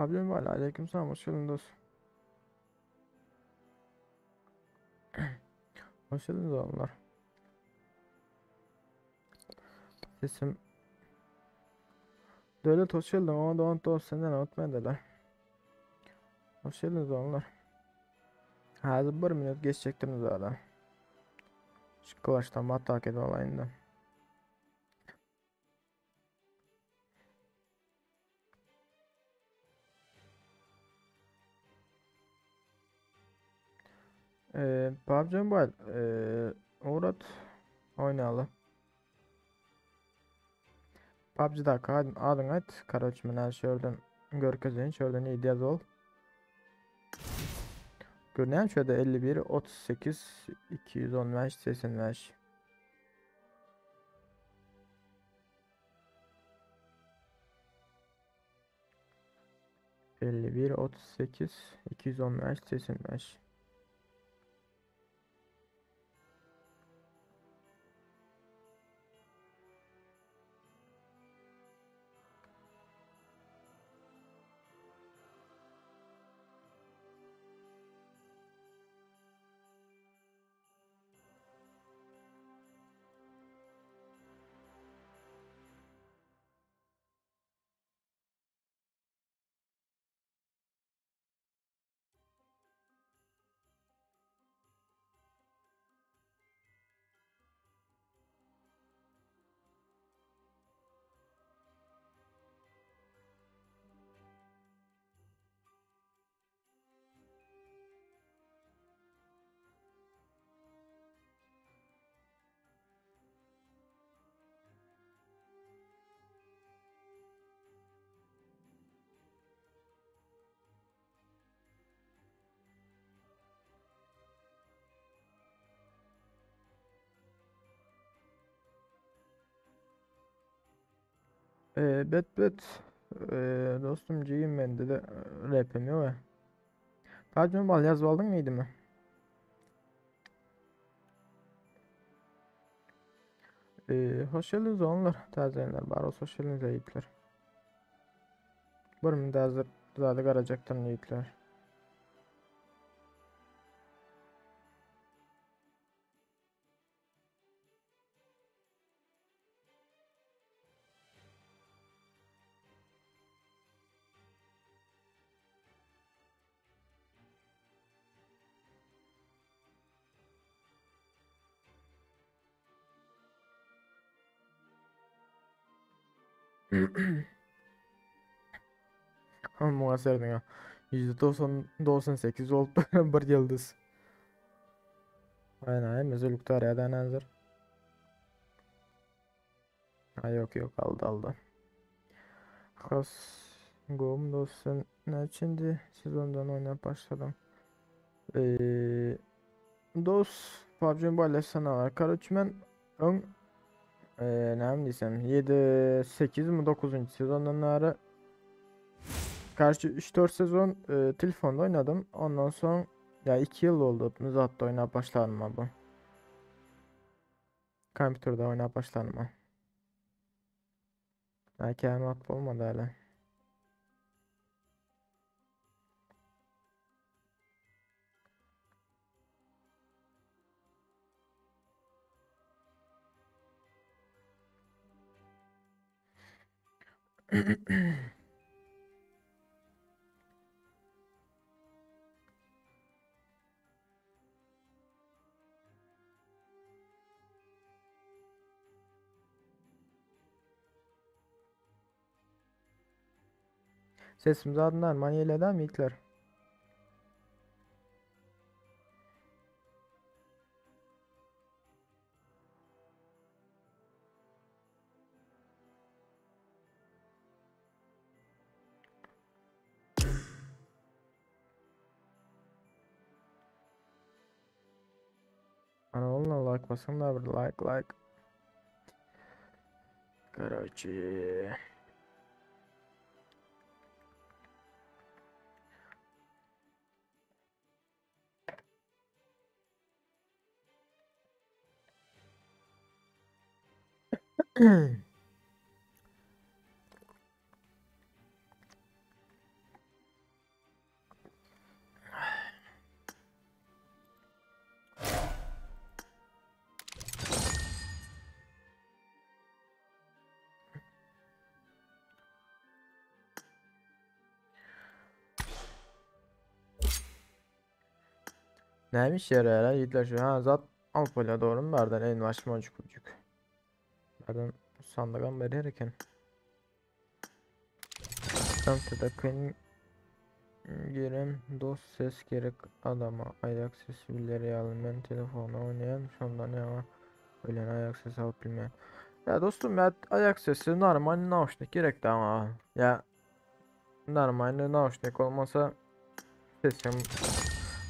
Abim var. Aleykümselam. Hoş geldin dostum. Hoş geldiniz oğlumlar. Sesim devlet hoş geldin ama doğan senden unutmadılar. Hoş geldiniz oğlumlar. Hazır bir minut geçecektiniz hala. Şu kıvaçtan batak edin olayından. PUBG Mobile. Uğrat oynayalım. PUBG'da adın et. Karaçımın her şuradan görkezin. Şuradan iyi yaz ol. Görünen şurada 51 38 215 85. 51 38 215 85. Bet dostum ciyim bende de rapim yok ya. Pardon bal yazı aldın mıydı mı? Hoş geldiniz onlar. Tazeler baros hoş geldiniz yiğitler. Bölümünde hazır zaten karacaktan yiğitler. Ama muhaserdin ya. %98 oldu bir yıldız. Aynen mezuluk tarihinden hazır. Ha yok aldı. Has Gom dostum ne içindi sezondan oynayıp başladım. Eee Dost PUBG Mobile sana var. Karoçmen ön ne mi desem 7 8 mi 9. sezondan sonra karşı 3-4 sezon telefonda oynadım. Ondan sonra ya 2 yıl oldu. Zaten oynayıp başladım abi. Kompütürde oynayıp başladım. Belki anlat olmadı hala. Sesim zaten manyeleden mi Hitler? Ana onunla like basın da bir like. Короче. Neymiş yere yiğitler şu ha zat Alpola doğru mu berden en baş mocuk ucuk. Berden sandıgan beri herken. Kampta kıyın giren dost ses gerek adama ayak sesi bileri alın ben telefonu oynayan şundan ya öyle ayak sesi alıp bilmeyen. Ya dostum ya ayak sesi normal nauşnik gerekti ama ya normal nauşnik olmasa sesim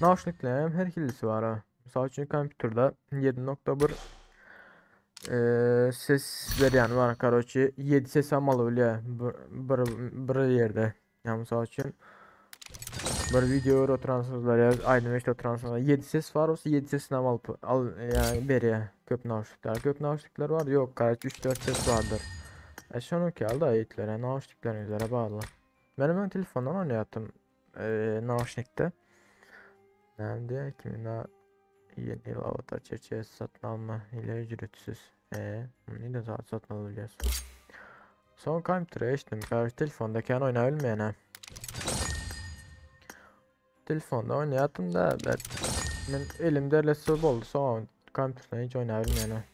nauşniklerim her ikilisi var ha. Misal için kompüterde 7.1 ses veren var короче 7 ses almalı öyle bir yerde. Yani misal için bir video transferler ya aynı işte transferler 7 ses var olsa 7 sesini al yani beri köp nauşnikler. Köp nauşnikler var yok короче 3-4 ses vardır. Şunu ki aldı ayetlere nauşniklerin üzere bağlı. Benim telefondan oynayattım nauşnikte. Nerede kimin yeni yıl avatar çerçevesi satın alma ile ücretsiz. Ne de zaten satın alacağız. Son kompütere geçtim. Karşı telefondaki an oynayabilmeyene. Telefonda oynayattım da ben elimde laptop oldu. Son kompüterden hiç oynayabilmeyene.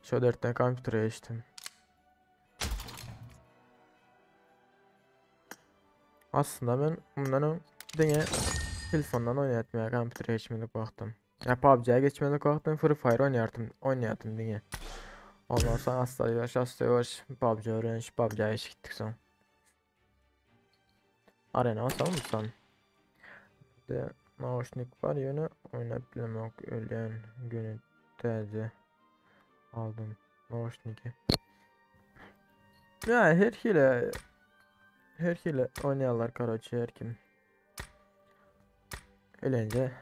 Şu 4 tane kompütere geçtim. Aslında ben bunların dine telefondan oynayatmaya kompütere geçmedik baktım. Ya PUBG'ye geçmedik baktım. Free Fire oynayattım dine. Ondan sonra hasta yavaş PUBG öğrenmiş PUBG'ye gittik sonra. Arena basalım mı sen? De nauşnik var yönü oynayabilmek ölen günü tezi aldım nauşniki. Ya her hile oynayanlar karaçı her kim. Eğlence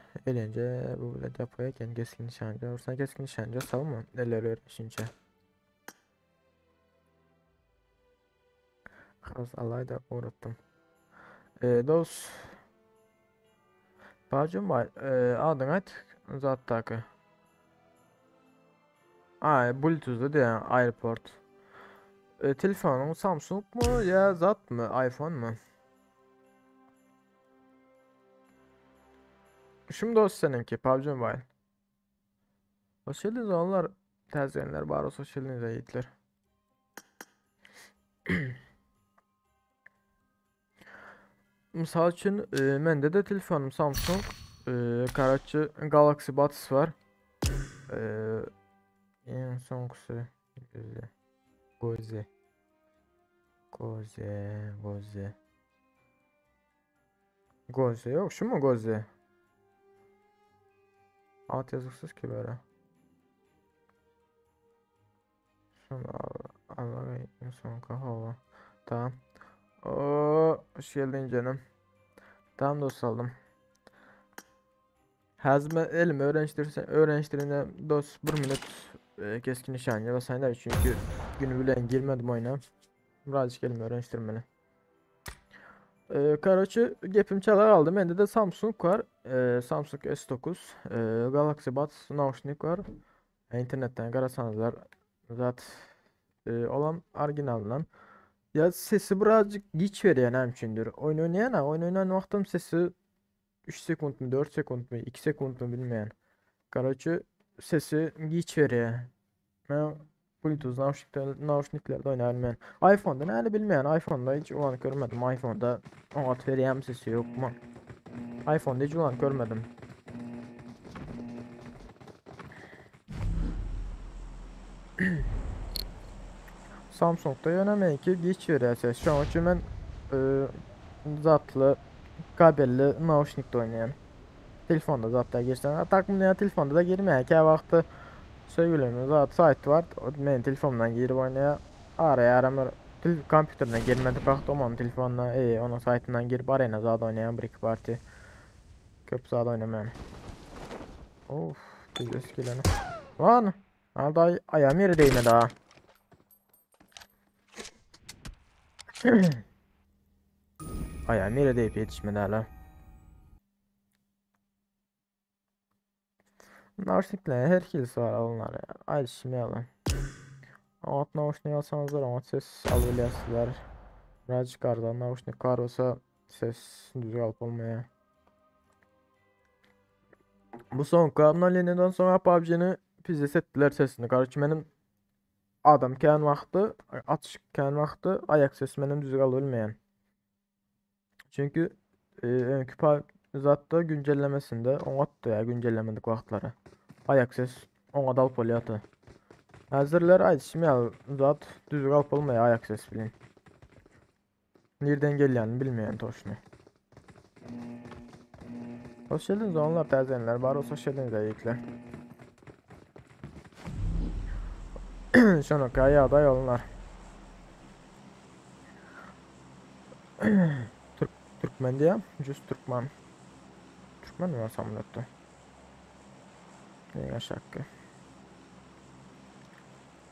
bu bile depoyken keskin nişancı olursan keskin nişancı savunma neler öğrenişince. Kız alay da unuttum. Dost bacım var adın at zat takı. Bluetooth'lu diye AirPort. Telefonun Samsung mu ya zat mı iPhone mu? Şimdi o seninki PUBG Mobile. Hoş geldiniz onlar tezgenler bari hoş geldiniz yiğitler. Misal için mende de telefonum Samsung Karachi Galaxy Buds var. En sonkusu Goze Goze Goze Goze yok şu mu Goze? Alt yazıksız ki böyle. Şunu al en son hava. Tamam. Hoş geldin canım. Tamam dost aldım. Hazme elimi öğrençlerine dost 1 minut keskin nişancı basaylar çünkü günü bilen girmedim oyuna. Birazcık elimi öğrençtirmeli. Karaçı gepim çalar aldım. Bende de Samsung var. Samsung S9. Galaxy Buds nauşnik var. İnternetten karasanızlar zat olan orijinalından. Ya sesi birazcık geç veriyor yani hemçindir. Oyun oynayan vaktim sesi 3 sekund mu 4 sekund mu 2 sekund mu bilmeyen. Короче sesi geç veriyor. Ben Bluetooth nauşniklerde oynayan. iPhone'da ne bilmeyen. iPhone'da hiç ulan görmedim. iPhone'da o at veriyem sesi yok mu? iPhone'da hiç ulan görmedim. Samsung'da yönemeyin ki geç veriyor ses. Şu an için ben zatlı kabelli nauşnikte oynayan. Telefonda zaten geçten. Takımlayan telefonda da girmeyen ki vakti sevgilimin zaten site var. O benim telefonumdan girip oynaya araya aramır. Kompüterine girmedi baktı onun telefonuna onun site'ından girip arayına zaten oynayan bir iki parti. Köp zaten oynamayan. Of biz eskileni. Lan. Aldı ayağım yere değmedi ha. Ayağım yere değip yetişmedi hala. Narsnikle her kilisi var onlar ya. Ay şimdi yalan. At nauşnik alsanızlar ama ses alabilirsizler. Biraz çıkardan nauşnik var olsa ses düzgün alıp olmaya. Bu son kanalından sonra PUBG'ni pizza ettiler sesini. Kardeşim benim adam kən vaxtı, atış kən vaxtı ayak sesi benim düzgün alınmayan. Çünkü önkü zatta güncellemesinde onattı ya güncellemedik vaxtları. Ayak ses ona dal polyatı. Hazırlar aytışım ya zat düzgün alıp olmaya ayak ses bilin. Nereden geleceğini bilmeyen toşunu. Hoş geldiniz onlar təzənlər. Bari hoş geldiniz ayıklar. Sonra kaya aday onlar. Türkmen diye. Cüz Türkmen. Türkmen mi var samlattı? Yine şakkı.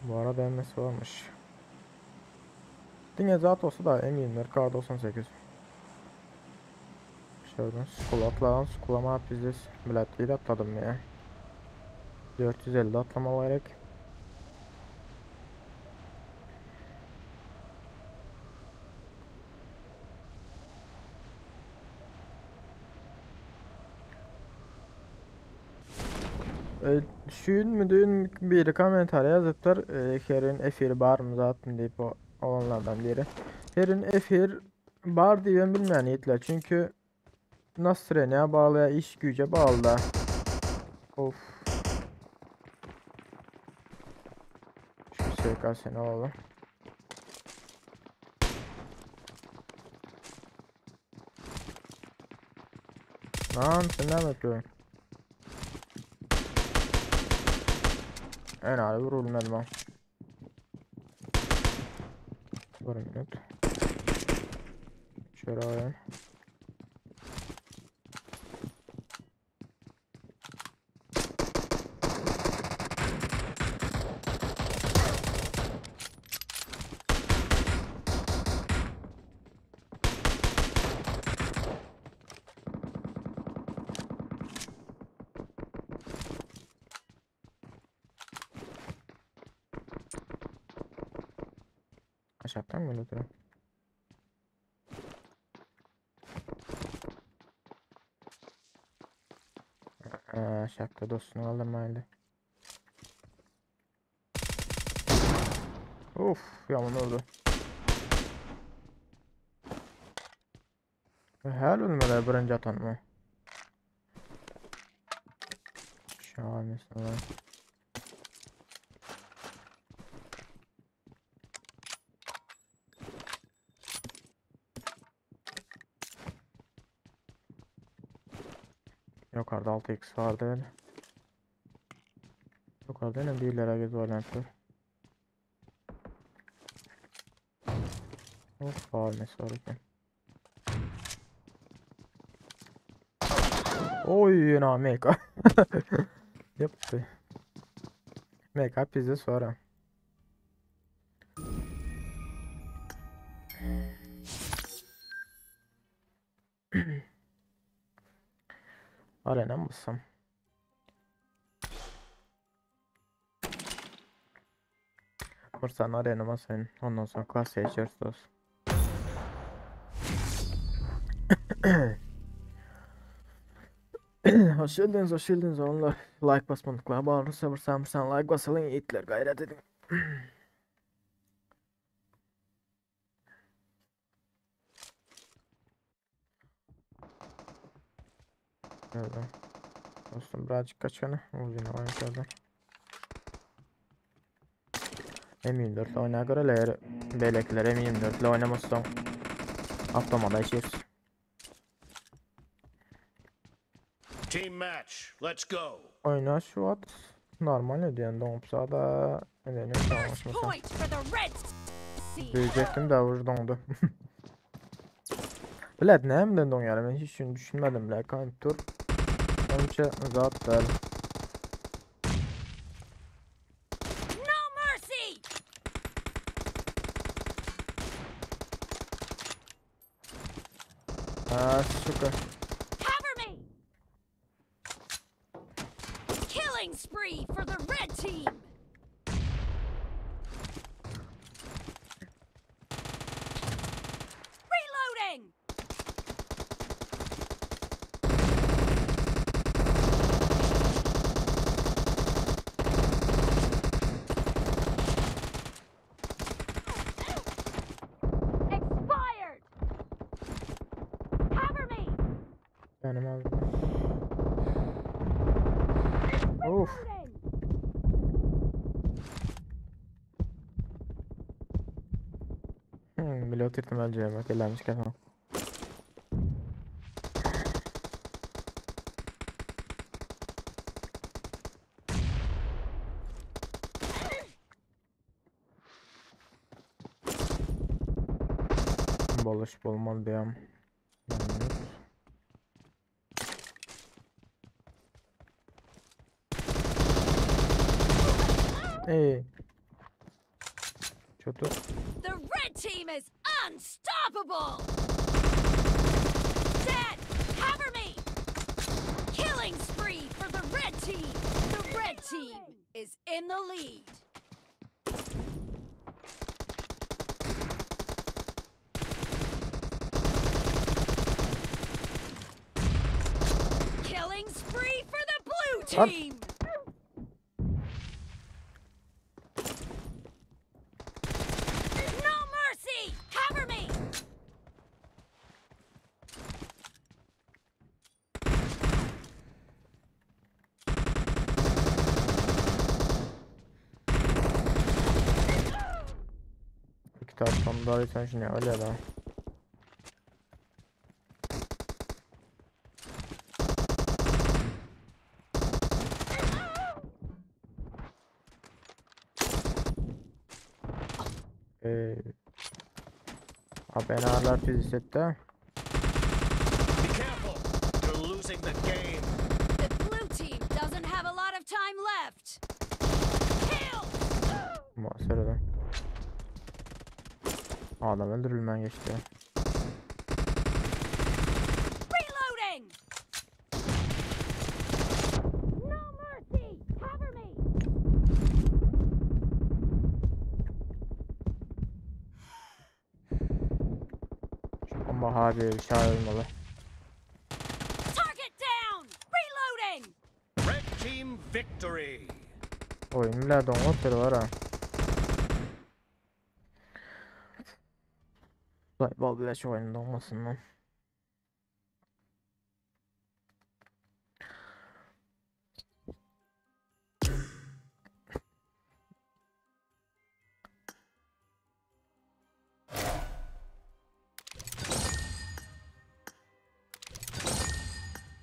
Bu arada emmesi varmış. Dine zat olsa da eminler. K98. Şuradan skula atladan skulama bizdes biletliği de atladım ya. 450 atlama gerek. Düşün müdün biri komentar yazıptır. Herin efiri var mı zaten deyip olanlardan biri. Herin efir var diye ben bilmeyen yetler. Çünkü Nasreni'ye bağlı ya iş güce bağlı da. Of. Şu SKS ne oldu? Lan sen ne yapıyorsun? En ağır vurulmadı ben. Bir minut. Şöyle alayım. Aşağıdan mı öldürüyorum? Aşağıda dostunu aldırmaydı. Of yaman oldu. Hal ölmeler birinci atan mı? Şahane sana. Yukarıda 6x vardı öyle. Yukarıda ne birlere göz var. Of faal sorarken. Oy na meka. Yaptı. Meka bize sonra. Arena mısın? Bursan arena mısın? Ondan sonra klasiğe geçeriz dostum. Hoş geldiniz, hoş geldiniz onlar. Like basmadıklar. Bağırın sabırsan like basalım yiğitler gayret edin. Evet. Dostum birazcık kaçanı. Uzun oyunculardan. M24 ile oynaya göre eğer belekler M24 ile oynamazsam avtomada içeriz. Team match, let's go. Oyna şu at normal ediyorsun doğumsa da nedeni savaşmasa. Diyecektim de vur dondu. Biled ne hem de don yani ben hiç düşünmedim bile kantur. Önce zaten. Ah süper. Killing spree for the red team. Uf. Milot ihtimal cevap gelmiş kesin. Boluş bolmalı diyem. Ey. Kötü. The red team is unstoppable! Dead! Cover me! Killing spree for the red team! The red team is in the lead! Killing spree for the blue team! No mercy! Cover me! İki taraftan daha sen şimdi öyle da. Ben ağırlar fiziksette. Be careful. You're losing the game. The blue team doesn't have a lot of time left! Kill! Muhasebeden. Adam öldürülmen geçti. Reloading! No mercy! Cover me! Ama harbi bir şey olmalı. Target down! Reloading! Red team victory. Oyun bile donlatır var ha. Bal bile şu oyunda olmasın lan.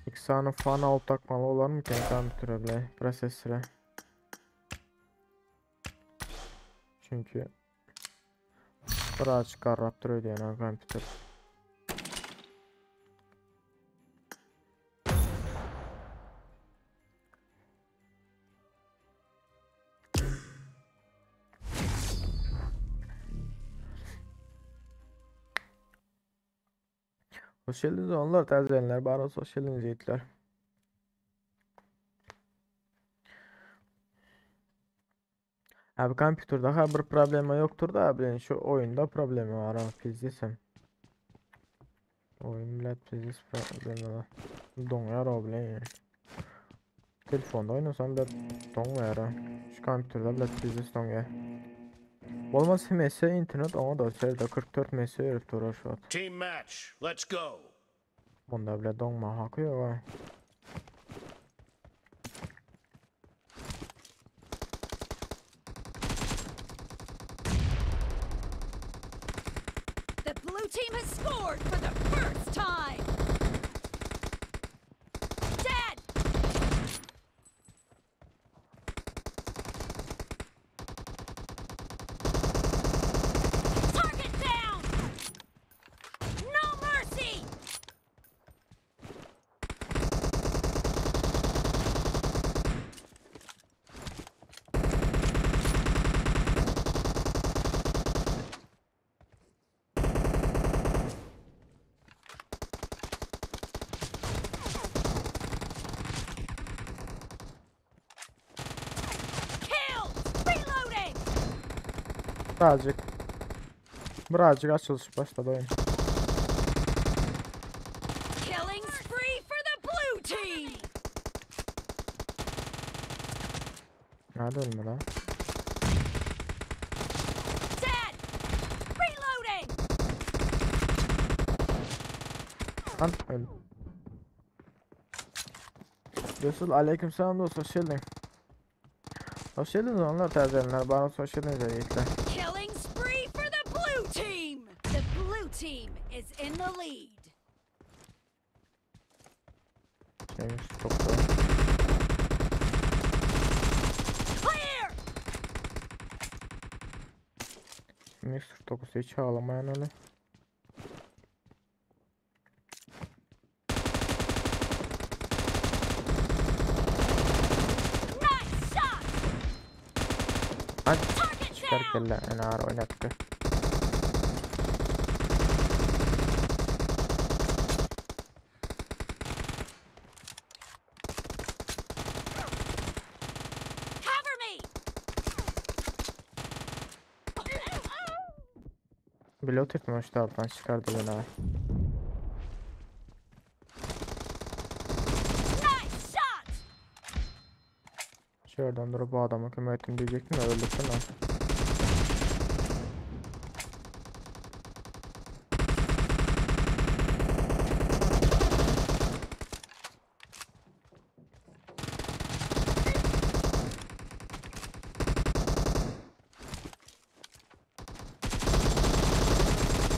X'anın fan alt takmalı olar mı ki kompütere bile prosesöre? Çünkü birazcık kararttırıyor diye yani kompüter. Hoş geldiniz onlar təzələnlər, bana hoş geldiniz yiğitler. Abi kompüterde daha bir problemi yoktur da abi şu oyunda problemi var ama fizdesem. Oyun millet fizis problemi var. Donuyor abi yani. Telefonda oynasam bile donuyor ha. Şu kompüterde bile fizis donuyor. Olmazsa MS internet ama da içeride 44 MS herif durar şu an. Team match. Let's go. Bunda bile donma hakkı yok ha. The blue team has scored for the first time! Dead! Target down! No mercy! Kill! Reloading! Birazcık açılış başladı oyun. Killing spree for the blue team! Nerede ölme lan? Dead! Reloading! Lan öl. Resul aleykümselam dost hoş geldin. Hoş geldiniz onlar tercihler. Bana hoş geldiniz yiğitler. Killing spree for the blue team! The blue team is in the lead. Şeymiş çok da. Clear! Mr. 9 hiç ağlamayan öyle. Nice shot! Hadi Target çıkar down! kelle en ağır oynattı. Cover me! Pilot etmiş de alttan çıkardı beni ha. Nice shot! Şuradan durup bu adamı kime ettim diyecektim de öldürsün ha.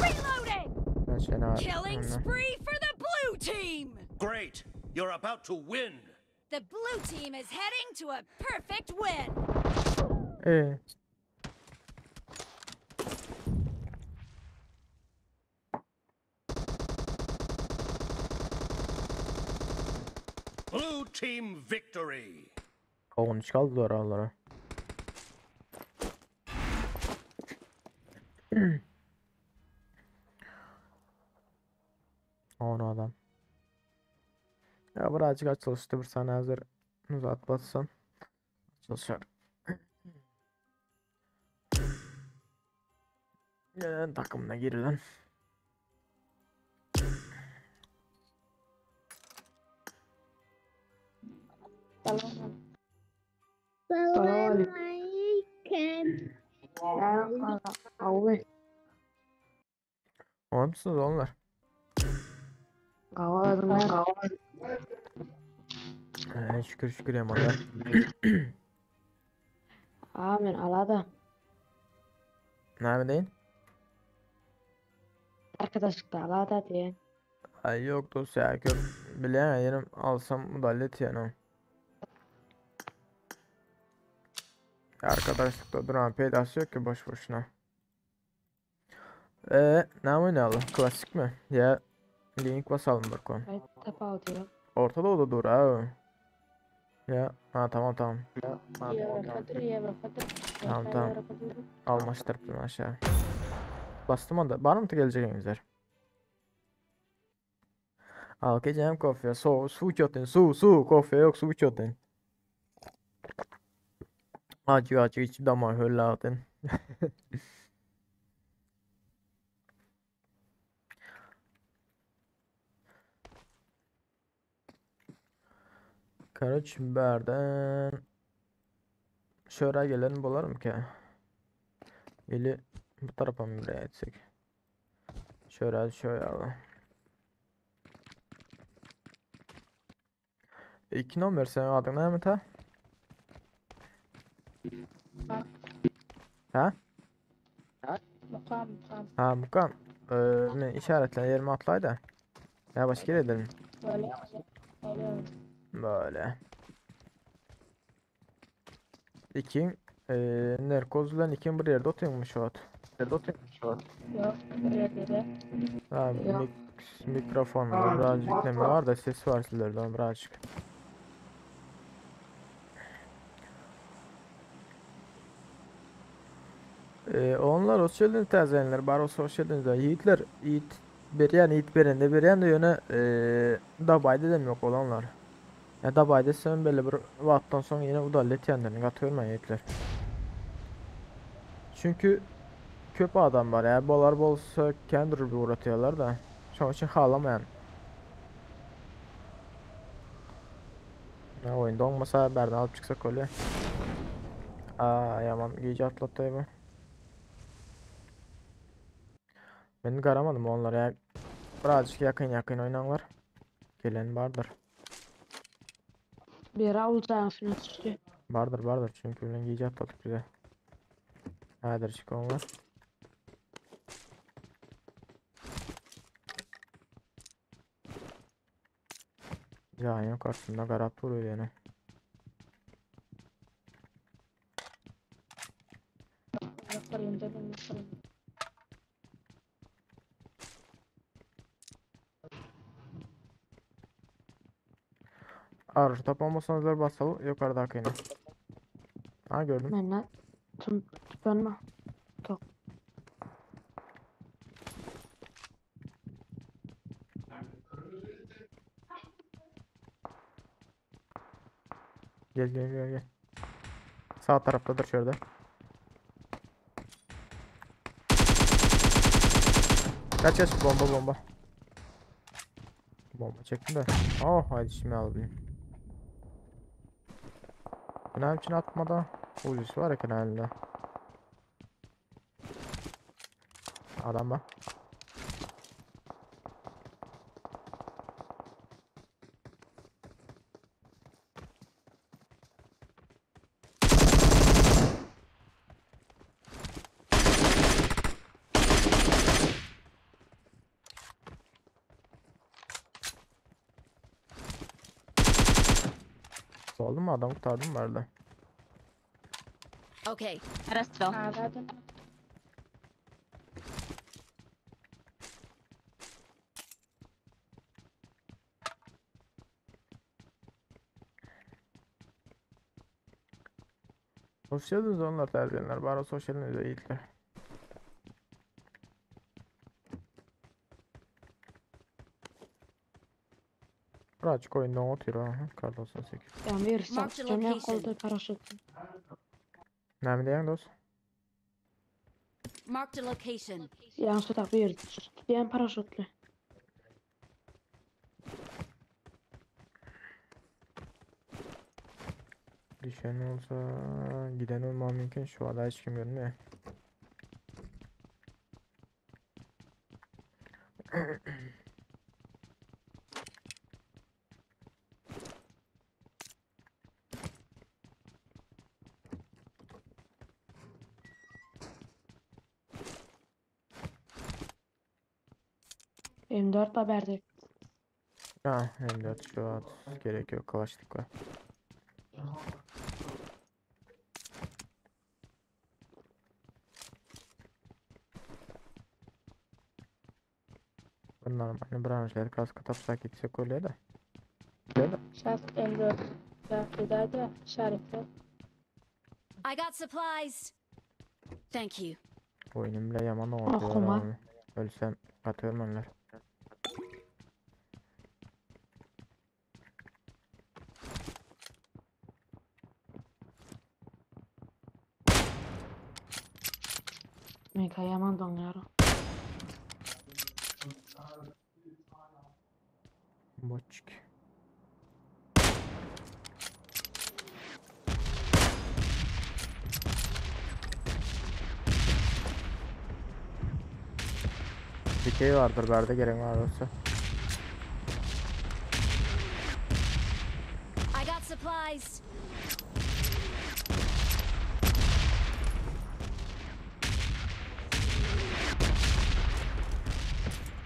Reloading! Ben seni ağır. Killing spree for the blue team! Great! You're about to win! The blue team is heading to a perfect win! Blue team victory! Kavun çıkardılar oralara. Onu adam. Ya birazcık açılıştı bir saniye hazır uzatmazsan. Çalışır. Takımına girilen. Var mısınız onlar? Şükür şükür yamanlar. Amin alada. Ne deyin? Arkadaşlıkta alada diye. Ay yok dosya kör. Bilen yerim alsam müdahale yani. Arkadaşlıkta duran peydası yok ki boş boşuna. Ne oynayalım? Klasik mi? Ya link basalım bakalım. Ay tepa diyor. Ortada o da dur ha. Ya tamam. Tamam. Almıştırdım aşağı. Bastım onda. Var mı gelecek engizer? Al geçeceğim kofya. Su içiyordun. Su. Kofya yok su içiyordun. Acı iç damar hölladın. Karaçimber'den şöyle gelelim bularım ki. Eli bu tarafa mı buraya etsek? Şöyle alalım. 2 numara senin adın ne Mete? Ha? Mukam. Ha Mukan. Ne işaretle yerime atlaydı da. Ya başka yere edelim. Böyle. Böyle. İkin Nerkoz'la ikin bir yerde oturuyormuş o at. Yok. Böyle. Ha Yok. mikrofon var birazcık ne mi var da ses var sizlerden birazcık. Onlar hoş geldiniz teyzeler. Bari hoş geldiniz de. Yiğitler. Yiğit berende berende yöne Dabay'da da yok olanlar. Ya Dabay'da sen böyle bir vaattan sonra yine udallet yanlarını katıyorum ben yiğitler. Çünkü köp adam var ya. Bolar bolsa kendir bir uğratıyorlar da. Şu için halamayan. Ya oyunda olmasa berden alıp çıksak öyle. Yaman gece atlattı bu. Ben garamadım onlar ya. Birazcık yakın oynanlar. Gelen vardır. Bir avulacağın şunu düştü. Vardır çünkü bilen giyece atladık bize. Hadi çık onlar. Ya yok aslında garap vuruyor yani. Yaparım dedim yaparım. Araç tapamasanız da basalım yukarıdaki yine. Ha gördüm. Ben ne? Ben mi? Yok. Gel. Sağ taraftadır şurada. Kaç bomba. Bomba çektim de. Oh haydi şimdi aldım. Benim için atmada. Ulus var ya kenarında. Adam bak. Oldu mu adam kurtardım vardı. Okay, Rest wel. Ağladım. Sosyal onlar tercih edenler. Bari sosyalinize iyilikler. Birazcık oyundan oturuyor. Aha. Kar 98. Yani bir Mark the saat. Cem location. kolda paraşüt. Ne diyen dost? marked a location. Yani suda bir. Diyen paraşütlü. Düşen olsa giden olmam mümkün. Şu anda hiç kim görünmüyor. M4 haberdi. Ha, hem de şu an gerek yok. Kalaştık var. Bunlar hani branşlar kaskı tapsak gitsek öyle de. Şahs M4. Şahsidade şarkı. I got supplies. Thank you. Oyunum bile yaman Okuma. oluyor. Ölsem atıyorum onlar. Meka yaman donuyorum. Boçuk. Dikey vardır berde gerek var olsa. I got supplies.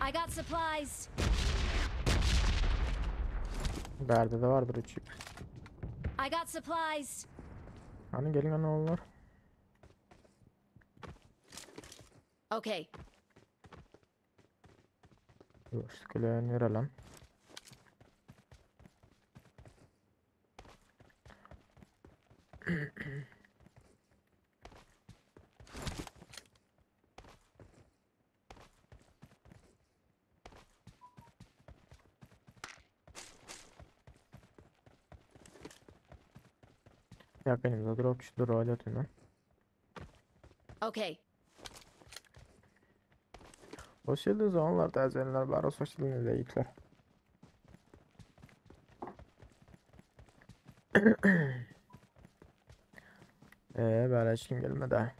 I got supplies. Berde de vardır 3. I got supplies. Hani gelin hani onlar. Okay, Yok sıkılan nere lan? Yakınımda drop şu drop atın lan. okay. Sosyal zamanlar tercihler bari sosyalinize iyilikler. Böyle hiç kim gelmedi.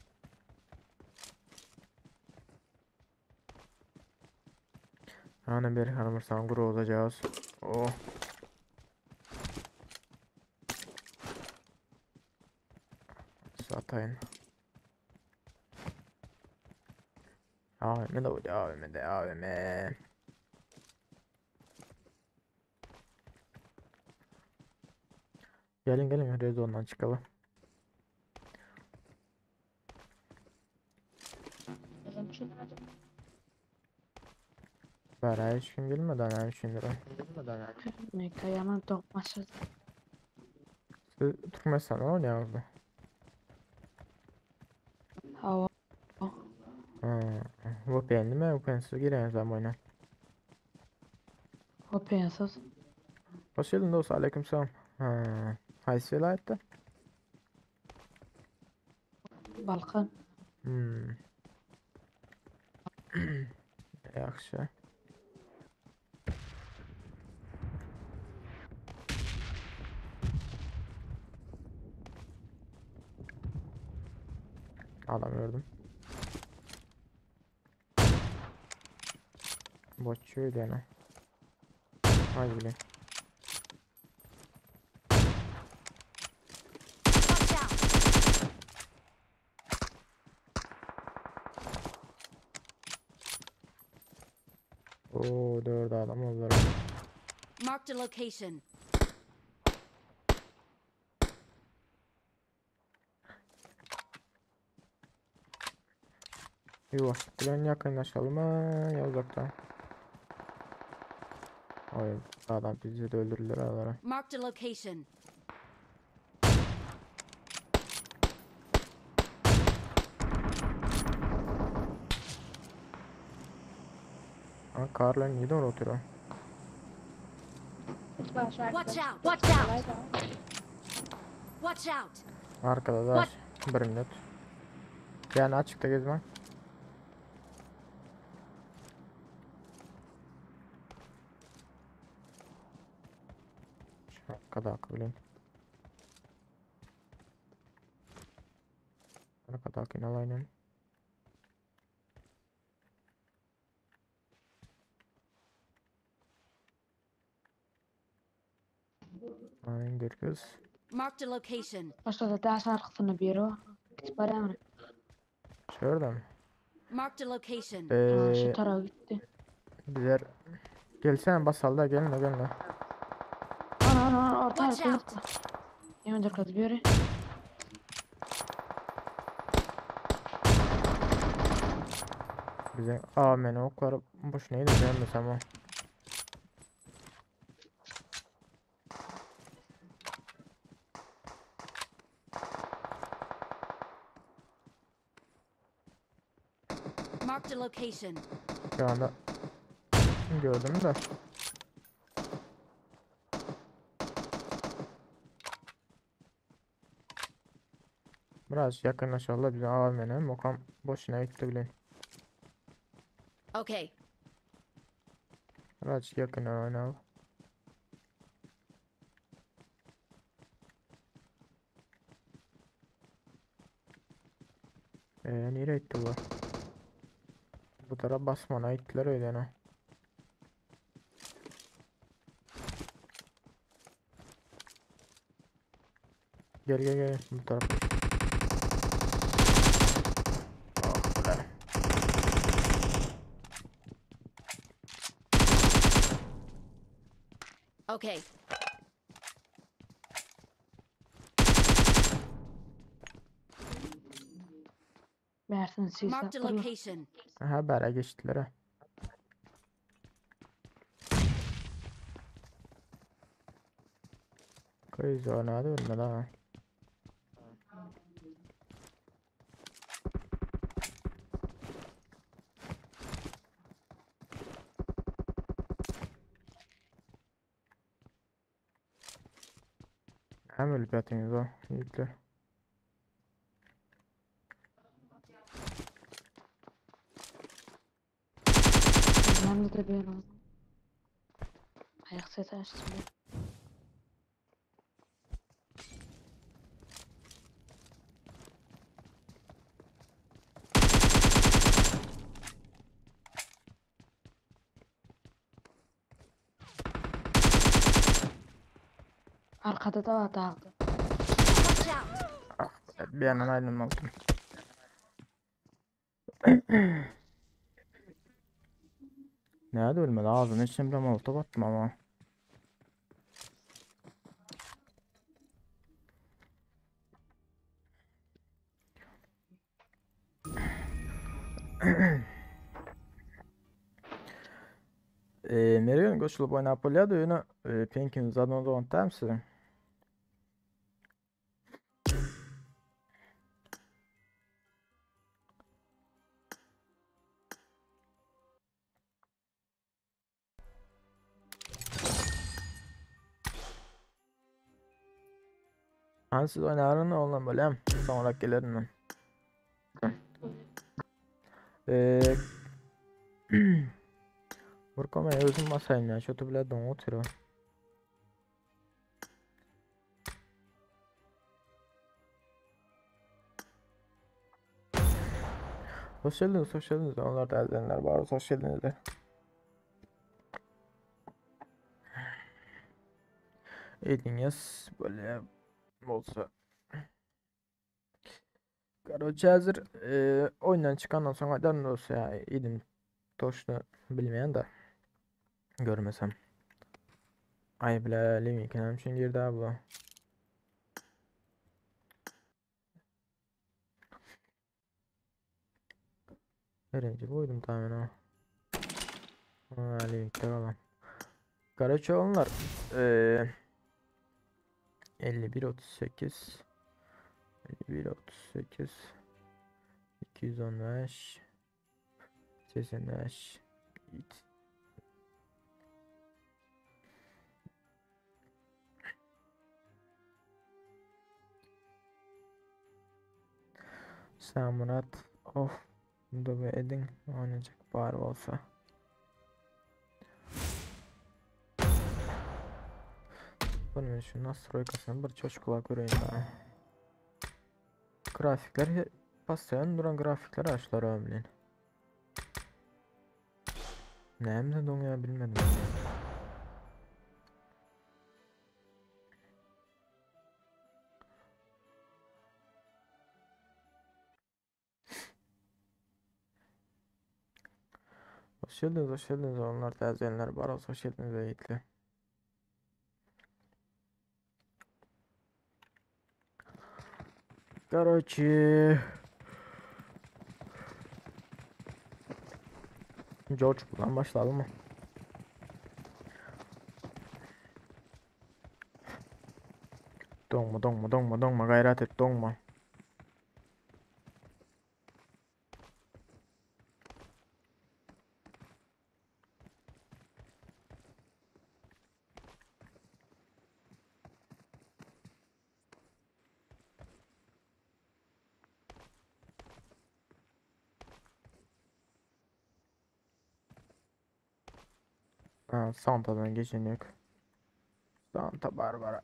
Hani bir hanımırsan guru olacağız. Oh. Satayım. AVM de oydu, AVM de, AVM. Gelin gelin, red zone'dan çıkalım. Bizim için hadi. Bana hiç kim gelmeden hem şimdi. Meka yaman dokmasız. Siz Türkmenistan'da oynuyorsunuz. Hava. VPN'li mi? VPN'siz giriyorsunuz ama oyuna. Hopeyansız. Hoş geldin dost, aleykümselam. Haysi vilayette? Balkan. Yaxşı. Adam gördüm. Botçuydu yani. Hadi bileyim. Watch out! Oo, 4 adam oldular. Marked a location. Yuh, bilen yakınlaşalım mı ya uzaktan? Oy, adam bizi de öldürürler aralara. Marked a location. Ha, karlar niye doğru oturuyor? Watch out! Watch out! Watch out! Arkada da bir minut. Yani açıkta gezme. Şu arkada akıllıyım. Arkada akıyla aynen. Aynen bir kız. Marked a location. Başta ders arkasını bir o. Git bari ama. Şurada mı? Marked a location. Şu tarafa gitti. Bizler gelsene basal da gelin de gelin de. Ana orta Watch arkaya. Yemin dikkat bir yere. Bize amen okları boşuna gideceğim mesela. Marked a location. Şu anda gördüm de. Biraz yakınlaşalım bize AVM'ne mokam boşuna gitti bile. Okay. Biraz yakın oynayalım. Nereye gitti bu? Bu taraf basmana gittiler öyle yani. Gel gel gel bu taraf. Ah be. Okay. Versin siz Marked a hatırla. location. Aha bara geçtiler ha. Kız oynadı ölmedi ha. Hem ölüp yatıyorsunuz o yükler. Ben de ben oldum. Ayak sesi açtım ben. Arkada da var dağıldı. Watch out! bir yandan ayrılmalıyım. Nerede ölmedi? Ağzını içine bir molotof attım ama. Merion koşulup oynayıp oluyordu. Yine Pink'in zaten on temsi. Hani siz oynarın ondan böyle hem sonra gelirim ben. Eee Vurkamaya özüm basayım ya. Şutu bile don oturuyor. Hoş geldiniz, hoş geldiniz. Onlar da eldenler var. Hoş geldiniz de. Eliniz böyle olsa. Короче hazır oyundan çıkandan sonra da ne olsa ya. İdim toşunu bilmeyen de görmesem. Ay bile limik hem şimdi girdi abi. Birinci buydum tamamen o. Limikler olan. Karaçı onlar 51 38 51 38 215 85 Samurat of Dove edin oynayacak bari olsa. Bunun şu nastroykasını bir çocukluğa göreyim daha. Grafikler pastayan duran grafikler açlar ömrün. Neyimde don ya bilmedim. Hoş geldiniz onlar tezgenler var hoş geldiniz Yiğitli. Короче George buradan başlayalım mı? Donma gayret et donma. Ha, Santa'dan geçen yok. Santa Barbara.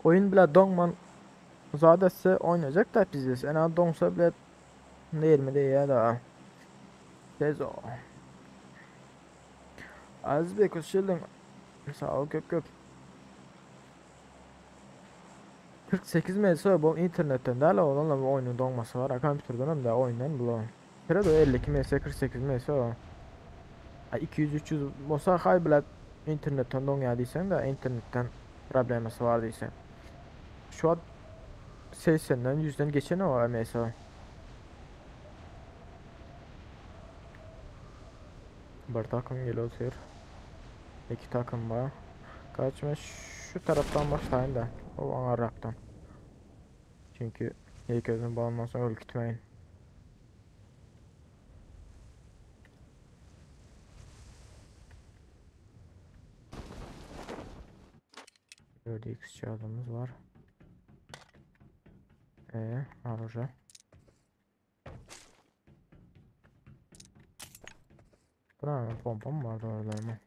Oyun bile donman zadesi oynayacak da biziz. En az donsa bile değil mi diye ya da. Tez o. Azbek hoş geldin. Sağ ol gök. 48 ms bu internetten değil onunla bu oyunun donması var. Kompüterden hem de oyundan bu. Kredi 52 ms 48 ms o. 200-300 olsa hay bile internetten don ya diysen de internetten probleması var diysen. Şu an 80'den 100'den geçen o ms o. Bir takım geliyor. İki takım var. Kaçma şu taraftan başlayın da. O anaraktan. Çünkü ilk özün bağından sonra ürkütmeyin. Böyle X cihazımız var. Arıca. Buna pompa mı vardı orada mı?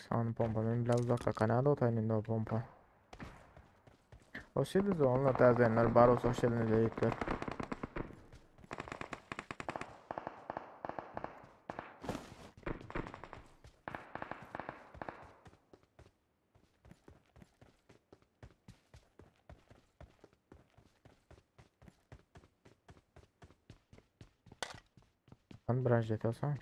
Sana pompa. Ben biraz uzakta kanada otayın o pompa. O şeydi de onunla terzenler. Baros o şeyini deyikler. Ben biraz jet alsam.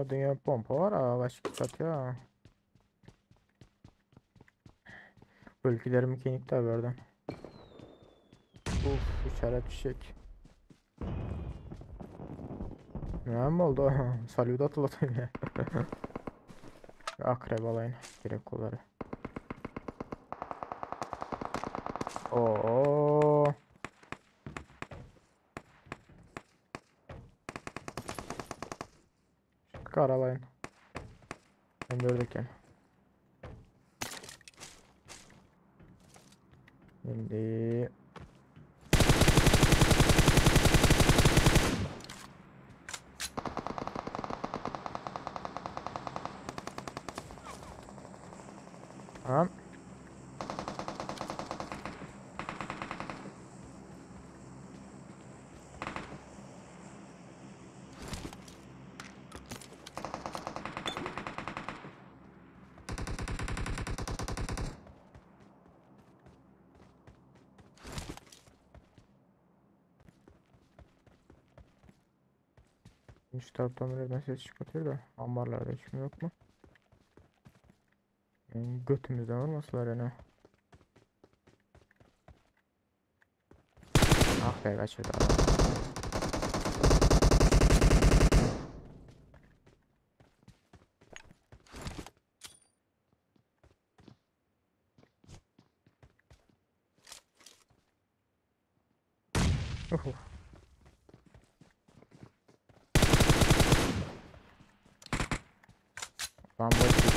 Dünya pompa var ha. Başka satıyor. Ülkeleri mekanik de verdim. Uf, işaret fişek. Ne mi oldu? Salüde atladım ya. Akrep alayın. Gerek kolları. Oo. Karalayın. Ben gördükken. Şimdi tamam. Şu taraftan nereden ses çıkartıyor da ambarlarda hiç mi yok mu? Yani götümüzden vurmasınlar yani. Ah be kaçırdı adam. Uhu. Lan boş ver.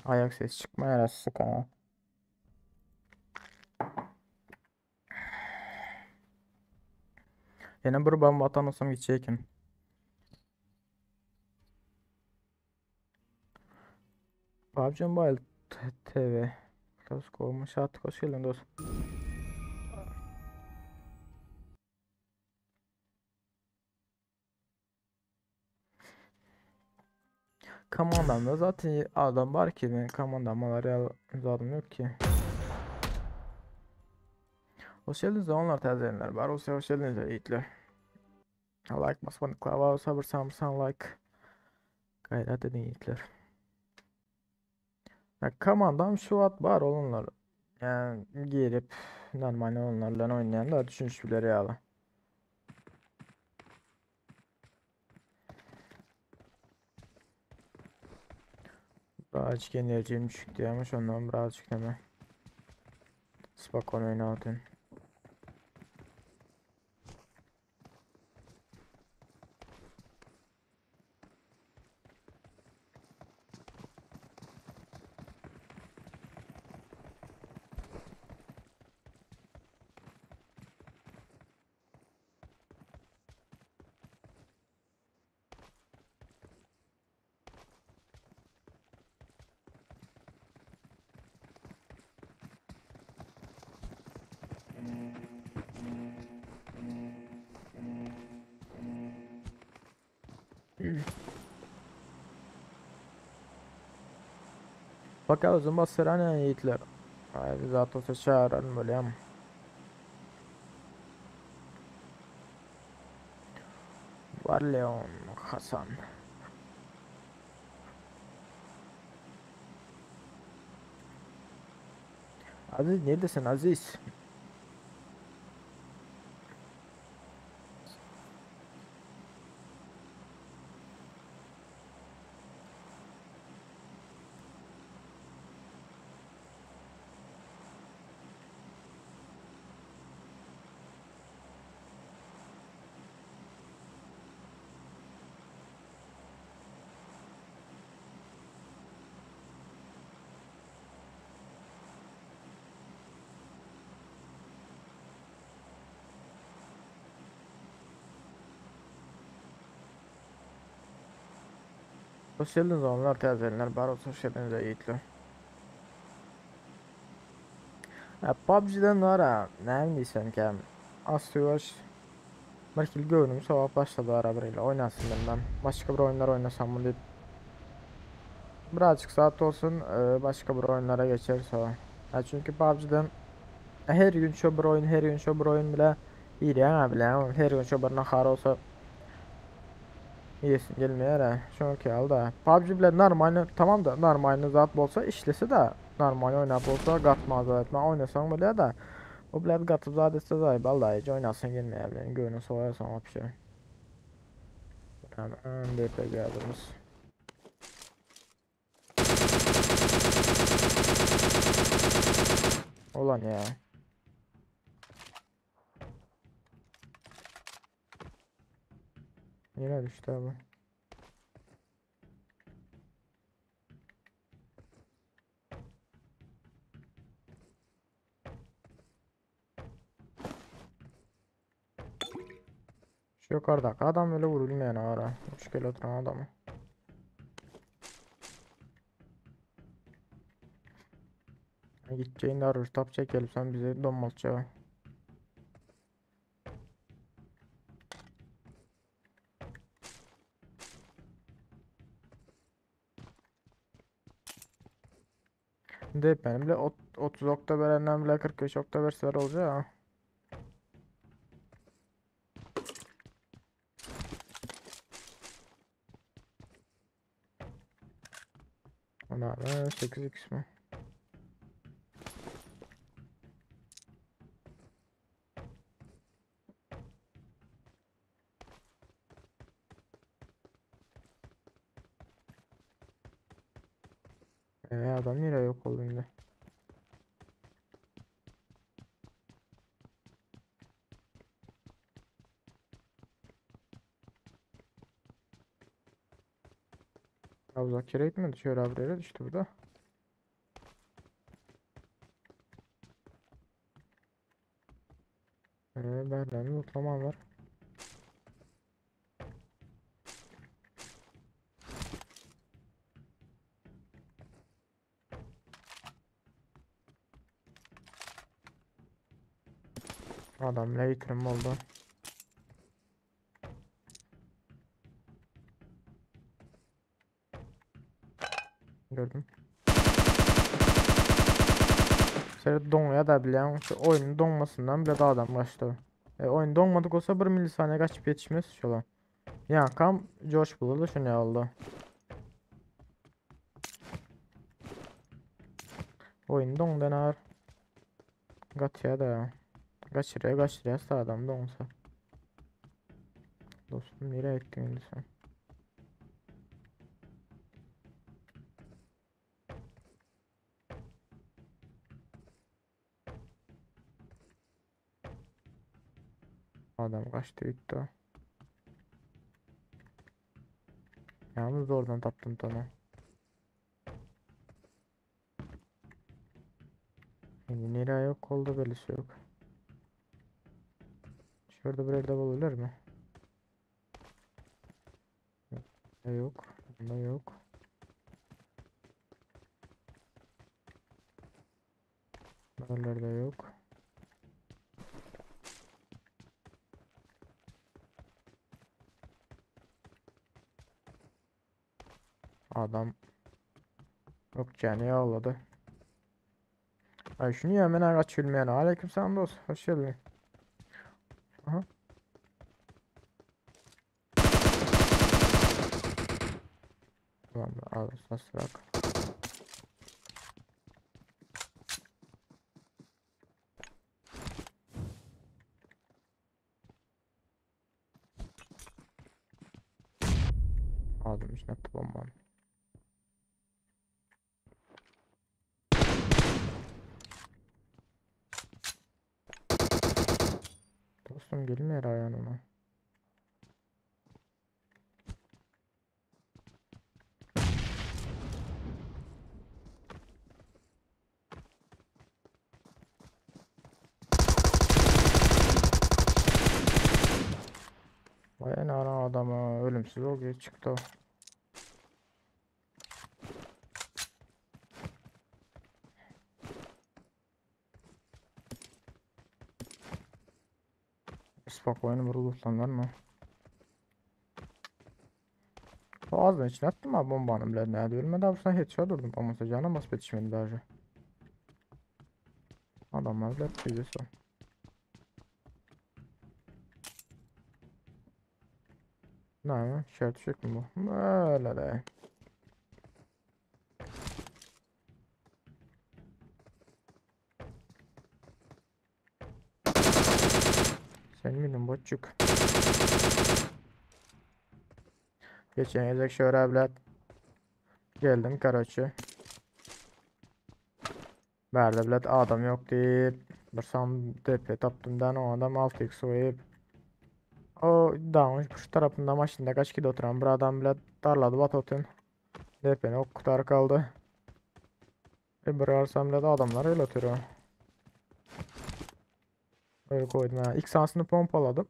Ayak ses çıkmaya yarası sık ha. Yine bir ben vatan olsam gidecektim. PUBG Mobile TV. Kız kovmuş artık hoş geldin dost. Komandamda zaten adam var ki ben komandamaları zaten yok ki. Hoş geldiniz onlar tercihler var. Hoş geldiniz yiğitler. Like basmanı klava sabır samırsan like. Gayret edin yiğitler. Ya komandam şu at var onunla. Yani girip normal onlarla oynayan da düşünüş bile ya. Birazcık enerjim düşüktü ama ondan birazcık deme. Spakon oynatın. Fakat o zaman sıra ne yiğitler? Ay biz Atos'a çağıralım böyle ama. Var Leon Hasan. Aziz neredesin Aziz? Hoş geldiniz onlar teyzeler. Baro hoş geldiniz yiğitler. PUBG'den var ha. Ne bileysen ki. Asıyoruz. Belki gördüm sabah başladı arabayla oynasın ben. Başka bir oyunlar oynasam mı dedim. Birazcık saat olsun başka bir oyunlara geçer sonra. Çünkü PUBG'den her gün şu bir oyun, her gün şu bir oyun bile iyi ya bile. Her gün şu bir nakar olsa iyisin gelmeye ha. Çünkü aldı. PUBG bile normal tamam da normal zat olsa işlese de normal oynap olsa katmaz etme oynasan bile de o bile katıp zadetse zay balda oynasın gelmeye bile. Gönül soğuyorsan bir şey. Hemen DP geldiniz. Ulan ya. Yine düştü abi. Şu yukarıdaki adam öyle vurulmayan ara. Müşkil oturan adamı. Gideceğin de arır tap çekelim sen bize donmalça. De benim bile 30 okta verenden bile 45 okta verseler olacak ha. Ona 8x mi? Adam nereye yok oldu şimdi. Ya uzak yere gitmedi. Şöyle abi yere düştü burada. Benden lootlamam var. Adam laterim oldu. Gördüm. Seni donmaya da bilen şu oyunun donmasından bile daha adam kaçtı. Oyun donmadık olsa 1 milisaniye kaçıp yetişmez şu an. Ya kam Josh buldu şu ne oldu? Oyun don denar. Kaçya da. Kaçırıyor adam donsa. Dostum nereye ettin şimdi sen? Adam kaçtı gitti. Yalnız oradan taptım tamam. Şimdi nereye yok oldu belirsi yok. Şurada bir yerde bulurlar mı? Yok. Bunda yok. Buralarda yok. Adam yok canı yolladı. Ay şunu hemen kaçırmayan. Aleykümselam dost. Hoş geldin. Aha. Tamam al nasıl bak. Aldım işte bombanı. Dostum gelmiyor ayağına. Vay ana adamı ölümsüz oluyor çıktı o. Spokojno vurulursanlar mı? O ağzının içine attım abi bombanı bile. Ne ölmedi abi sen headshot vurdum. Ama canım bas yetişmedi daha önce. Adamlar bile bizi son. Ne mi? Şart düşecek mi bu? Öyle de. Sen miydin botçuk? Geçen yazık şöyle evlat. Geldim Karaçı. Berdə bilet adam yok deyip bir sam DP taptımdan o adam 6x koyup o dağın şu tarafında maşında kaç kilo oturan bir adam bilet darladı batotun DP'ni o kutar kaldı. Bir arsam bilet adamlar öyle oturuyor. Öyle koydum ha. İlk sansını pompaladım.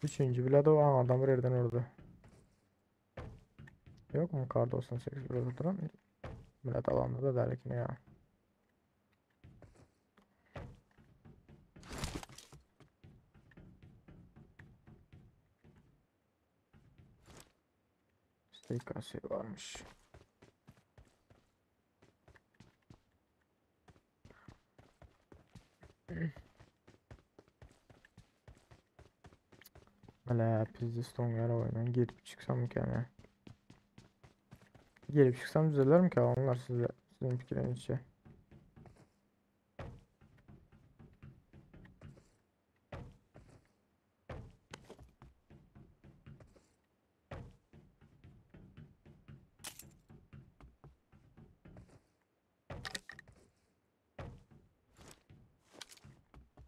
Üçüncü bilet o an adam bir yerden vurdu. Yok mu kar 98 bilet oturan? Bilet alanda da derlik ne ya. Steakası varmış. Hele pizza stonlara oynan girip çıksam mükemmel. Gelip çıksam düzelir mi ki onlar sizin fikriniz?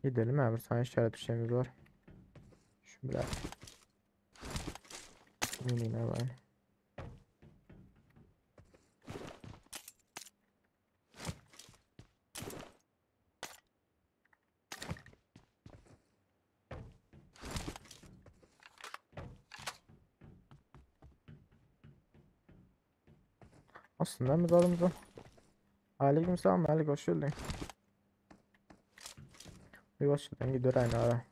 Gidelim abi sana işaret bir şeyimiz var. Şu biraz minine var. Aslında biz adımıza. Aleykümselam Malik hoş geldin. Bir hoş geldin gidiyor aynı ara.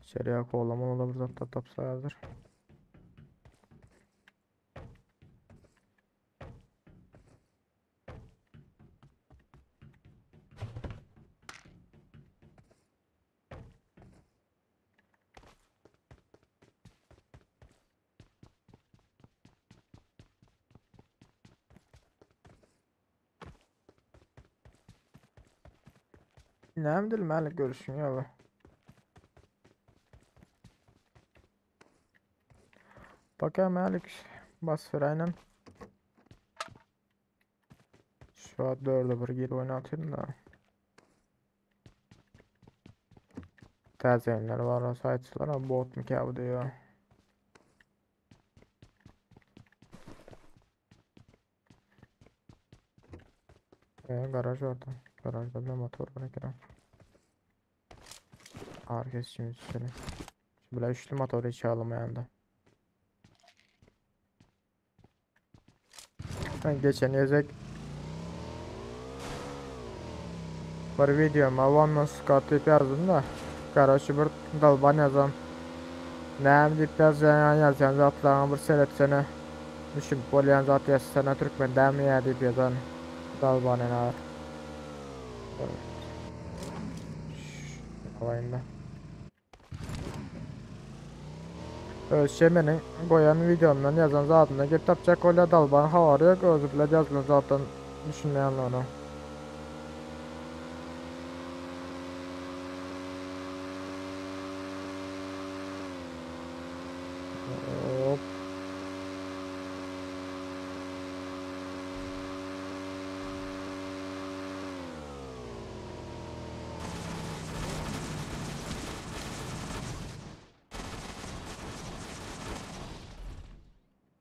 İçeriye kovalamalı da bir zatta tapsa hazır. Ne bileyim Malik görüşün ya be. Bakayım Malik bas aynen. Şu an 4'e 1 geri oynatıyorum da. Tezyenler var o sayıçılar ama bot mu ki bu diyor. Garaj orada. Garajda bir motor var ekran. Ağır kesişimiz üstüne. Şu bile üçlü motoru hiç alamayandı. Ben geçen yazık bir videoma One Scout deyip yazdım da karşı bir dalban yazam. Neyim deyip yazan zatlarına bir seyretsene. Düşün polyan zat yazsana Türkmen değil mi ya deyip yazan dalbanın ağır. Havayında. Ölçemenin koyan videondan yazan zatına gidip tapacak öyle dalban havarıyor gözü bile yazılan zaten düşünmeyen onu. Hop.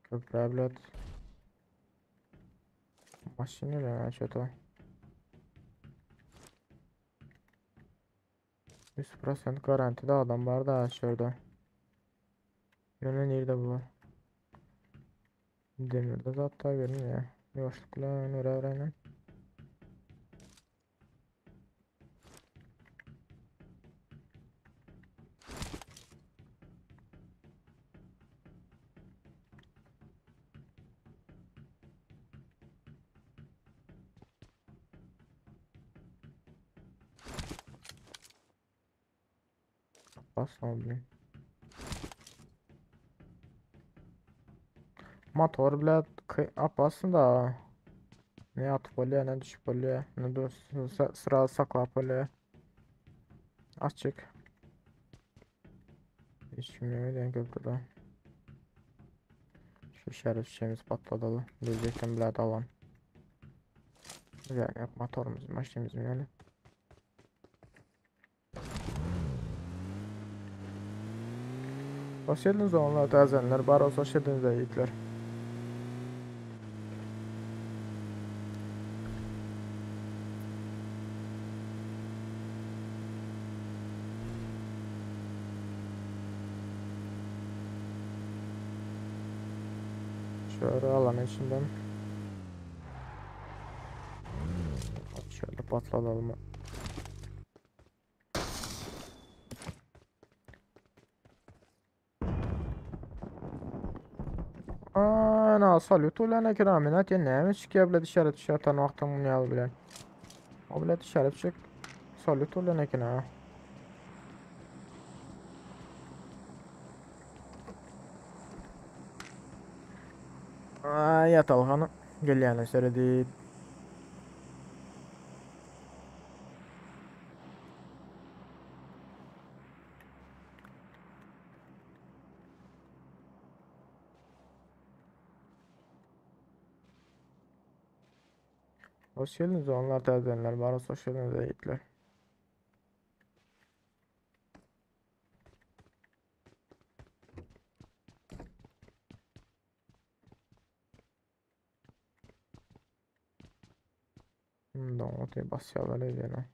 Köprü bilet. Машине что-то. 100% garantide adam var da aşağıda. Yönü nerede bu? Demirde zaten görünüyor. Yoşlukla öğrenin. Basma bileyim. Motor bile aslında ne atıp oluyor ne düşüp oluyor ne de sıra saklayıp oluyor. Açık. Hiç kimliğimi denk köprüde. Şu şerif şişemiz patladı. Diyecektim bile alalım. Yani motorumuz maşinimiz mi yani? Hoş geldiniz onlar tazenler. Baros hoş geldiniz yiğitler. Şöyle alan içinden. Şöyle patlatalım. Ana salut ulan ekranına ne çıkıyor bile dışarı dışarıdan vaktim bunu yal bilen. O bile dışarı çık. Salut ulan ekranına. Yatalğanı gelýän seredi. Hoş geldiniz onlar tazenler. Baros hoş geldiniz yiğitler. Domatayı basıyorlar öyle.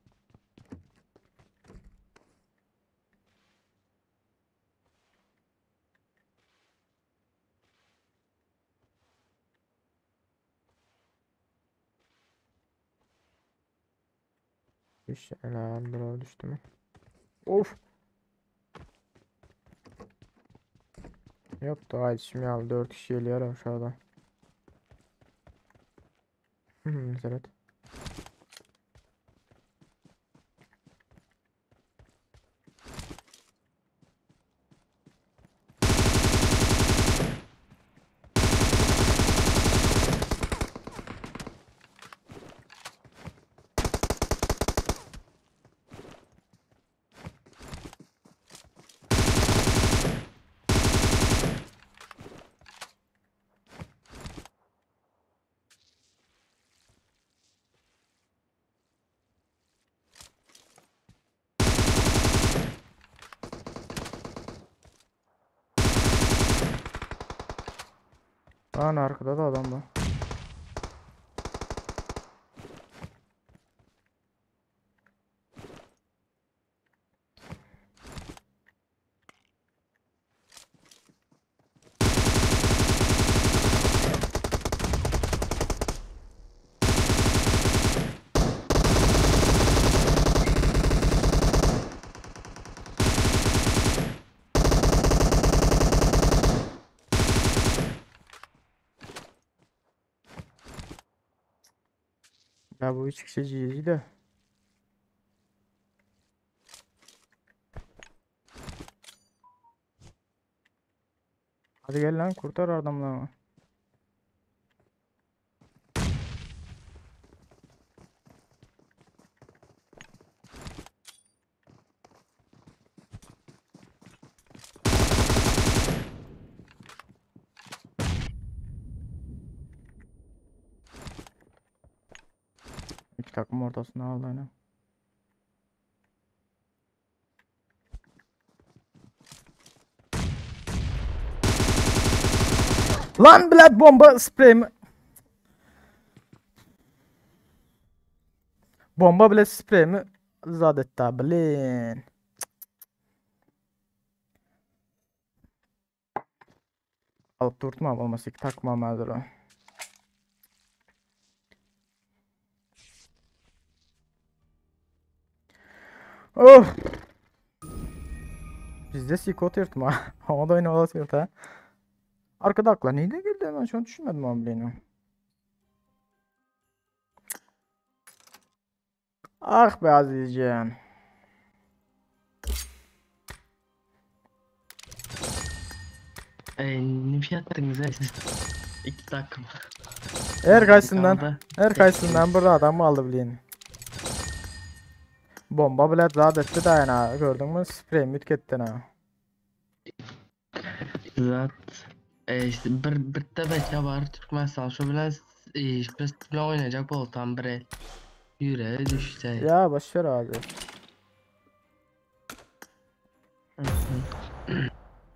Düştü. Helal düştü mü? Of. Yok da şimdi al 4 kişi geliyor aşağıda. Evet. Ana arkada da adam var. Ya bu 3 kişi GG de. Hadi gel lan kurtar adamları. İki takım ortasına aldı hani. Lan blad bomba sprey mi? Bomba bile sprey mi? Zadetta blin. Alıp durtmam olmasa ki takmam hazır o. Oh! Bizde sikot yırtma. Havada oyna olası yırta. Arkada akla neydi geldi hemen şu an düşünmedim abi beni. Ah be Azizcan. Ne fiyattınız ya siz? 2 dakika. Her kaysından, Kaldı. her kaysından bir adam aldı bileyim. Bomba bile zat etti da yana. Gördün mü? Sprey mütkettin ha. Zat. İşte bir de beka var. Türkmen Salşo bilen biz bilen oynayacak bu tam bir el. Yüreğe düşse. Ya başarı abi.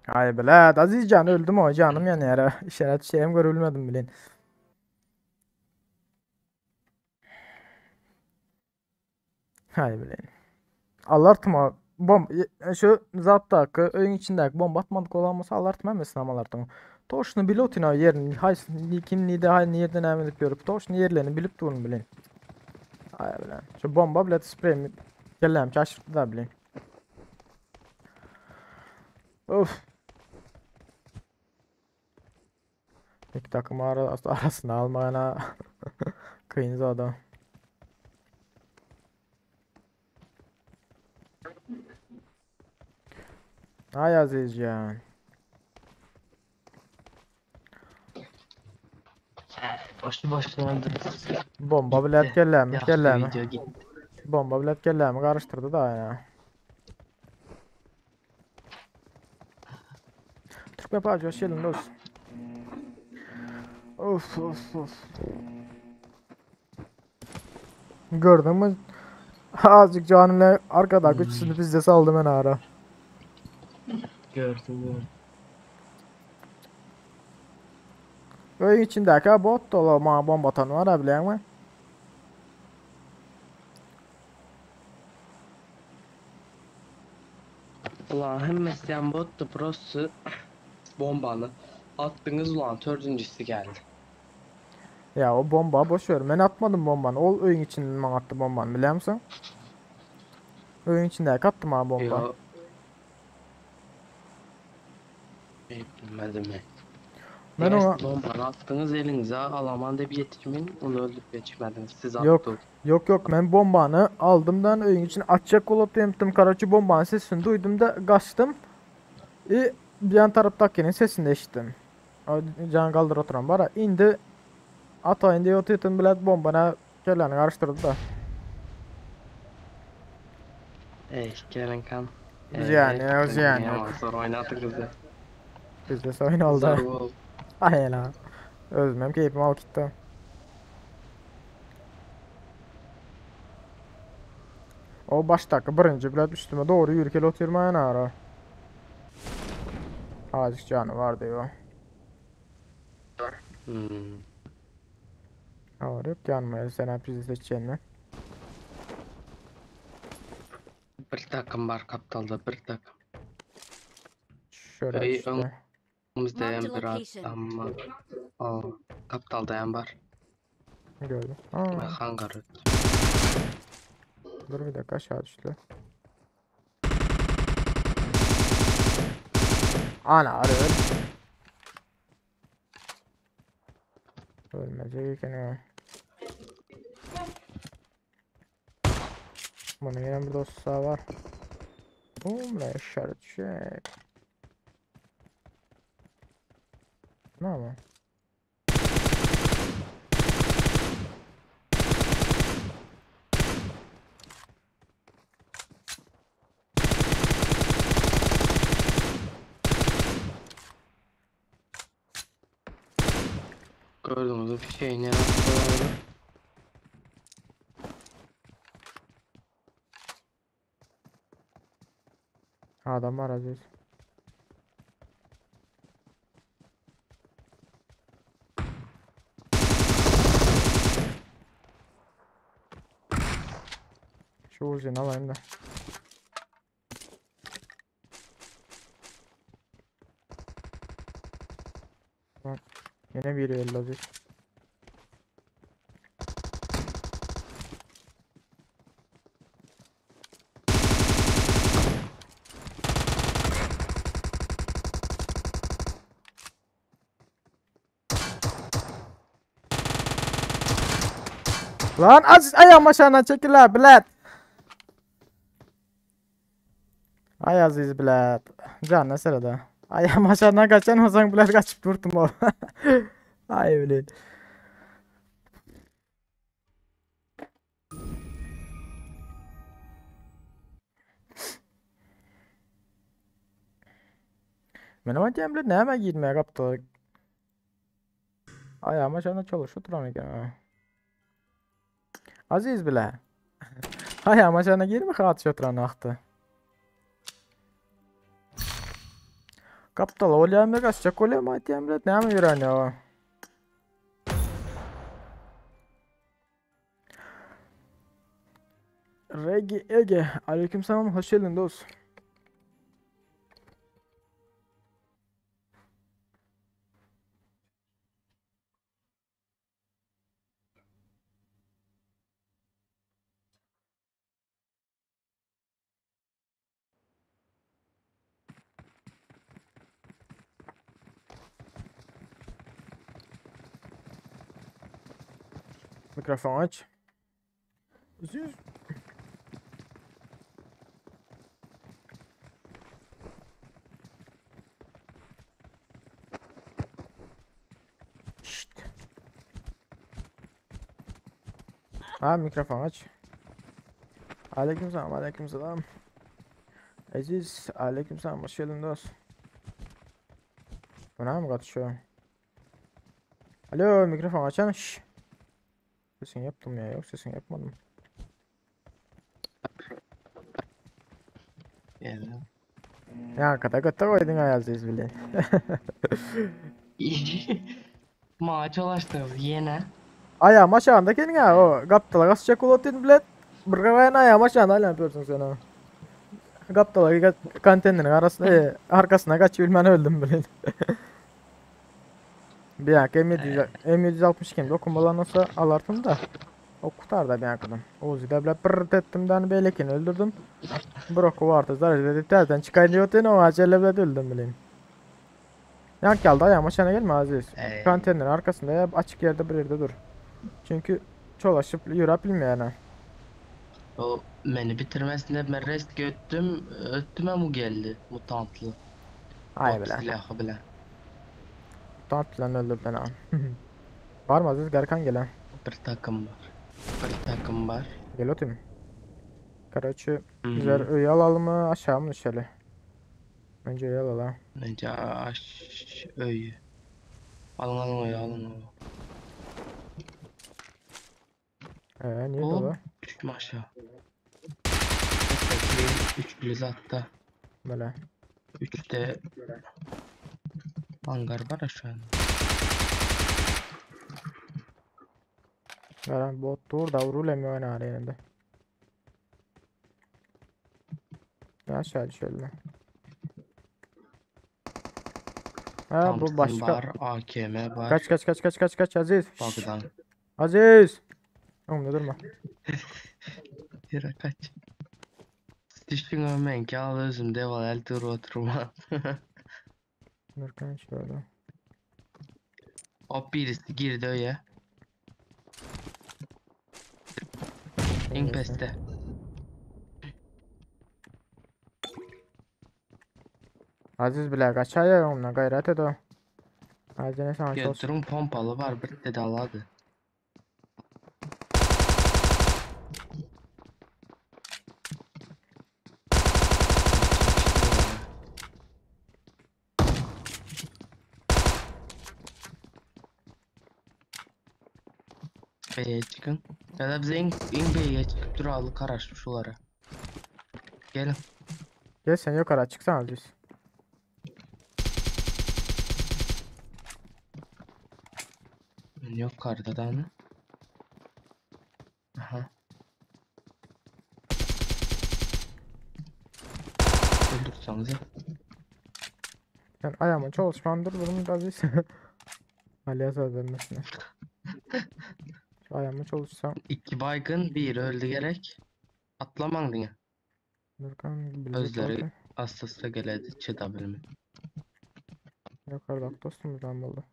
Ay bile Azizcan öldüm o canım yani yara. İşaret şeyim görülmedim bilin. Hay bilin. Alartma. Şu zatta hakkı oyun içindeki bomba atmadık olanması alartma mesela alartma. Toşunu bilotina yerini hay kim nide hay nereden emin yapıyor. Toşunu yerlerini bilip durun bilin. Ay bilin. Şu bomba bile sprey mi? Gellem şaşırttı da bilin. Of. İki takım arasında almayana kıyınız adam. Ay Azizcan. Boşu boşuna Bomba bilet gellemi Yaxşı gellemi. video gitti. Bomba bilet gellemi karıştırdı da ya. Türk yapacı hoş geldin dost. Of of of. Gördün mü? Azıcık canımla arkada güçsüzü bizde saldım ben ara. Gördüm. Oyun içindeki bot dolu ma bomba atan var ha biliyor musun? Ulan hem isteyen bottu prosu bombanı attınız ulan dördüncüsü geldi. Ya o bomba boş ver. Ben atmadım bombanı. O oyun için bana attı bombanı biliyor musun? Oyun içindeki attım ha bomba. Yo. Bilmedim mi? Ben ona Bombanı attınız elinize alaman da bir yetişmin onu öldürüp geçmediniz siz yok attınız. yok ben bombanı aldımdan oyun için atacak olup yaptım karaçı bombanın sesini duydum da kaçtım. Bir yan taraftakinin sesini de işittim. O can kaldır oturan bara indi ata indi oturtun bile bombana kelleni karıştırdı da. Gelin kan. Biz yani, biz yani. Ama sonra oynattık da. Bizde oyun oldu. Zor oldu. Ay la. Özmem keyfim al gitti. O baştaki birinci bilet üstüme doğru yürürken oturmaya ne ara. Azıcık canı var diyor. Hmm. Var yok yanmaya sen hep bizi seçeceksin mi? Bir takım var kaptalda bir takım. Şöyle Ey, işte. Önümüzde Marked yan bir location. adam var. Aa, kaptalda yan var. Gördüm. Ve Aa, hangar. dur bir dakika aşağı düştü. Ana arıyor. Ölmeyecek iken o. Bunun yine bir dostu daha var. Ne işaret şey. Ne ama? Gördüğünüz bir şey ne yapıyorlar? Adam var Aziz. Şu uzun alayım da. Yine biri öldü Aziz. Lan Aziz ayağım aşağına çekil la bilet. Ay Aziz bilet. Can ne sırada? Ayağım aşağına kaçan olsan bilet kaçıp durdum o. Ay bilet. Ben ama diyeyim bilet ne hemen giyinmeye kaptı. Ayağım aşağına çalışıyor duran ha. Aziz bile. Ayağım aşağına girme kaçıyor oturan aktı. Kaptal olayım da kaçacak olayım diyeyim bilet ne hemen yürüyor o. Regi Ege. Aleykümselam hoş geldin dost. Mikrofon aç. Aziz. Şşt. Ha mikrofon aç. Aleykümselam aleykümselam. Aziz aleykümselam hoş geldin dost. Buna mı katışıyor? Alo mikrofon açsana şşş. Sesini yaptım ya yok sesini yapmadım. Yani. Ya kata kata koydun ay Aziz bile. Maç ulaştınız yine. Ayağım aşağında kendin ya o kaptala kasacak ulatin bilet. Bırgavayan ayağım aşağında hala yapıyorsun sen o. Kaptala kantenin arasında arkasına kaç bilmem öldüm bile. Bir dakika M762 dokunmadan olsa alartım da. O kurtar da bir arkadan. Uzi'de bile pırrt ettim ben belekini öldürdüm. Broku vardı zarar dedi terden çıkar diye o acele bile öldüm bileyim. Yank geldi ayağım aşağına gelme Aziz. Kantenin arkasında ya açık yerde bir yerde dur. Çünkü çolaşıp yürü bilmeyene. O beni bitirmesinde ben rest göttüm. Öttüme mu geldi mutantlı. Ay Ot bile. silahı bile. Tant lan öldür beni ha. Var mı Aziz Garkan gelen? Bir takım var. Bir takım var. Gel otur. Karaçı Hı hı. güzel öyle alalım mı aşağı mı düşelim? Önce öyle alalım. Bence aş öyle. Alın alın öyle alın öyle. Niye Hop dolu? düştüm aşağı. Üçlü zatta. Böyle. Üçte hangar var aşağıda. Veren bot dur da vurulemiyor oynar yerinde. Ya aşağı düşelim. Ha bu Thompson başka. var, AKM var. Kaç Aziz. Bagdan. Aziz. Oğlum durma. Yere kaç. Düştün ömen ki al özüm deval el turu oturma. Nurkan şöyle. Hop birisi girdi öyle. İngpeste. Aziz bile kaçar ya onunla gayret et o. Hazine sana olsun. Götürün pompalı var bir de daladı. B'ye çıkın. Ya da bize in B'ye çıkıp duralı karaş şulara. Gelin. Gel sen yukarı çıksana Aziz. Yok karda da mı? Aha. Öldürsanıza. Sen ayağımın çalışman dur bunu da Aziz. Ali Azar dönmesine. Şu ayağımı çalışsam. 2 baygın, bir öldü gerek. Atlaman diye. Nurkan bilecek Özleri oldu. astısta geledi çıda bilmi. Yukarıda dostumuzdan buldu.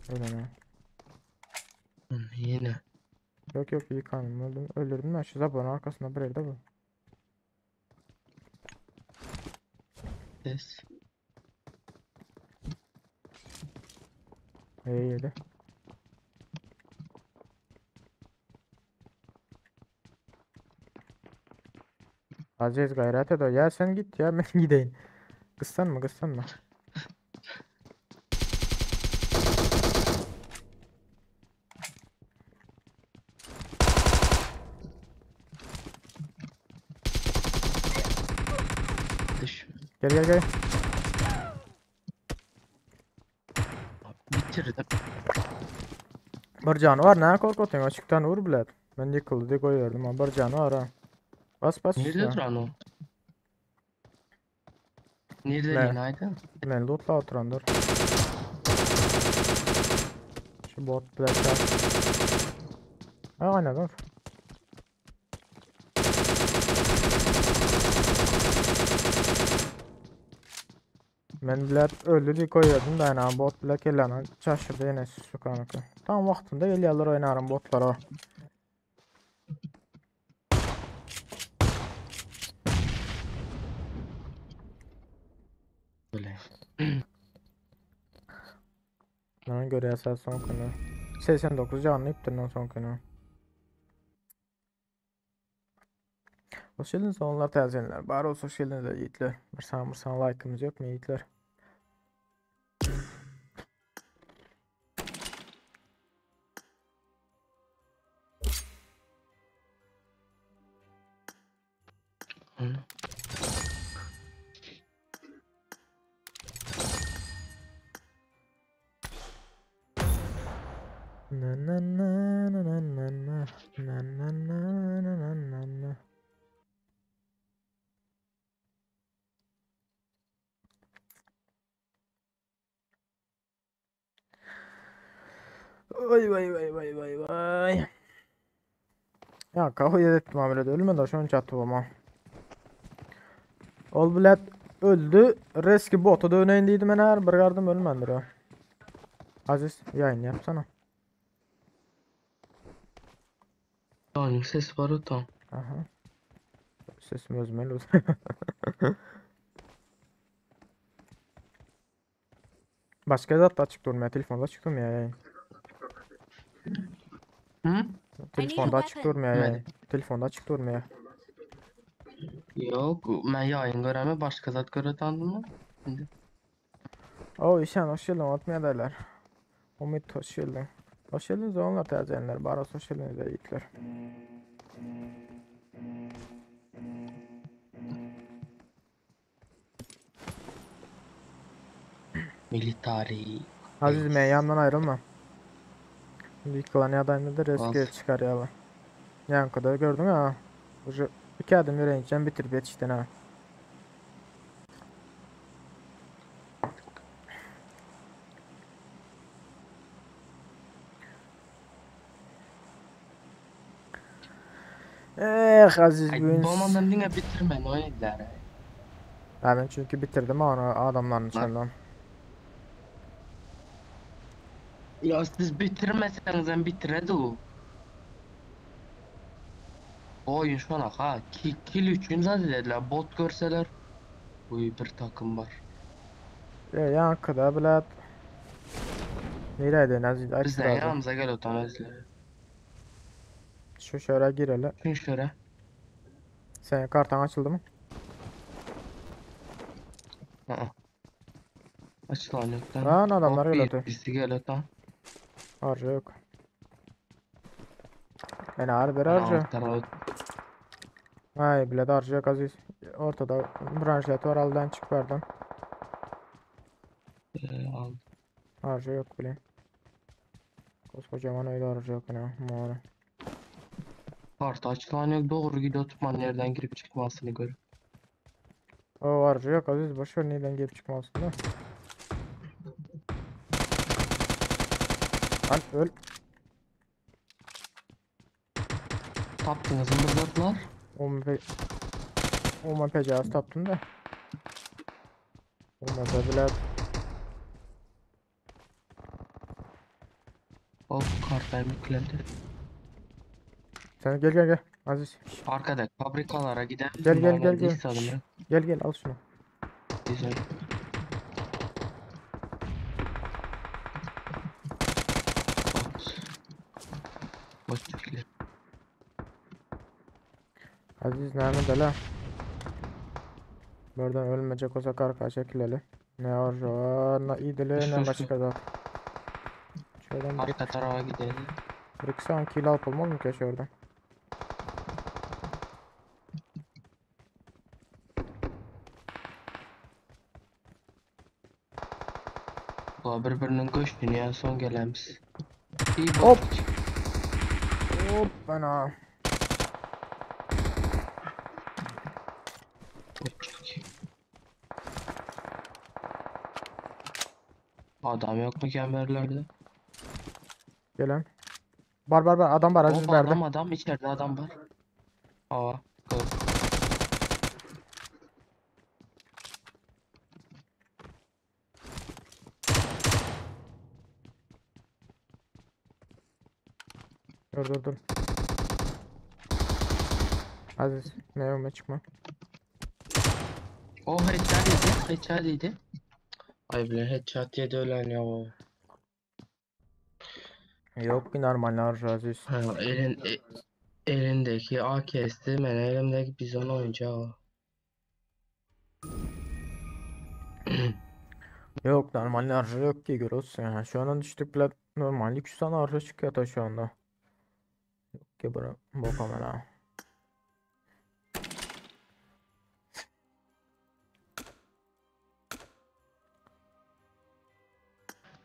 Öyle ne? Yine. Yok yok iyi kanım öldüm. Öldürdüm ben şu zabanın arkasında bir evde bu. Ses. İyi yedi. Aziz gayret edo. Ya sen git ya ben gideyim. Kıssanma kıssanma. Dış. Gel gel gel. Bitirdim. Bir canı var ne korkutun açıktan vur bile. Ben yıkıldı diye koyuyordum ama bir canı var ha. Bas bas Nerede işte. duran o? Nerede Ne? Lina'ydı? Ben lootla oturandır. Şu bot bile çar. Ha aynen dur. Ben bile öldü diye koyuyordum da yani bot bile kelana şaşırdı yine şu kanaka. Tam vaktinde geliyorlar oynarım botlara. Böyle. Bana göre esas son konu. 89 canlı iptir son konu. Hoş geldiniz onlar tezgenler. Bari olsa hoş geldiniz yiğitler. Mırsan like'ımız yok mu yiğitler? Hı. Na na na na na na na na na na na na na na. Vay vay vay vay vay vay. Ya kafayı yedim amire de ölmedi aşağı çattı ama. Ol bilet öldü. Reski botu da öneyindeydim ben her bir gardım ölmendir o. Aziz yayın yapsana. Tanrım ses var o tam. Aha. Sesim özmeli olsun. Başka da açık durmuyor. Telefonda açık durmuyor yayın. Hı? Telefonda açık weapon. durmuyor Hadi. yayın. Telefonda açık durmuyor. Yok, ben yayın göreme başka zat göre tanıdım mı? Şimdi. Oo işen hoş geldin atmaya derler. Umut hoş geldin. Hoş geldiniz onlar tercihenler. Baras hoş geldiniz yiğitler. Military. Aziz Base. yandan ayrılma. Şimdi yıkılan adayını da reske Olsun. çıkarıyorlar. Yankıda gördün ha. Ucu 2 adım yürüyünce bitirip yetiştin ha. Aziz Ay, gün. bombadan dinle bitirme ne oynadılar. Ben çünkü bitirdim onu adamların içinden. Ya siz bitirmeseniz ben bitiredi o. O oyun şu an ha kill üçün zaten dediler bot görseler. Bu bir takım var. Yankıda bile. Nereydin Aziz? Aç Bizden sırada. yanımıza gel o tam özle. Şu şöyle gir hele. Çünkü şöyle. Senin kartın açıldı mı? Aa. Açılan yok lan. Lan adamlar öyle atıyor. Birisi gel o tam. Harca yok. Yani harbi harca. Hay bile de harca yok Aziz. Ortada branşlet var aldan çık verdim. Aldım. Harca yok bile. Koskocaman öyle arayacak ne mağara. Kartı açılan yok, doğru gidiyor, tutman nereden girip çıkmasını gör. O arayacak Aziz, boşver neyden gelip çıkmasın da. Lan öl. Taptınız mı zırtlar? O mpe cihaz taptım da. O mpe bile O kartayı yüklendi. sen gel Aziz. Arkada fabrikalara gidelim. Gel. İstedim Gel al şunu. Güzel. Bot çekili. Aziz nerede la? Buradan ölmeyecek olsa karka çekileli. Ne arıyor? Ne idile ne Şu. başka da. Şuradan Arka tarafa gidelim. bir sanki kill alıp olmaz mı ki şuradan? Bu birbirinin göçtüğünü en son gelemiz. İyi bot. Hop. Hop bana. Bot çek. Adam yok mu kemerlerde? Gelen. Var adam var Aziz Hop verdi. adam içeride adam var. Aa. Gör. Dur. Aziz meyveme çıkma. O headshot yedi. Ay bile headshot yedi ölen ya o. Yok bir normal arıyor Aziz. Ha, elindeki AK'si, ben elimdeki bizon oyuncağı. Yok normal arıyor yok ki görüyorsun ya. Şu an düştük bile normal 200 tane arıyor çıkıyor da şu anda. Yok ki bura bu kamera.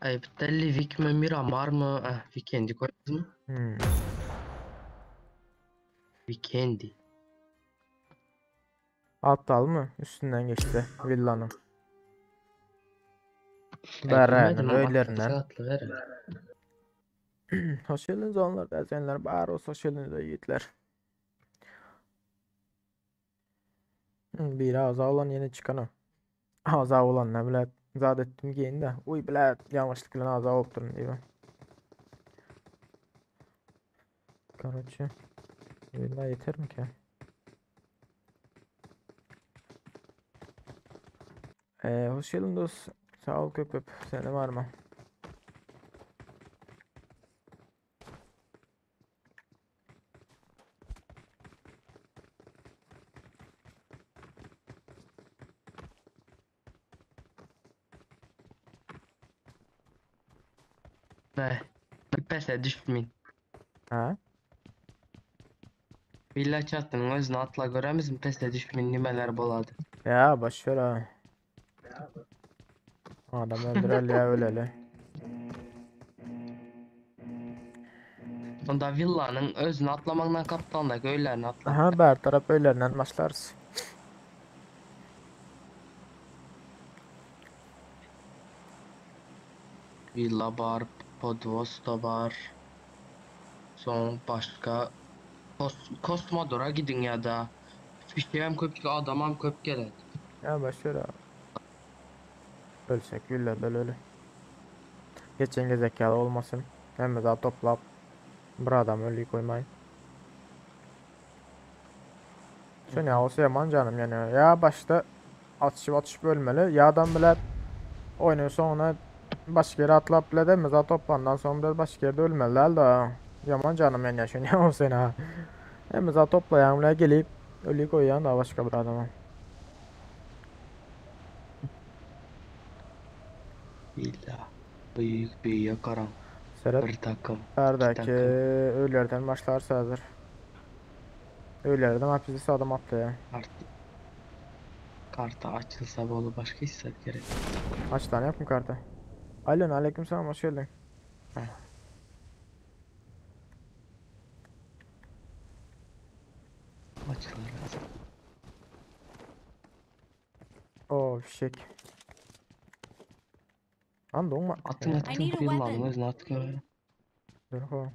Ay bir de Livik mi Miramar mı? Ah, Weekend'i koydun mu? Weekend'i. Aptal mı? Üstünden geçti villanın. Ay, Berenin bilmedim, öylerinden. atlı verin. Hoş geldiniz onlar dezenler. Bari olsa hoş geldiniz yiğitler. Bir ağza olan yeni çıkanı. Ağza olan ne bile zat ettim giyin de. Uy bile yanlışlıkla ağza olup durun diye. Короче. Villa yeter mi ki? Hoş geldin dost. Sağ ol köpüp. Seni var mı? Ve bir pese düşmeyin. Ha? Villa çatının özünü atla göremiz mi? Pese düşmeyin nimeler boladı. Ya boşver ha. Adam öldürel ya öleli. Onda villanın özünü atlamakla kaptandaki öylerini atla. Aha ber taraf öylerinden başlarız. Villa var, Podvosta var. Son başka Kosmodor'a gidin ya da Fişeğim köpük adamam köp geledi. Ya boşver ha. Ölsek villa öleli. Geçen zekalı olmasın. Hem daha toplayıp bir adam ölüyü koymayın. Sen ya olsa yaman canım yani. Ya başta atışıp ölmeli. Ya adam bile oynuyor sonra başka yere atlap bile demez. Daha toplandan sonra biraz başka yerde ölmeliler de. Yaman canım yani yaşın ya o sen ha. Hem daha toplayan bile gelip ölüyü koyuyan da başka bir adama. Villa. Büyük bir yakaran. Serhat Bir takım. Erdeki takım. ölülerden başlarsa hazır. Ölülerden hapisi adam atlıyor. Kartı açılsa bolu başka hisset gerek. Aç tane yapın kartı. Alo aleykümselam hoş geldin. çıkıyor lazım. Oo fişek. Lan doğma. Atın I atın need a kıyılma weapon. alınız not göre. Zırho.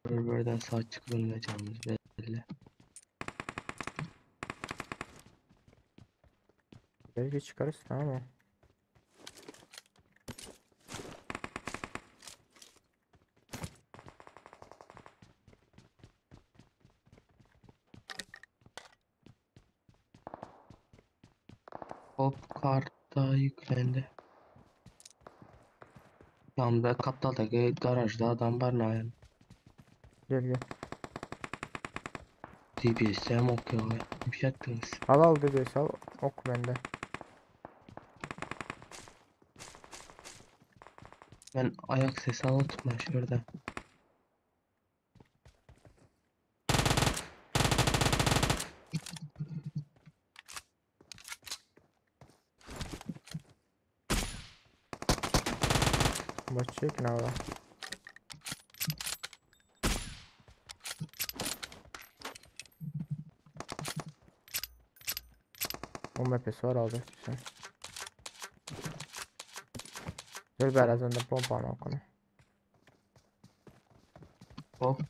Buradan sağ çıkılmayacağımız belli. Belki çıkarız tamam mı? Hop karta yüklendi. Yanımda kaptaldaki garajda adam var yani. Gel gel. DBS'e mi okuyor ya? Bir şey ettiniz. Al dedi sal. Ok bende. Ben ayak sesi alıtma şurada. Başlayık ne var? O mapesi var alacak sen. Gel birazdan da pompanı okunu. Hop.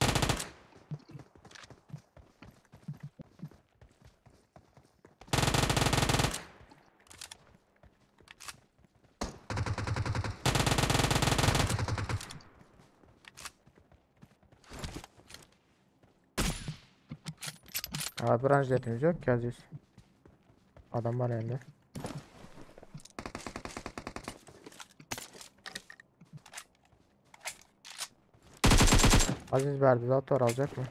Abi branş jetimiz yok ki Aziz. Adam var elinde. Aziz verdi zaten alacak mı?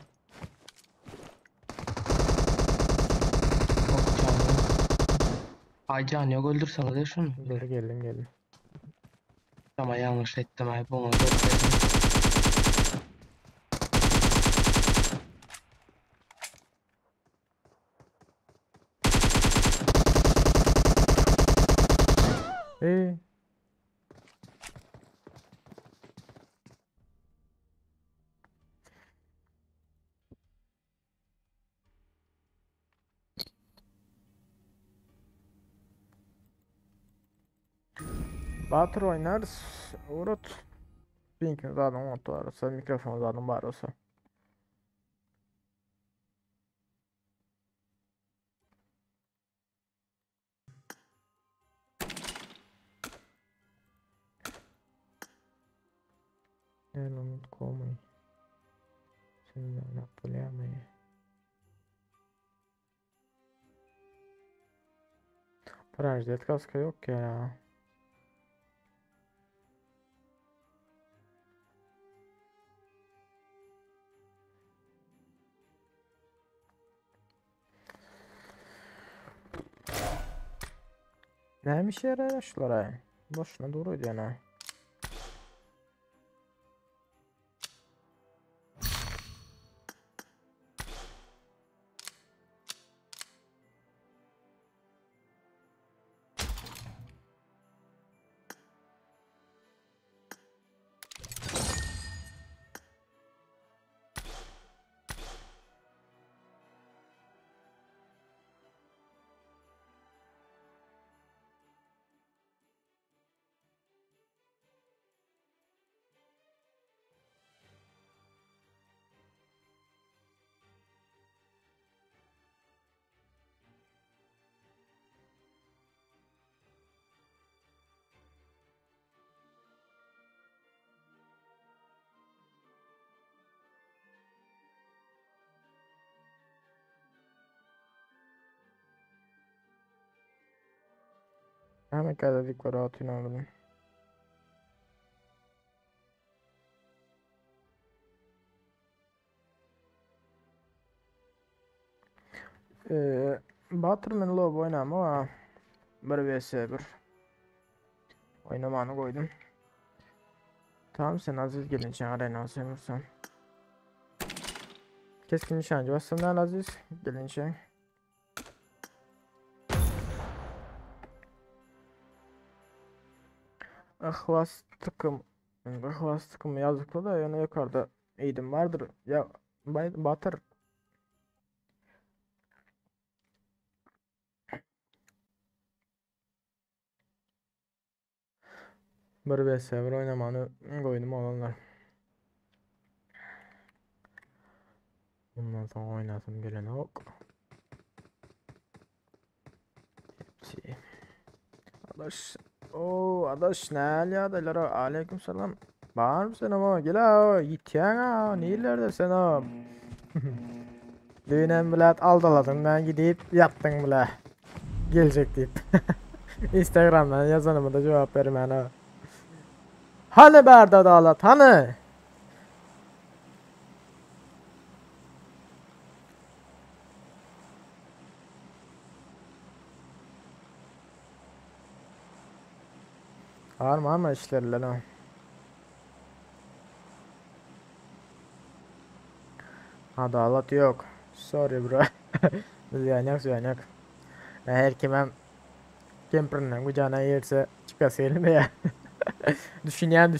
Hop canım. Ay can yok öldürsene de şunu. Geldim. Ama yanlış ettim ay bunu. Eee. Batır oynarız. Urut. Pink'in zaten montu varsa, mikrofon zaten var olsa. Eu não muito como aí. Sen Napoleon'u. Branşdet kaska yok ya. Neymiş yaraşlara? Boşuna duruydu yani. Hemen kadar dikkat atın oğlum. Batırmen lob oynama ama 1 vs 1 oynamanı koydum. Tamam sen Aziz gelince arena sanırsan. Keskin nişancı basından Aziz gelince. Ahvas takım. Ahvas takımı yazdıklı da yani yukarıda Eğitim vardır. Ya Batır. Bir vs bir oynamanı koydum olanlar. Bundan sonra oynasım gelen yok. Hepsi. Adaş. Oo adaş ne adaylar o. Aleyküm selam. Var mısın ama gel ha. Yitiyen ha. Neyilerde sen ha. Düğünen bile aldaladın ben gidip yattın bile. Gelecek deyip. Instagram'dan yazanıma da cevap verim ha. Hani Berda Adalet hani? Var mı ama işlerle lan. Adalet yok. Sorry bro. Zuyanyak. Her kemprinden kucağına yerse çıkası elime ya. Düşünyen.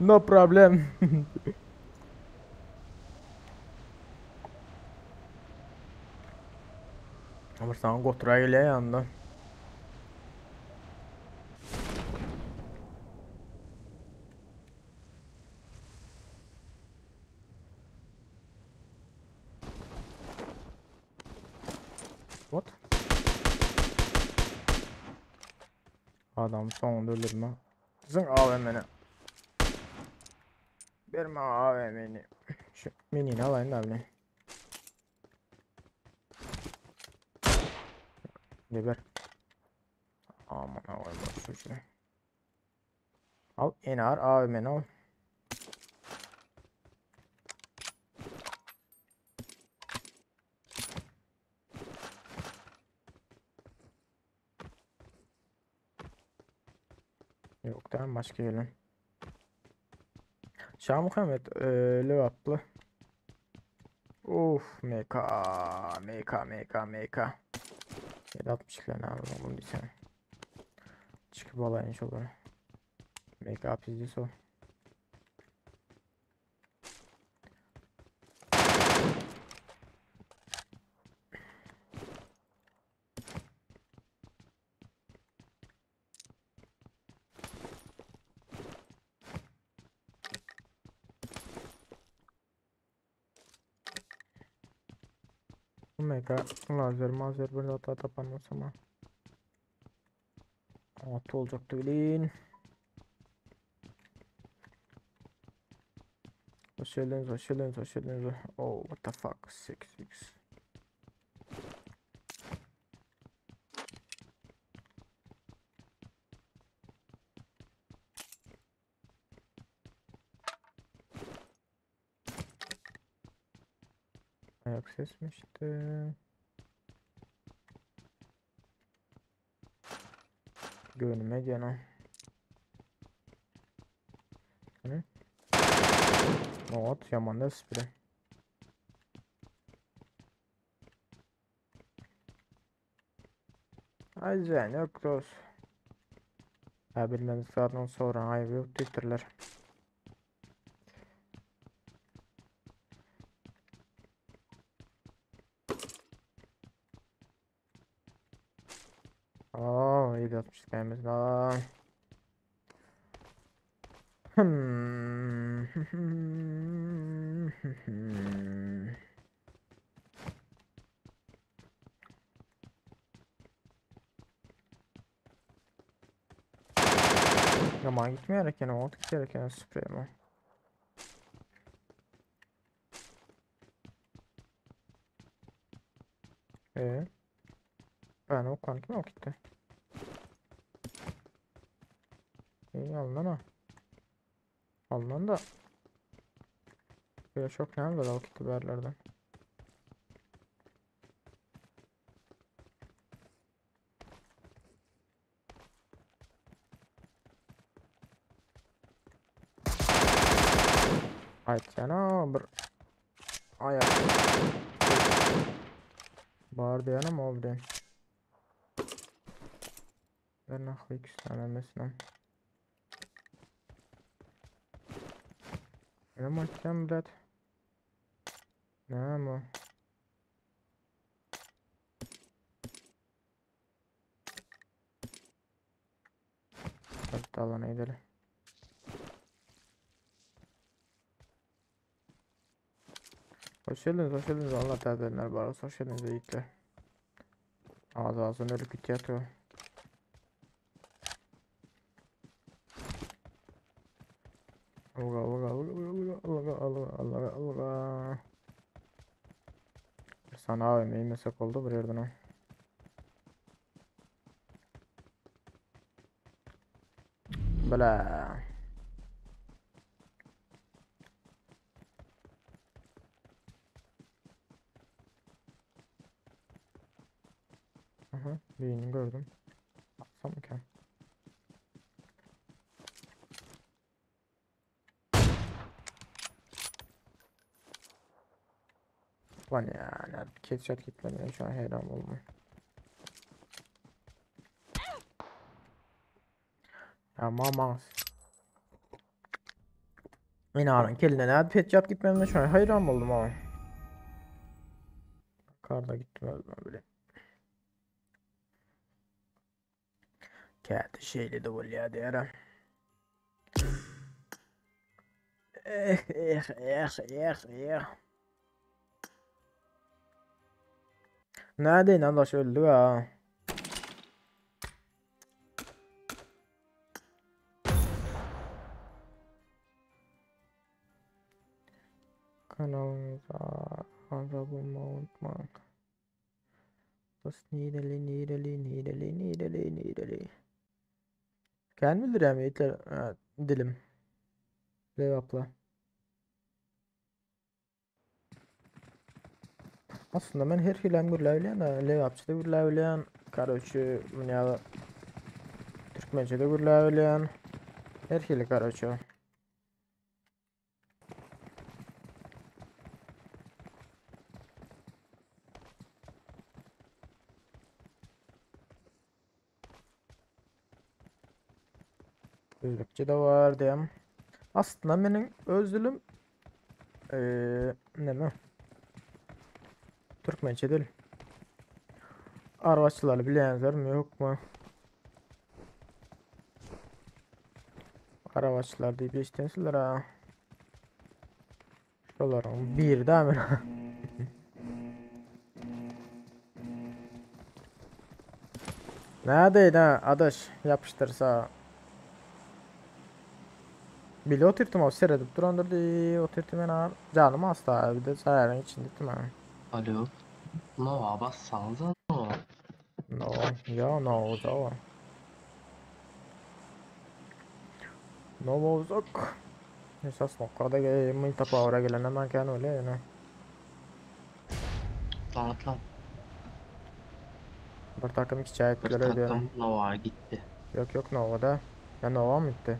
No problem. Ama sana götüre geliyor yanında. What? Adam sonunda öldürme. Kızın AVM'ni. Verme AVM'ni. Şu minini alayım da alayım. Geber. Aman alayım bak şu. Al en ağır AVM'ni al. Yok tamam başka gelin. Şah Muhammed Levaplı. Uf MK. 760 falan abi oğlum diyeceğim. Çıkıp alayım inşallah. MK pizzisi o. MK lazer böyle hata tapanmaz ama. Altı olacaktı bilin. Hoş geldiniz. Oh what the fuck 6x. Ayak ses mi işte? Gönlüme gene. Hani? Not yaman da sprey. Ayrıca yok dost. Ha bilmem saatten sonra ayıp yok Twitter'lar. Aa iyi atmış gelmez lan. Yaman gitmeyerek yani o giderek yani sprey mi? Ben o kanki mi o gitti? İyi alınan ha. Alınan da böyle çok ne var o gitti berlerden. Ayt yana bir ayak. Bağırdı yana mı oldu? Ben nakli 2 tane mesela. Ne maçtan blad? Ne ama? Hadi alana gidelim. Hoş geldiniz, hoş geldiniz. Allah tadenler var. Hoş geldiniz yiğitler. Ağzına ölüp bit yatıyor. Alga, alga, alga, alga, alga, alga, alga, alga. Sana AVM yemesek oldu bir yerden o. Bela. Aha, birini gördüm. Atsam mı ki? Lan ya, headshot gitmedi ya, şu an hayran oldum. Ya mamaz. İnanın keline ne headshot gitmedi şu an hayran oldum ama. Karda gittim öldüm bile. Kağıt şeyli de ya diyelim. Neredeydi Allah öldü ha. Kanalımıza abone olmayı unutmayın. Bas nideli. Kendidir ya meyitler. Ha, dilim. Levapla. Aslında ben her hilem gürlevleyen da Levapçıda gürlevleyen. Karoçu ya Türkmence'de gürlevleyen. Her hili karoçu. Özbekçe de var diyem. Aslında benim özlüm ne mi? Türkmençe değil. Arvaççıları bilenler mi yok mu? Aravaççılar diye bir iştensiler ha. Şoların bir daha mı? Neredeydi ha? Adaş yapıştırsa. Bile oturttum o seyredip durandır diye oturttum ben canım hasta bir de sayarın içinde değil mi? Alo. Nova bassanıza Nova. No ya no uzak. No uzak. Esas noktada muita power gelen hemen kan öyle yani. Lan. Bir takım iki çay Bir etkileri ödüyorum. takım Nova'ya gitti. Yok Nova'da. Ya Nova mı gitti?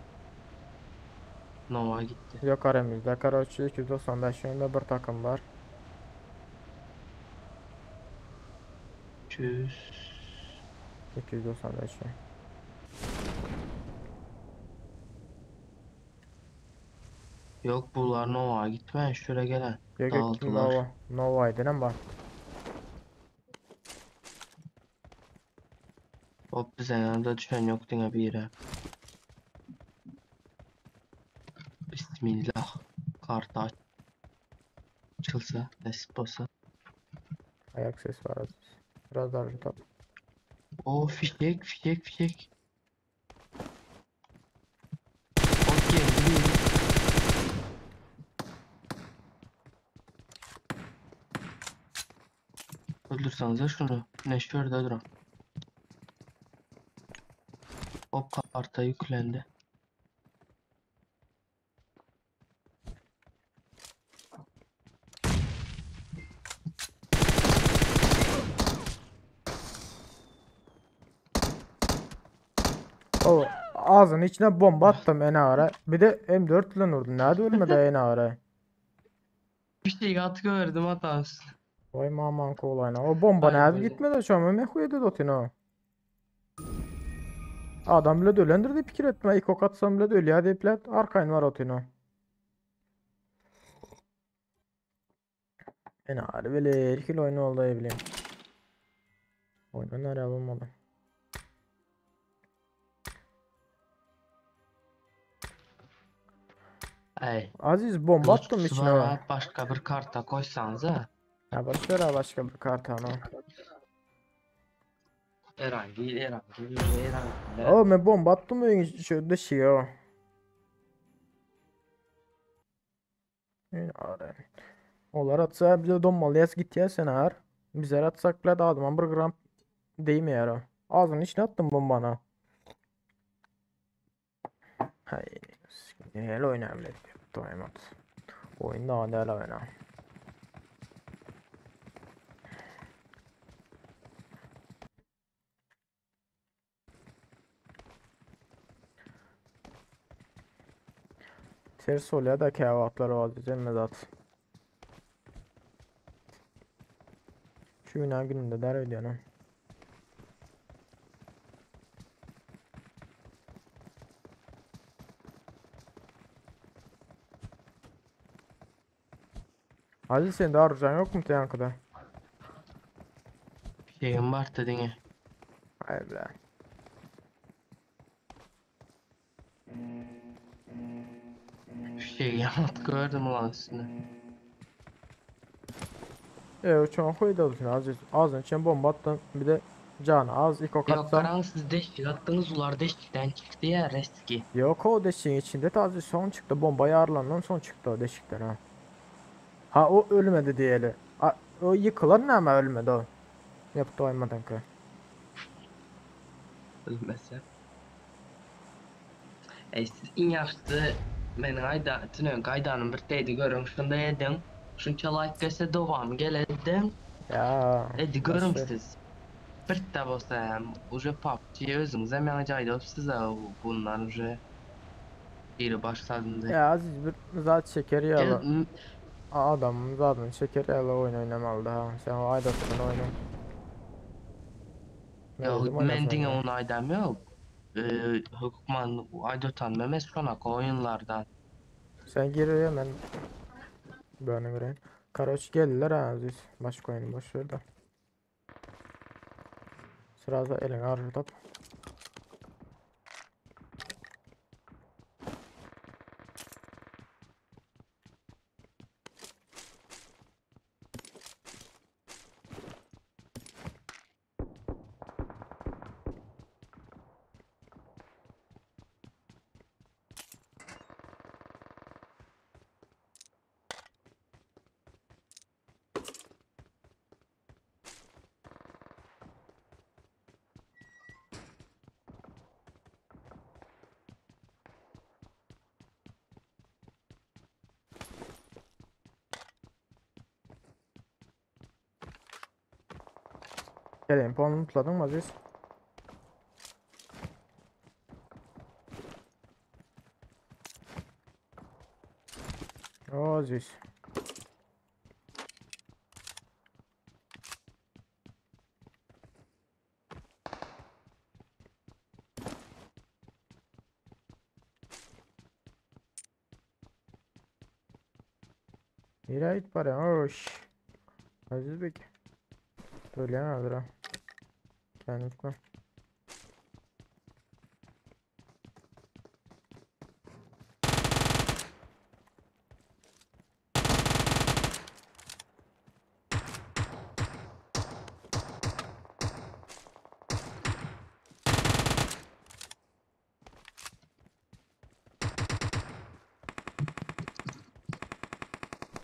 Nova gitti. Yok aramızda Karachi 295 yönünde bir takım var. Çüz. 295 yön. Yok bunlar Nova'ya gitmeyin şuraya gelen. Yok Dağıldılar. Nova. Nova'ydı lan bak. Hop bize yanında düşen yok dine bir yere. Bismillah. Kartı açılsa. Nasip olsa. Ayak sesi var az. Biraz daha top. O fişek. Okey. Öldürsenize şunu. Neşver de duran. O karta yüklendi. O ağzının içine bomba attım en ara. Bir de M4 ile vurdum. Nerede ölmedi en ara? Bir şey at gördüm hatasın. Vay maman kolayına. O bomba Ay nerede böyle. gitmedi şu an. Mehu yedi dotino. Adam bile de ölendirdi fikir etme. İlk ok atsam bile de ölüyor. Hadi plat. Arkayın var otino. Ben ağrı böyle ilkil oyunu oldu evliyim. Oyunun nereye alınmadı. Ey, Aziz bomba kılıç attım kutusu içine var o. ha, başka bir karta koysanız ha. Ya boş ver ha başka bir kartana. Herhangi. Oğlum ben bomba attım oyun şu dışı. Yani ağrı. Onlar atsa bize donmalıyız git ya sen ağır. Bizler atsak bile daha adıma bir gram değmiyor o. Ağzının içine attım bombana. Hay. Neyle oynayayım dedik. Doymadı. Oyunda adayla oyna. Ters oluyor da kağıtları o diyeceğim mezat. Şu günah gününde der ödüyorum. Aziz senin de arayacağın yok mu Tiyankı'da? Şeyim var dediğine. Hayır be. Şey yamat gördüm ulan üstüne. O çok koydu olsun Aziz. Ağzın için bomba attın. Bir de canı az ilk ok Yok atsan. karan siz deşik attınız ular deşikten çıktı ya reski. Yok o deşiğin içinde taze son çıktı. Bomba yarılandan son çıktı o deşikten ha. Ha o ölmedi diyeli. Ha, o yıkılan ne ama ölmedi o. Yaptı oymadan ki. Bilmese. Siz in yaşlı menin ayda tünün kaydanın bir teydi görün şunda edin. Şunça like gelse devam geledim. Ya. Edi boş görün ver. siz. Bir de bolsa уже PUBG özünüze men acayda size bunlar уже biri başladığında. Ya Aziz bir zat şeker Gel yalı. Adam zaten şeker yalı oyun oynamalı ha. Sen o aydasını oyna. Ne ya dedim men oynasın dinge ya. onu aydam yok. Hukman aydotan memes şonak oyunlardan. Sen gir ya ben böyle göreyim. Karoç geldiler ha Aziz. Başka oyunu boş ver de. Sırada elini arıtıp. Gelin puanını tutladın mı Aziz? O Aziz. Nereye ait bari? Hoş. Aziz Bey. Öyle nedir ha? Kendin çıkma.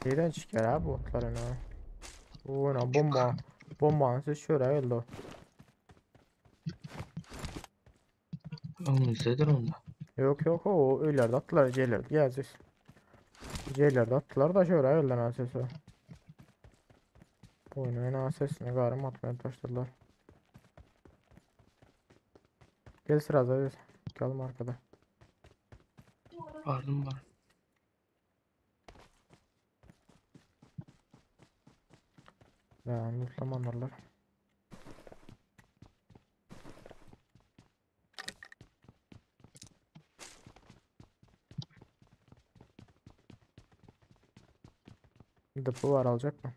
Nereden çıkar abi botların ha? Oo ne bomba. Bomba nasıl şöyle öldü. Onun üzedir onda. Yok yok o öylerde attılar C'lerde geleceğiz. C'lerde attılar da şöyle öldü nasıl. Oyunu en sesine garım atmaya başladılar. Gel sırada çıkalım arkada. Vardım var. Ya mutlamanlarlar. Depo var alacak mı?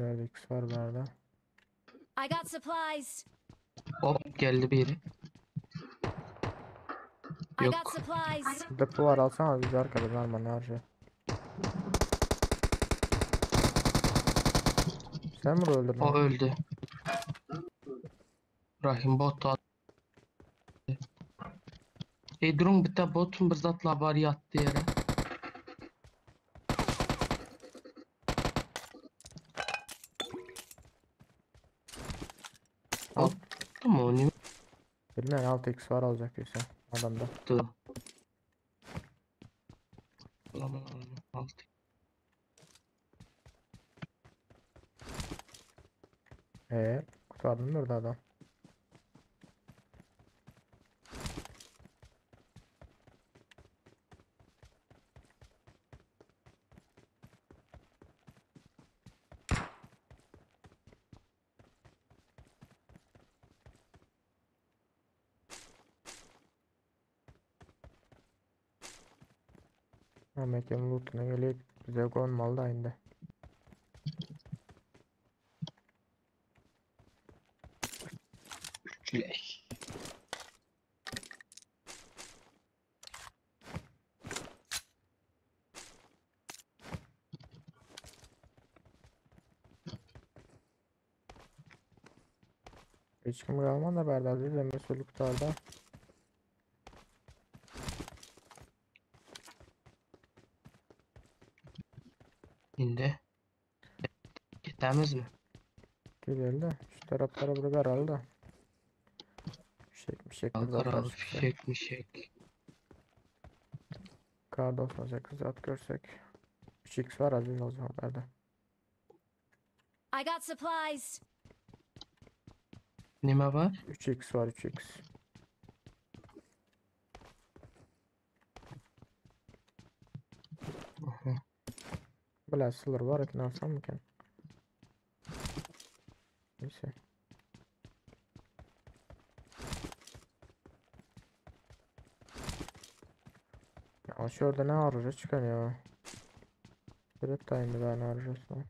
4x var bende. I got supplies. Hop geldi biri. I got Yok. supplies. Depo var, alsana biz arkada verme ne harca. Sen mi öldürdün O onu? öldü. Rahim bot attı. Durun bir de botun bir zatla var yattı yere. Al. Attı mı onu? Bilmiyorum, 6x var alacak değilsen adamda. Attı. Aman altı. Kurtardın mı orada adam? Ahmet'in lootuna gelip bize konmalı da indi. Leş. Hiç kim kalmadı da berdazı da mesuluklarda. Şimdi. Gitmemiz mi? Gidelim de şu taraflara bırak herhalde. Fişek kız Ankaralı atacak bize. fişek mişek. Kar 98 at görsek. 3x var aziz olacak haberde. I got supplies. Nime var? 3x var 3x. Aha. Blaster var etini alsam mı ki? Neyse. Ya şurada ne arayacağız çıkan ya. Direkt da indi daha ne arayacağız lan.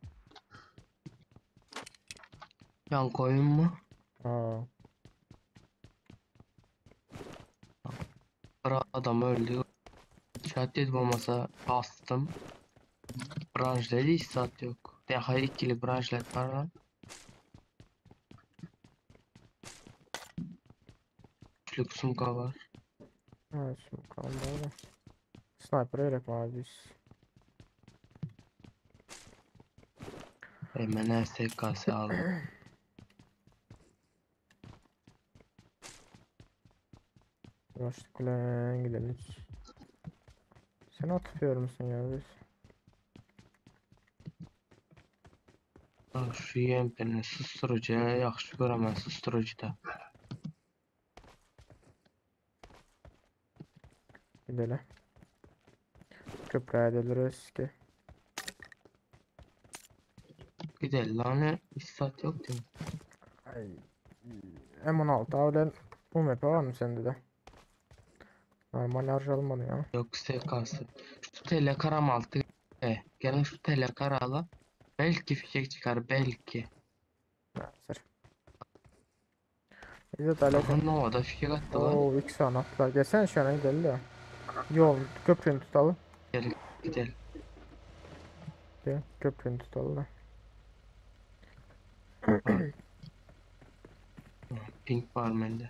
Yan koyun mu? Aa. Adam öldü. Şahit olmasa bastım. Branşledi hiç saat yok. Daha ikili branşlet var lan. Üçlük sumka var. Evet şimdi kaldı öyle. Sniper gerek mi abi biz? Hemen SKS aldım. Uğraştık ulan gidelim. Sen atıyor musun ya biz? Şu yempini susturucuya yaxşı görəmən susturucuda. Gidelim. Köprüye deliriz ki. Gidelim lan hiç saat yok değil mi? Ay. M16 avlen bu map var mı sende de? Normal harcalım onu ya. Yok SKS. Şu telekaram altı. Gelin şu telekaralı. Belki fişek çıkar belki. Hazır. İzzet Ali. Aha Nova'da fişek attı lan. Oo X anahtar. Gelsene şu an gidelim de. Yol köprünü tutalım. Gel gidelim. Gel köprünü tutalım da. Pink var bende.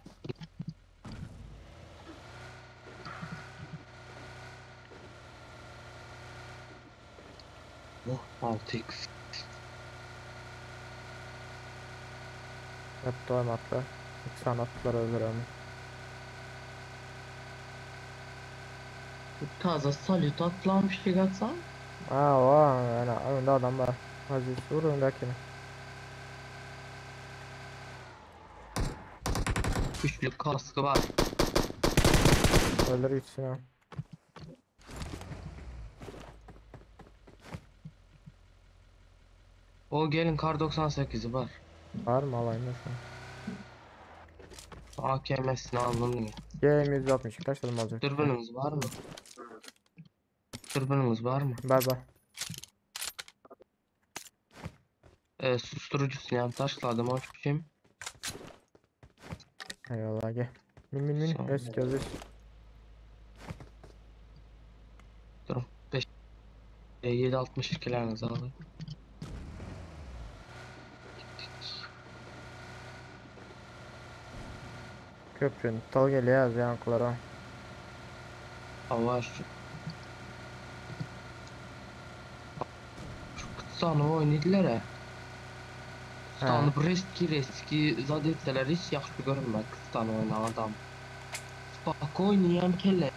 Oh 6x. Hep doymakla. X anahtar öldüremem. Bu taze salut at lan fişek atsan. Aa o yani önünde adam var. Aziz vur öndekini. Güçlü kaskı var. Öldür gitsin ha. O gelin kar 98'i var. Var mı alayım da şu an. AKM'sini aldım diye. Game 160 kaç tane alacak? Dürbünümüz var mı? Dürbünümüz var mı? Ver ver. Susturucusunu yani taşladım o kim? Eyvallah gel. Min. Sağ ol. Eski Aziz. Durun. 5 7.62'lerinizi alın. Köprünün tal geliyor yankılara. Hava şu. Şu Kıstanı oynadılar ha. Kıstanı Brestki zat etseler hiç yaxşı görünmez Kıstanı oynayan adam. Bak oynayan kelle.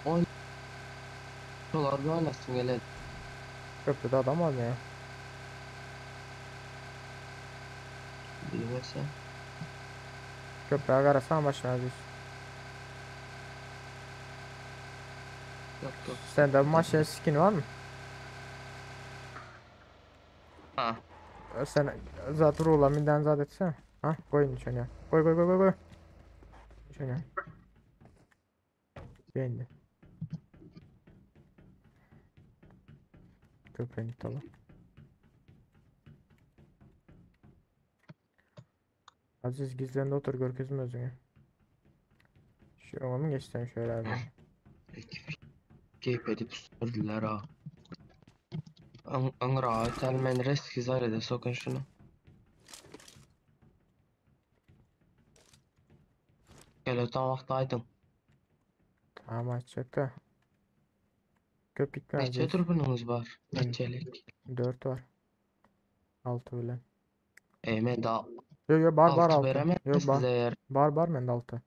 Oynuyorlar bir oynasın gele. Köprüde adam var mı ya? Bilmese. Köprüye karasana başına Aziz. Yok yok. Sende maşin skin var mı? Ha. Sen zat ruhla minden zat etsene. Ha koyun içine. Koy. İçine. Beğendi. Köprünün talı. Aziz gizlendi otur görkezim özüne. Şu onu mu geçsen şöyle abi. Keyif edip sürdüler ha. Angra telmen reski zarede sokun şunu. Gel o tam vaxtaydın. Tamam açacak da. Köpük mü Neçe Aziz? türbününüz var? Ben- Neçelik? 4 var. 6 bile. Men daha Yo bar 6 6. veremez Yo size eğer. bar bende 6.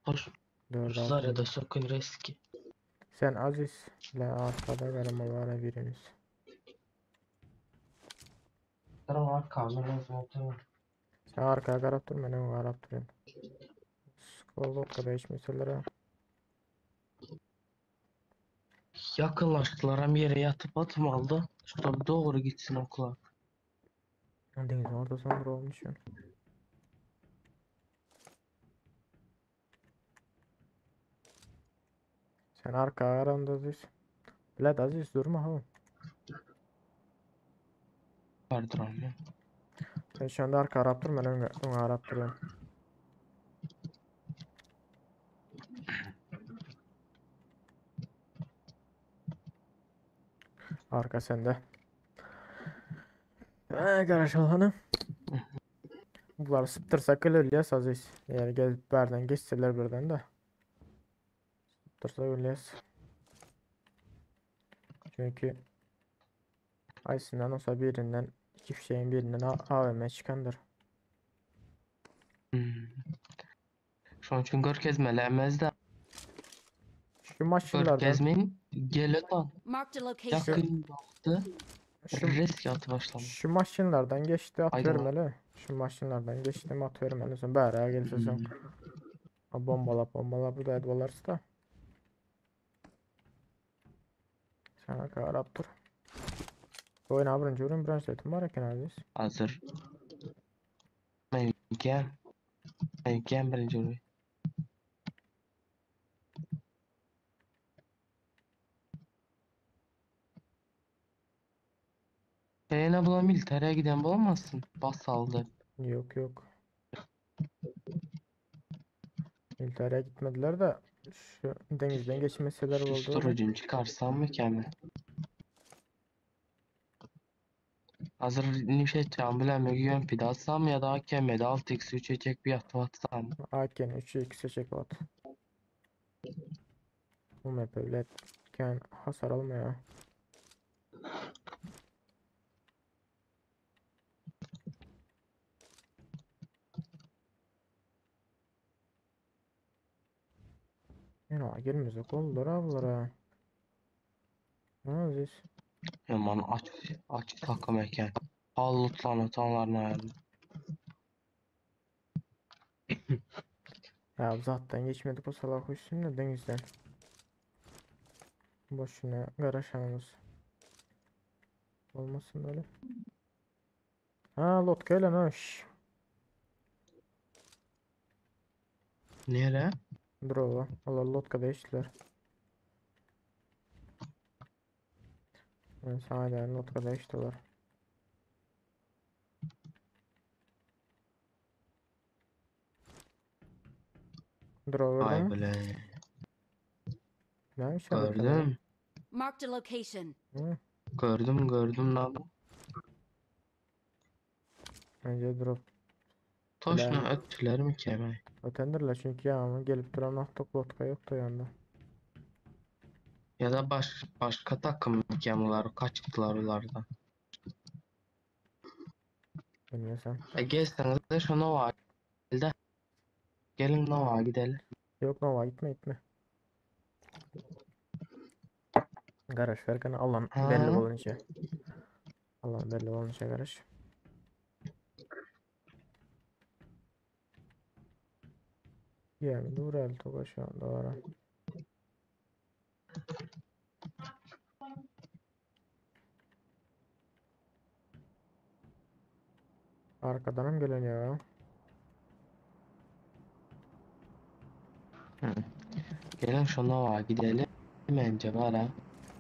Hoş. 4 6. Zarede sokun reski. Sen Aziz ile arkada vereme var biriniz. Tamam var kameranız otur. Sen arkaya karap dur ben ön karap durayım. Skol kadar hiç meselelere. Yakınlaştılar hem yere yatıp atım aldı. Şurada doğru gitsin okula. Denizin ortasında olmuş ya. Sen arkaya karanda Aziz. Bilad Aziz durma ha. Vardır ama. Sen şu anda arka karap dur ben ön karap duruyorum. Arka sende. Garaj olanı. Bunlar sıptırsak ölüyes Aziz. Yani gelip berden geçseler birden de. Sıptırsak ölüyes. Çünkü Aysin'den olsa birinden iki fişeğin birinden AVM çıkandır. Şunun için görkezmelemez de. Şu maşinlerden Görkezmeyin geletan. Marked a location. Yakın baktı. şu, Reski atı başlamış. şu maşinlerden geçti atıyorum Aynen. hele. Şu maşinlerden geçtim atıyorum hele. Sen beraber gelirse sen. Ha, bombala buradaydı dolarsa da. Sen arka Arap dur. Oyna birinci vurun birinci dedim var ya Aziz. Hazır. Mevken. Mevken birinci oluyor. Yayına bulan militereye giden bulamazsın. Bas aldı. Yok. İlter'e gitmediler de şu denizden geçmeseler oldu. Susturucum çıkarsam mükemmel. Hazır ne şey edeceğim bilemiyorum. Yön pide atsam ya da hakemede 6x 3'e çek bir atı atsam. Ayken 3'ü 2 seçecek at. Bu map öyleyken hasar almıyor. Yani girmeyecek oldular ablara. Ne Aziz? Yaman aç takım eken. Halutlan atanların ayarını. Ya zaten geçmedik o salak uçsun da denizden. Boşuna garaşanımız. Olmasın böyle. Ha lotkayla hoş. Nere? Drova. Allah lotka değiştiler. Yani sahiden lotka değiştiler. Draw Vay gördün mü? be. Ne işaretledin? Gördüm. Marked a location. Hı, Gördüm lan. bence drop. Toşla öttüler mi kemay? Ötendirler çünkü ya gelip duran nokta lotka yoktu yanında. Ya da başka takım gemiler kaçtılar onlardan. Bilmiyorsam. Gelseniz de şu Nova de. Gelin Nova gidelim. Yok Nova gitme. Garaj verken alan belli Ha? olunca. Alan belli olunca garaj. Yani dur el toka şu anda var. Arkadan mı gelen ya? Hı. Gelin şu Nova gidelim. Bence var ha.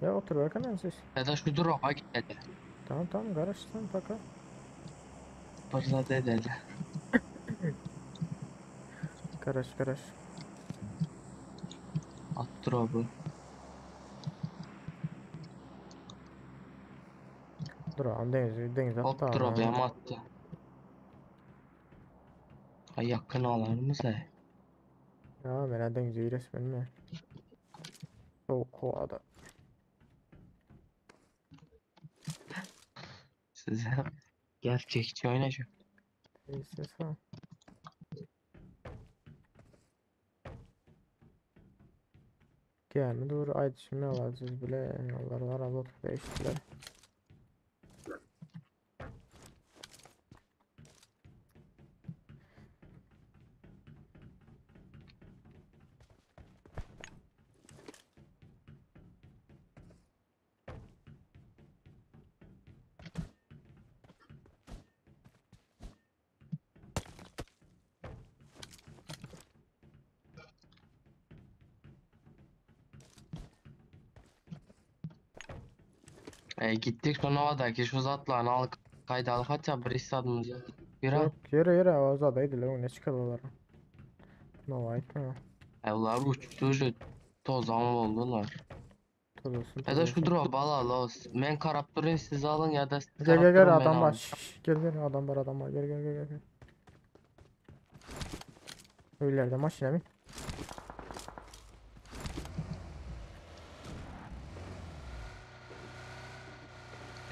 Ya otur verken siz. Ya da şu drop'a gidelim. Tamam garaj sen taka. Fırsat edelim. Garaj. At drop'u. Dur an deniz attı Hop drop'u ama. hem attı. Ay yakın alanımız ne? Ya ben denizi resmen mi? Soğuk kovada. Size gerçekçi oynayacak. Neyse sağ. Gelme dur aydı şimdi alacağız bile. Yollar var abla değiştiler. Gittik şu Nova'daki şu zatlarını al kayda al hatta bir istadımızı. Yürü. Yok yere avazadaydı lan ne çıkardılar. Nova etme. Evler uçtuğu tozan oldular. Tozulsun Ya da şu tozulsun. drop al men karaptırın siz alın ya da siz Gel karaptırın ben adam var. alın. Gel adam var gel. Öylerde makine mi?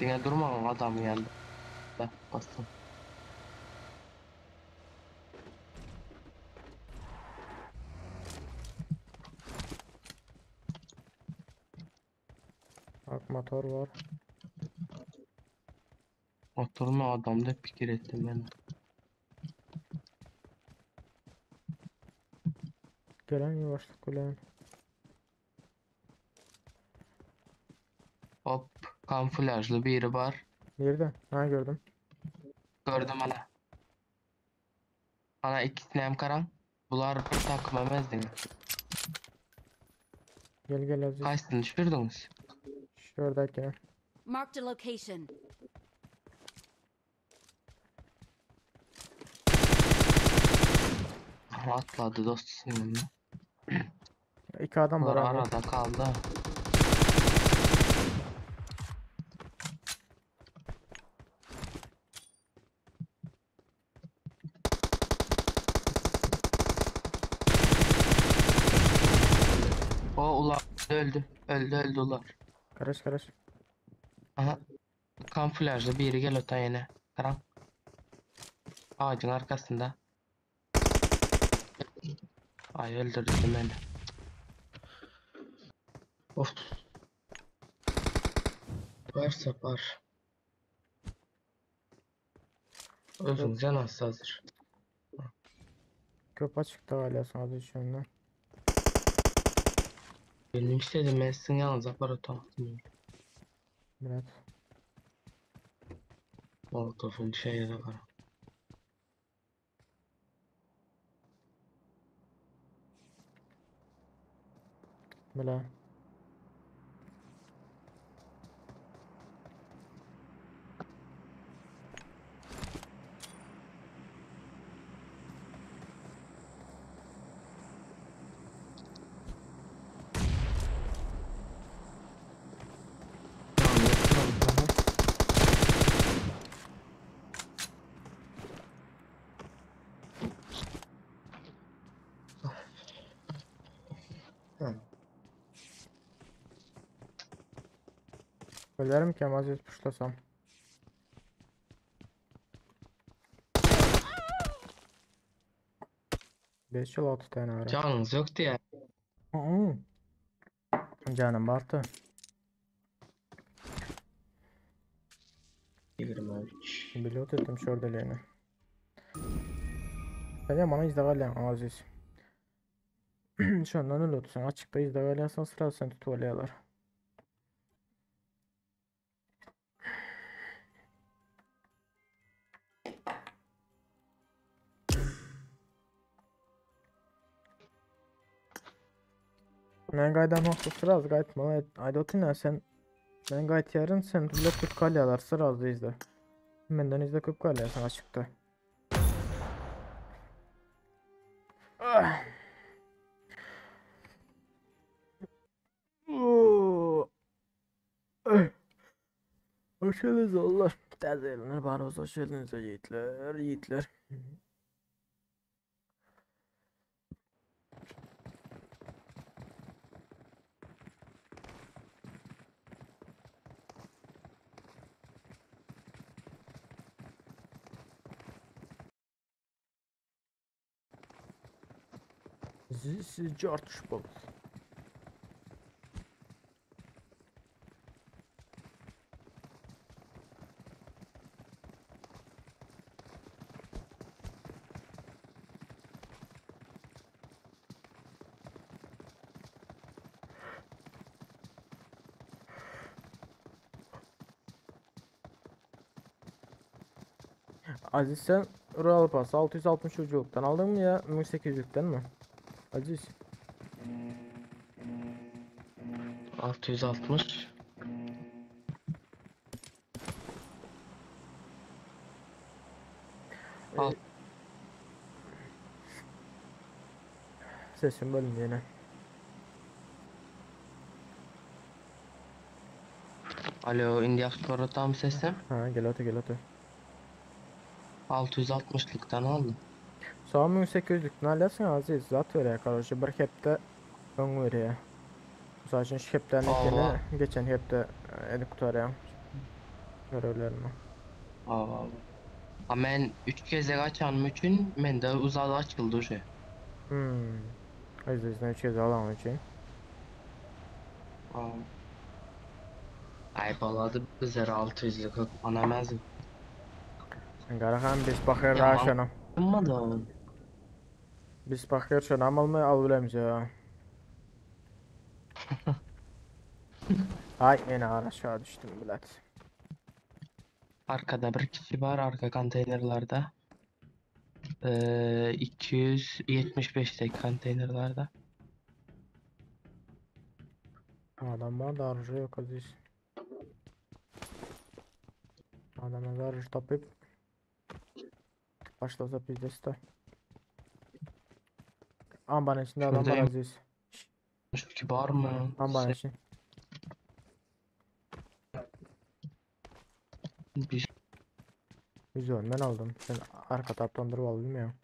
Dine durma adam geldi. Bastım. Bak motor var. Oturma adamda fikir ettim ben. Gelen yavaşlık gelen. Hop kamuflajlı biri var. Nerede? Ha gördüm. Gördüm ana. Ana ikisini hem karan. Bunlar bir takım emezdin. Gel Aziz. Kaçtın düşürdünüz. Şuradakine. Marked a location. Atladı dostum yanına. İki adam var Bunlar abi. arada kaldı. O ulan öldü ular. Karış. Aha. Kamuflajlı biri gel öten yine. Karan. Ağacın arkasında. Ay öldürdü beni. Of. Varsa var. Özümüze nasıl hazır? Köp açıkta hala sadece şu anda. Benim istediğim ben sizin yanınıza para tanıtmıyorum. Murat. Molotof'un şeyi de var. Böyle. Hı. Ölerim ki Aziz puşlasam. Beş yıl 6 tane var. Canınız yoktu ya. Hı. Canım battı. 23. Biliyot ettim şördelerini. Sen ya bana izdavalyan Aziz. Şu andan öyle otursan açıkta izdavalyansan sıra sen tutuvalyalar. Ben gaydan hafta sıra az gayet bana aydotin ya sen ben gayet yarın sen rullet tut kalyalar sıra az da izle. Benden izle kıp kalyasan açıkta. Ah. Oo. Eh. Hoş geldiniz oğullar. Terziyelenir bana hoş geldiniz yiğitler, yiğitler. This is George Bull. Aziz sen Royal Pass 660 uculuktan aldın mı ya 1800'lükten mi? Aziz 660. Al. sesim bölündü yine. Alo, indi yaxşı tam sesim. Ha gel otur gel otur. 660'lıktan aldım. Sağ 1800'lükten alırsın Aziz zat ver ya kardeşim bir hepte ön ver ya. Mesela için şu hepten Allah. ekini geçen hepte edik tutarım. Görevlerimi. Aa. Ha men 3 kez açanım üçün mende uzadı açıldı uşu. Aziz'den 3 kez alan için. Aa. Ay baladı bizler 600'lük anamazım. Sen Karahan biz bakır Ya raşanım. amma da Biz bakır şunu amal al bilemiz ya. Ay yine aşağı düştüm bilet. arkada bir kişi var arka konteynerlarda. 275'teki konteynerlarda. Adam var da arıcı yok Aziz. Adamı da arıcı tapıp başlasa pizdesi de. Ambanın içinde adam var Şuradayım. Aziz. Ki var mı? Ambanın içi. Bir Güzel ben aldım. Sen arka taptan durup al bilmiyorum.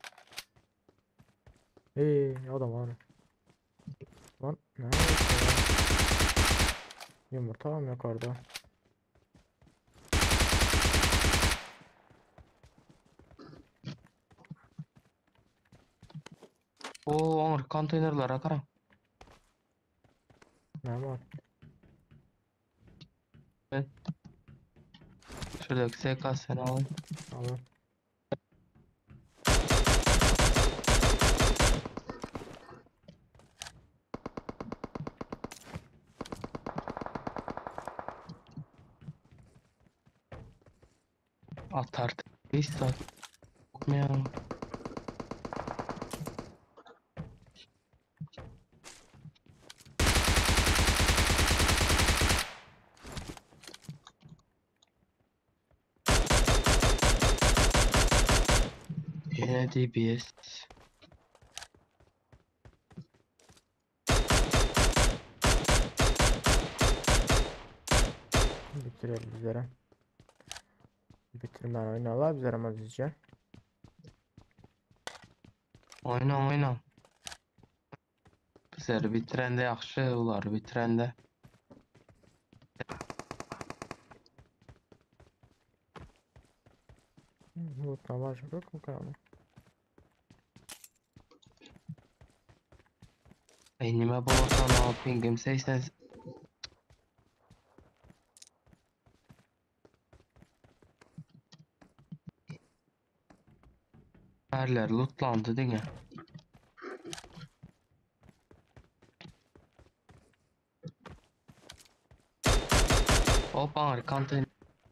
Adam var. Lan ne yapıyorsun ya? Yumurta var mı yok orada? o ağır konteynerlara karam. Ne var? Şuradaki SKS'ni alayım. Alın. Atar. İşte. Ya. Yine DBS. Bitirelim bizlere. Bitirme oynalar bizlere Azizce. Oyna oyna. X'leri bitirende yaxşı, uları bitirende. Loot var yok mu kaldı? Beynime bulasan al pingim 80. Yerler lootlandı değil mi? Hop arkantayım.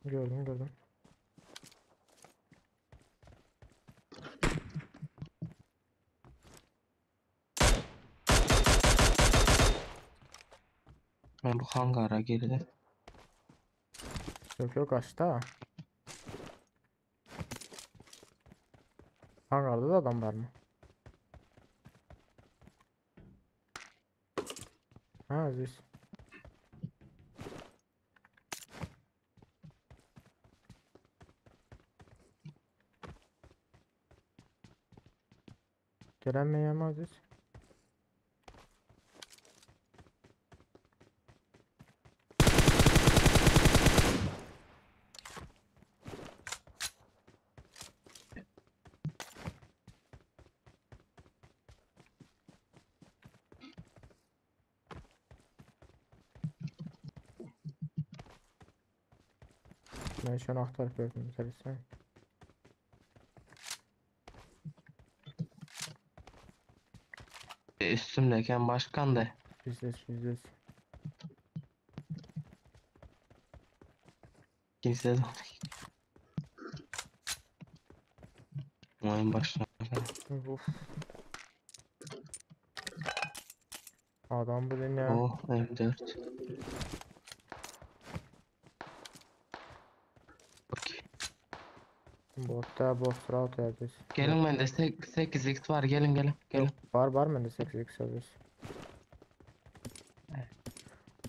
Gördüm. Ben bu hangara girdim. Yok açta. Hangarda da adam var mı? Ha Aziz. Gelemeyem Aziz. Ben şu an aktarıp gördüm sen. Üstümdeyken başkan da. Bizdes. Kimse de oyun başına. Uf. Adam bu ne? Oh M4. Okey. Bot route Aziz. Gelin bende 8x var gelin. Yok, var bende 8x Aziz.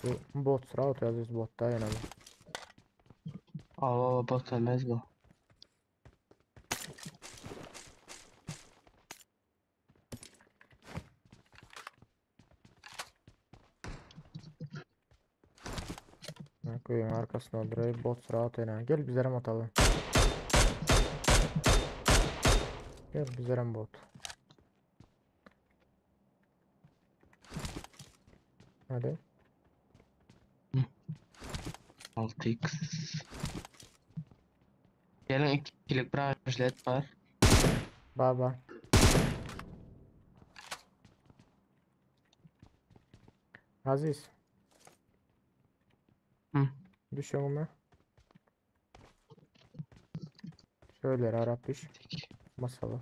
Bu bot route Aziz botta yani bu. Aa bak ölmez bu. Köyün arkasına durayım bot route yani. Gel bizlere atalım. Gel bizlere bot. Hadi. 6x. Gelin 2'lik branchlet var. Baba. Aziz. Hı. Düş önüme. Şöyle Arap düş. Masalı.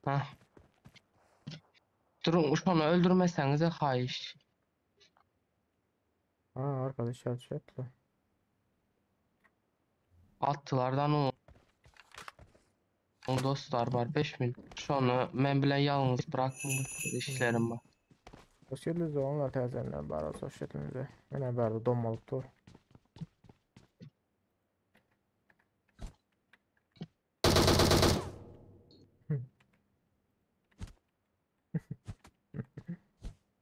Hah. Durun şunu öldürmeseniz de hayiş. Arkadaş atlı. Attılardan o dostlar var 5000. Şunu ben bile yalnız bıraktım işlerim var. Hoş geldiniz onlar teyzenler bari hoş geldiniz. Yine bari donmalık dur.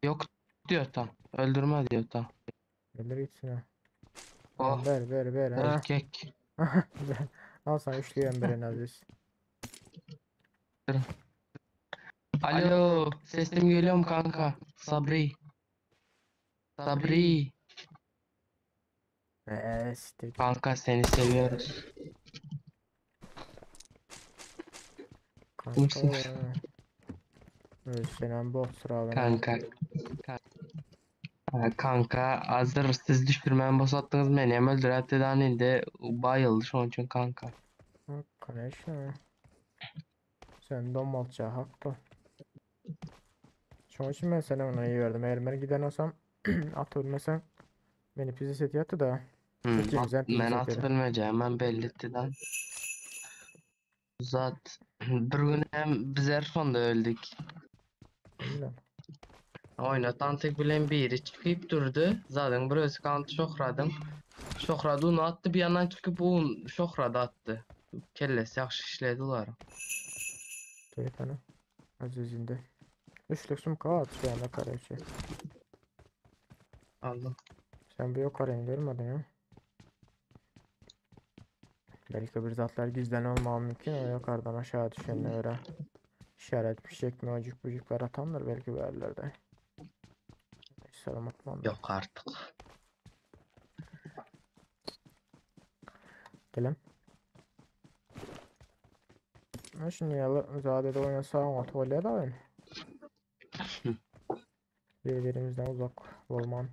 Yok diyor tam. Öldürme diyor tam. Gelir gitsin ha. Oh Ver ha. erkek. Al sana üçleyen birini Aziz. Alo sesim geliyor mu kanka? Sabri. İşte Kanka seni seviyoruz. kanka. Kimsin? Senin bot sıralama. Kanka. Kanka hazır siz düşürmem bosattınız beni hem öldüretteden indi bayıldı şunun için kanka. Конечно. Sen donmalca haklı. Şunun için ben sana onu iyi verdim. Eğer ben giden olsam at ölmesen beni pizza seti yattı da. İkimizden pizza Ben seti atı yeri. bilmeyeceğim ben belli ettiden. Zat bir gün hem bizler sonunda öldük. Bilmiyorum. Oynatan tek bilen biri çıkıp durdu. Zaten burası kantı şokradım. Şokradı onu attı bir yandan çıkıp un şokradı attı. Kellesi yaxşı işledi ular. Telefonu. Azizinde. Üçlük sumka at şu anda kardeşi. Aldım. Sen bir yukarıyı görmedin ya. Belki bir zatlar gizlen olmam mümkün. O yukarıdan aşağı düşenlere işaret fişek mi ocuk bucuklar atanlar belki bu yerlerde. Hiç sormaklam da. Yok artık. Gelin. Ben şimdi yalı zadede oynasam o tuvalye de oyun. Birbirimizden uzak olman.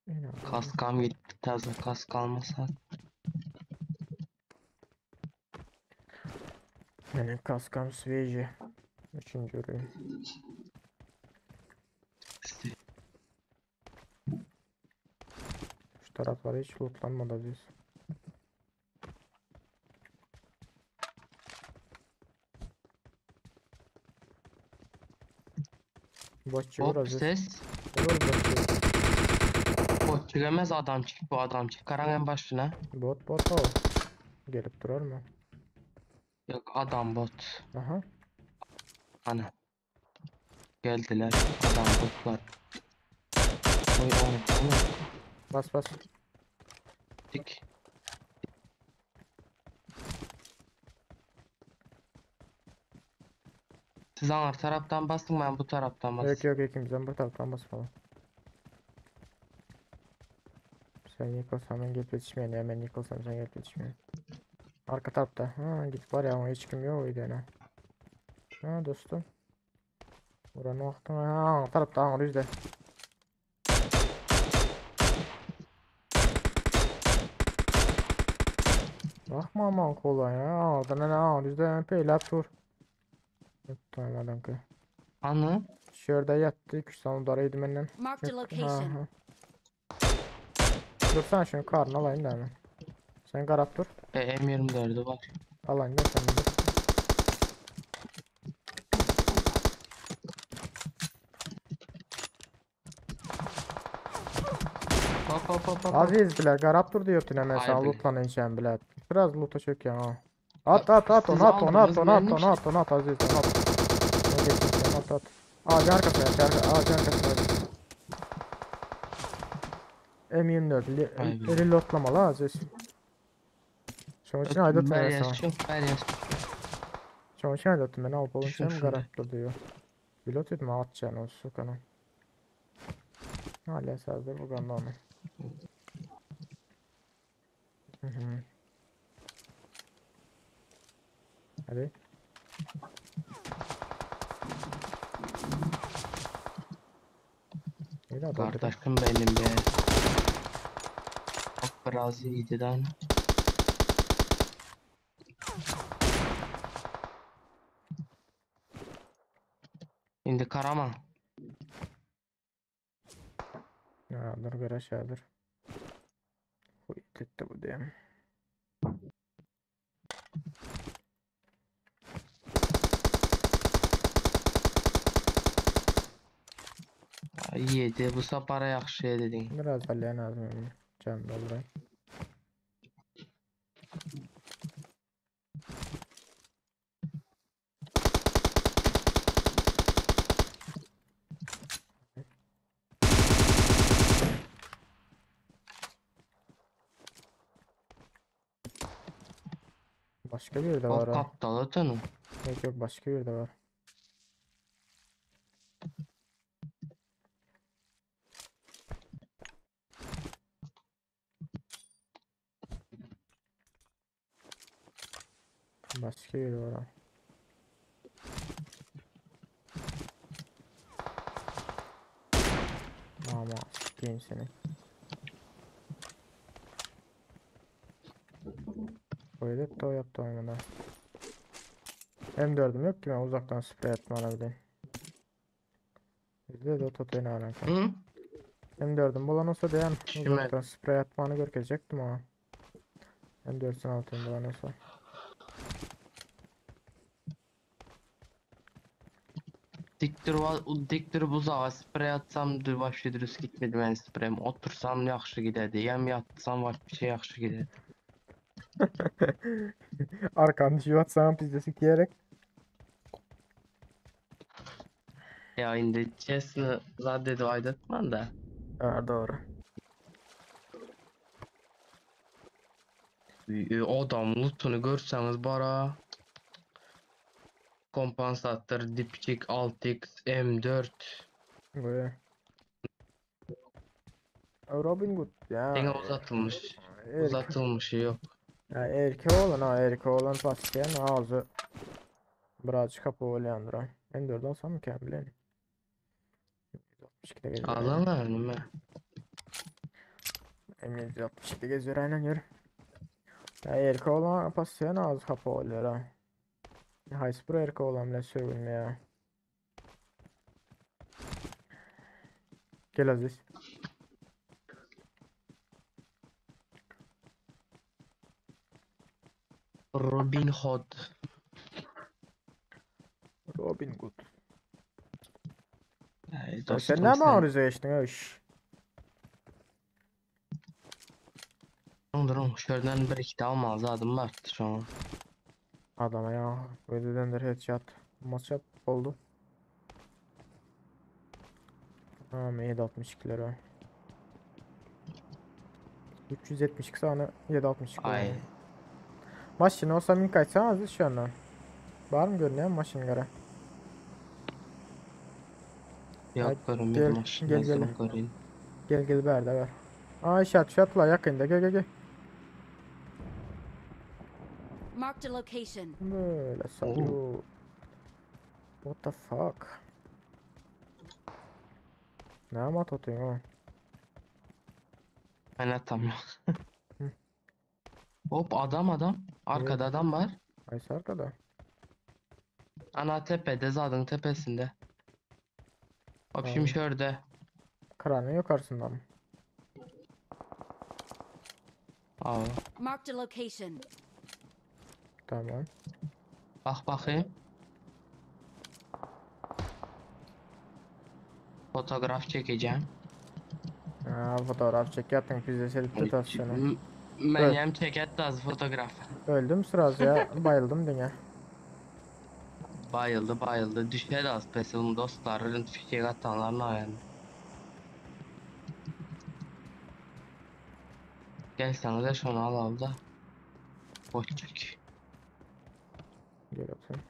Yine abi. Kaskam gitti. Taze kask almasa. Benim kaskam Sveci. Üçüncü ürün. Şu tarafları hiç lootlanmadı biz. Botçu Hop burası. ses. Olur botçu. Bot çıkamaz adam çık bu adam çık. Karan en başına. Bot o. Gelip durar mı? Yok adam bot. Aha. Ana. Geldiler. Adam botlar. Oy onu. Bas. Dik. Siz hangi taraftan bastın ben bu taraftan bastım. Yok ikimizden bu taraftan bas falan. Sen yıkılsan ben gelip yetişmeyen ya ben yıkılsam sen gelip yetişmeyen. Arka tarafta. Ha git var ya ama hiç kim yok oydu yani. Ha dostum. Buranın vakti ha tarafta ha yüzde. Bakma aman kolay ya. Orada ne ha yüzde peylap tur. Tamam adam ki. Anı. Şurada yattı. 2 saniye daraydı benden. Marked a Ha, location. ha. Dur sen şunu karnı alayım da hemen. Sen karap dur. M24'ü var. Alayım da sen dur. Hop. Aziz bile karap dur diyorsun hemen Ay sana bile. lootlanınca bile. Biraz loot'a çök ya ha. At Siz onu aldınız, benim at Aziz onu at. Ne geçtin sen at. Ağacın arkasına ağacın arkasına Aziz. M24 Ay be. reloadlamalı Aziz. Şunun için ayda Her sana. yaş yok, her yaş. Şunun için ayda ben alıp Düşün olunca şunu. karap dur diyor. Pilot etme atacaksın o sokanı. Hala sazdır bu ganda onu. Hadi. İyi adam direkt. Kardeşim benim be. Çok biraz iyiydi lan. Şimdi Karaman. Ya dur bir aşağıdır. Bu itetti bu diyeyim. Yedi bu sapara yaxşı dedin. Biraz balyan lazım benim. Can dolduray. Başka bir yerde var O ha. kaptalı tonu. Yok başka bir yerde var. Başka bir yerde var ha. Ama sikeyim seni. Öyle de o yaptı oynada. M4'üm yok ki ben uzaktan sprey atma alabileyim. Bizde de ototoyunu alaka. Hı? M4'üm bulan olsa dayan Şimdi- uzaktan sprey atmanı görkezecektim ama. M4'ün altında bulan olsa. Dik durub uzağa sprey atsam vəbşi dürüst gitmedi mənim spreyim. Otursam yaxşı gidədi. Yəm yatsam bir şey yaxşı gidədi. Arkanı şu atsan pizdesi diyerek. Ya indi chestni zad dedi aydatman da. Ha, doğru. Adam lootunu görsəniz bara. Kompensator, dipçik, 6x, M4. Böyle. Robin Hood ya. Yine uzatılmış. Erkek, Uzatılmışı yok. ya erkek olan paslayan ağzı birazcık kapı olayandıran. Ben 4 alsam mükemmel. 162'de geziyor. Ağlanlar mı? M162'de geziyor aynen yürü. Ya erkek olan paslayan ağzı kapı oluyor ha. Hyper erkek olan bile sövülme ya. Gel Aziz. Robin Hood. Robin Hood. Ey Ya dostum, sen ne mağruza geçtin öş? Durun şuradan bir iki daha almaz adım var şu an. Adama ya. Ödedendir headshot. Maçat oldu. Tamam 762 lira. 372 tane 762 lira. Ay. Maşin olsa min kaçsan Aziz şu andan. Var mı görünüyor maşin gara? Yok Ay, görünmedim gel, aşkım. gel, Nasıl gel. göreyim? Gel berde ver. Aa şatla yakında gel. Marked a location. Böyle sarıyor. What the fuck? Ne amat atıyorsun oğlum? Ben atamıyorum. Hı. Hop adam. Arkada adam var. Aysa arkada. Ana tepede zadın tepesinde. Hop Tamam. şimdi şurada. Kranın yukarısında mı? Aa, Marked a location. Tamam. bak bakayım. Fotoğraf çekeceğim. Aa, fotoğraf çek yatın pizza serip tutasyonu. Menyem çeket az fotoğraf. Öldüm sırası ya. Bayıldım dünya. Bayıldı. Düşer az pesilin dostlarının fişek atanların ayağında. Gel sana da şunu al da. Boçuk. Gel otur.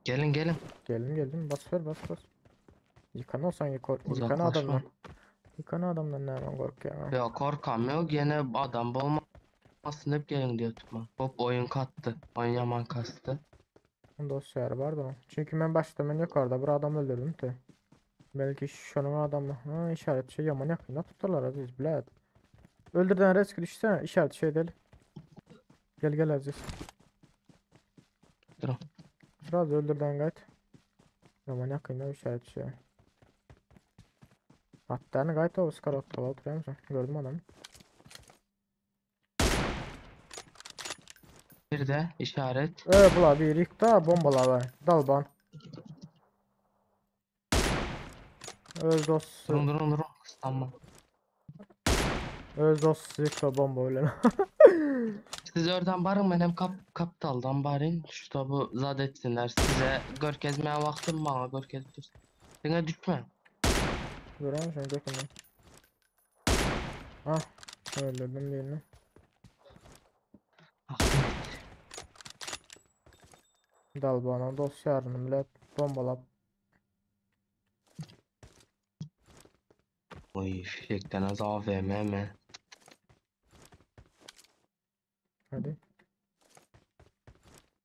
Gelin. Geldim. Bas ver bas. Yıkan olsan yıkan Uzaklaşma. adamdan. Yıkan adamdan ne hemen korkuyor ya. Ya korkam yok gene adam olmasın hep gelin diyor tutma. Hop oyun kattı. Oyun yaman kastı. Dosyalar var da. Çünkü ben başta ben yukarıda bir adam öldürdüm de. Belki şunun adamı. Ha işaret şey yaman yakında tutarlar Aziz bilet. Öldürden risk düşsene işaret şey değil. Gel Aziz. Dur. Biraz öldürden gayet. Yaman yakında işaret şey. Hatta ne gayet o skarotta var oturuyor musun? Gördüm adamı. Bir de işaret. Bula bir yıkta bombalar var. Dalban. Öz dostu. Durun. Tamam. Öz dostu yıkta bomba öyle. Siz oradan barın benim kaptaldan barın. Şu bu zad etsinler. Size görkezmeye vaktim bana görkezdir. Yine düşme. Duran şunu götürme. Ah. Öldürdüm birini. Dalbana dosyalarını millet bombalap. Oy fişekten az AVM mi? Hadi.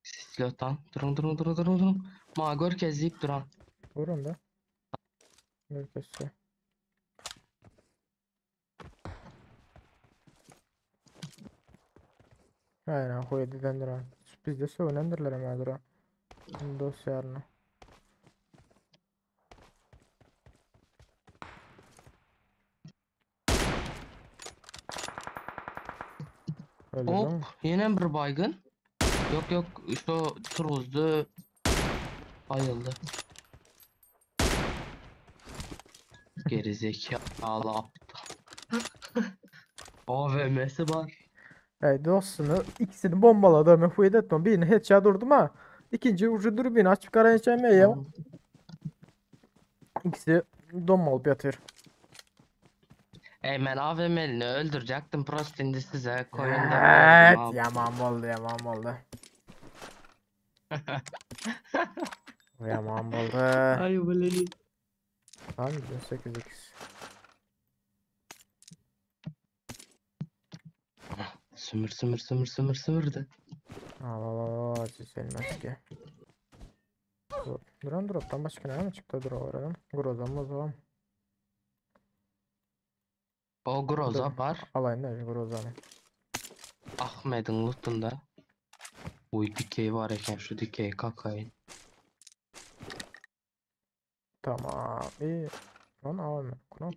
Silotan. Durun. Ma görkezleyip duran. Vurun da. Herkese. Aynen koyu dedendir ha. Bizde söylendirler hemen dura. Dosyalarını. Öyle Hop değil mi? yine bir baygın. Yok şu turuzdu. Bayıldı. Gerizekalı aptal. AVM'si var. Hey dostunu ikisini bombaladı ama fıydı etmem. Birini headshot vurdum ha. İkinci ucu dürbünü açıp karayacağım ya. Tamam. İkisi donmalıp yatıyor. Ben AVM'lini öldürecektim. Prost indi size koyunda gördüm Evet, abi. yaman oldu, yaman oldu. Yaman oldu. Ay böyle. Tamam, 8x. Sümürdü. Al, çizilmez ki. Duran drop'tan başka ne mi çıktı drop oradan? Grozan mı zaman? O groza var. Alayım da Grozan'ı. Ahmet'in lootunda. Uy dikey var eken şu dikey kakayın. Tamam, iyi. Lan alayım. Kuna.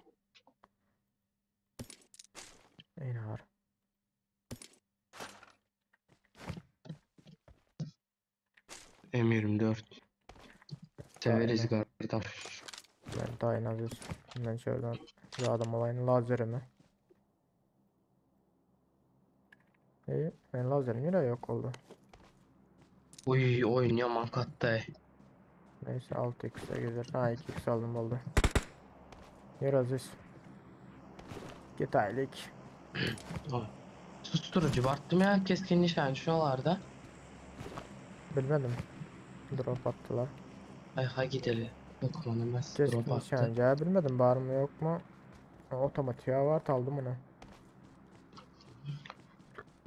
İyi var. M24. Severiz Aynen. kardeş. Ben daha en az ben şuradan bir adam alayım lazerimi. İyi, ben lazerim yine yok oldu. Uy oyun yaman kattı. Neyse 6x'e gezer. Ha 2x aldım oldu. Yer aziz. Git aylık. Susturucu baktım ya keskin nişancılarda. Bilmedim. Drop attılar. Ay ha gidelim. Yok lan emez drop Keskin attı. nişancı bilmedim var mı yok mu? Otomatiğe var aldım onu.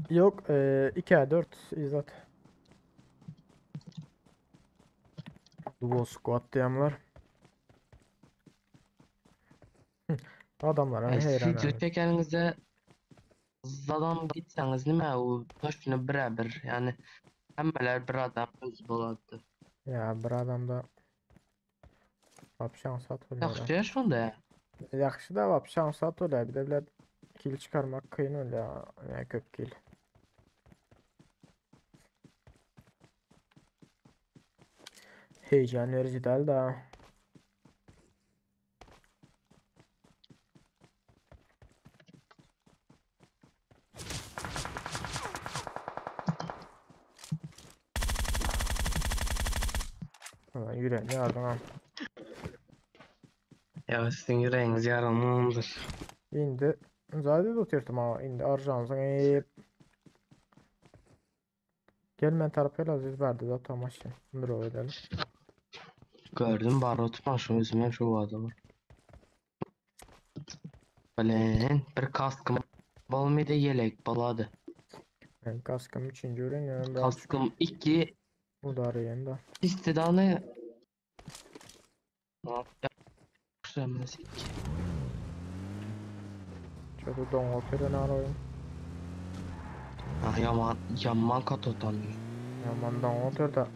Yok 2A4 izat. Duo squad diyemler. Adamlara Ay heyran video abi. çekeninize zadan gitseniz nime o taşını birebir yani hemmeler bir adam öz buladı. Ya bir adamda vapşan satılıyor. Yaxşı yaşonda ya. Yaxşı da vapşan satılıyor. Bir de bile kill çıkarmak kıyın öyle ya. Yani köp kill. Heyecan verici değil da. Ulan yüreğini yardım ha. Ya sizin yüreğiniz yarılmamdır. İndi. Zaten tutuyortum ama indi arjansın hep. Gelmeyen tarafıyla aziz verdi zaten maçı. Draw edelim. Gördüm barot başım özüme şu adamı. Bilen bir kaskım bolmaydı yelek baladı. Ben kaskım 3. öğreniyorum. Ben Kaskım 2 bu da arayayım da. istidanı ne yapacak? Kuşamaz 2. Şöyle don operan arayayım. Ah yaman kat otanıyor. Aman don otur da.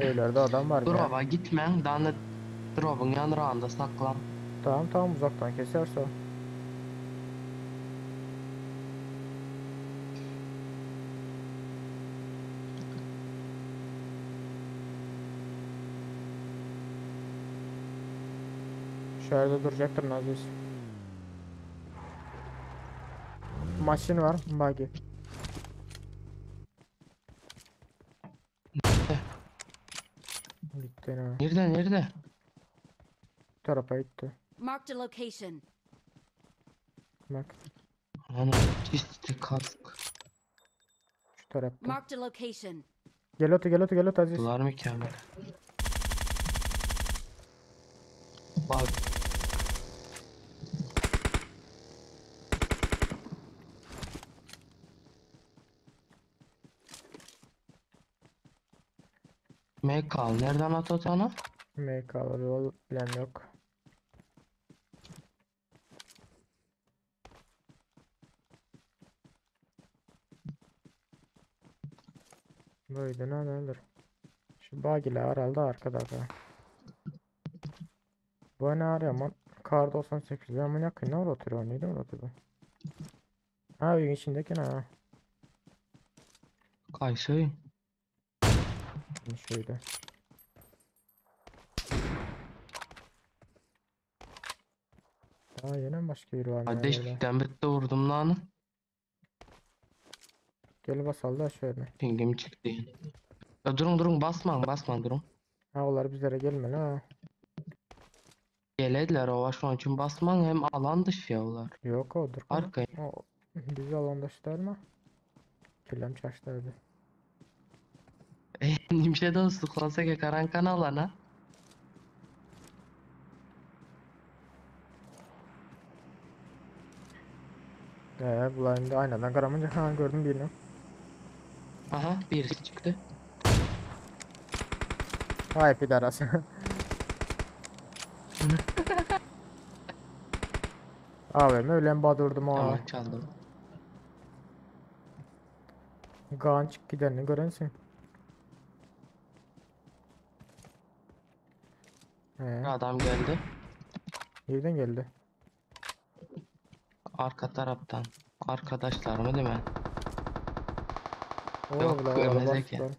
Öylerde adam var ya. Drop'a gitmen danı drop'un yanırağında saklan. Tamam uzaktan keserse. Şöyle duracaktır Naziz. Maşin var. Buggy. Gitti ne? Nerede? Bu tarafa gitti. Marked a location. Bak Ana çisti kask. şu tarafta. Marked a location. Gel otu Aziz. Bunlar mükemmel. Bak. Mekal nereden at otanı? MK'ları yol bilen yok. Böyle ne nedir? Şu bagiler herhalde arkada da. Bu ne arıyor Kar 98 ama yakın ne uğratıyor neydi uğratıyor? Ha evin içindeki ne? Kaysoy. Şöyle. Aa yine başka biri var mı Hadi herhalde? eşlikten bitti vurdum lan. Gel basalım da şöyle. Pingim çıktı. Ya durun basma durun. Ha onlar bizlere gelme la. Gelediler ova şu an için basman hem alan dışı ya onlar. Yok o dur. Arkaya. O bizi alandaşlar mı? Kirlem çaştırdı. Nimşe dostluk olsa ki karankan alana. Bunların da aynadan karamanca ha gördüm birini. Aha birisi çıktı. Hay pidarası. Abi öyle badurdum ha. Tamam çaldım. Kaan çık giderini görensin. Adam geldi. Nereden geldi? Arka taraftan. Arkadaşlar mı değil mi? Oo, Yok, bula, görmezek bastılar. ya.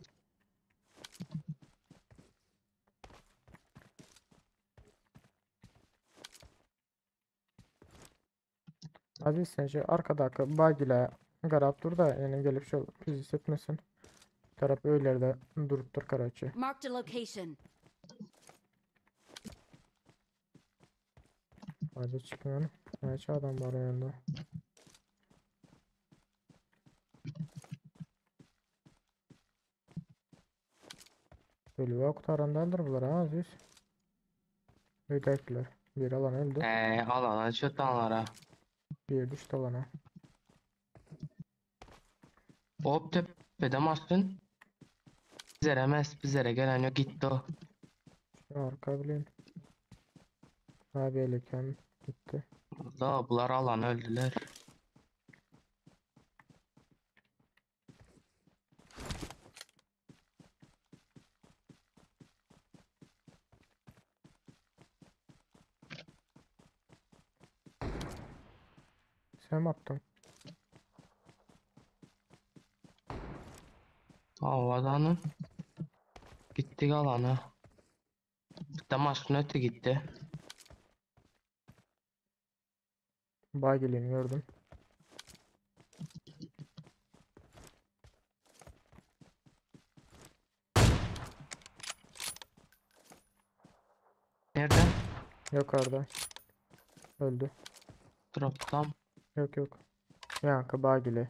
Aziz sen şu arkadaki bagile garap dur da yani gelip şu bizi hissetmesin. Taraf öylerde durup dur Karaçi. Marked a location. Hadi çıkmıyor. Kaç adam var yanında. Böyle yok tarandadır bunlar ha Aziz. Ödekiler. Bir alan öldü. Alana çıtanlara. Bir düştü alana. Hop tepede maçtın. Bizlere gelen yok gitti o. Şu arka bileyim. Abi eliken gitti. Da bunlar alan öldüler. Sen mi attın? Havadanın. Gittik alana. Bir de maçın öte gitti. Bagilini gördüm. Nerede? Yok orada. Öldü. Drop'tan. Yok. Yankı bagili.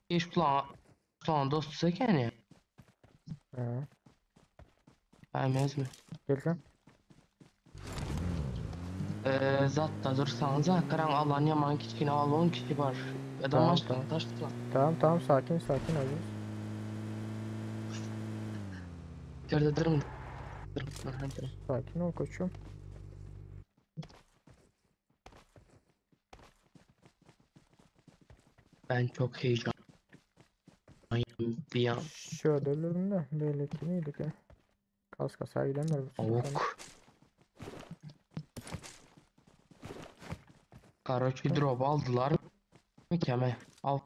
İş kulağın dostu seken ya. Ha. Vermez mi? Gel sen. Zatta dursanız ha karan alan yaman kiçkine al 10 kişi var. Ya da Tamam, maçta tamam. taştılar. Tamam sakin Aziz. Gördü durun. Durun. Sakin ol koçum. Ben çok heyecanlıyım bir an. Şöyle ölürüm de böyle ki neydi ki? Kasa gidenler bu çocuklar. Avuk. Karaçi drop aldılar mı keme? Al.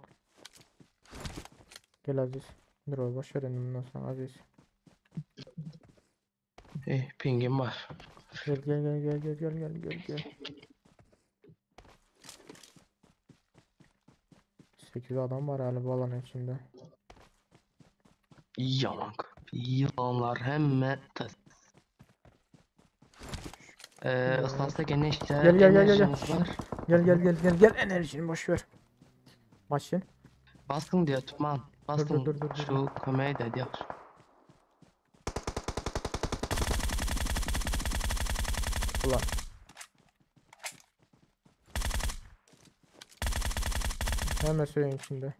Gel Aziz. Dur o boş verin bundan sonra Aziz. Pingim var. Gel. 8 adam var hala bu alanın içinde. Yamak. Yılanlar hem tas. Islasa gene işte Gel. enerjimiz var. Gel enerjini boş ver. Maçın. Baskın diyor tutman. Baskın Dur. şu kömeği de diyor. Ulan. Hemen söyleyin şimdi.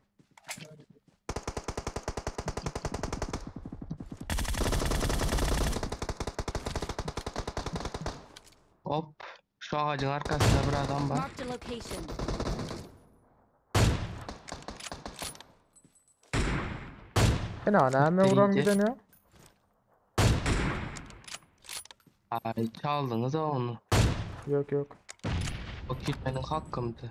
Hop. Şu ağacın arkasında bir adam var. Marked a location. Hemen vuram İyidir. giden ya. Ay çaldınız ha onu. Yok. O gitmenin hakkımdı.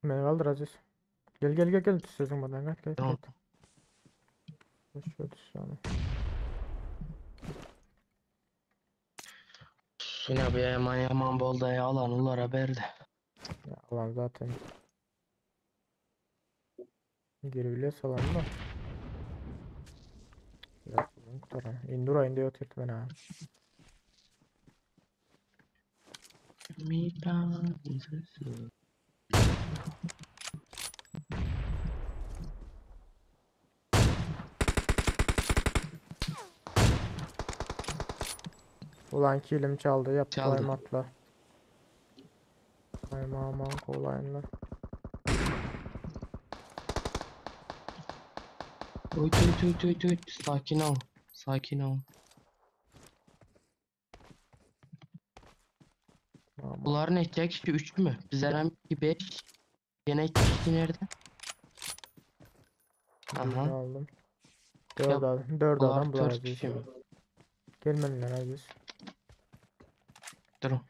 Beni kaldır Aziz. Gel düşsün buradan gel. Tamam. Şöyle düş yani. Yine bir yaman bolda ya alan ulara berdi. Ya alan zaten geri bile salan da. Ya bunu kurtaran. Indura indi oturttu beni ha. Ulan kilim çaldı yaptı Çaldı. kaymakla. Aman kolayınla. Oy. Sakin ol. Sakin ol. Aman. Bunların ekleyen kişi 3 mü? Bizden 5. Gene 2 kişi nerede? Birini Aha. aldım. Ya, 4 bunlar adam 4 bulacağız. kişi mi? Gelmeliler Aziz. Durun.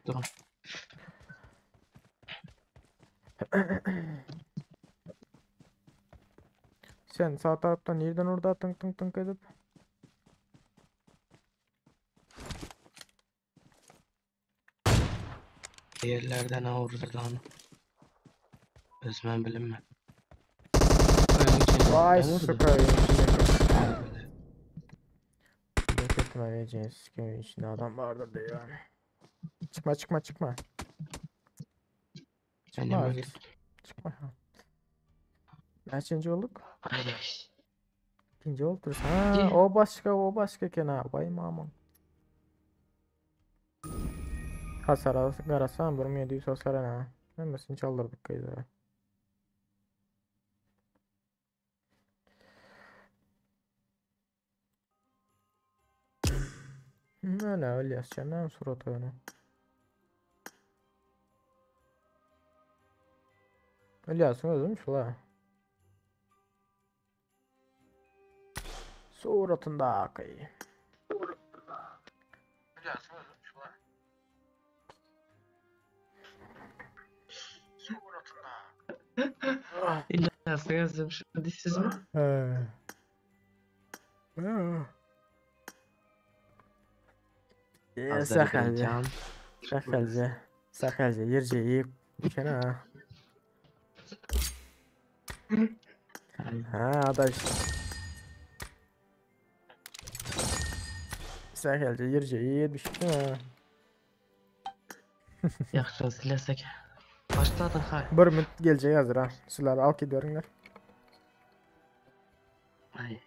Sen sağ taraftan nereden orada tınk edip. Yerlerden avurdan. Özmen bilinme. Vay Ben orada. sıkayım şimdi. Bekletme vereceğiz. Sikimin içinde adam vardır diyor yani. Çıkma. Çıkma Benim Aziz. Çıkma. Kaçıncı olduk? İkinci olduk. Ha İki. o başka kena. Vay mamam. Hasar garasan 1700 hasar ana. Hemesin çaldırdık kaydı. Öyle yazacaksın surat oyunu. Öyle yazsın özümüş la. Suratında akıyı. İlla yazdım şu dişsiz mi? Sakalca. Azerbaycan. Sakalca yerceği kena. Ha adaş. Sakalca yerceği düştü ha. Yaxşı silesek. Başladın ha. Bir minut gelecek hazır ha. Sizler al gidiyorlar. Ay.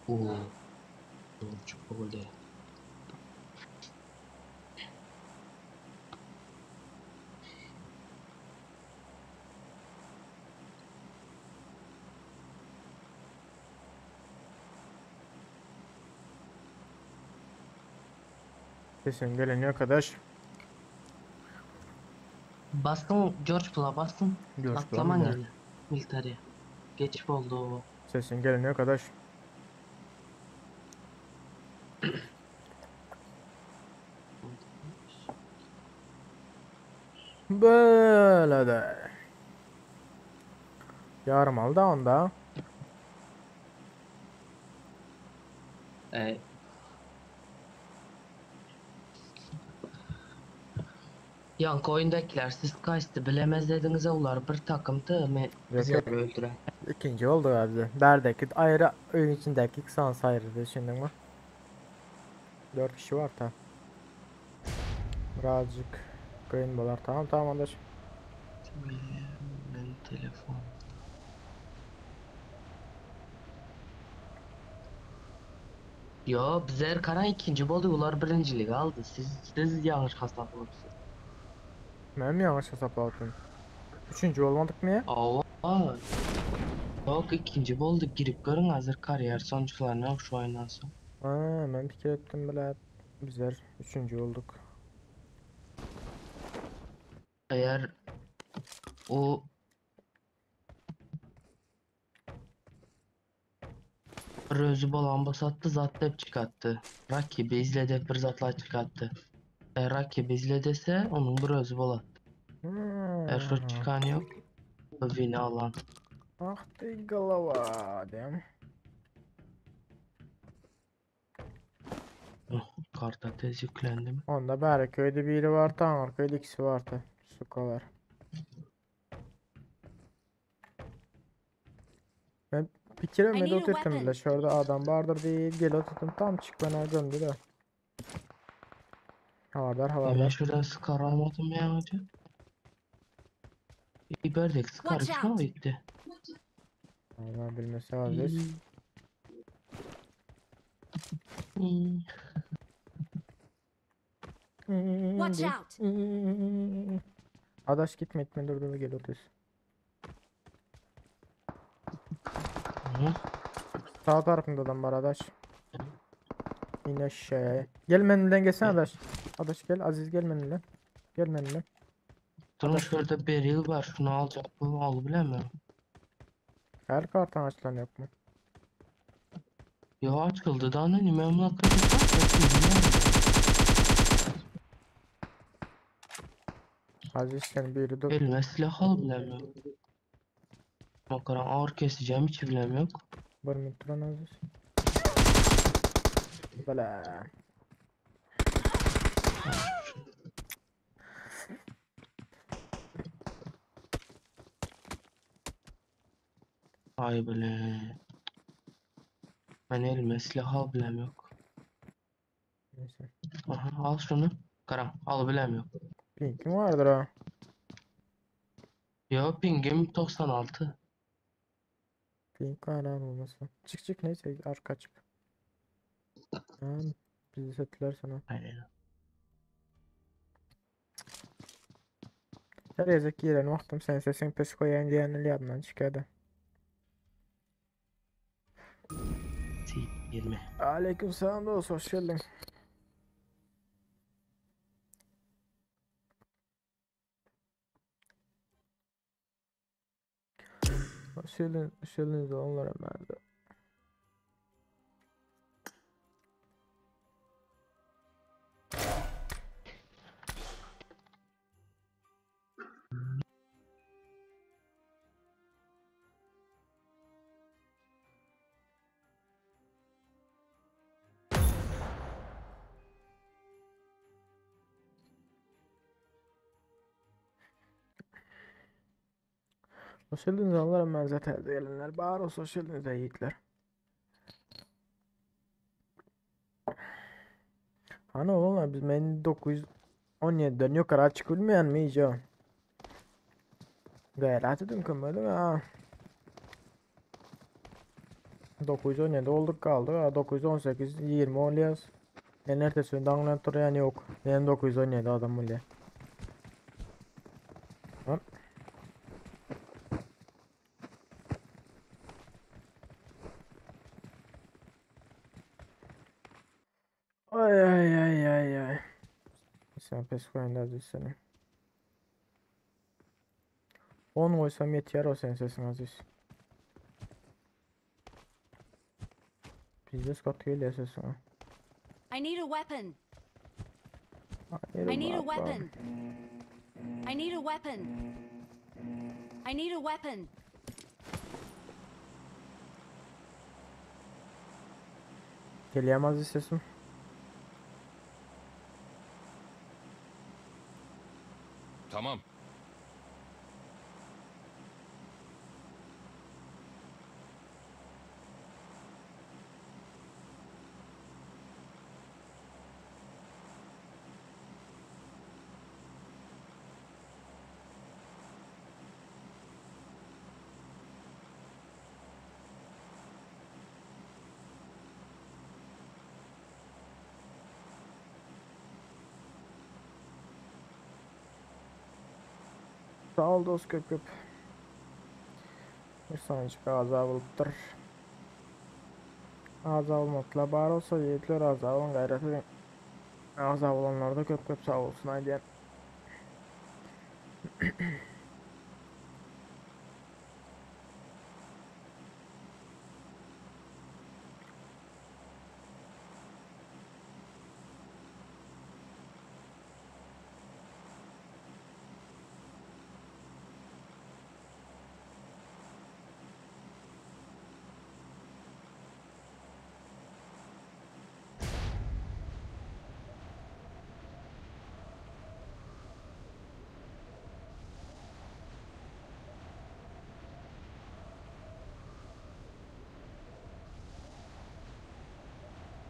Oo. Çok oldu. Sesim gelin arkadaş. Bastın George Bull'a bastın. George Bull'a Atlaman mı? geldi. Military. Geçip oldu o. Sesin gelin arkadaş. Böyle de. Yarım aldı onda. E, Yankı oyundakiler siz kaçtı bilemez dediniz ular bir takımdı mı Yok, bize yok. öldüren. İkinci oldu abi. Berdeki ayrı oyun içindeki sans ayrı düşündün mü? 4 kişi var tam. Birazcık kıyın bolar. Tamam tamam Adaş. Ben telefon. Yo bizler karan ikinci boldu ular birincilik aldı. Siz yanlış hesaplamışsınız. Ben mi yanlış hesapladım? Üçüncü olmadık mı ya? Aa, yok ikinci boldu girip görün hazır kariyer sonuçlarını yok şu oyundan sonra. Aa, ben fikir ettim bile. Bizler üçüncü olduk. Eğer o bir özü bolan basattı zat hep çıkarttı. Rakibi izledi bir zatla çıkarttı. Eğer rakibi izlediyse onun bir özü bolattı. Eğer şu çıkan yok. Bu win'i alan. Ah de galava dem. Karta tez yüklendi mi? Onda Berköy'de biri var, Tanrıköy'de ikisi vardı. Sukalar. Ben fikir I etmedi need a oturttum weapon. bile. Şurada adam vardır değil. Gel oturttum tam çık bana gömdü de. Havadar Hemen havadar. şuradan skar almadım ya hocam. İberdek skar Watch kim out. gitti? Allah bilmesi aziz. Watch out. Adaş gitme etme dur dur gel otur. Sağ tarafında adam var Adaş. İn aşağıya. Gel benimle gelsene Adaş. Adaş gel Aziz gel benimle. Gel benimle. Durun şurada beril var şunu alacak bu al bilemiyorum. Her kartın açılan yok mu? Ya açıldı daha ne memnun Aziz sen biri dur. elime silah al bilemiyorum. Makaran ağır keseceğim hiç bilem yok. Bir minut duran Aziz. Böyle. Ay bile. Ben elime silah al bilem yok. Neyse. Aha, al şunu. Karam al bilem yok. Pinkim vardır ha. Ya pingim 96. Pink hala olmasın. Çık çık neyse arka çık. Tamam. Bizi settiler sana. Aynen. Her yazık yerin vaktim sen sesin pes koyan diyenli yandan çıkardı. 20. Aleyküm selam dostum hoş geldin. Hoş geldiniz onlara ben de. Hoş geldiniz onlara ben zaten gelenler. Bağır olsun hoş geldiniz yiğitler. Hani oğlum biz ben 917'den yukarı çıkılmayan mı iyice? Gayret edin kımırdı ha. 917 olduk kaldı. Ha, 918, 20 oluyoruz. Yani ertesi günde anlatır yok. Yani 917 adam oluyor. Lan. Ay ay ay ay ay. Sen pes koyun seni. 10 koysam yeter o senin sesin Aziz. Biz de katıyor sesini. I need a weapon. Hayır, I need a bak, bak. weapon. I need a weapon. I need a weapon. Geliyemez istesim. Tamam. Sağ ol dost köp köp. Bir sanıcık ağza buluptur. Ağza bulmakla bar olsa yiğitler ağza bulun gayret edin. Ağza bulanlar da köp köp sağ olsun haydiyen.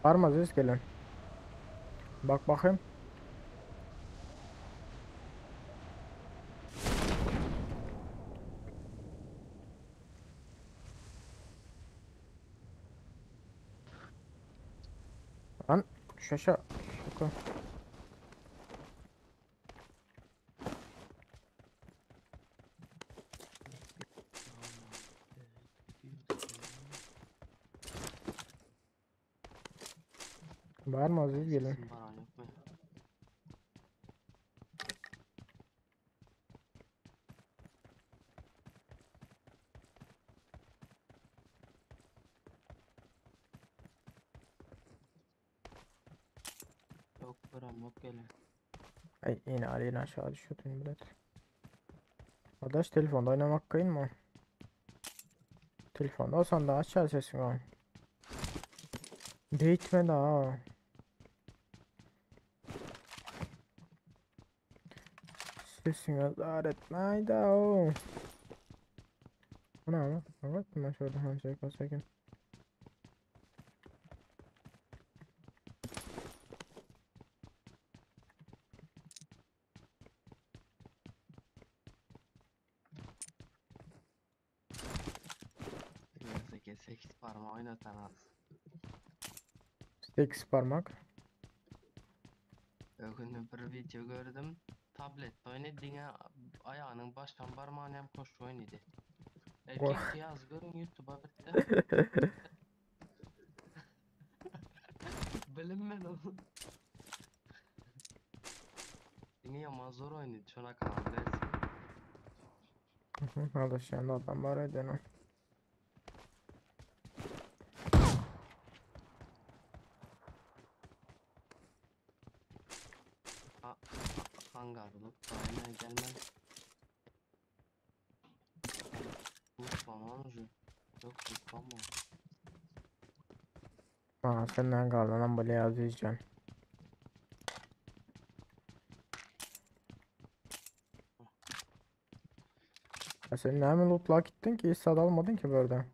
Var mı Aziz gelin? Bak bakayım. Lan şaşa. Şaka. Var mı Aziz gelin? Sesim baran yok mu? Yok baran yok gelin. Ay yine aleyhine aşağı düşüyordun millet. Arkadaş telefonda oynamak kayın mı? Telefonda olsan da açar sesini o. Değitme daha. Sesini azar etme hayda o. Bu ne ama? Evet mi şöyle handshake olsakin. Neyse ki 8 parmağı oynatan az. 8 parmak. Bugün bir video gördüm. Tablette oynadığına ayağının baştan parmağını hem koşu oynadı. Erkek yaz görün YouTube'a bitti. Bilinmez onu. Yine ama zor oynadı. Şuna kanal versin. Arkadaş yanında adam var edene. Hangarlık. Aynen gelmez. Uçmam anca. Yok uçmam mı? Aa senden kaldı lan böyle yazıyacaksın. Ya sen ne hemen lootluğa gittin ki hiç sad almadın ki böyle.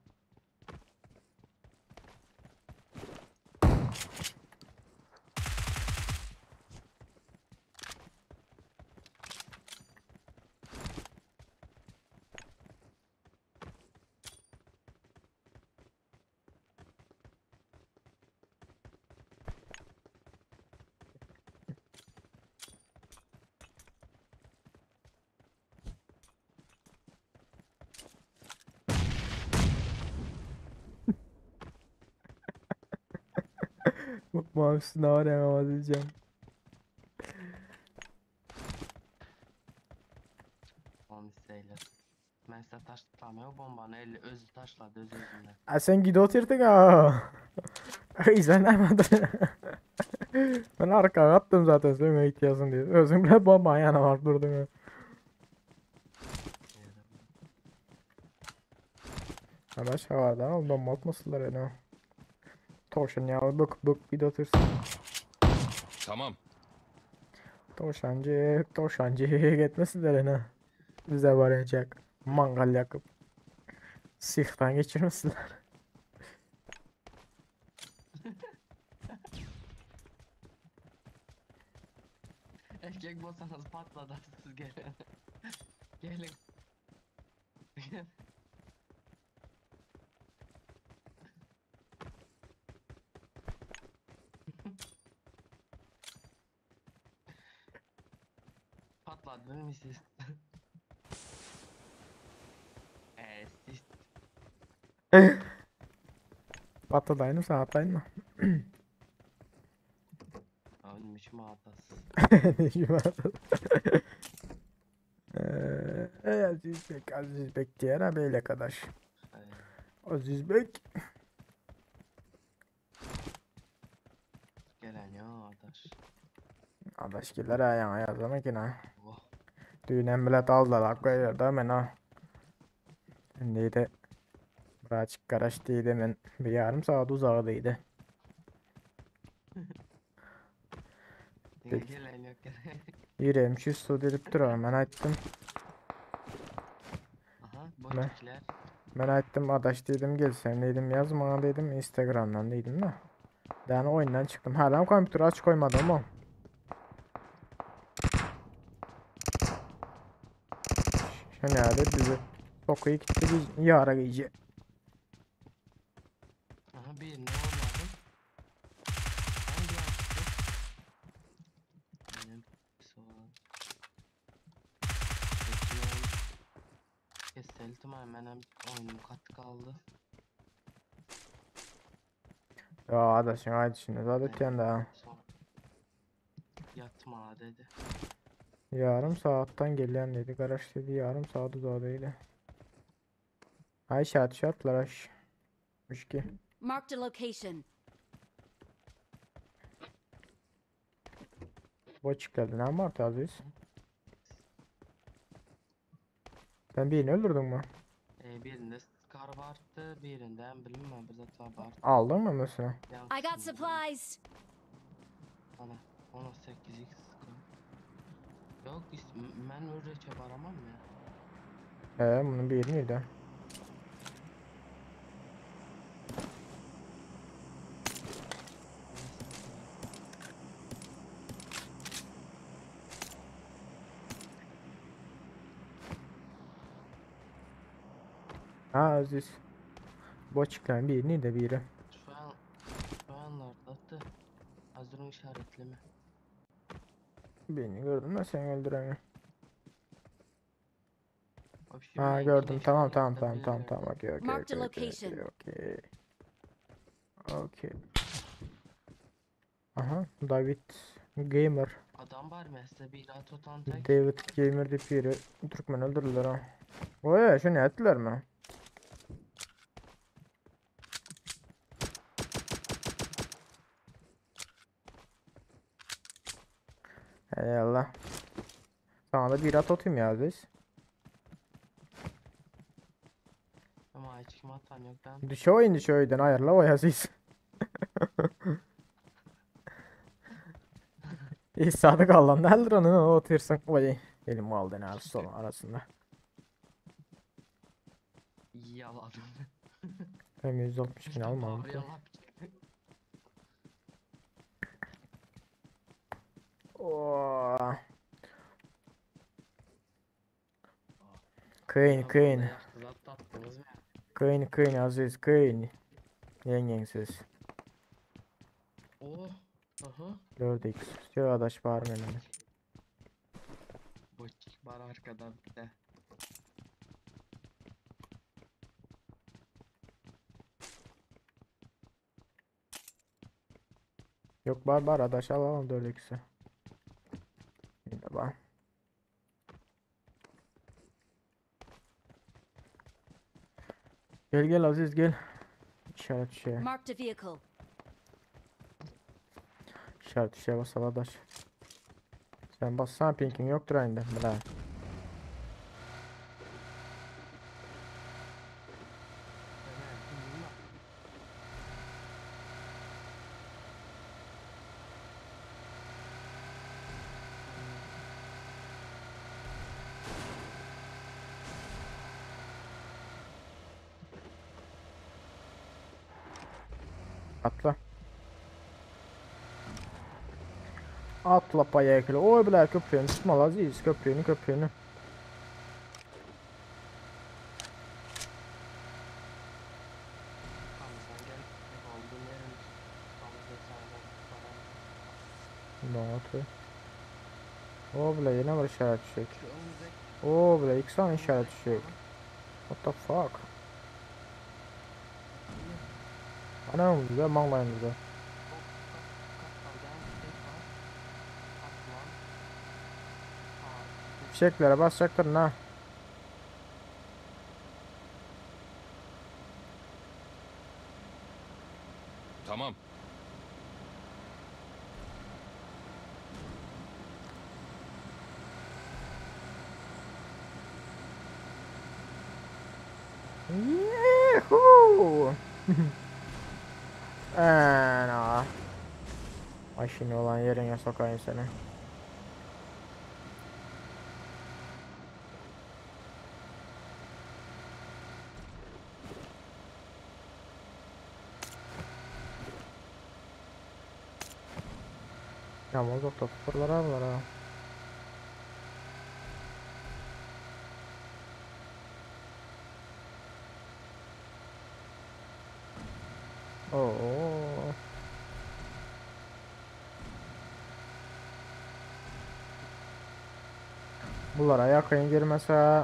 Bak mavisi ne var ya ama diyeceğim. Onu isteyle. Mesela taşlamıyor bombanı eli özü taşladı öz özünden. Ha sen gidi oturdun ha. Ay sen hemen. Ben arkaya attım zaten sen ihtiyacın diye. Özüm bile bomba yana var durdun ha. Arkadaş havada oğlum bomba atmasınlar yani. Tavşan ya bak bak bir de atırsın. Tamam. Tavşancık etmesinler ha. Bize varacak. Mangal yakıp. Sihtan geçirmesinler. Erkek bolsanız patladı siz gelin. Gelin. Patladın mı siz? Siz Patladayım saatayım mı? ölmüş mü atası? Aziz Bek diğer abiyle arkadaş. Aziz Bek. Gelen ya adaş. Adaşkiler ayağına yazana ki ne? Oh. Düğünen bilet aldılar koyuyordu hemen ha. Şimdi de birazcık karıştıydı ben bir yarım saat uzağdaydı. Peki. Gelen yok gelen. Yüreğim şu su delip duruyor ben açtım. Aha Ne? boşluklar. Ben açtım adaş dedim gelsen dedim yazma dedim Instagram'dan dedim de. Yani oyundan çıktım hala kompütürü aç koymadım ama. Şimdi hadi bizi sokuyu gitti bir yara iyice. Aha bir ne olmadı? Hangi yaptı? Benim soğan. Bekliyorum. Keseltim hemen oyunum katı kaldı. Ya adaşın haydi şimdi zaten de Sonra yatma dedi. yarım saatten gelen dedi garaj dedi yarım saat uzağdaydı. Ay şartlar aş. Müşki. Marked a location. Bu çıktı ne var Aziz? Sen birini öldürdün mü? Birinde Scar vardı, birinde bilmem bir zaten vardı. Aldın mı mesela? I got supplies. Ana 18x Scar. Yok ben öyle çabaramam ya. Bunun biriniydi. Ha Aziz. Bu çıkan birini de biri. Şu anlarda da hazırın işaretleme. Birini gördüm de sen öldüremiyorsun. Вообще Ha ben gördüm tamam ikileştirmek tamam de tamam bilirdim. okey okey Marked a okey location. okey okey. Aha David Gamer. Adam var mesela bir at otan tek. David Gamer diye biri Türkmen öldürdüler ha. Oya şu ne ettiler mi? Hey Allah. Sana da bir at atayım ya Aziz. Ama hiç kim atan yok ben. Düşe oyundan ayarla o Aziz. İyi sadık Allah'ın eldir onu otursun. Oy elim aldı ne son arasında. Yaladım. Hem 160 bin almadım. Doğru yalan. Oo. Kıyın. Kıyın Aziz kıyın. Yengensiz. Oh. Aha. 4x. Şu adaş var benim. Boçik var arkada bir de. Yok var adaş alalım 4x'i. Yine var. Gel Aziz gel. İşaret şey. Marked a vehicle. İşaret şey basal adaş. Sen bassana pinkin yoktur aynı. Bla. Atla. Atla payakla. Oy bile köprünü tutma Aziz. Köprünü. Ne oldu? O bile yine bir işaret düşecek. O bile 2 tane işaret düşecek. What the fuck? Anamızda, manglayımızda. Fişeklere basacaktır ne? Tamam. Yehoo! Ana. Ay şimdi olan yerine sokayım seni. Ya mozok da sıfırlara var ha. Oo. Bunlara yakın girmese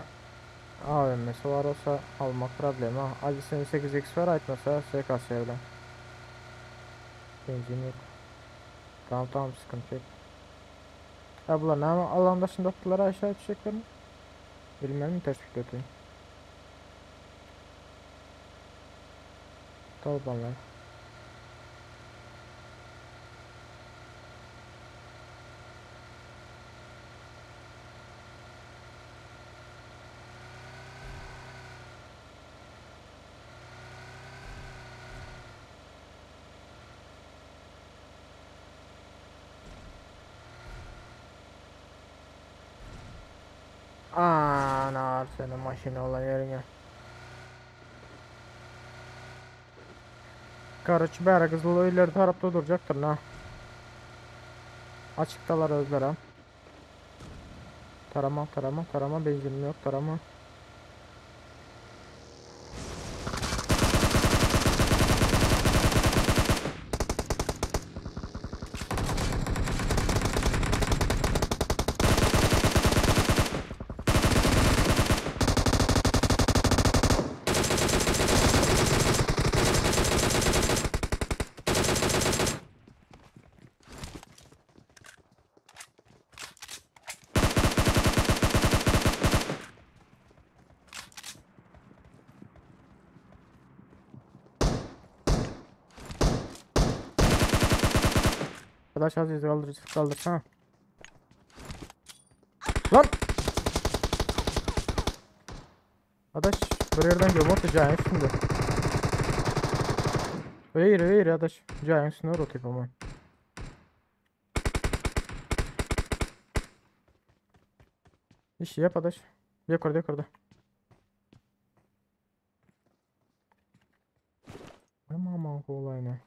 AVM'si var olsa almak problemi. Acı senin 8x var ait mesela SKS ile. Benzin yok. Tamam sıkıntı yok. Ha bunlar ne alan dışında attılar aşağı düşecekler mi? Bilmem tespit edeyim. Talibanlar. Ana senin makine olan yerine. Karıcı beri kızılı ileri tarafta duracaktır ne? Açıktalar özler ha. Tarama benzinim yok tarama. Arkadaş Aziz kaldırsana. Lan! Arkadaş bir yerden geliyor Cayan üstünde. Hayır arkadaş. Cayan üstünde rotayım ama. İşi yap arkadaş. Yukarıda. Aman kolay ne?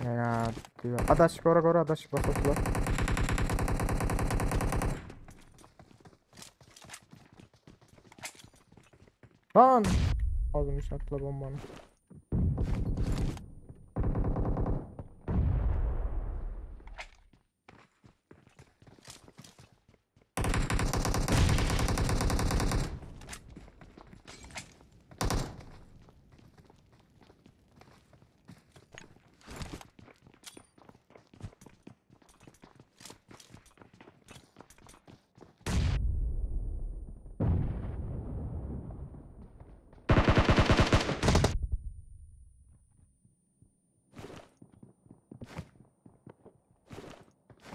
Ya diyor. Adaş gora adaş basatlar. Lan! Aldım iş atla bombanı.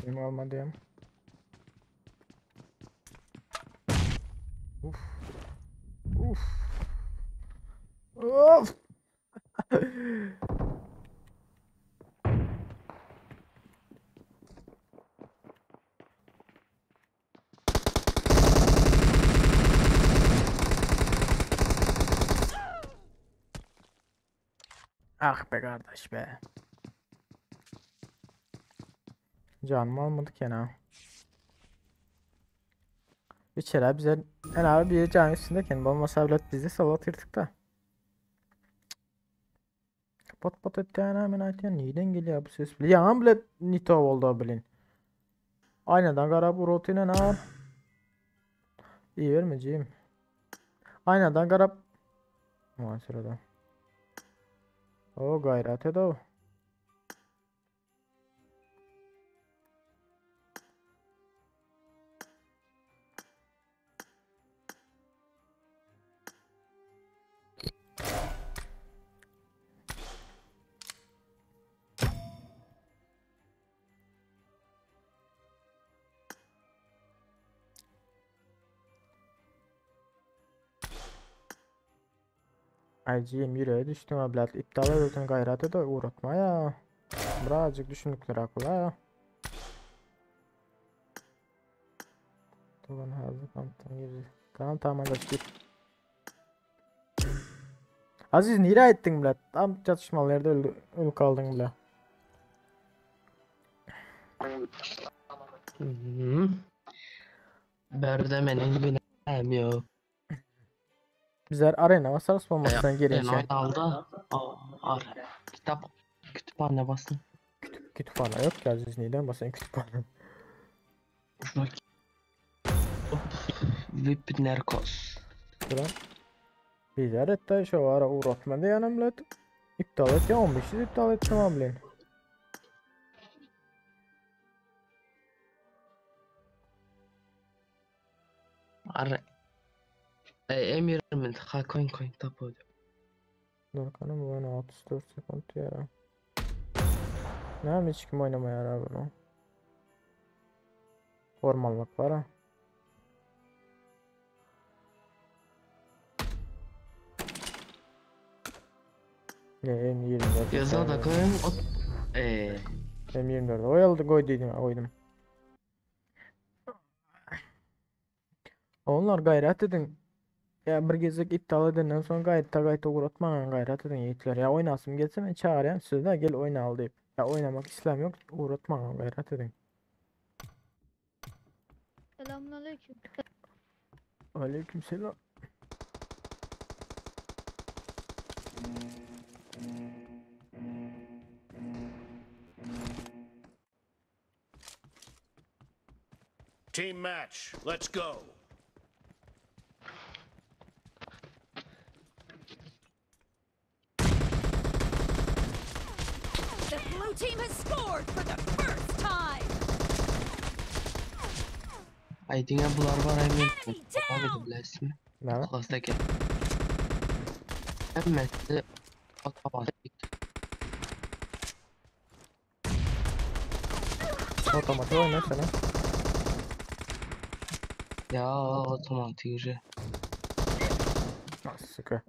Benim almadığım. Uf. Uf. Of. Ah be kardeş be. Canımı almadık ya. Bir kere bize en abi bir can üstündeyken olmasa bile bizi salatırdık da. Pat pat etti yani hemen ayten neyden geliyor bu ses? Ya bile nito oldu bilin. Aynadan garap rutine ne? İyi vermeyeceğim. Aynadan garap. Ama sırada. O gayret edo. Aycıyım yüreğe düştüm ablat. İptal edin gayret edo uğratma ya. Birazcık düşündükleri akıl ya. Tamam hazır kamptan girdi. Tamam anlaştık. Aziz nira ettin bile. Tam çatışmalı yerde öldü kaldın bile. Berdemenin günahım yok. Bizler arena vasarız olmaktan gelince. Ben aldı. Kitap kütüphane basın. Kütüphane yok ki Aziz neyden basın kütüphane. Vip Nerkos. Şuran. Bizler hatta şu ara uğratmadı yanım bile. İptal et ya 15 iptal ettim abilen. Arre. Emir min ha koyun tapu. Dur kanım bu bana 34 sekund ya. Ne hiç kim oynamaya yarar bunu. Formallık var ha. M24. Yazı da koyun. M24. Oyaladı koydum. Onlar gayret edin. Ya bir gezek iptal edenden sonra gayet uğratma gayret edin yiğitler. Ya oynasın gelse ben çağırayım siz de gel oyna al deyip. Ya oynamak istem yok uğratma gayret edin. Selamünaleyküm. Aleykümselam. Team match. Let's go. The blue team has scored for the first time. Aydın'a bular var Emir. Enemy down. Abi bilesin. Ne var? Klastaki. Emmesi. Otomatik. Otomatik oyna sana. Ya otomatik. Nasıl sıkı.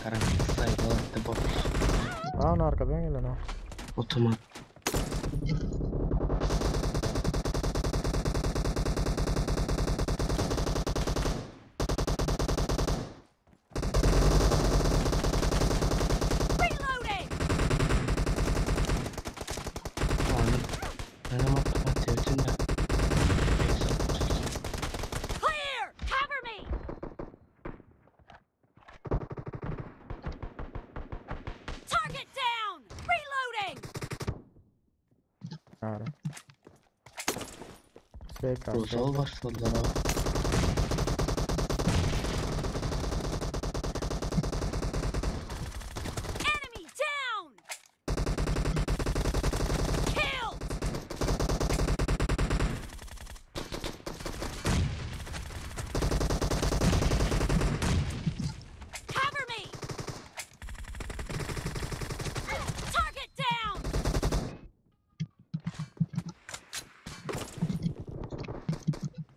Karanlık sayıda bot. Aa ne arkadan gelen o. Otomatik. Reloading. Yani benim otomatik ötünde. Clear. Cover me. Target down. Reloading. Yani. Şey karşı. Sol var solda abi. Enemy down. Killed.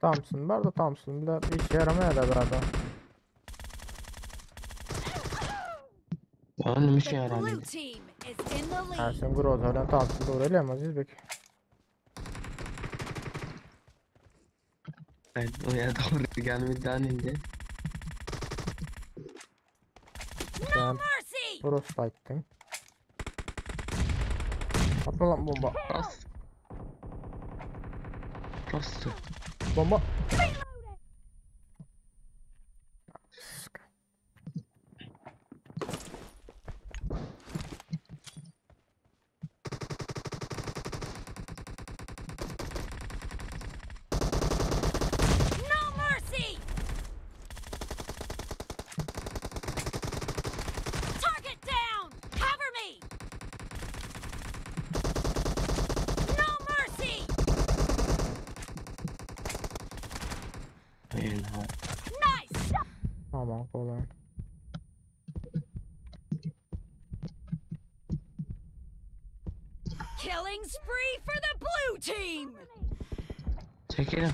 Thompson var da Thompson bile bir işe yaramaya da burada. Onun The için blue yaramıyor. team is in the lead. Ersin Groza'dan Thompson doğru eleyemez Yüzbek. Evet, oraya doğru gelmeden indi. Sen Mercy! Frostbite'dın. Atma lan bomba. Rast. Rast. Bomba. No mercy! Target down! Cover me! No mercy! Nice! Aman kolay. Killing spree for the blue team! Çekelim.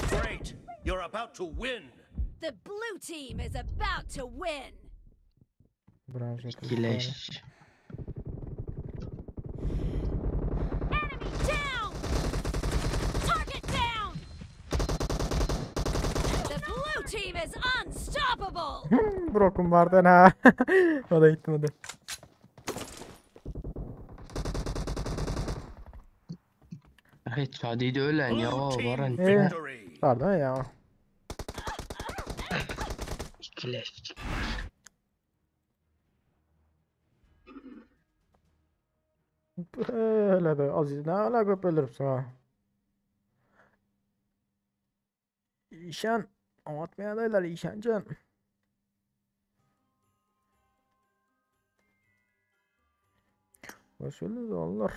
Great. You're about to win. The blue team is about to win! Branş yeter. Kileş. Enemy down! Target down! The blue team is unstoppable! Broken vardı ha. O da gitmedi. Hiç hadi de ölen ya Blue team Baran. victory. Pardon ya. Kileş. Böyle de Aziz ne ala köpelirsin ha. İşan. Anlatmaya değiller İşancan. Başarılı da olur.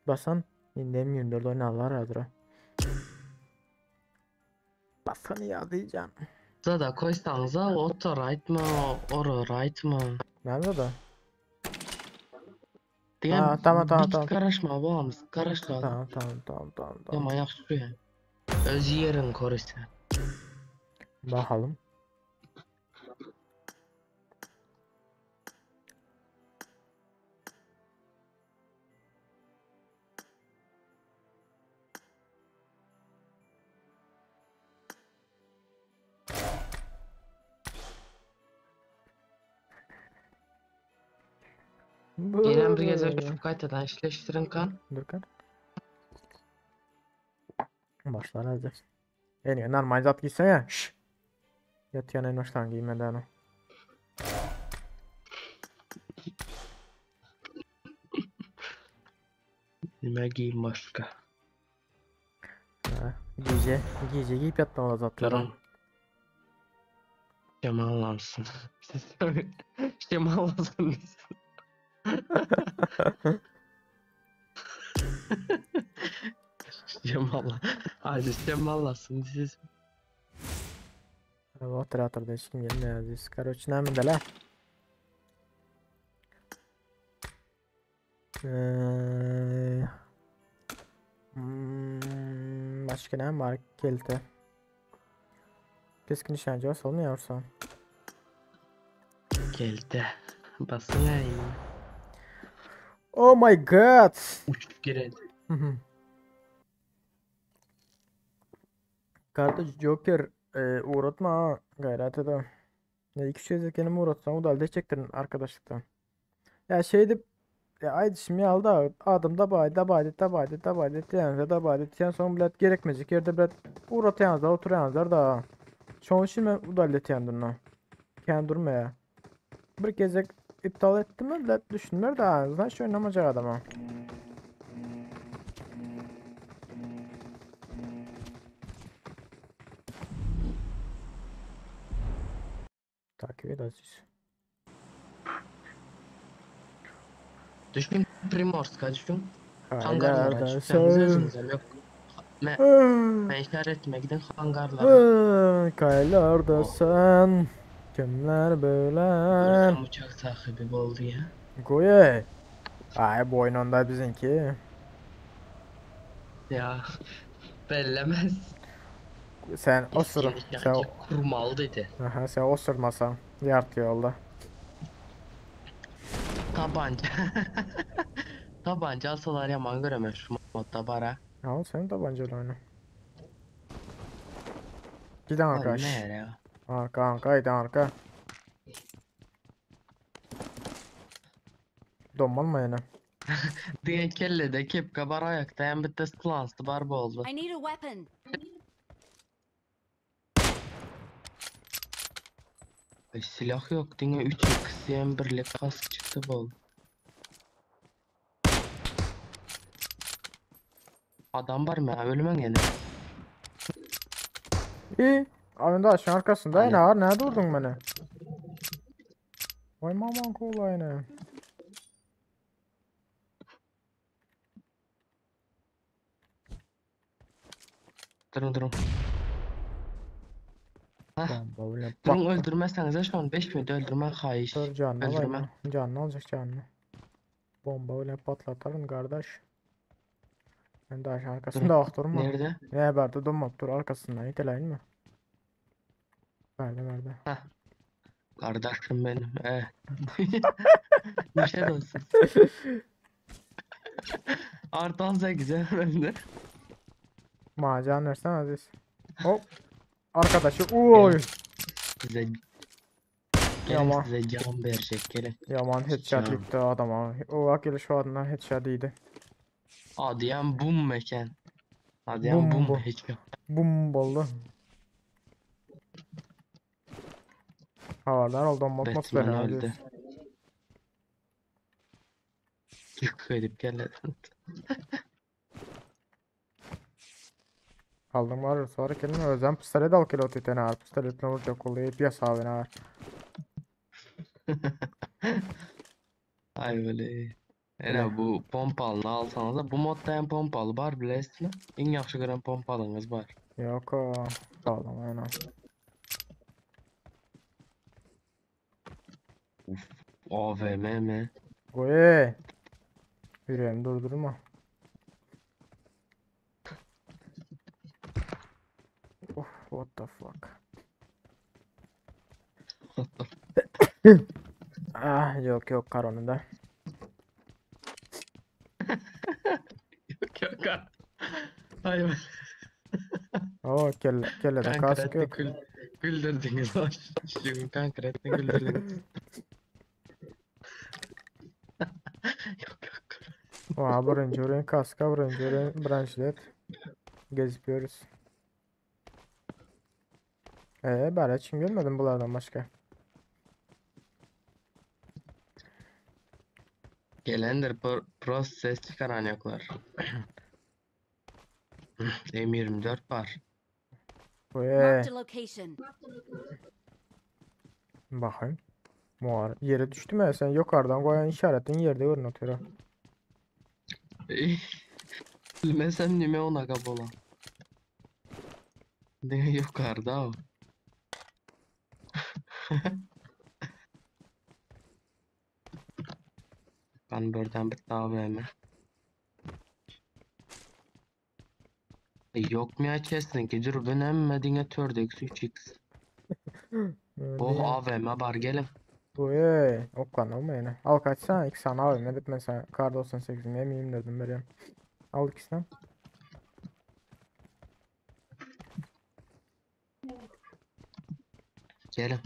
Basan. İndem 24 oynarlar adra. Basanı ya diyeceğim. Da koysanıza oto right mı, oro right mı? Nerede da? Diyen Ha, tamam, bir tamam. karışma babamız. Karışma. Tamam. Ya ayak şuraya. Öz yerin koru sen. Bakalım. Gelen bir geze Böyle. şu kaytadan işleştirin kan. Dur kan. Başlar hazır. En normal zat giysen ya. Şşş. Yat yana en baştan giymeden o. Nime giyeyim başka. Ha, giyce giyip yatma o zatları. Durun. Şemalansın. Şemalansın. Şemala. Hadi şemalasın siz. O operatörde hiç kim gelmiyor Aziz. Короче, ne de la? Başka ne var? Kelte. Keskin nişancı olsa olmuyorsa. Geldi. Basın yayın. Oh my god. Uçup girelim. Kardeş Joker uğratma ha. Gayret edem. Ne iki şey kendimi uğratsam o da elde çektirin arkadaşlıktan. Ya şeydi ya aydı şimdi aldı adım da baydı yani son bilet gerekmeyecek yerde bilet uğratayanız da oturayanızlar da. Çoğu şimdi udaletiyandır no. Kendi durma ya. Bir gezek iptal etti mi bilet düşünmüyor da ağzından şu oynamayacak adama. Takip et Aziz. Düşün Primorska düşün. Hayırda Hangarlara sen. çıkacağımız özümüzde yok. Ben işaret etmekten hangarlara. Kaylarda sen. Kimler böyle? Vursam uçak sahibi oldu ya. Goye. Ay bu oyun onda bizimki. Ya bellemez. Sen osur. İskele Sen, şanki kurmalı dedi. aha, sen osurmasan. Yartı yolda. Tabanca. Tabanca alsalar yaman göremez şu modda bara. Al sen tabancalı oyna. Gidin arkadaş. Oğlum ne ya? Arka gidin arka. Donmalma yine. Diye kelle de kepka bar ayakta hem bir test klanstı bar oldu. I need a weapon. Silah yok diye 3x hem birlik kask çıktı bol. Adam var mı ya? Ölümen gene. İyi. Avında aşağı arkasında. Aynen. Ne var? Nerede durdun beni? Vay maman kolay ne? Durun. Hah. Bomba öyle Durun bak. öldürmezseniz şu an 5 minute öldürmen kayış. Dur canını Öldürme. alayım. Canını alacak canını. Bomba öyle patlatalım kardeş. Ben de aşağı arkasında durma. Nerede? Ne haberde durma. Dur arkasından iteleyin mi? Verdi. Kardeşim benim. Bir şey olsun. Artan 8 önde. Macan versen Aziz. Hop. Arkadaşı. Uy. Size Yaman. size can verecek gelin. Yaman headshot Can. yıktı adama. O akıllı şu adına headshot iyiydi. Adiyan bum mekan. Adiyan Bum bum bu. hiç yok. Bum oldu. Havalar oldu. Olmak Batman beni öldü. Aziz. Yük edip geldi. Aldım var sonra kendime özlem pistolet al kilo tütene var. Pistoletle vuracak oluyor. Bir hesabına var. Ay böyle. Hele bu pompalını alsanız da bu modda hem pompalı var bilesiniz. En yaxşı gören pompalınız var. Yok o. Sağlam aynen. AVM mi? Oye. Yüreğimi durdurma. Of, what the fuck. Yok karonunda. Yok. Ay be. Oo kelle de kask Konkretle yok. güldürdünüz. Şu konkretle güldürdünüz. Yok. Oha birinci kaska birinci branşlet. Geziyoruz. Ben hiç görmedim bunlardan başka. Gelendir ses çıkaran yoklar. M24 var. Oye. Marked a location. Bakayım. Muar. Yere düştü mü? Sen yukarıdan koyan işaretin yerde görünüyor. Bilmesem nime ona kabola. Ne yukarıda o. Ben buradan bir daha verme. Yok mu ya kesinlikle dürbün emmediğine 4x 3x. Oh AVM var gelin. Oye. Oklan olma yine. Al kaçsana. İki sana alayım. Ne dedim mesela. Kar 98'im yemeyeyim dedim veriyorum. Al ikisinden. Gelin.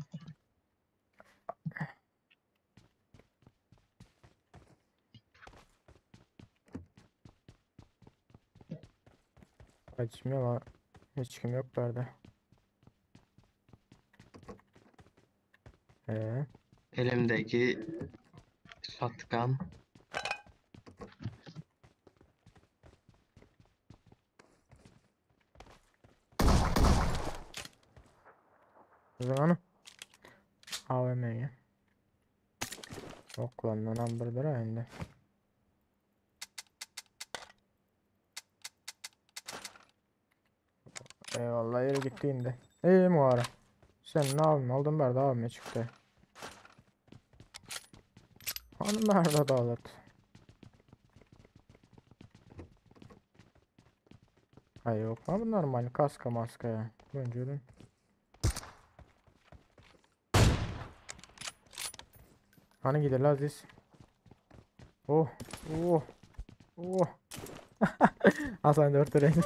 Açmıyor ama hiç kim yok nerede. Elimdeki shotgun. O zaman AVM'ye. Oklanla number 1 indi. Eyvallah yere gitti indi. İyi muhara. Sen ne yapıyorsun? Aldın berdi abime çıktı. Hanım berdi dağıt. Ay yok abi normal kaska maska ya. Önceden. Hani gidelim Aziz. Oh. Oh. Oh. Hasan 4 renk.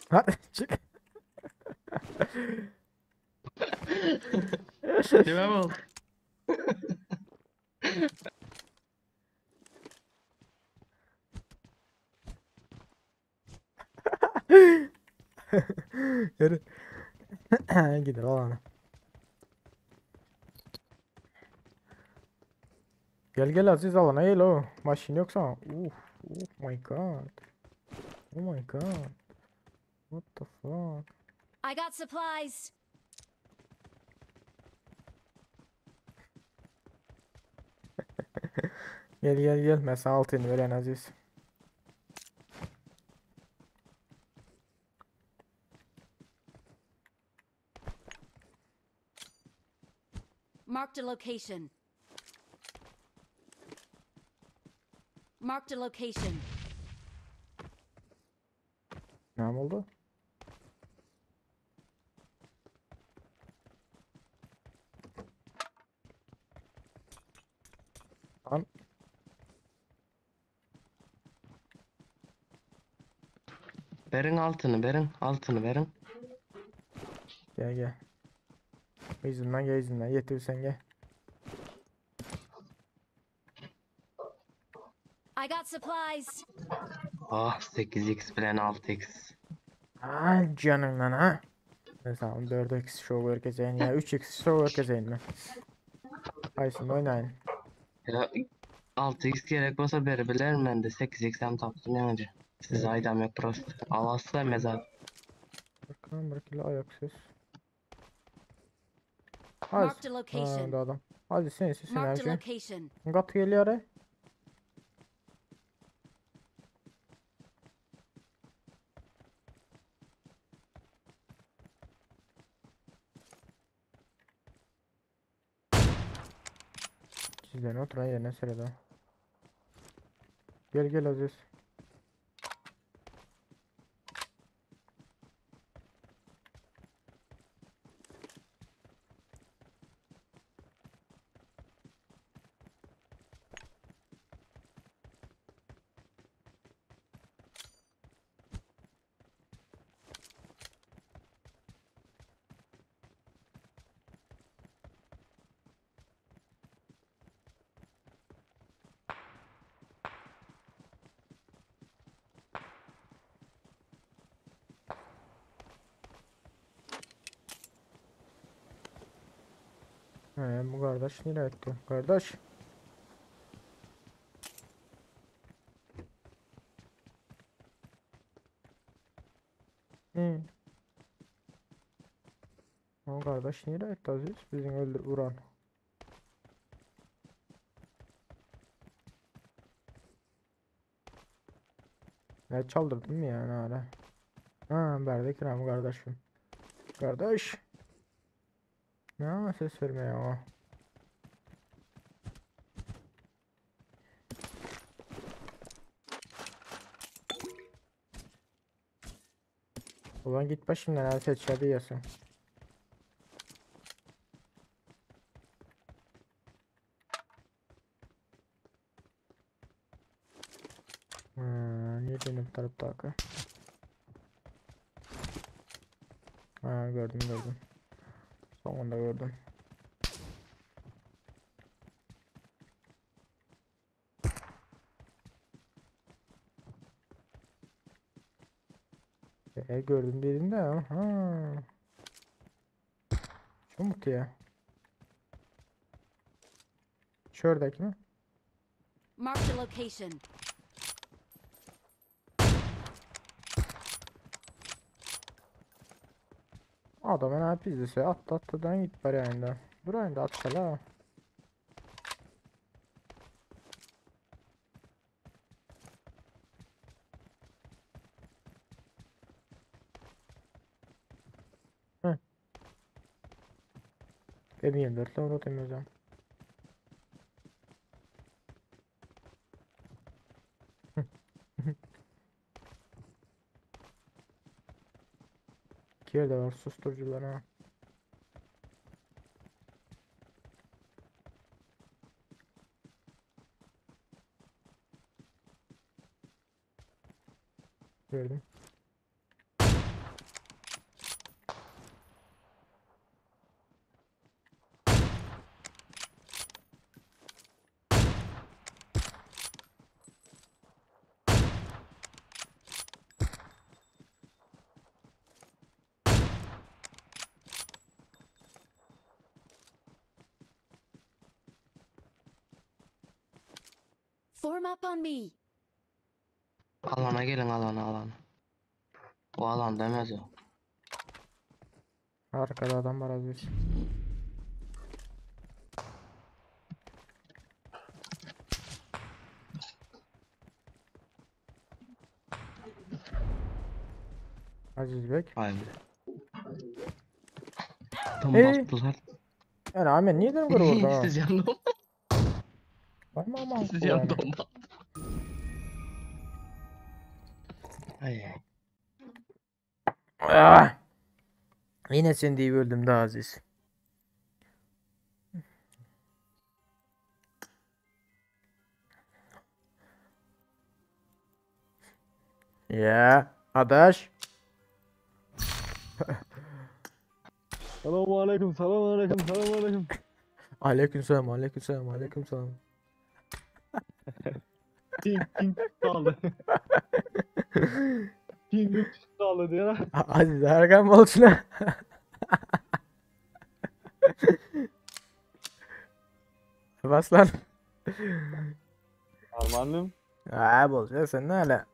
Hadi çık. Kime mi oldu? Yürü. Gidelim alana. Gel gel Aziz alana gel o. Maşin yoksa. Oh my god. Oh my god. What the fuck? I got supplies. Gel gel gel. Ben sana altını veren Aziz. Marked a location. Marked a location. Ne oldu? Lan Verin altını, verin altını, verin. gel gel. Yüzünden gel yüzünden. Yeter sen gel. I got supplies. Ah 8x bilen 6x. Ah canım lan ha. Ben sana 4x show herkeseyin ya 3x show herkeseyin mi? Ay şimdi oynayın. Ya 6x gerek olsa beri bilirim ben de 8x hem taptım önce. Siz aydam yok prost. Alasla mezar. Bakalım bırakıyla ayaksız. Marked a Ha location. da adam. Hadi sen her Marked a şey. location. Gat geliyor araya. Sizden oturan yerine sırada. Gel gel Aziz. Bu kardeş nereye gitti? Kardeş. Hı. O kardeş nereye gitti Aziz? Bizim öldür vuran. Ne çaldırdın mı yani hala? Ha berdeki bu kardeşim. Kardeş. Ne ama ses verme ya. Ulan git başımdan her seçer diyorsun. Ha, niye benim tarafta akı? Ha gördüm. Sonunda gördüm. Gördüm birinde ya. Ha. Şu mu ki ya? Şuradaki mi? Marked a location. Adamın hep izlese attan git bari ayında. Dur ayında atsala. M24'le onu atayım. İki yerde var susturucular ha. Gördüm. Form up on me. Alana gelin alana. O alan demez o. Arkada adam var Aziz. Aziz Bek. Haydi. Tam Ee? bastılar. Yani Ahmet niye dön kuru vurdu ha? Siz yandım. Var mı aman Siz kulağına? yandım. Ay. Ah! Yine seni diye öldüm de Aziz. Ya adaş. Selamun aleyküm, selamun aleyküm, selamun aleyküm. Aleykümselam, aleykümselam, aleykümselam. King kaldı. King kaldı diyor. Aziz Erkan Bolçuna. Bas lan. Armanım. Ha Bolçuna sen ne hala?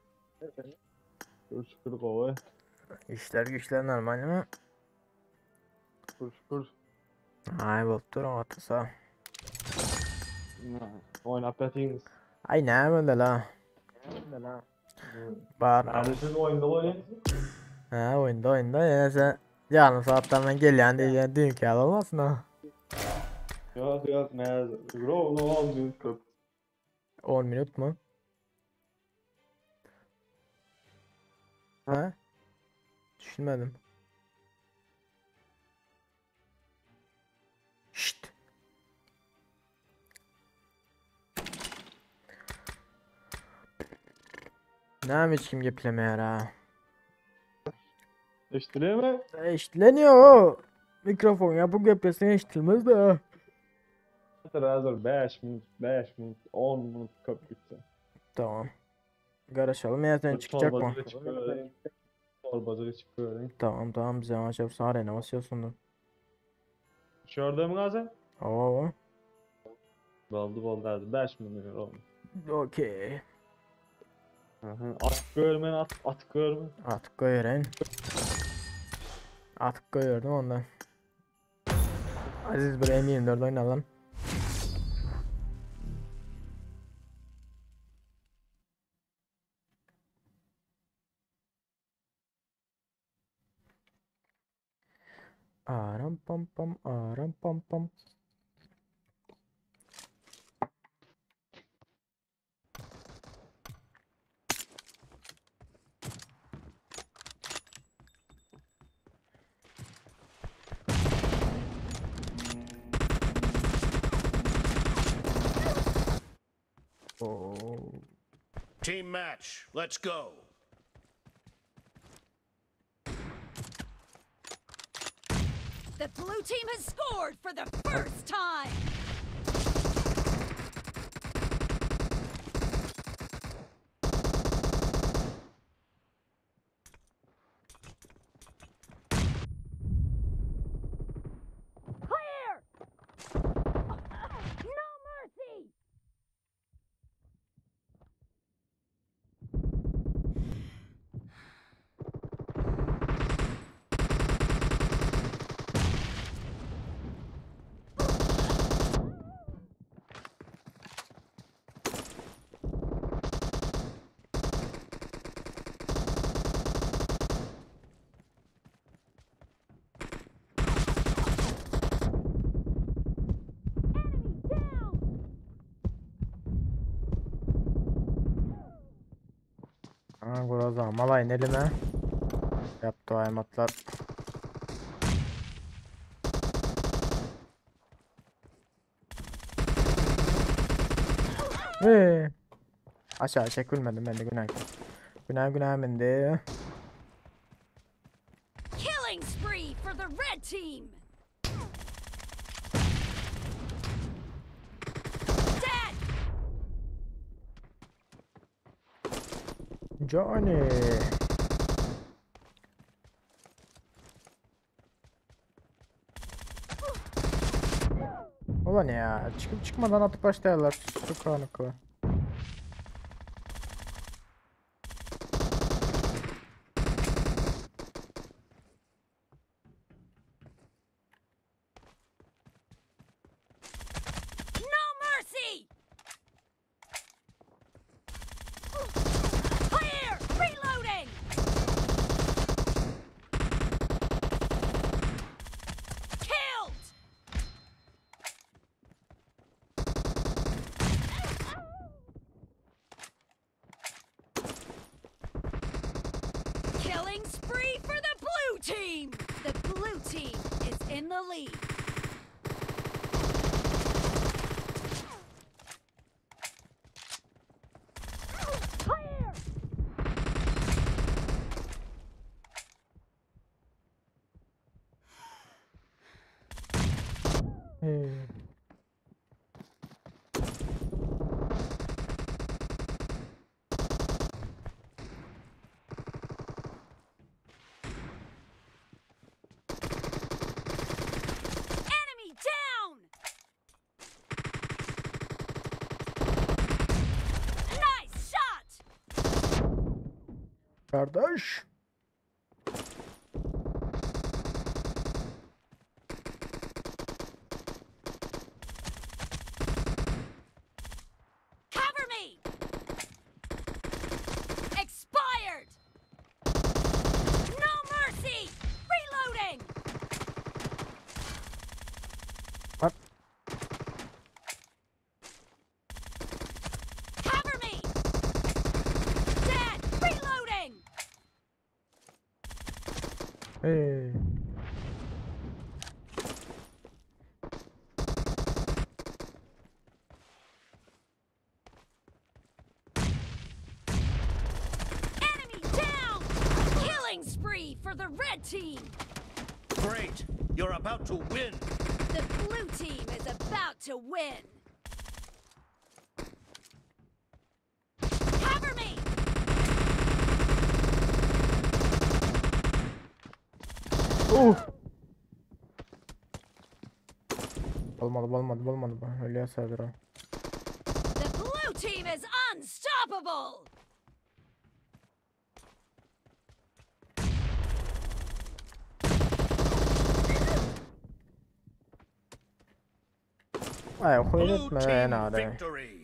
Şükür kova. İşler güçler normal mi? Şükür. Ay Bolçur o atasa. Oynap yatayım. Ay ne böyle la? Bağır. Neredesin oyunda oynayın? Ha oyunda yine sen yarım saatten ben geliyorsun diye dünkü al olmasın ha. Yok nerede? Bro ne oldu? 10 minut mu? Ha? Düşünmedim. Şşt. Ne hiç kim geplemeyer ha. Eşitliği mi? Eşitleniyor o. Mikrofon yapıp geplesin eşitilmez de ha. Hazır 5 minut, 10 minut köp gitti. Tamam. Garaşalım ya sen çıkacak mı? Torbacı çıkıyor. Tamam bize maç yapsa arena basıyorsun. Şurada mı lazım? Oo. Oldu hadi 5 minut oldu. Okey. At görmen at görmen. Artık koyarım. Artık koyuyordum ondan. Aziz bir M24 oyna lan. Aram pam pam. Oh. Team match. Let's go. The blue team has scored for the first time. Clear! No mercy! Groza malayın elime. Yaptı o aymatlar. Aşağı çekilmedim ben de günah. Günah bende. Killing spree for the red team. Dead. Johnny. Ulan ya çıkıp çıkmadan atıp başlayarlar. Şu kanıkı. No mercy. Clear. Reloading. Killed. Killing spree for the blue team. The blue team is in the lead. Clear. Hey. Enemy down. Nice shot. Kardeş. Cover me. Expired. No mercy. Reloading. What? Cover me. Dead. Reloading. Hey. Enemy down. Killing spree for the red team. Great. You're about to win. The blue team is about to win. Cover me. Olmadı. Öyle yasadır o. The blue team is unstoppable. Ay Blue koyletme team nade. victory.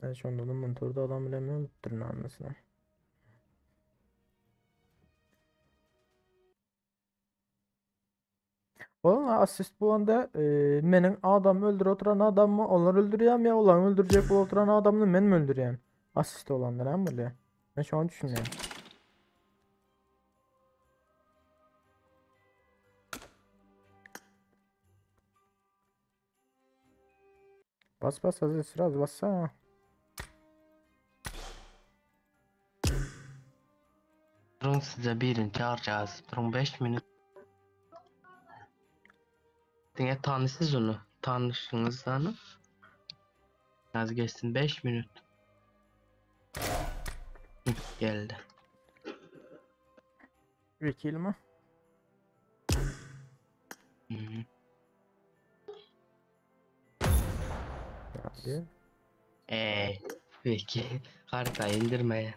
Ben şu anda onun turda adam bilemiyorum. Durun anlasına. Oğlum asist bu anda menin adam öldür oturan adam mı? Onlar öldürüyorum ya. Ulan öldürecek bu oturan adamını men mi öldürüyorum? Asist olanlar hem böyle. Ben şu an düşünüyorum. Bas Aziz biraz bassa. Durun size birini çağıracağız. Durun 5 minut. Dine tanısız onu. Tanışınızdan. Az geçsin 5 minut. Hı, geldi. Vekil mi? Hı -hı. Hadi. Peki. Haritayı indirmeye.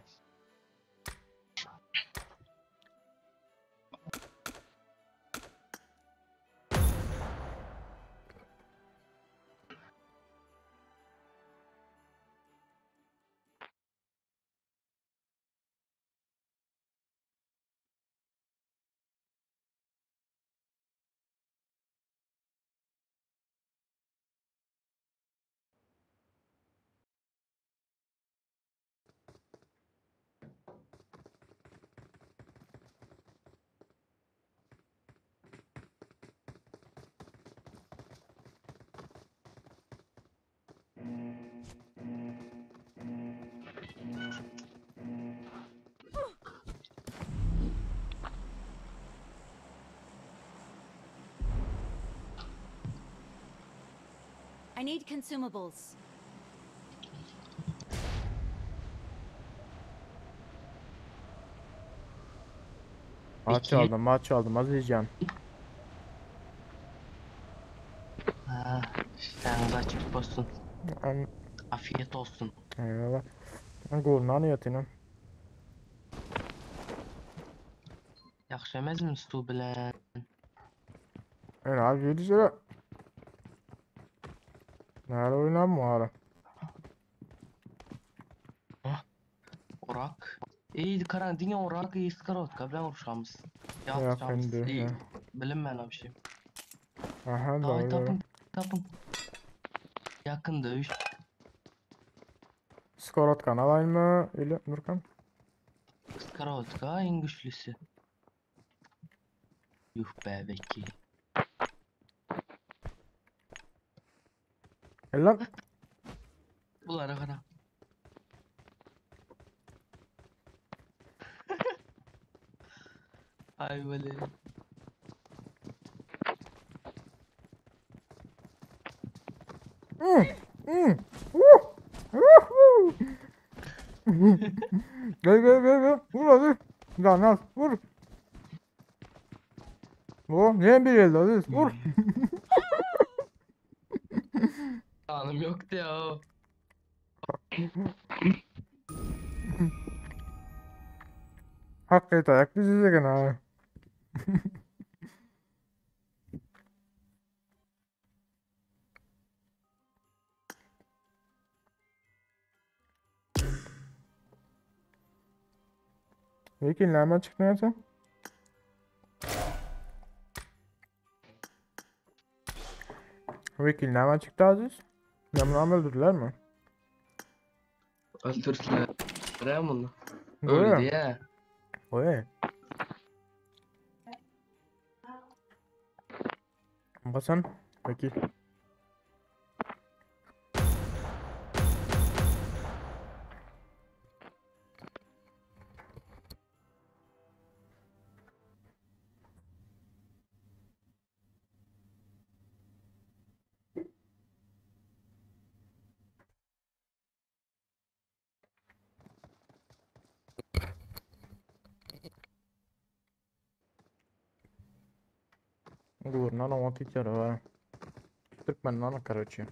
I need consumables. Peki. Maç aldım Azizcan. Ha, işleriniz açık olsun. An Afiyet olsun. eyvallah. Golunu yatının. Yaxşı emezmi stul bilen? En az 7 lira. Nerede oynan mı hala? Orak. İyi karan dinle orak iyi skorotka bilen uruşamız. Yatacağımız. Yakındı. İyi. Bilinmeyen bir şey. Aha Ay doğru. tapın tapın. Yakın dövüş. Skorot kanal mı? Öyle Nurkan. Skorotka en güçlüsü. Yuh be vekil. Gel lan. Bunlara kadar. Ay böyle. Gel. Vur hadi. Lan al vur. Bu ne bir elde Aziz vur. Anım yoktu ya. Hakikaten ayak dizecek ha. Vekil nereden çıktın ya sen? Vekil nereden çıktı Aziz? Yamrağımı öldürdüler mi? Öldürdüler. Buraya mı onu? Böyle. Öldü ya. Oye. Basan. Vekil. Гурна на титера. Türkmenler короче.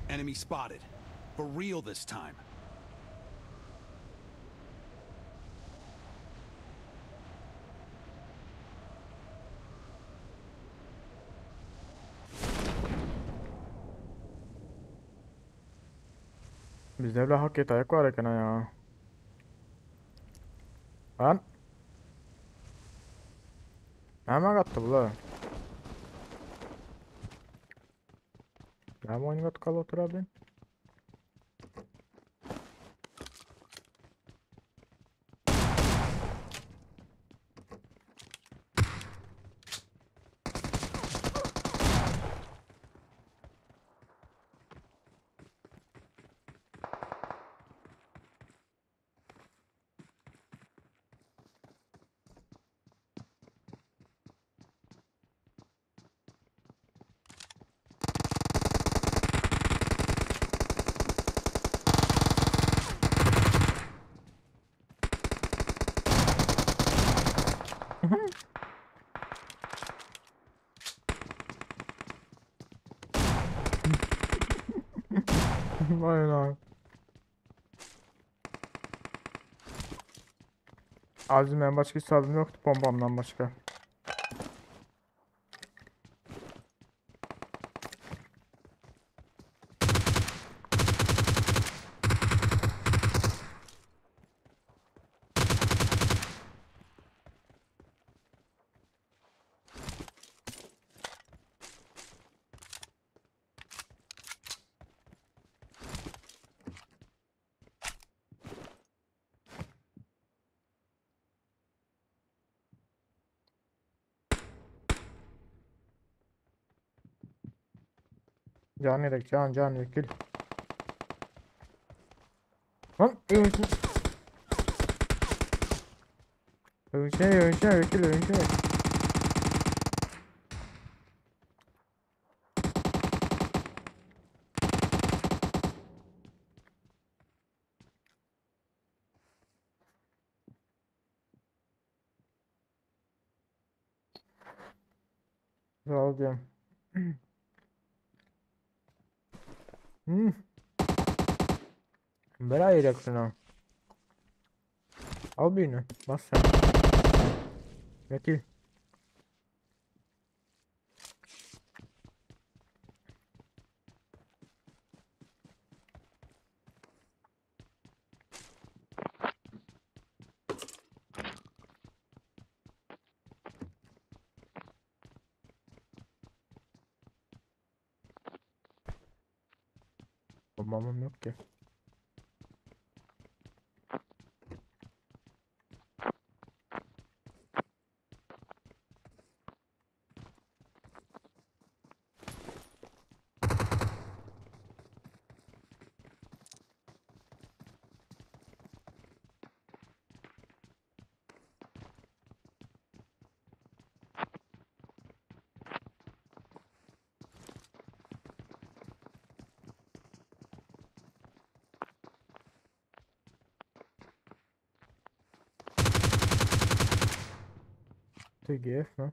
Enemy spotted. For real this time. Bizde bile hak ayak var ekene ya. Lan. Hemen kattı bu la. Hemen oyunu kattı kal otur abi. Aynen abi. Azim'den başka hesabım yoktu bombamdan başka. Can yedek, can vekil. Lan övünçe. Övünçe vekil övünçe. Sağ ol canım. Bela yedeksin ha. Al birini. Bas sen. Vekil. Bombamım yok ki. TGF mi?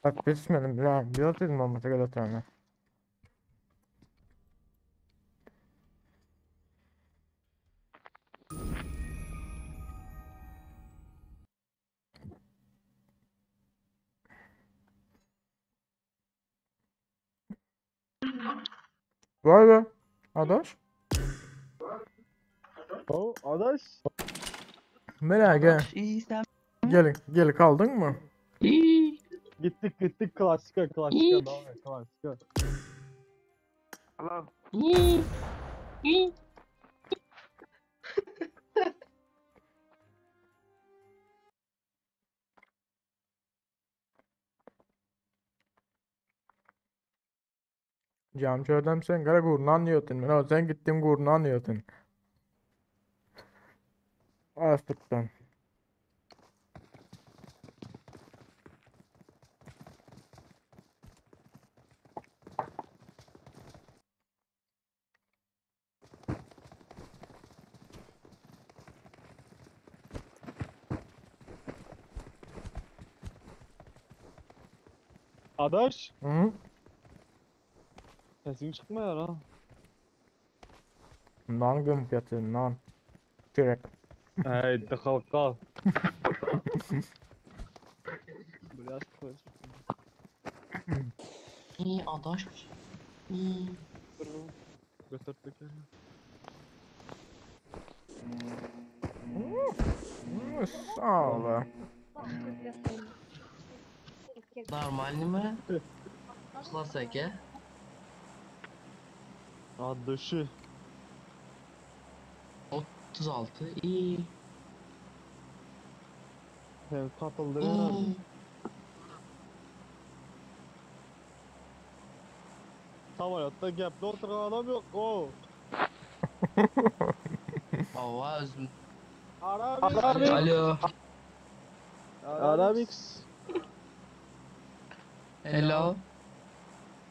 Bak besmedim lan. Biraz dedim olmasa kadar tane. Vay be. Adaş. O adaş. Merak gel. İyi sen. Gel kaldın mı? İyi. Gittik klasika İyi. devam et klasika. İyi. İyi. Camcı adam sen kara gurnu anlıyordun. Ben sen gittim gurnu anlıyordun. Astıktan. Adaş. Hı? Sesin çıkmıyor ha. Nan gömpyatı nan. Çörek. Hey kalk. Biraz koy. İyi adaş. İyi. Götürdük yani. Sağ ol. Normal mi? Klasike. Adaşı. 36. İyi. Sen katıldın İyi. herhalde. Hayatta gapte oturan adam yok. O. Avaz. Arabik. Alo. Arabix. Hello.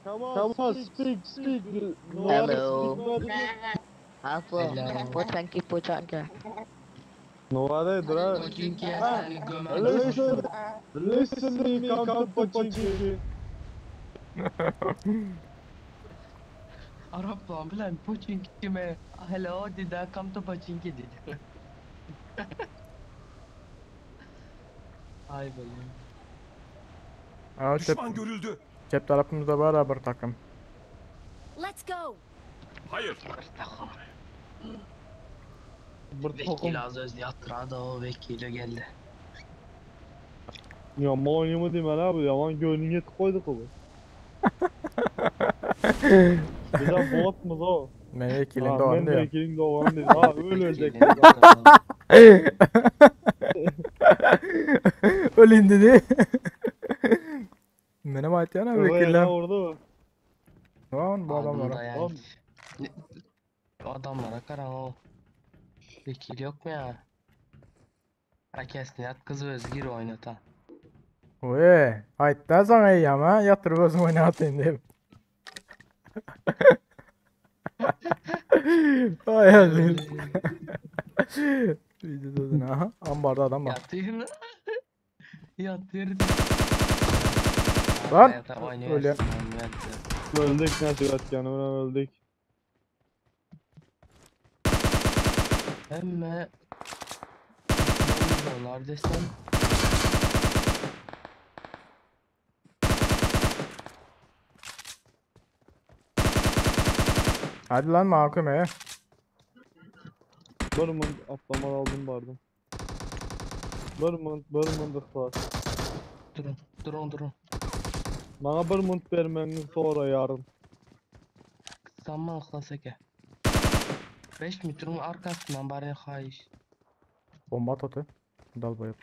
Come on, speak. Hello. Apa? Hello. Pocang ke? No are dra. Pochinki seni gömer. Listen to me, come to Pochinki. Arap lan bilen Pochinki kime? Hello dedi, come to Pochinki dedi. Ay be. Aa, cep, Düşman görüldü. cep tarafımızda beraber takım. Let's go. Hayır. Bir takım. Vekil az öz yatırdı o vekili geldi. Yaman oynuyor diyeyim abi. Yaman gönlünü yet koyduk o. Bir de bot mu o? Mevkilin Ha, doğan ben diyor. vekilin doğan dedi. Ha öyle ölecek. Ölün dedi. Benim aytiyana Kafaya vekiller. vurdu. Lan bu adam var. Adında ha. yani. Oğlum. Adamlara karan o. Vekil yok mu ya? Herkesin yat kızı özgür oynatan. Oy, ayttan sana iyi ama yatırıp özüm oynatayım deyip. Ay hadi. Videoda da aha. Ambarda adam var. Yatıyor. Yatıyor. Lan, Oynuyor. öyle. Öldük ne sürat yanımdan öldük. Emme onlar desem Hadi lan mahkemeye. Bırmın atlamalı aldım bardım. Bırmın dıklar. durun. Bana bırmın vermenin sonra yarın. Sanma ıhlaseke. 5 metrun arkasından bari hayiş. Bomba atı. Dal boyup.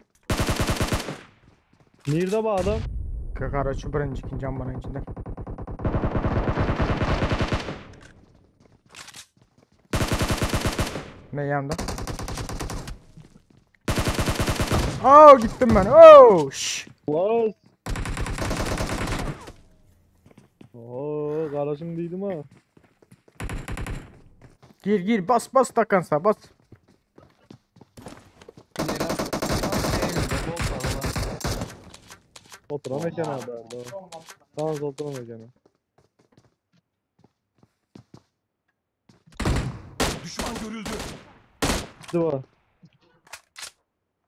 Nerede bu adam? Kakara şu birinci ikinci ambanın içinde. Ne yanında? Oo gittim ben. Oo şş. Las. Oo garajın değilim ha. Gir bas takansa bas. Oturan mekana abi orada. Sağ ol oturan mekana. Düşman görüldü. Gitti var.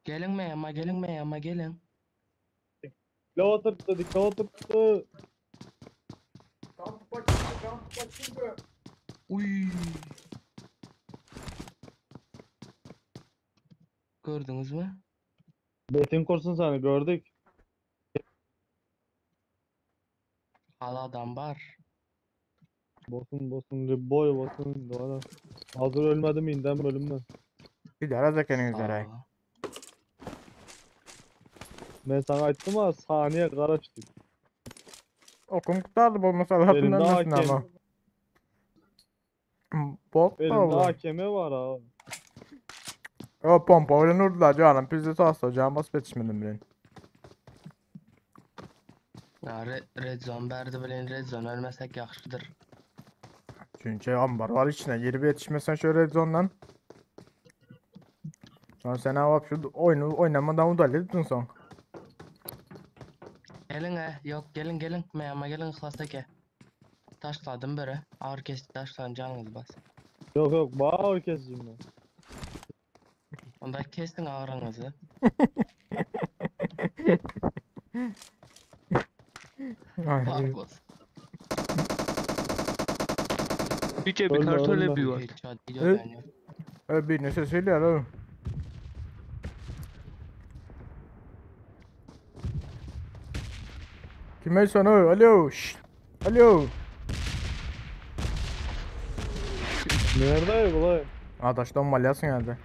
Gelin mi ama gelin. La oturttu dikkat oturttu. Uy. Gördünüz mü? Betin kursun seni gördük. Hala adam var. Bosun boy bosun doğru. Hazır ölmedim inden bölümden. Bir daha zekenin üzere. Aa, Ben sana açtım ha saniye karıştık. Okum kurtardı bu masalatın Elimde ölmesin hakem. ama. Bot da Elimde oğlum. hakeme var ha. O pompa öyle nurdular canım. Pizza sağsa canım bas yetişmedim bile. ya red zone berdi bilen red zone ölmesek yaxşıdır. Çünkü ambar var içine. Girip yetişmesen şöyle red zone'dan. Sonra sen hava şu oyunu oynamadan udalıydın son. Gelin yok gelin ama gelin ıhlaseke. Taşladım böyle. Ağır kesti taşlan canınız bas. Yok bağır keseceğim ben. Onda kestin ağrınızı. Ay, Ağır bas. Pike bir Ölme, kartole ölme. bir var. Headshot Evet. gidiyor yani. bir ne sesiyle oğlum. Kime sen o? Alo. Şşt. Alo. Nerede bu lan? Adaştan malyasın geldi.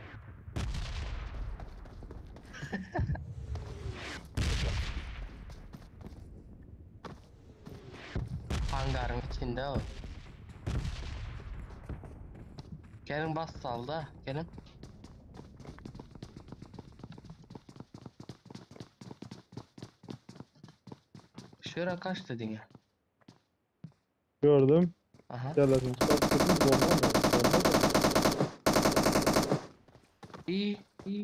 Hangarın içinde o. Gelin bas salda. Gelin. Şöyle kaç dedin ya. Gördüm. Aha. Gelesin çıkarttım bomba mı? Bomba mı? İyi.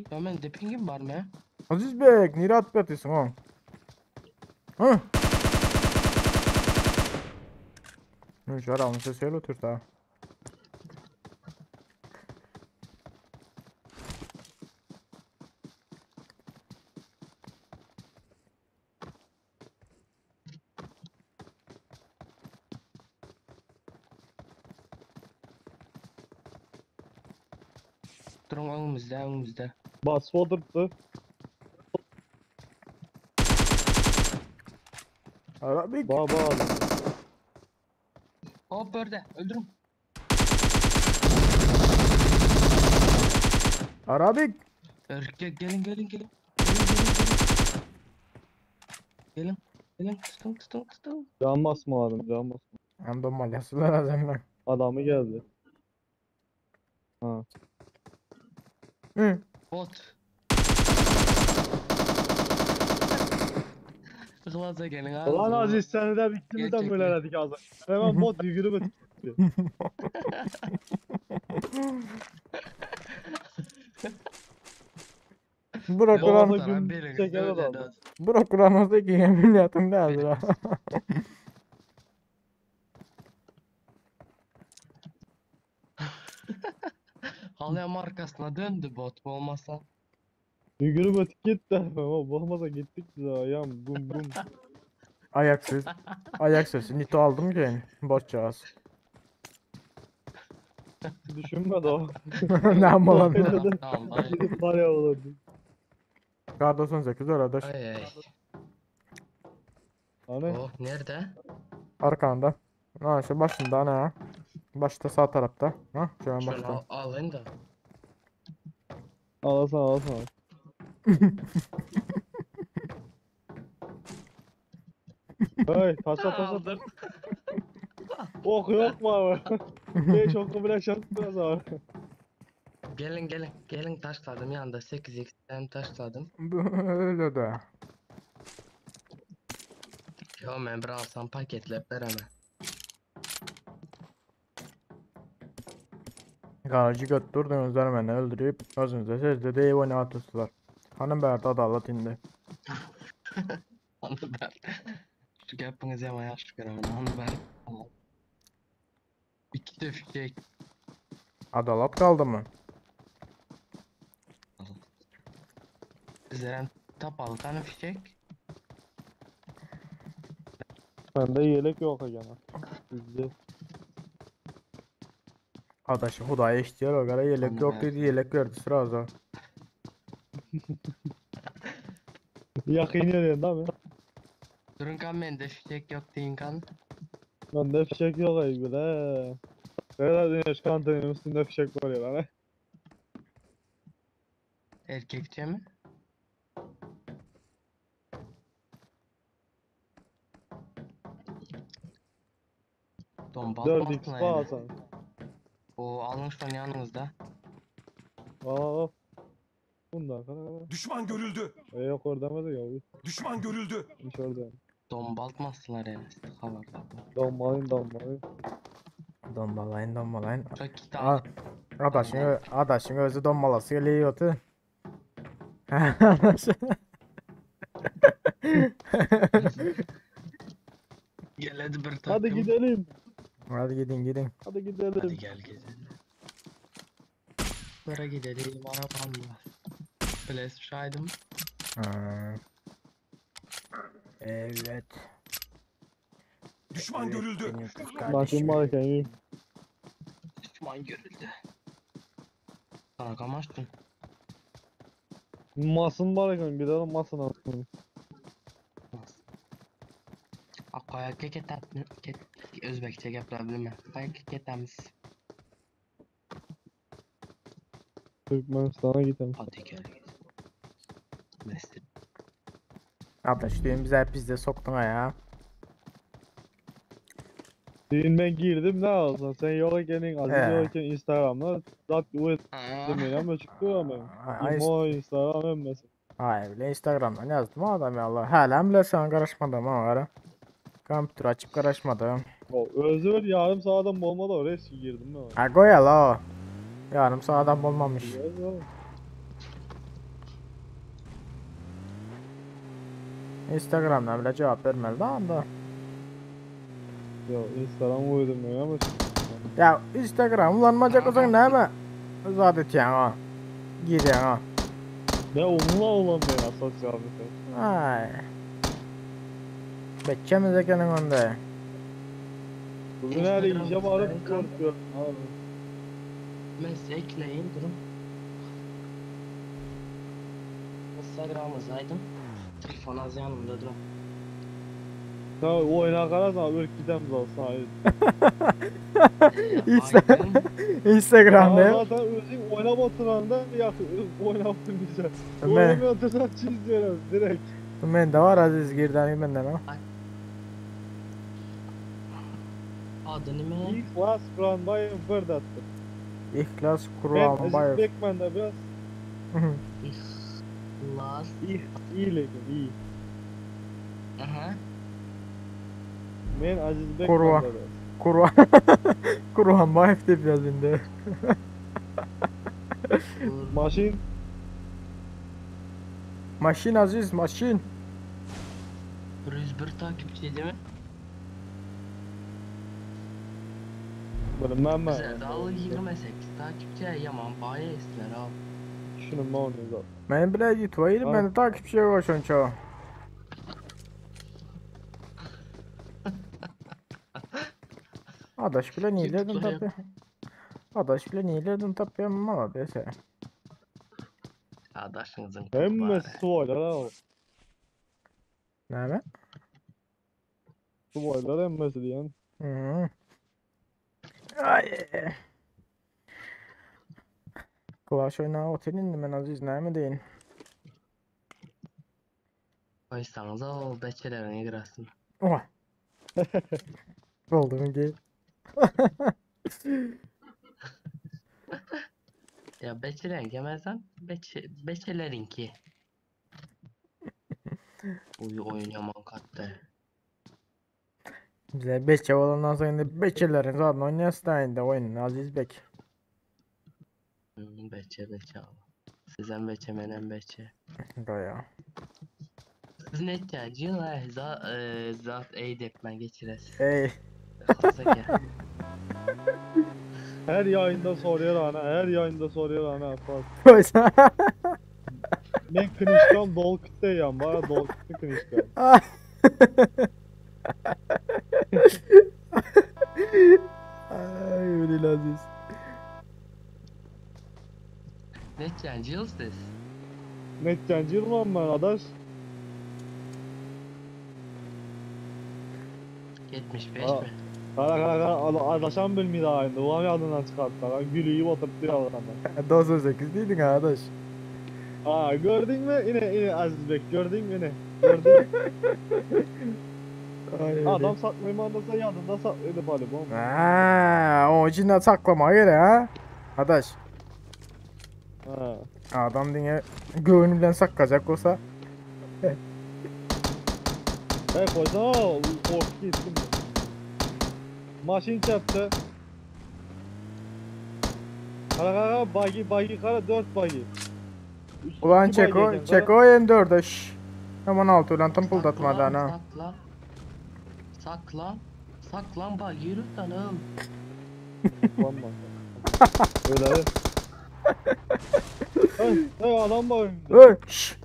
Hemen depingim var mı ya? Aziz Bey, nire atıp yatıyorsun oğlum? Hı? Şu aramın sesiyle otur daha. Durun önümüzde. Basıp oturttu. Arabik. Baba adam. Hop orada öldürün. Arabik. Erkek gelin. Gelin tutun. Can basma. Hem de malyasılar azından. Adamı geldi. Ha. Hı. Bot. Kılaza gelin abi. Ulan Aziz seni de bittimiz de Gerçekten. böyle dedik az. Hemen bot yürüp ötüktü. Bırak Doğru. ulan. gün çeker adam. Bırak ulan o da ki emniyatım değildir ha. Halıya markasına döndü bot mu olmasa. Yürüp ötük gitti. Ama bakmasa gittik biz ayağım. Bum bum. Ayaksız. Ayak sesi. Nito aldım ki. Botçağız. Düşünmedi o. Ne yapalım? Tamam ay. Gidip var ya olurdu. Kar 98 orada. Ay. Hani? Oh nerede? Arkanda. Ha şu başında ne? Başta sağ tarafta. Ha şu an Şunu başta. alayım da. Alasana. Hey taşa. Aldım. Ok yok mu abi? Beş oku bile şanslıyız abi. Gelin taşladım yanında 8x'ten taşladım. Böyle de. Yo ben bir alsam paketlep veremem. Garajı götürdünüz beni öldürüp özünüze sözde de ev atıyorsunuz. Hanım berdi adalet indi. Onu ben. Şu yapınız yama yaş göremedim. Onu ben. Tamam. İki de fişek. Adalet kaldı mı? Zeren tapalı tane fişek. Bende yelek yok gene. Bizde. Adaşı Hudaya ihtiyar o gara yelek Hanım yok berdi. dedi yelek verdi sırada. Yakın yerinden değil mi? Durun kan bende fişek yok deyin kan. Bende fişek yok ay bile. Nerede diyorsun kantinin üstünde fişek var ya lan. Erkekçe mi? Tombal 4x basma var yani. sen. O alın şu an yanınızda. Aa. Bundan kadar. Düşman görüldü. Yok orada mı ya? Düşman görüldü. Hiç orada. Dombaltmazsınlar yani. Havarda. Donmalıyım. Dombalayın. Çok kitap. Aa, adaşın özü dombalası geliyordu. Gel hadi bir takım. Hadi gidelim. Hadi gidin. Hadi gidelim. Hadi gel gezelim. Bara gidelim arabam var. Flash şaydım. Ha. Evet. Düşman Evet, görüldü. benim kız Bakayım kardeşim. bakayım. Düşman görüldü. Sana kamaştın. Masın bakayım. Bir daha masın atmayın. Akkaya keket Özbekçe gapirabilme. Akkaya keketemiz. Türkmenistan'a gidelim. Hadi gel. Mesut. Adaş diyorum bize hep bizde soktun ha ya. Değil ben girdim ne olsun sen yokken Aziz He. yokken Instagram'da zaten o Aa, demeyin ama çıktı ama. Ay, İmo Instagram emmesin. Hayır bile Instagram'dan yazdım adam ya Allah. Hala bile sen karışmadım ama ara. Kompütür açıp karışmadım. O özür yarım saatten olmadı oraya girdim ne var. Ha koy la o. Yarım sağdan olmamış. Özür. Instagram'dan bile cevap vermedi daha da. Ya Instagram koydum ben ama çıktı. Ya Instagram kullanmayacak olsan ne mi? Zaten ya. Gidiyorsun ha. Ne onunla olan ne ya sosyal medya. Ay. Bekçemize gelin onda. Bugün her Instagram iyice bağırıp Instagram. korkuyor. Abi. Mesut ekleyin durun. Instagram'ımızdaydım. Telefon az yanımda durum. Ya oyuna qararsan ölüb gidəmiz olsun. Instagram'da ya. Zaten özün oynab oturanda yaxşı oynab oturmayacaq. Ben- Oynamaya otursan çiz verəm direkt. Mende var Aziz Girdani benden o. Adı nime? İhlas Kuranbayev bir datdır. İhlas Ben Kurbanbayev. Aziz Bekmen'de biraz İhlas. iyi lekin iyi. Aha. Men Aziz Kurva. Bekmen'de Kurban. Kurbanbayev dep yazında. Maşin Maşin Aziz maşin. 101 takipçi değil mi? bilmem ben. Bize dalı 28 takipçi yaman bayağı istiler ha. Düşünün ne oluyor zaten. Benim bile YouTube'a Ha. ben de takipçiye koşun çoğu. Adaş bile niyelerdim YouTube'a tabi. Adaş bile niyelerdim tabi ama dese. Adaşınızın Hemme spoiler ha. Ne be? Spoiler hemmesi diyen. Hı. Ay. Clash oynağı otelin ben Aziz ne mi deyin? koysanız o beçelerine girersin. Oha. Oldu mu ki? Ya beçelen gemezden beçelerinki. Oyun yaman kattı. Bize beçe olandan sonra beçelerin zaten oynayasın da oyunun Aziz Bek. Beçe abi. Sizden beçe menen beçe. Baya. Siz ne ihtiyacın var? Zat eydepmen geçires. Ey. Hasaki. Her yayında soruyor ana, her yayında soruyor ana. Bak. Koysa. Men kınışkam dol kütteyim, bana dol kütte kınışkam. Ay. Ay öyle Aziz. Ne ihtiyacın siz? Netçenci yılmam ben adaş. 75 Aa. mi? Kara adaşan bilmiyor aynı. Ulan yanından çıkarttılar. Gülüyü oturup diyor adamlar. 98 değildin arkadaş. Aa gördün mü? Yine Aziz Bek gördün mü yine? Gördün. Ay öyle. Adam satmayı mandasa yanında saklıyordu bari bu. O içinden saklama göre ha. Arkadaş. Ha. Adam diye gönlümden saklayacak olsa. Hey koca korku gittim. Maşin çarptı. Kara bagi kara 4 bagi. Ulan Çeko M4'e şşş. Aman altı ulan tımpıldatmadan ha. Saklan bak yürü tanım. Valla. Öyle. Hey adam var önümde. Öy şşş.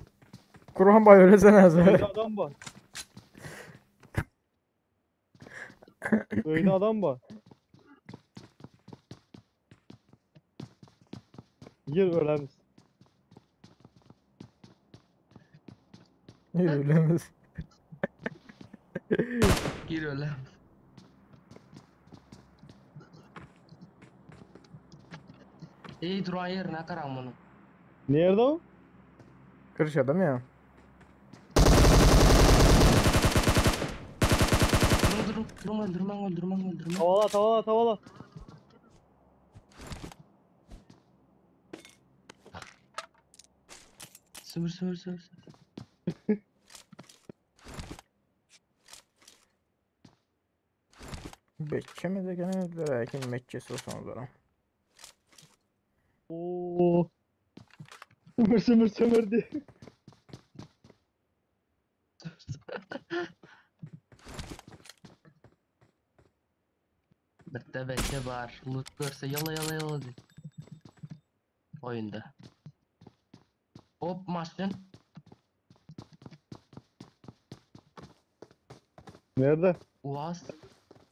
Kurban bay öylesene az. Önünde adam var. Önünde adam var. Gir öğreniriz. Yürülemez. Gir öyle. İyi duran yerine karan bunu. Nerede o? Kırış adam ya. Durun öldürmen. Tavala. Sümür. Bekçeme de gene belki mekçesi olsun o zaman. Oo. Sömür diye. Bitte bekle var. Loot görse yala de. Oyunda. Hop maçın. Nerede? Uaz.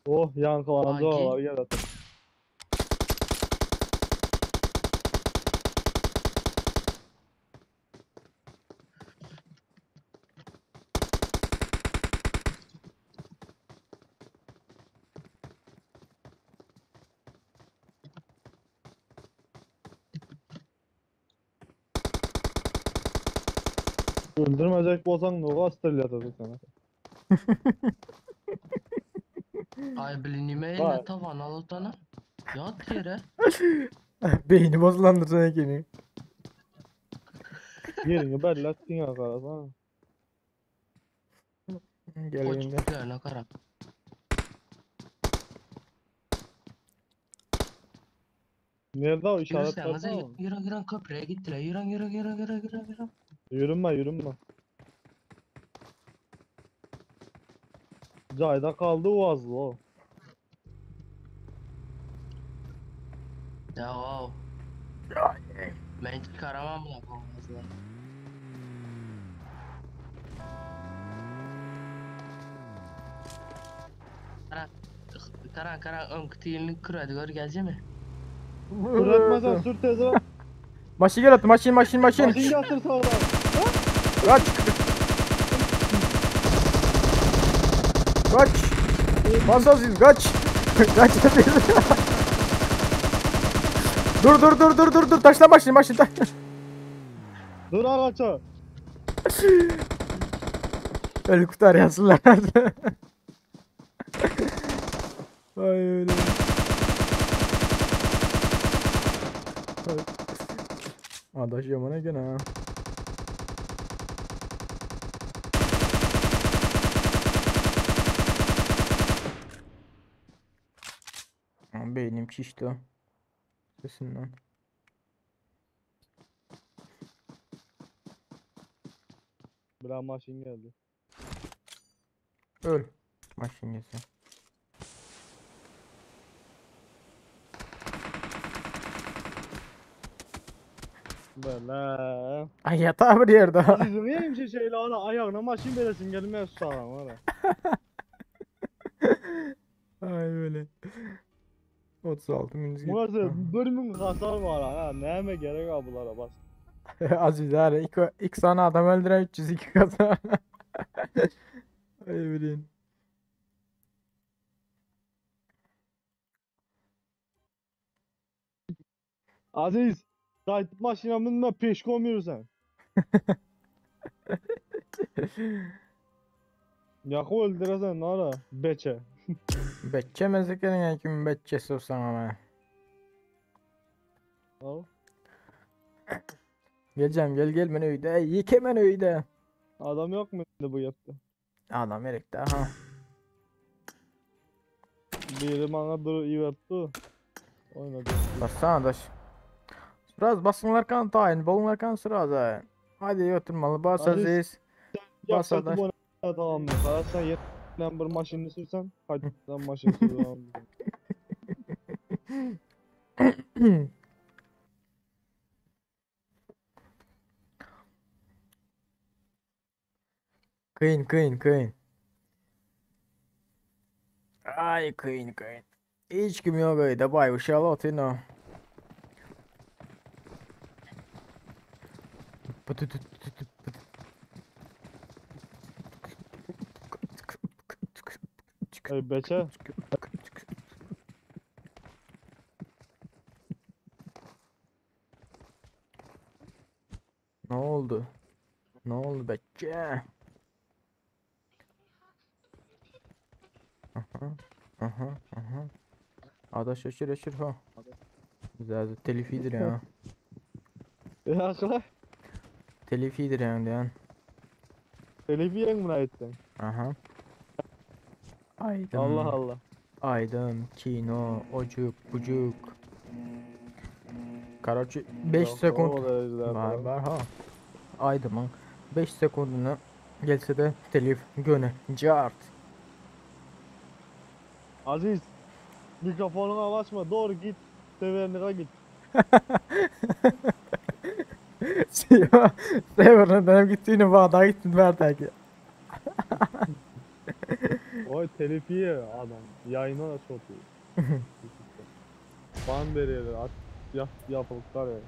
Oh yankılandı Bagi. var gel atın. Öldürmeyecek olsan ne o astrolyadı sana. Ay bilinime Vay. elle tavan alutana. Yat yere. Beyni bozulandır sana kendini. Yerini belli ettin ya karasana. Gel önünde. Koçuklarına karab. Nerede o Yürüsenize işaretler? yürü köprüye gittiler. Yürü. Yürünme. Cayda kaldı Uazlı o. Ya o. Ben çıkaramam ya boğazla. Karan ön kıtıyılını kırıyordu gör gelecek mi? Üretmesen sür tezine. Maşin gel attı maşin. Maşin getir sağdan. Kaç. Kaç. Masasız kaç. Kaç. Dur. Taşla maşin. Dur ağaça. Öyle kurtar yazsınlar. Ay öyle. Adaş yamana gene ha. Beynim şişti o. Sesinden. Bir maşin geldi. Öl. Maşin gelsin. Böyle. Ay yatağı bir yerde. Sizin neyim şeyle ana ayağına maşin veresin gelmeye sağlam ara. Ay öyle. 36 minus Burası bölümün hasar var ha. Neyime gerek abi bunlara bas. Aziz abi ilk sana adam öldüren 302 kasa. Ay bilin. Aziz. Kayıt maşina minme peş koymuyorsan. Yakı öldüresen nara. Beçe. Betçe mezeklerin ya kimin betçesi olsan ama. Al. Geleceğim gel ben öyde. Yık hemen öyde. Adam yok mu bu yaptı? Adam erekte ha. Biri bana dur iyi yaptı. Oynadı. Bassana daş. Biraz basınlar kan tayin. Bolunlar kan sıra da. Hadi oturmalı bas Aziz. Aziz. Bas Yapsatı adaş. bu ne tamam mı? Sen yetten bir maşini sürsen. Hadi sen maşini sür. Kıyın. Ay kıyın. Hiç kim yok öyle. Bay uşağı atın o. Hey beçe. Ne oldu? Ne oldu betçe? Aha. Ada şaşır ha. Güzel telifidir ya. Yakla. Telifidir yani. Televiyen mi ettin? Aha. Aydın. Allah. Aydın, kino, ocuk, bucuk. Karaçı 5 Yok, sekund. o dereceler falan. Var ha. Aydın 5 sekunduna gelse de telif göne. Cart. Aziz. Mikrofonunu açma. Doğru git. Severine git. Severine dönüp gittiğini bağda gittin belki. Oy telifiye adam. Yayına da sokuyor. Ban veriyorlar. Yapılıklar ya.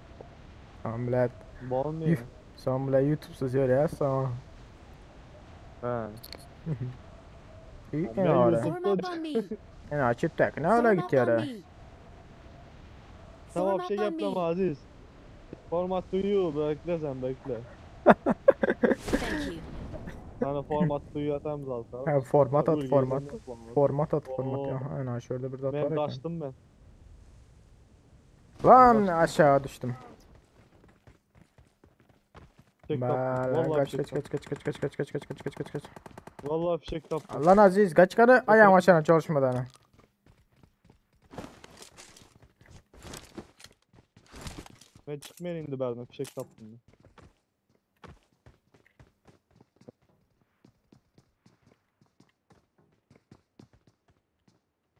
Sen bile, Ban ne? Yuf. Sen bile YouTube'suz ya sana. He. İyi Ben ne var? Form up on me. Yani açıp tek ne öyle Form git up on yere. me. Tamam Form şey up on yapma me. Aziz. Format duyuyor. Bekle sen bekle. Thank you. Sana format duyuyorsanız alsa. Ha, format at, Dur, format. geleceğim yapmam. Format at, format. Oo. Ya, aynen şöyle bir zat Ben var ya. kaçtım ben. Lan kaçtım. aşağı düştüm. Fişek taptım. Bala Vallahi kaç fişek kaç taptım. kaç kaç kaç kaç kaç kaç kaç kaç kaç kaç. Vallahi fişek taptım. Lan Aziz kaç karı ayağım aşağına çalışmadan. Ha. Ben çıkmayayım indi berden fişek taptım. Ben.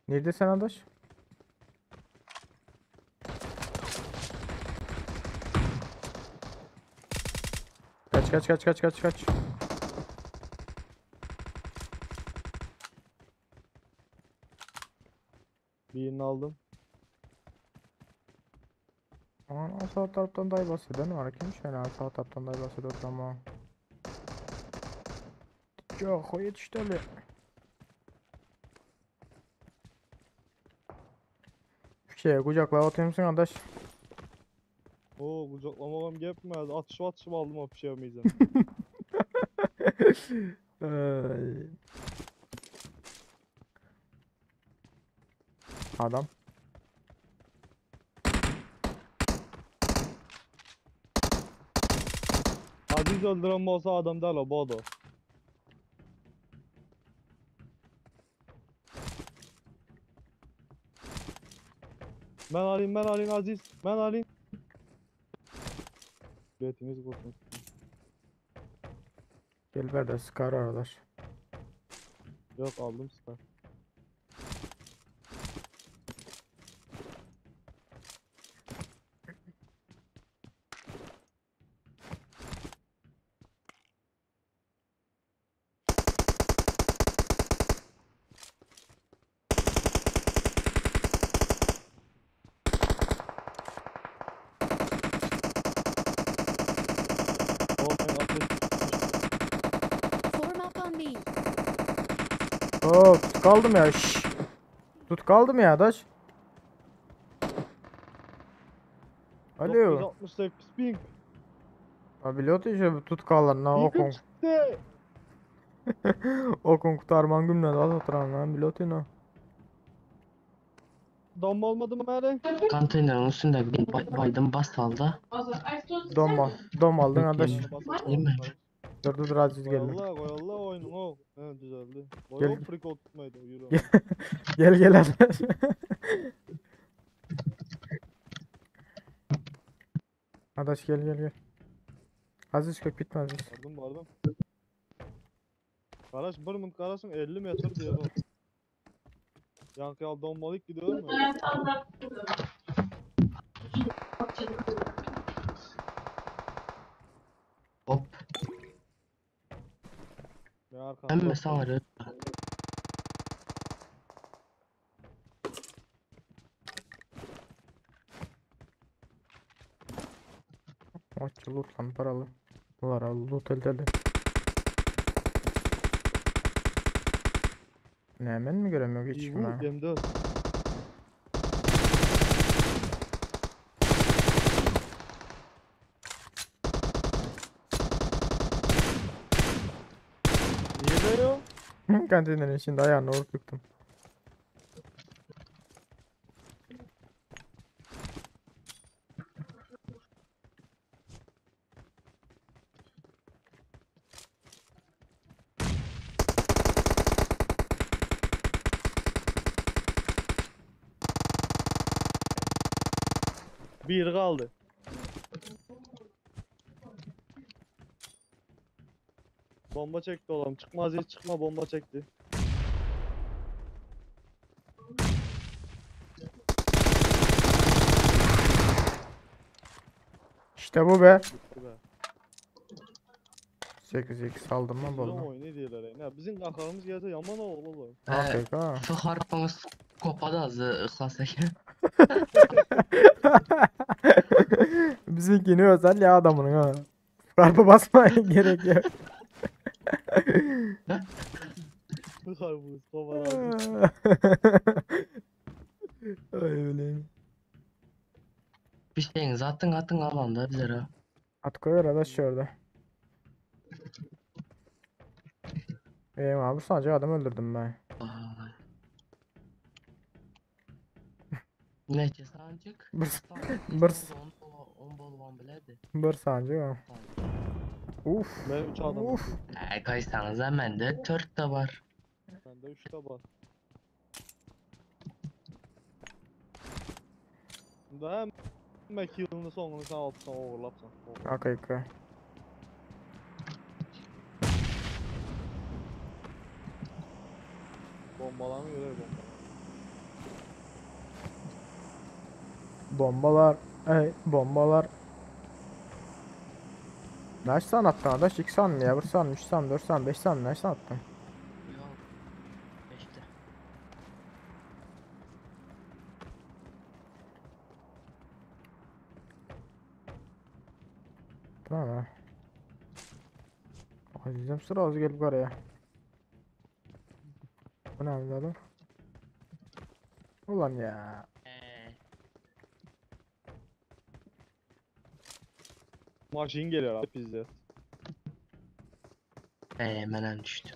Nerede sen adaş? Kaç kaç kaç kaç kaç kaç. Birini aldım. Ana sağ taraftan day bahseden var kim şöyle sağ taraftan day bahsediyor tamam. Çok o yetişti öyle. Şey kucakla atayım mısın adaş? Oo kucaklamam gepmez. Atışım aldım o fişeği yemeyeceğim. Ay. Adam. Aziz öldüren olsa adam değil o bodo. Ben alayım Aziz. Ben alayım. Betimiz kurtulsun. Gel ver de sıkar arkadaş. Yok aldım sıkar. Olmayın ateş. Form up on me. Oo tut kaldım ya. Şşş. Tut kaldım ya adaş. Alo. 968 ping. Abi biliyordu işte bu tut kallarına okun. Ping'im çıktı. Okun kurtarman gümle de atatran lan biliyordu ne. Dam olmadı mı Meri? Konteynerin üstünde baydım bas saldı. Donma. Dom aldın adaş. Değil mi? Dur Aziz geldi. Koy Allah oyunu o. He düzeldi. Gel. Boy o frikol tutmaydı yürü. Gel adaş. Adaş gel. Aziz kök bitme Aziz. Vardım. Karaş bir mınt karasın 50 metre diye bak. Yankı al donmalık gidiyor mu? Hop. Ne arkamda? Hem sana öyle. Maçı loot lan paralı. Bunlar al loot elde. Ne hemen mi göremiyor hiç İyi kim vur ha? M4. Niye de yok? Kantinin içinde ayağını ortuktum. Bir kaldı. Bomba çekti oğlum. Çıkmaz hiç çıkma bomba çekti. İşte bu be. Bitti be. 8x aldım mı Bizim bolma. oyunu diyorlar ya. Ne bizim kakarımız gelse yaman oğlum. AFK. Şu harfımız kopadı azı klasik. Bizimkini özel ya adamın ha. Farpa basmaya gerek yok. Kakarımız kovalar. Ay öyle. Bir şeyiniz attın alanda bizlere. At koy arkadaş şurada. Abi sadece adam öldürdüm ben. Ay. Neçe sancık? Bir- Bir bir- 10 bolgan biledi. Bir saniye o. Uf. Ben 3 adam. Uf. Kaysanız hemen de 4 de var. Bende 3 de var. Daha hem 2 yılını sonunu sen altına uğurlapsan. Okay. Bombalarını görer bombalar. Bombalar. Bombalar. Kaç tane attın arkadaş? 2 tane mi ya? 1 tane, 3 tane, 4 tane, 5 tane. Kaç tane attın? Yok. 5'te. Tamam ha. Azizim sıra az gelip oraya. Bu ne evladım? Ulan ya. Maşin geliyor abi bizde. Hemen düştü.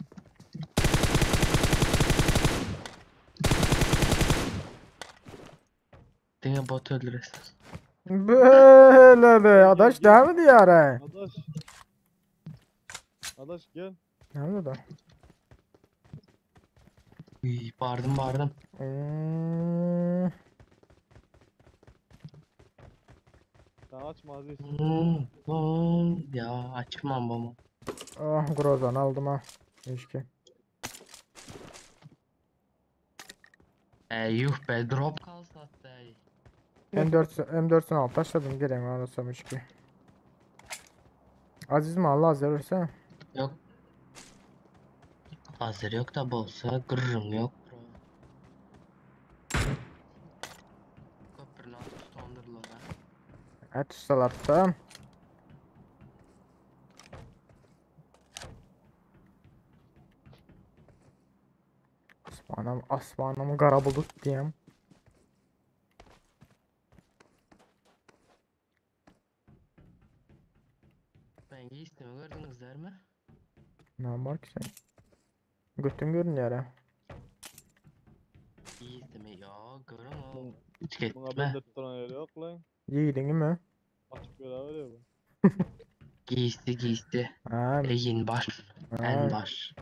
Dine bot öldürürsün. Böyle de. Adaş değil mi diyor ara? Adaş. Adaş gel. Nerede da? Uy, bağırdım. Sen açma Aziz. Ya açmam bunu. Oh Grozan aldım ha. Keşke. Yuh be drop kalsa hatta. M4'ün alt taşladım geleyim anlasam ki. Aziz mi Allah azar verse? Yok. Hazır yok da bolsa gırrım yok. Köprünün altı tutandırılır ha. Et ustalar tutam. Asmanım kara bulut diyeyim. Ben giysimi gördünüzler mi? Ne var ki sen? Götün görünüyor ha. Giysimi ya görün o. Buna Tüketme. bende tutan yeri yok lan. Yiğidin mi? Açık görev veriyor bu. Giysi. Ha, En baş. En baş.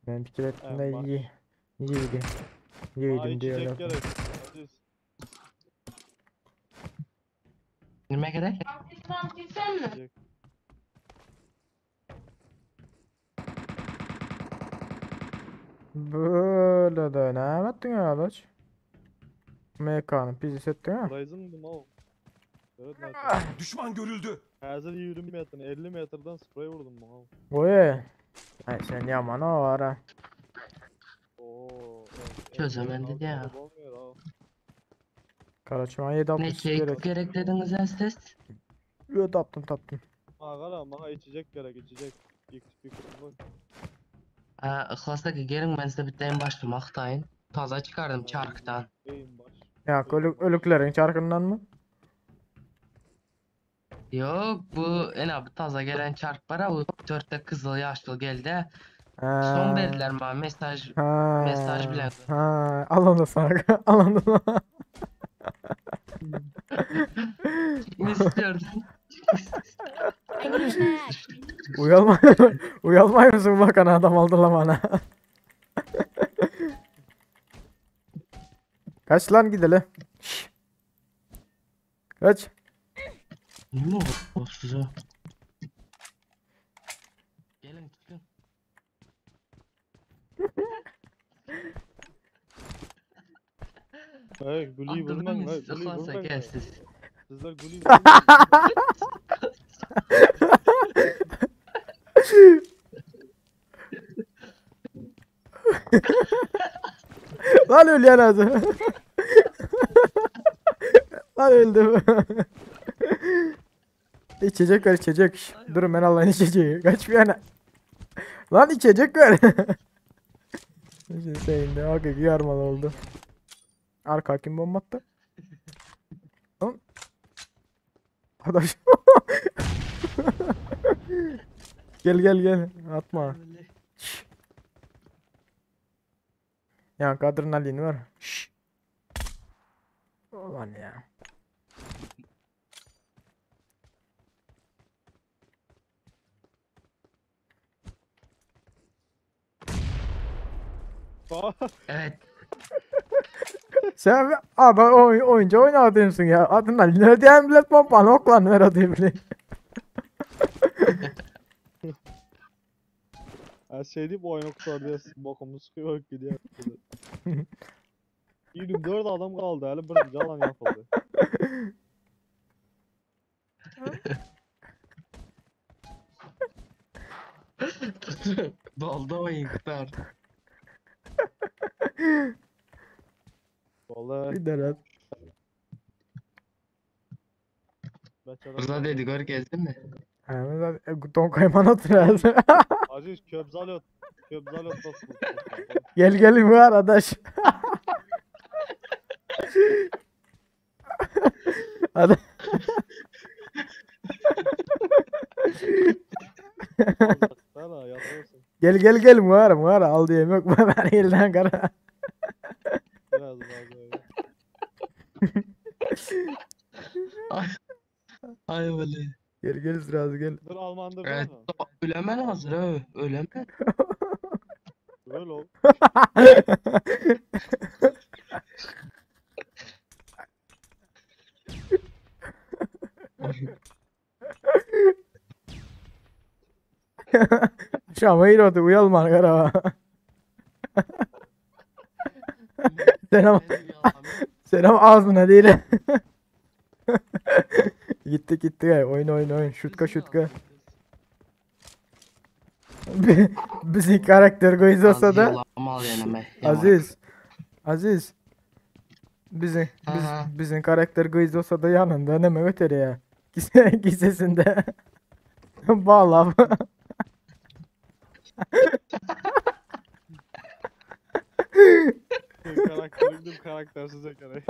ben fikir ettim En baş. de yiğidi. Aa Yiğidim içecek diyorlar. gerek. Aziz. Nime gerek? İçecek. Böyle de ne yaptın ya Adaş? MK'nın pizzi settin ha? Horizon mı o? Evet ne? Düşman görüldü. Hazır 20 metre 50 metreden sprey vurdum bana. Oy. Ay sen yaman o var ha. Oo. Evet, Çözemendi evet, ya. altı olmuyor ha. Karaçıma Ne 760 kek gerek. gerek dediniz ses? Evet taptım. Bana içecek gerek içecek. İlk bak. Ihlasa ki gelin ben size bir tane başladım aktayın. Taza çıkardım çarktan. Beyin baş. Ya ölüklerin çarkından mı? Yok bu en abi taza gelen çark var ha o 4'te kızıl yaşlı geldi. Ha. Son verdiler bana mesaj Ha. mesaj bilen. Ha. Alın da sana. Alın da sana. Ne istiyordun? I need a mag. Uyalmay mısın bakan adam aldı lan bana. Kaç lan gideli. Şşş. Kaç. Ne mi oldu size? Gelin çıkın. Hey Gulli'yi vurmayın Attırdınız lan. Gulli'yi ıhlasa vurmayın. gel siz. Sizler Gulli'yi vurmayın. Lan öl ya lazım. Lan öldüm. İçecek ver içecek. Şş, durun ben Allah'ın içeceği. Kaç bir yana. Lan içecek ver. Şimdi senin de hakiki yarmalı oldu. Arka kim bomba attı? Lan. Arkadaş. Gel atma. Şşş. Ya adrenalin var. Şşş. Ulan ya. Evet. Sen abi oyuncu oynadığımsın ya. Adrenalin ödeyen bile pompanı oklanı ver adı bile. Her şey deyip oyunu kurtaracağız. Bokumuz sıkıyor gidiyor. 24 adam kaldı. Hele bir calan yapıldı. Doldu oyun kurtar. Vallahi İdare et. Rıza dedi gör gezdin mi? Hemen don kayman oturuyoruz. Aziz köbzalot. Köbzalot dostum. Gel bu arkadaş. Hadi. Sana yatırsın. Gel muara al diyeyim yok ben elden kara. Biraz öyle. Ay böyle. Gel sırası gel. Dur Almandır Evet. mı? Ölemen hazır ha. Ölemen. Böyle ol. Şama irodu uyalma kara. Selam ağzına değil. Gitti gay. Oyun. Şutka. Bizim karakter göz olsa da Aziz. Bizim karakter göz olsa da yanında ne öteri ya. Gisesinde. Bağla. Karakterim karaktersiz ekara.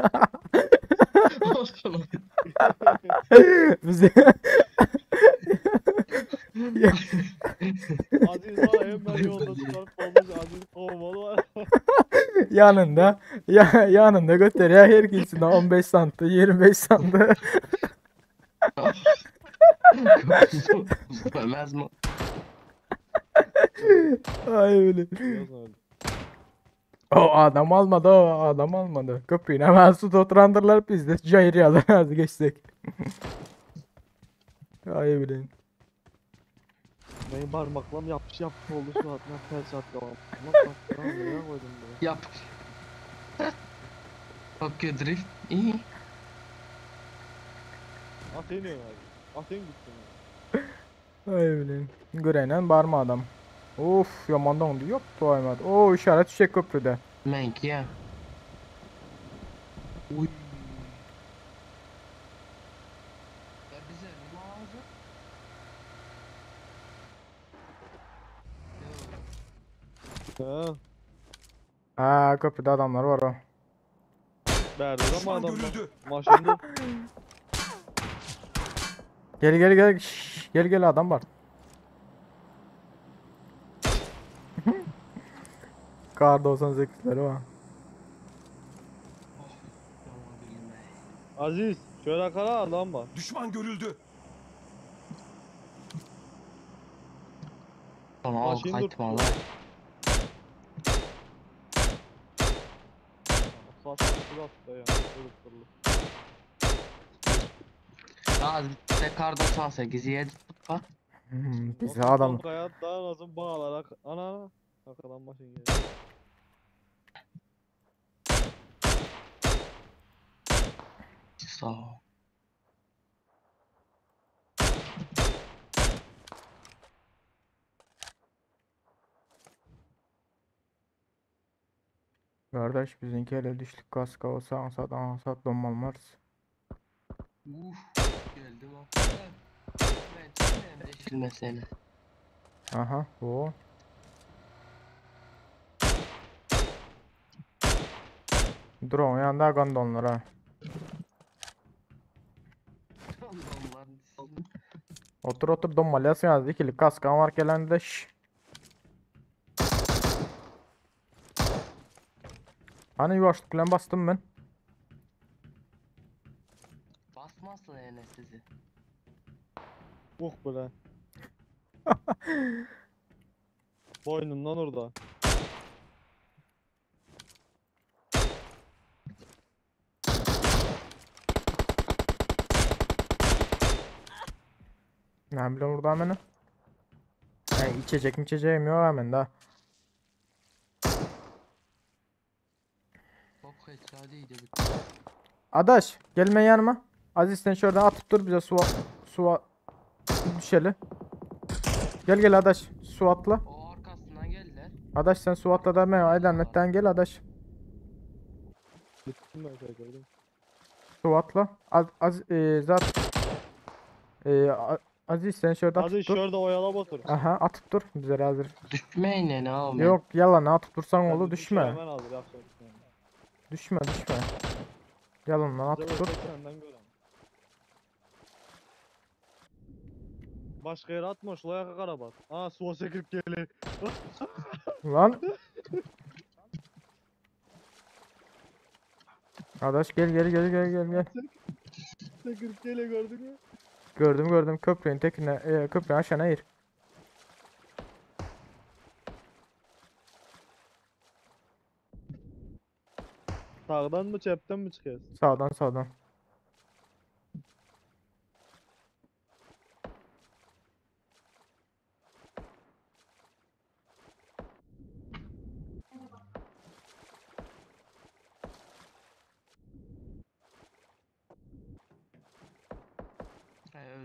Bizi Aziz var hemen yolda çıkarıp olmuş Aziz kovmalı var. yanında götür ya herkesine 15 santı 25 santı. Ölmez mi? Ay öyle. O adam almadı. Köpüğüne hemen su oturandırlar biz de cayır yalar hadi geçsek. Ay öyle. Benim parmaklam yapmış oldu şu atına ters at devam. Bak nereye koydum bunu? Yap. Tokyo Drift. İyi. At iniyor abi. At in gitsin. Ay öyle. Görenen barma adam. Of yamandan oldu yok doymadı. O işaret çiçek köprüde. Menki ya. Uy. Ya bize ne lazım? Ha. Ha köprüde adamlar var o. Berdi ama Düşman adam görüldü. maşında. Gel. Şşş, gel adam var. Kar 98'leri var. Aziz şöyle kara adam var. Düşman görüldü. Sana al Maşin dur. kaçma lan. Fatih da ya. Duruk. Az bir de kar 98 7 tutma. Bizi adam. Hayat daha lazım bağlarak. Ana. Arkadan maşın geliyor. Sağ ol. Kardeş bizimki hele düşlük kaska olsa ansat donmalmaz. Geldim abi. Ben senden deşilme seni. Aha o. Drone yanında gondonlar ha. Otur otur dommalyasın yazdı. İkili kaskan var gelende şş. Hani yuvaşlık lan bastım ben. Basmasın ene sizi. Bre. Boynundan orada. Ne bileyim burada hemen. İçeceğim yok hemen daha. Top headshot'ıydı bir. Adaş gelme yanıma. Aziz sen şuradan atıp dur bize su düşeli. Gel Adaş su atla. O arkasından geldiler. Adaş sen su atla da ben Aydanmet'ten gel Adaş. Gittim ben gördüm. Su atla. Aziz sen şurada Hadi atıp dur. şurada oyalap otur. Aha atıp dur. Bizlere hazır. Düşmeyin ene oğlum. Yok yalan atıp dursan oğlu Kendi düşme. Hemen alır yapacak bir şey yok. Düşme. Yalan lan Bize atıp dur. böyle senden gören. Başka yere atma şu layaka karabat. Aa suya sekirip geliyor. Lan. Adaş gel. Sekirip geliyor gördün mü? Gördüm köprünün tekine köprünün aşağına eğir. Sağdan mı cepten mi çıkıyorsun? Sağdan.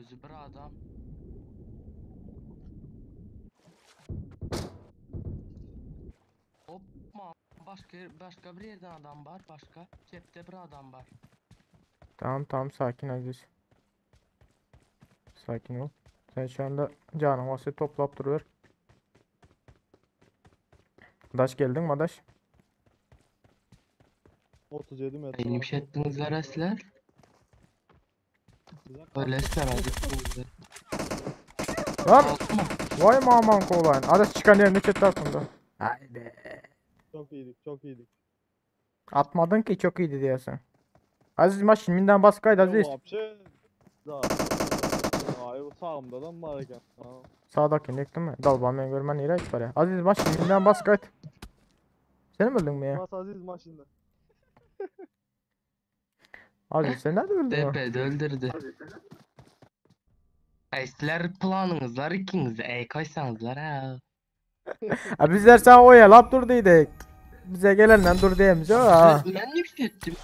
Özü bir adam. Hopma. Başka bir yerden adam var. Başka. Cepte bir adam var. Tamam sakin Aziz. Sakin ol. Sen şu anda canın varsa toplayıp duruver. Adaş geldin mi Adaş? 37 metre. Neymiş ettiniz resler? Size Öylesler hadi. Lan! Vay aman kolayın. Adaş çıkan yerine çet tarafında. Haydi. Çok iyiydik. Atmadın ki çok iyiydi diyorsun. Aziz maç şimdiden baskaydı Aziz. Вообще, да. Ay sağımda da var iken. Tamam. Sağdakini yıktın mı? Dalban ben görmen yere hiç para. Aziz maç şimdiden baskaydı. Sen mi öldün mü ya? Bas Aziz maçında. Aziz sen nerede öldün ya? Tepede öldürdü. Sizler planınızlar ikiniz koysanızlar ha. Ha bizler sana oyalap durduydık. Bize gelenden dur diyemiz ha. Ben nefrettim.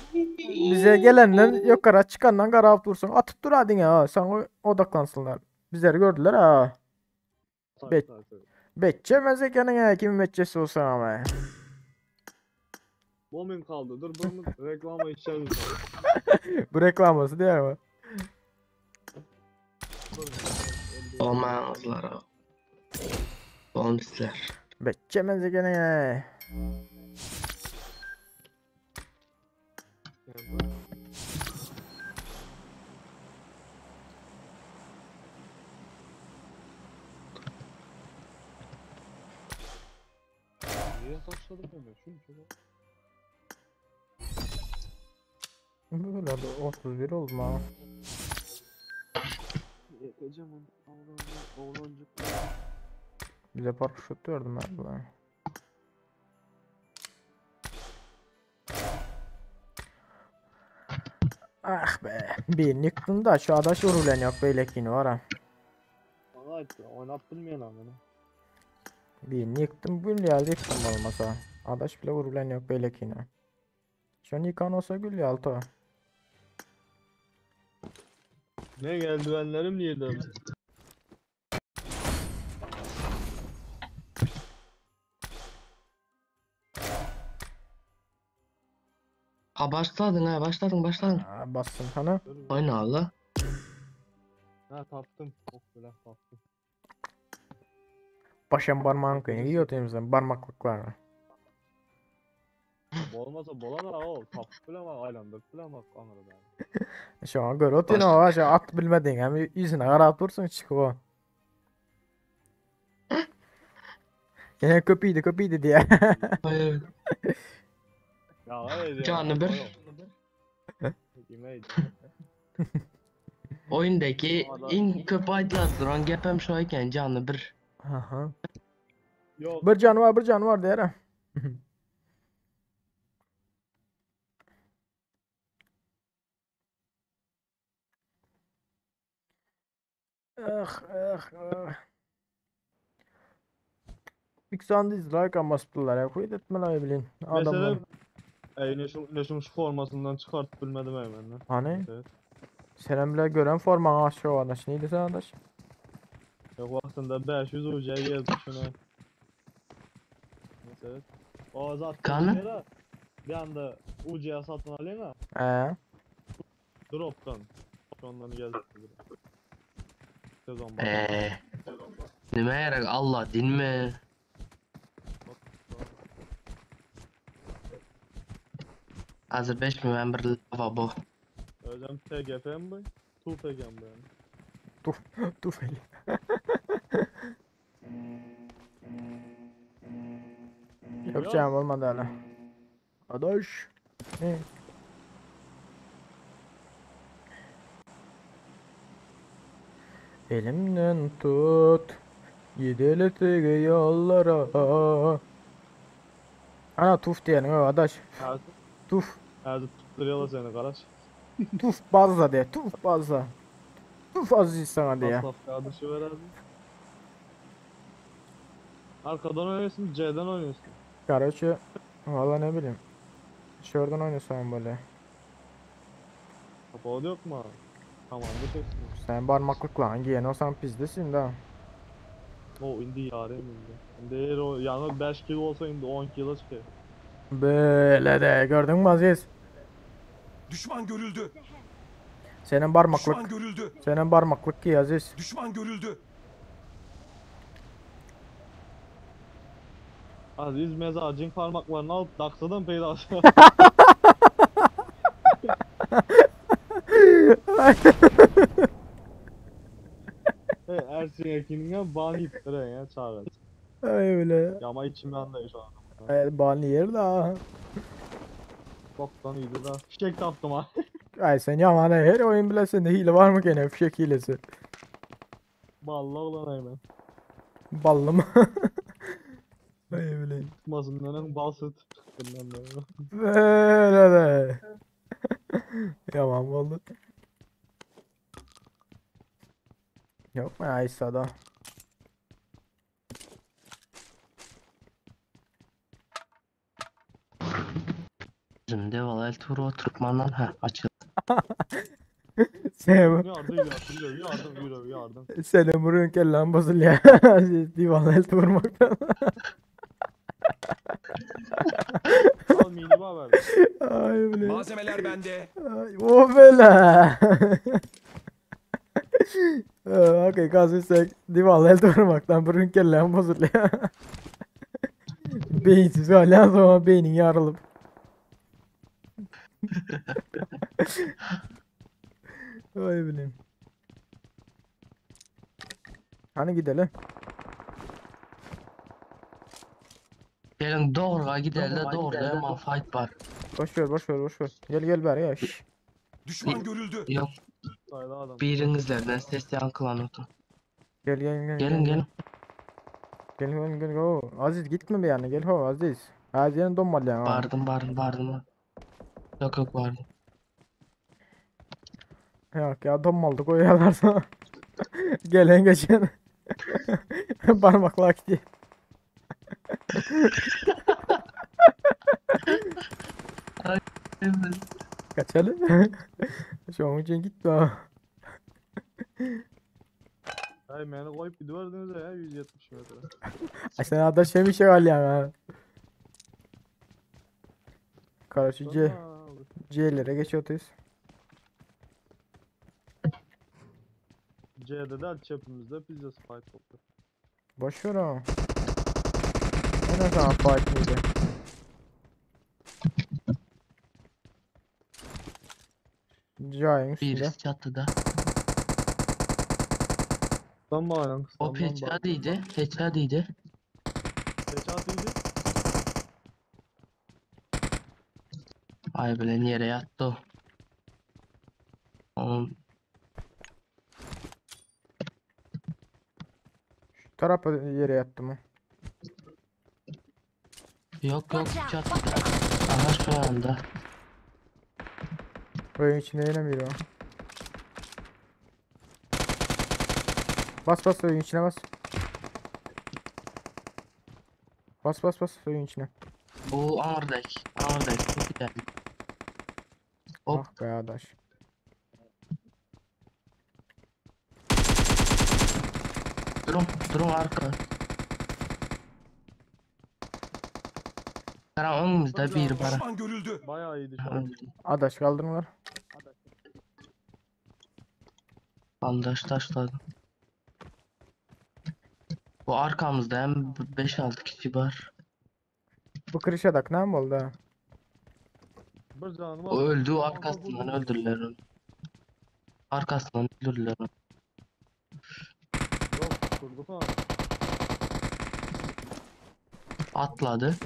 Bize gelenden yukarı çıkandan karayıp dursun. Atıp dur hadi ya. Sana odaklansınlar. Bizleri gördüler ha. Bet- Betçemez ekenin ya. Kimin betçesi olsa ama. Bombim kaldı. Dur bunu reklama içelim. Bu reklaması değil mi? Olmazlar o. Olmuşlar. Betçemez ekenin ya. Niye taşladım ben? Şunu. Böyle de 31 oldu mu? Yakacağım onu. Oğlancık. Bize paraşüt verdim ben. Ulan. Ah be. Bir yıktın da şu adaş urulen yok beylekini var ha. Hadi oynattın mı lan beni? Bir yıktım gül ya yıktım olmasa. Adaş bile urulen yok beylekini. Şu an yıkan olsa gül ya altı. Ne eldivenlerim niye dön? Ha başladın. Bassın sana. Oyna Allah. Ha taptım. Çok güzel taptım. Başım parmağın kıyını yiyor temizden parmaklık var mı? Bol olmasa bola da o tapıp bile bak aylandık bile bak kamerada. Şu an gör otun o aşağı at bilmedin hem yüzüne karap dursun çıkıp o. Yine köpüydü diye. Hayır. Ya öyle Canı bir. Yemeği. Oyundaki en köp aytlardıran gepem şu eken canı bir. Aha. Yok. Bir canı var der. Ah. Big dislike ama spılar ya koydu etmeler bilin. Adamlar. Mesela Neşum şu formasından çıkartıp bilmedim hemen. Hani? Evet. Senin bile gören forma aşağı adaş. Neydi sen adaş? Yok vaktinde 500 ucuya geldi şuna. Mesela. O zaten Kanı? bir yere bir anda ucuya satın alayım ha. Drop'tan. Şu andan geldi. Sezon başı. Nime yarak Allah din mi? Hazır 5 mi ben bir lava bu. Özlem TGF mi bu? Tu PG mi bu yani? Tufeli. Yapacağım olmadı hala. Adaş. Ne? Elimden tut. Gidelim yollara. Ana tuf diyelim o adaş. Tuf. Hadi tutturuyorlar seni kardeş. Tuf bazla de. Tuf bazla. Tuf aziz sana diye. Tasnaf kardeşi ver abi. Arkadan oynuyorsun, C'den oynuyorsun. Kardeşi. Valla ne bileyim. Şuradan oynuyorsan böyle. Kapalı yok mu abi? Tamam bu çeksin. Sen parmaklıkla giyen olsan pizdesin de. O indi yarım indi. İndi o yani 5 kilo olsa indi 10 kilo çıkıyor. Böyle de gördün mü Aziz? Düşman görüldü. Senin Düşman parmaklık. görüldü. Senin parmaklık ki Aziz. Düşman görüldü. Aziz mezarcın parmaklarını alıp daksadan peyda. Ersin Yekin'in bani iptiren ya çağır. Öyle. Yama içimden de şu an. Bani yer da. Boktan iyiydi da. Fişek taktım ha. Ay sen yamana her oyun bilesin de hile var mı gene fişek hilesi. Vallahi ulan hemen. Ballı mı? Ay öyle. Tutmasından bal sırt. Bundan da. Böyle de. Yaman oldu. Yok mu Aysa'da? Şimdi valla turu oturtmandan ha açıl. Sen, Yardım. senin burun kellen bozul ya. Divan el vurmaktan. Al mini haber. Ay öyle. Malzemeler bende. Ay, o böyle. Okey kazıysak divan el vurmaktan burun kellen bozul ya. Beyinsiz hala zaman beynin yarılıp. Ay bileyim. Hani gidelim? Gelin doğruğa giderler doğruda ama fight var. Boş ver. Gel bari ya. Şş. Düşman görüldü. Yok Sayıda adam. birinizlerden ses yankılanıyordu. Gel. Gelin. Gel. Ho. Aziz gitme bir yana. Gel ho Aziz. Aziz'in donmalı yani. Bağırdım. Yok bağırdım. Yok ya donmalı koyuyorlar sana. Gelen geçen. Parmakla gidiyor. Kaçalım. Şu an için gitme ha. Ay beni koyup gidiverdiniz ya 170 metre. Ay sen ada şey var yani ha. Karşı C'lere geçiyoruz. C'de de çöpümüzde pizza spike oldu. Boş ver o. O ne zaman fight miydi? Cayın üstünde. Birisi çatıda. Lan bağıran O peçadıydı. Peçadıydı. Peçatıydı. Ay bilen yere yattı o. Onun Şu tarafa yere yattım o. yok Watch out. çatıda. Aha şu anda. Oyun içinde yine biri o. Bas oyun içine bas. Bas oyun içine. Bu ağırdaki. Çok güzel. Hop. Ah be adaş. Durun arka. Karan önümüzde bir var. Düşman görüldü. Bayağı iyiydi şu an. Adaş kaldırınlar. Bandaj taşladım. Bu arkamızda hem 5-6 kişi var. Bu kırışadak ne mi oldu ha? Bir canım O öldü, o arkasından öldürdüler onu. Arkasından öldürdüler onu. Yok kurduk ha. Atladı.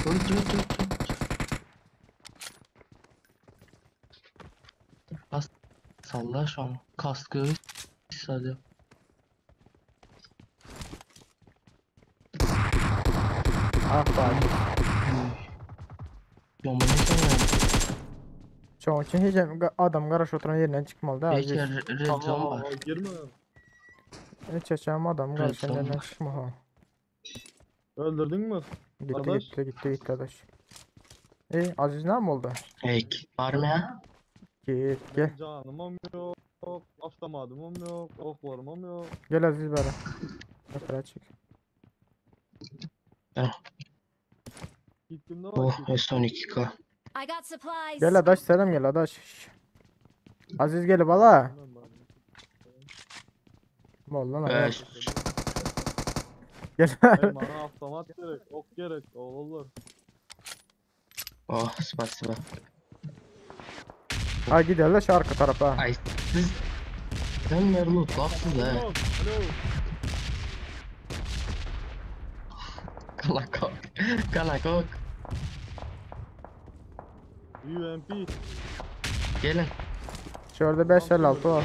Dur. Bas. Salla şu an. Kaskı hadi. Ah be. Yomunu sanıyorum. Çoğun için hiç adam garaj oturan yerinden çıkmalı da. Belki red zone var. Girme. Hiç açacağım adam garajın Tamam. yerinden çıkma ha. Öldürdün mü? Adaş. Gitti adaş. Aziz ne mi oldu? Ek. Var mı ya? Gel. Canım yok. Avtomatım yok. Oklarım yok. Gel Aziz bana. Yukarı çık. Gittim de Oh, bak. son 2K. I got supplies. Gel adaş selam gel adaş. Şş. Aziz gel bala. Vallahi lan. Gel. Bana avtomat gerek. Ok gerek. Olur. Oh, spasiba. Ha gidelim şu arka tarafa. Ay, siz... Sen merlut, lafsız he. Alo. Kalakok. UMP. Gelin. Şurada 556 var.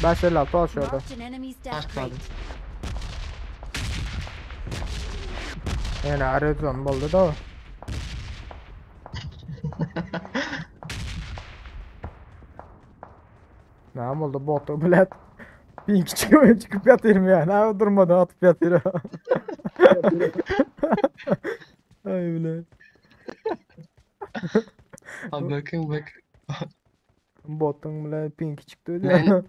556 var şurada. Marked an enemy's death Taşladı. rate. Yani arıyordum buldu da o. Ne oldu botu bilet. Pink çıkıp yatırım ya. Ne durmadan atıp yatıyor. Ay bile. Abi bak. Botun bile pink çıktı Ben- ya.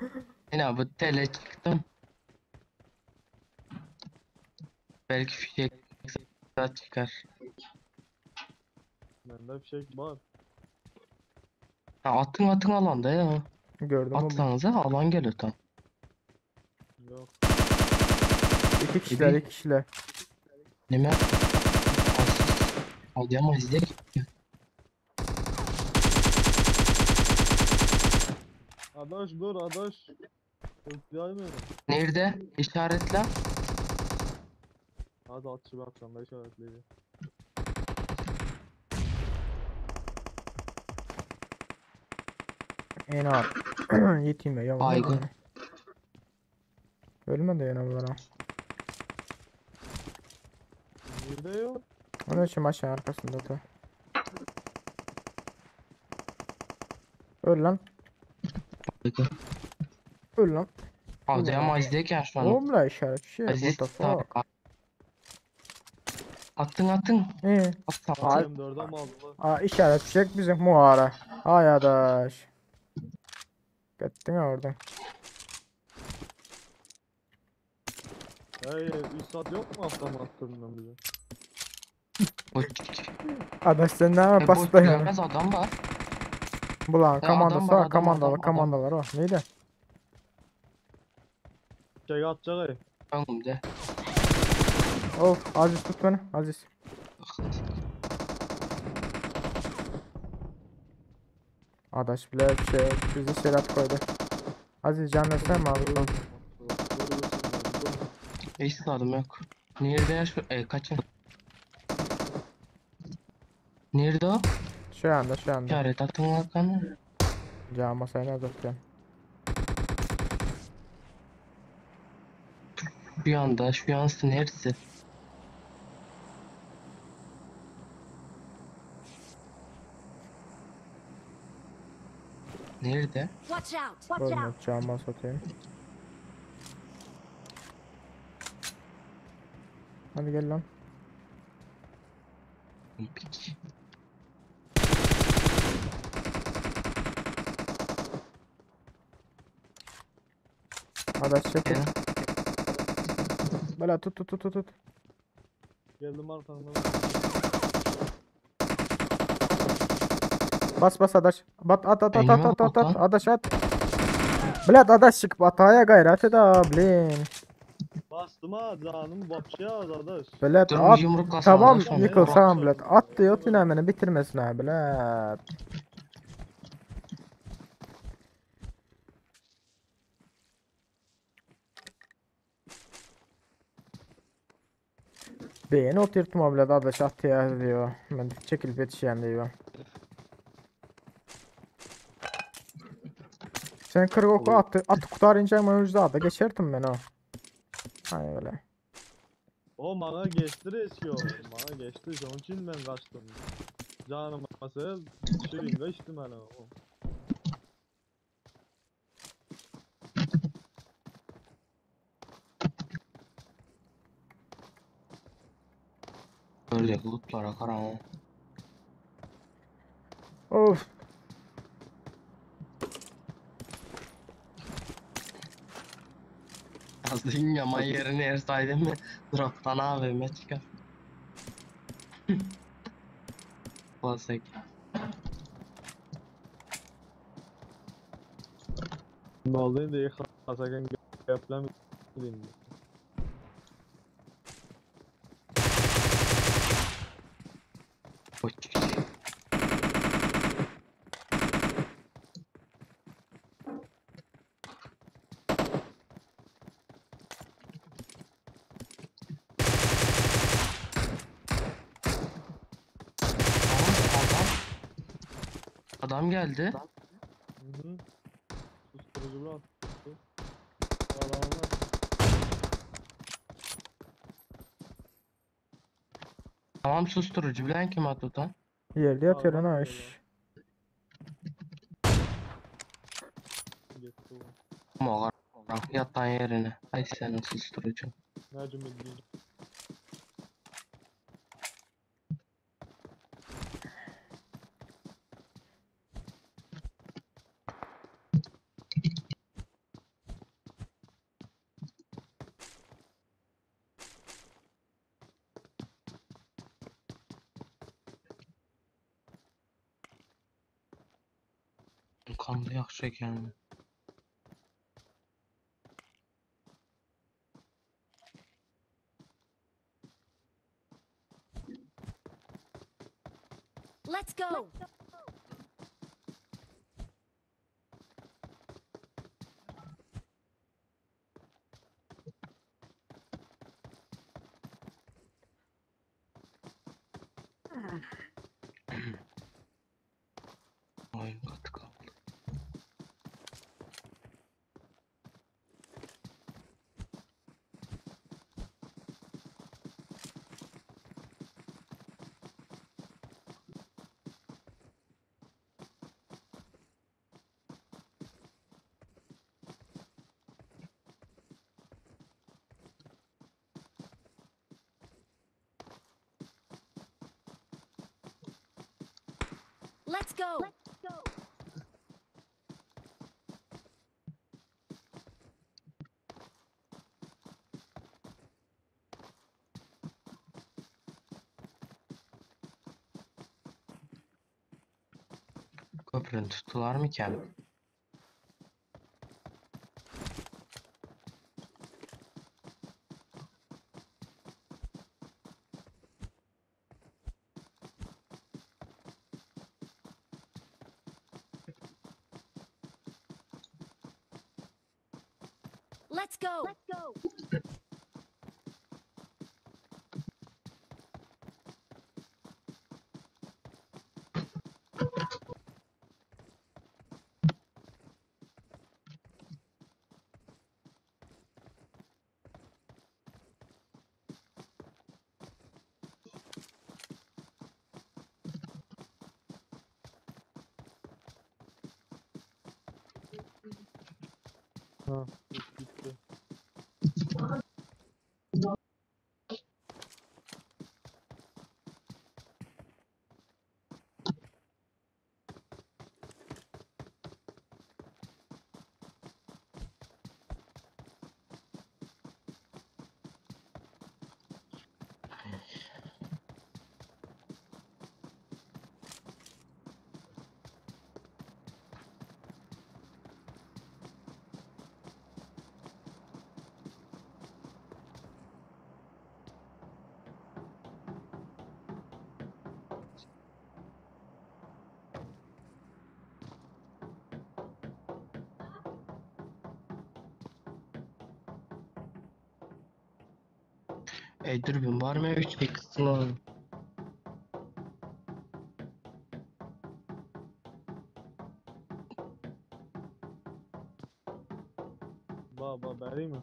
Yine bu tele çıktım. Belki fişek çıkar. Bende bir şey var. Ha, atın alanda ya. Gördüm mü? Atsanıza alan geliyor tam. Yok. İki kişiler. Ne mi? Hadi ama izleyek. Adaş dur adaş. Öldüremiyorum. Nerede? İşaretle. Hadi atçı bak sen de işaretleyi. En ağır. Yeteyim ya. Yaman. Baygın. Ölmedi yana bana. Nerede yok? Onun için maçın arkasında da. Öl lan. Baygın. Öl lan. Hadi ama izleyken şu an. Oğlum la işaret bir şey. Aziz What the fuck? Attın. Atsan. Ay. M4'e mi aldılar? İşaret bir şey bizim muhara. Ay adaş. Gittin ya oradan. Hey üstad yok mu avtomat türünden bize? Adaş sen ne yapıyorsun? Bastı yani. Görmez adam var. Bulan Ya komandası adam var, var. adam. Komandalar o. Neydi? Fişek atacak. Tamam de. Of, Aziz tut beni. Aziz. Adaş bile bizi şerat koydu. Aziz can versene mi abi? Tamam. Hiç sağdım yok. Nerede yaş? Kaçın. Nerede o? Şu anda. İşaret atın hakanı. Can masayı azaltacağım. Şu yansın neresi? Nerede? Watch out! Görmüyor. Can masa atayım. Hadi gel lan. Pik. Adaş çekil. Gel. Böyle tut. Geldim arkandan. Bas Adaş. At. Elime bak lan. Adaş at. Blad Adaş çık. Ataya gayret et ablin. Bastım ha canım vapşi ya arkadaş. Blad Dur at. yumruk Tamam kasam. yıkıl tamam Blad. At diyor hemen bitirmesin abi Blad. Beğeni oturttum abi Blad Adaş at ya diyor. Ben çekilip yetişeyim diyor. Sen kırık oku at kurtarınca mevzuda da geçerdim ben o. Hani öyle. O bana geçti eski o. Bana geçti. Onun için ben kaçtım. Canım masaya şiringa içtim ben o. Öyle bulutlara karan. Of. Azın yaman yerini ersaydım mı? Drop'tan AVM çıkar. Klasik. Ne oldu diye kasaken yaplam edildi. Koç. Adam geldi. Hı. Susturucu bırak. Adamlar. Tamam susturucu bilen kim attı lan? Yerde yatıyor lan o iş. Gitti o. Moğar. Yatan yerine. Ay senin susturucu. Necmi değil. Kanlı yaxşı ekan. Let's go! Oyun katı kaldı. Let's go! Köprünü tuttular mı iken? Let's go. Ha, gitti. Dürbün var mı? 3 bir kısmı. Baba vereyim mi?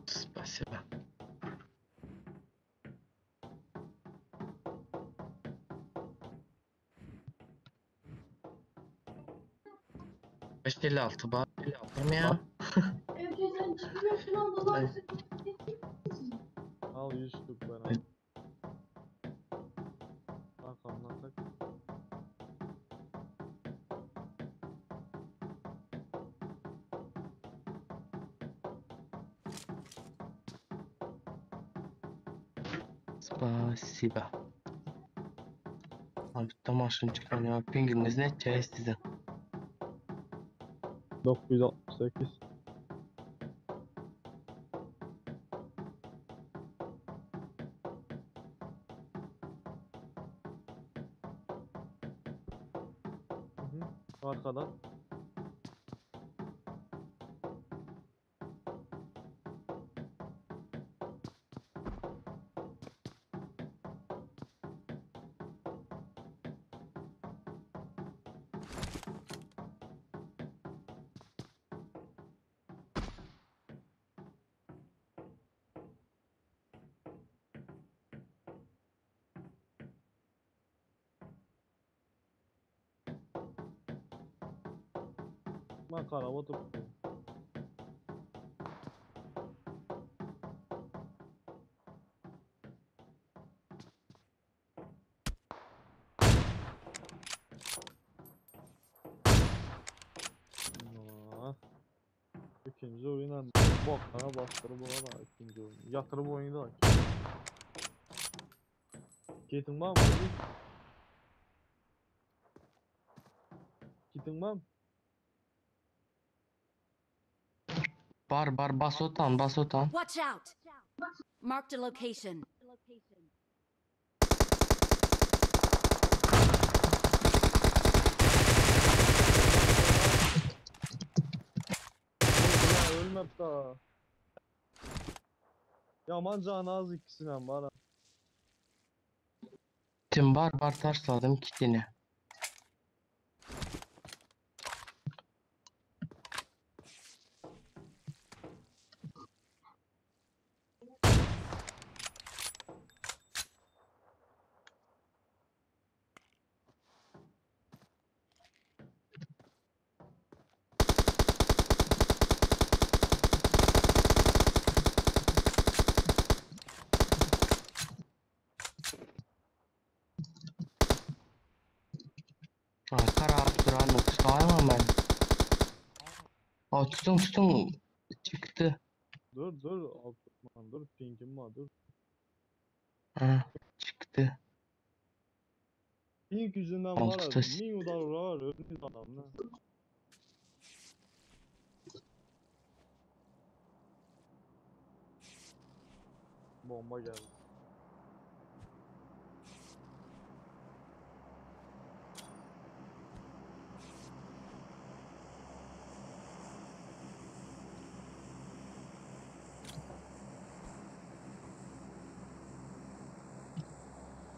Спасибо. Beş 56 var. 56 mı ya? Ay, Al 100 Türk ben al. Arkamdan tak. Спасибо. Abi tamaşın çıkanıyor. Pinginiz ne çay sizin? 968. Hı hı. Arkadan. Bak araba tuttu. Aa, İkinci oyuna boklara bastırıp ona ikinci oyun. Yatırıp oynadı. Kitin var mı? Kitin var mı? Bar basotan basotan. Watch out. Marked a location. Ya ölmep daha. Yaman canı az ikisinden bana. Tim bar tarsladım kitini. Kara duran sağlamam ben. Tutun çıktı. Dur Altman dur pingim var dur. Ha, çıktı. Ping yüzünden Altı var ya tas- min udar var ölmüş adam lan. Bomba geldi.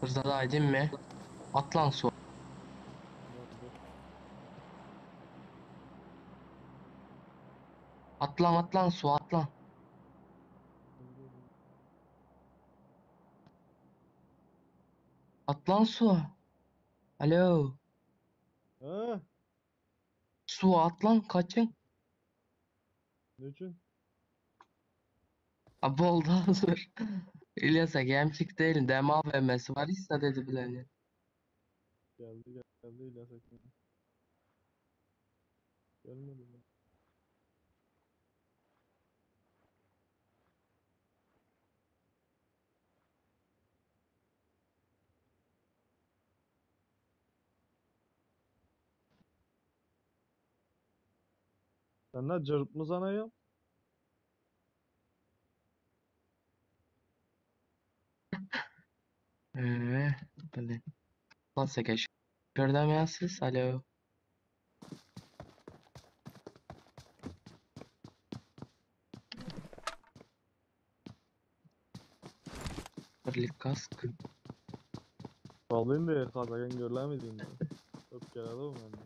Hızla da aydın mı? Atlan su. Dur. Atlan su atlan. Atlan su. Alo. Ha? Su atlan kaçın. Ne için? Abi oldu hazır. İlyas'a gemçik değilim. Dema AVM'si var. İsta dedi bileni. Geldi İlyas Akın. Gelmedi mi? Sen ne cırp mı sana ya? Böyle. Nasıl geç? Gördüm ya siz. Alo. Birlik kask. Vallahi de kazakan görülemediğim de. Öp gel adam ben de.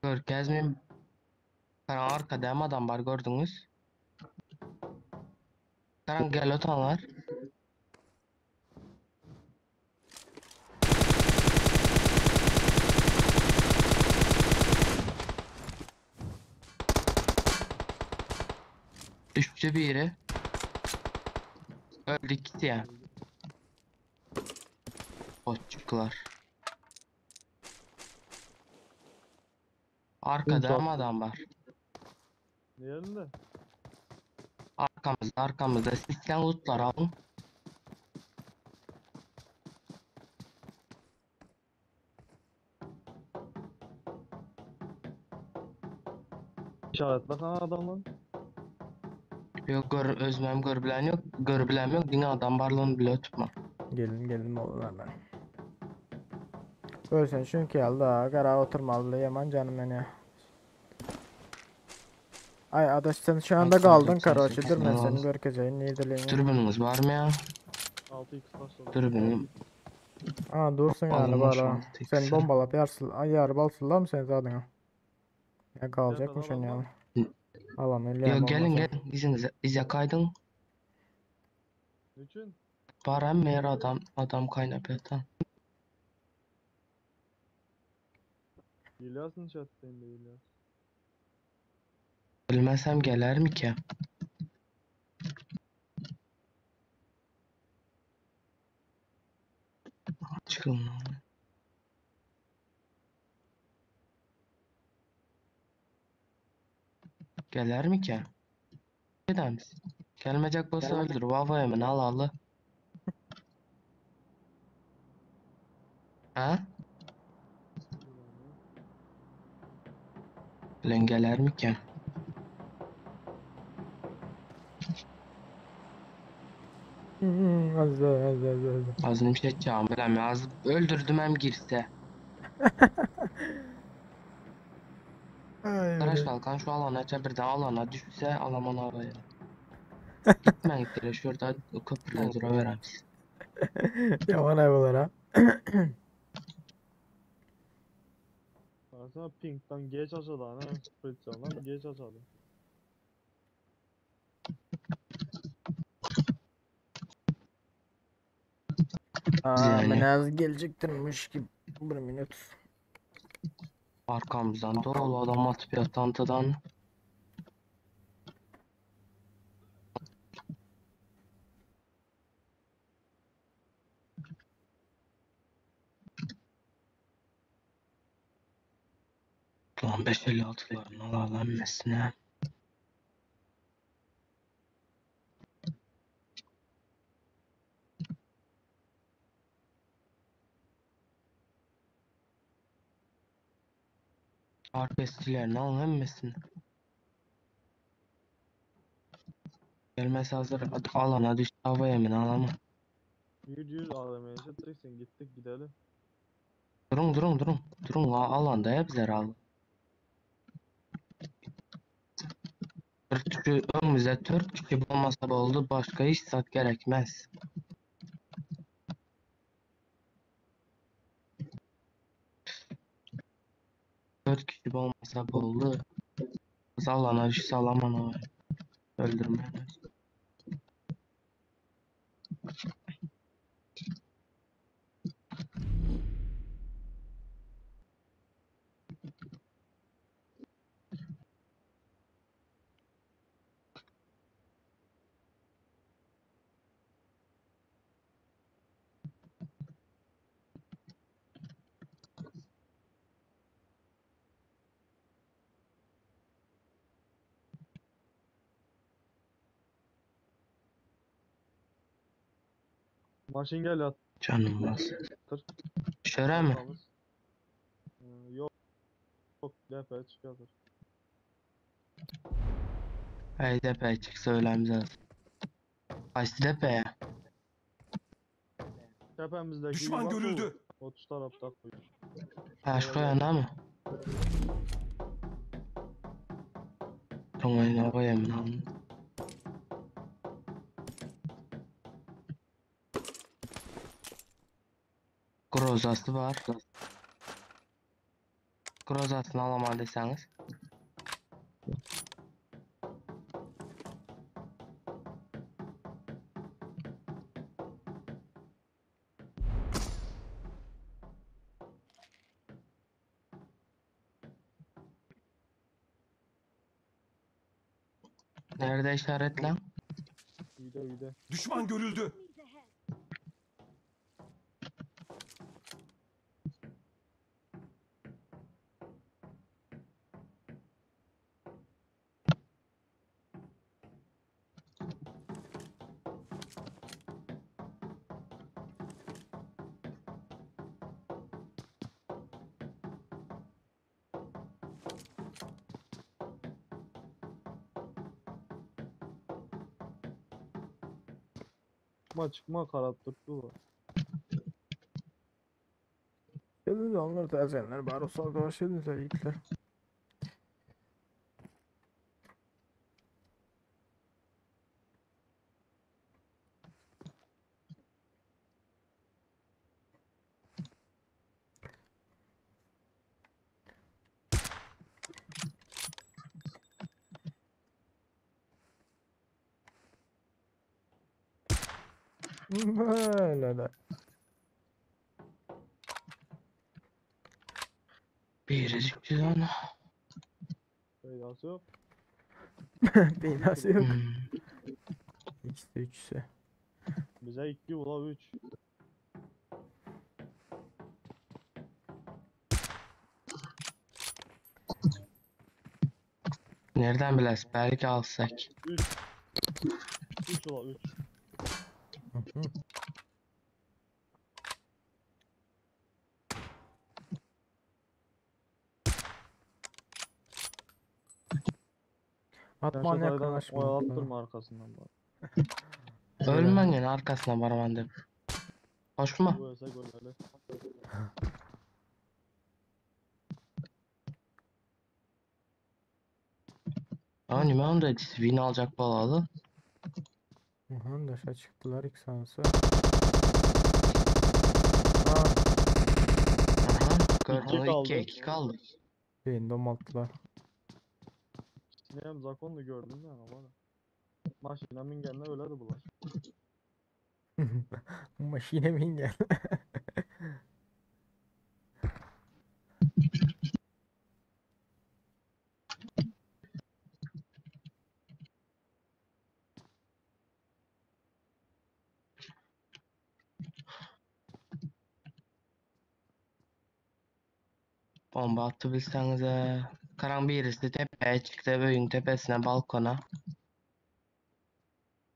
Görkezmeyim. Karan arkada hem adam var gördünüz. Karan gel otan var. Düştü biri. Öldü gitti ya. Botçuklar. Arkada hem adam var. Yerinde. Arkamızda. Sizden lootlar alın. İşaretle kan adamlar. Yok özmem görbilen yok. Görbilen yok. Yine adam barlığını bile tutma. Gelin oğullar ben. Görsen çünkü geldi ha. Kara oturmalı yaman canım beni. Ay adaş sen şu anda Ay, kaldın 98 karoçi. Dur ben falan. seni görkezeyim. Niye Dürbününüz var mı ya? 6x taş Dürbünüm. Aa dursun yani Alınmış bara. 6x. Sen bombalap yarsın. Ay yar balsınlar mı sen zadına? Ya kalacakmış Gelme, yani. kalma. Alan öyle Yok olmasa. gelin. İze kaydın. Niçin? Var hem meğer adam kaynap yatan. İlyas'ın chat'teyim İlyas. Bilmesem gelir mi ki? Çıkın lan. Gelir mi ki? Gider misin? Gelmeyecek olsa öldür. Vava hemen al. Ha? Lan gelir mi ki? Az. Ağzını bir şey edeceğim bilmem. Az öldürdüm hem girse. Ay Tıraş bre. kalkan şu alana birden alana düşse alaman havaya. Gitmeyin direkt şurada köprüde duraverem siz. Yaman ayıbılar ha. Sana pink'tan geç aşağıda ana. Split candan geç aşağıda. Aa Yani menaz gelecektirmiş ki 1 minut. arkamızdan dolu adam atıp yatantıdan. Lan 556'larını alalım mesine. Arka estilerini alalım mesine. Gelmesi hazır. Alana düştü. Hava yemin alama. 100 AVM'ye çekeceksin, gittik gidelim. Durun. Durun alanda ya bizler al. Türkçü önümüzde Türkçü olmasa da oldu. Başka hiç sat gerekmez. Dört kişi olmasa da oldu. Biz alana düştü alamana. Öldürme. Maşin gel yatır. Canım var. Şöyle mi? arkamız. Yok. Yok. Depe çıkartır. Hey depe çık söylemeyeceğiz. Kaçtı depeye? Tepemizdeki Düşman bak bu. görüldü. 30 tarafta koyuyor. Ha şu yana mı? Tamam hava yemin alın. Grozası var. Grozasını alamam deseniz. Nerede işaret lan? Gide. Düşman görüldü. Çıkma karattık var. Gelin onlar da ezenler. Bari savaş edin zeyikler. Böyle de. Biricik cüzdanı. Faydası yok. Binası yok. Hmm. İkisi üçüsü. Bize 2 ula 3. Nereden biles? Belki alsak. 3. 3 ula 3. Hı hı. Atman yakınlaşma. Oyalattırma arkasından bak. Ölmen yani arkasına varman de. Koşma. Bu ese golleri. Hani ben de win alacak balalı. Aha dışa çıktılar ilk sansı. Aha. İki Gördün kaldı. 2 kaldı. Beyin domalttılar. Ne hem Zakon'u gördüm ben ama. Maşina mingenle öyle de bulaş. Maşine mi gel? Bomba attı bilsenize. Karan birisi tepeye çıktı evin tepesine balkona.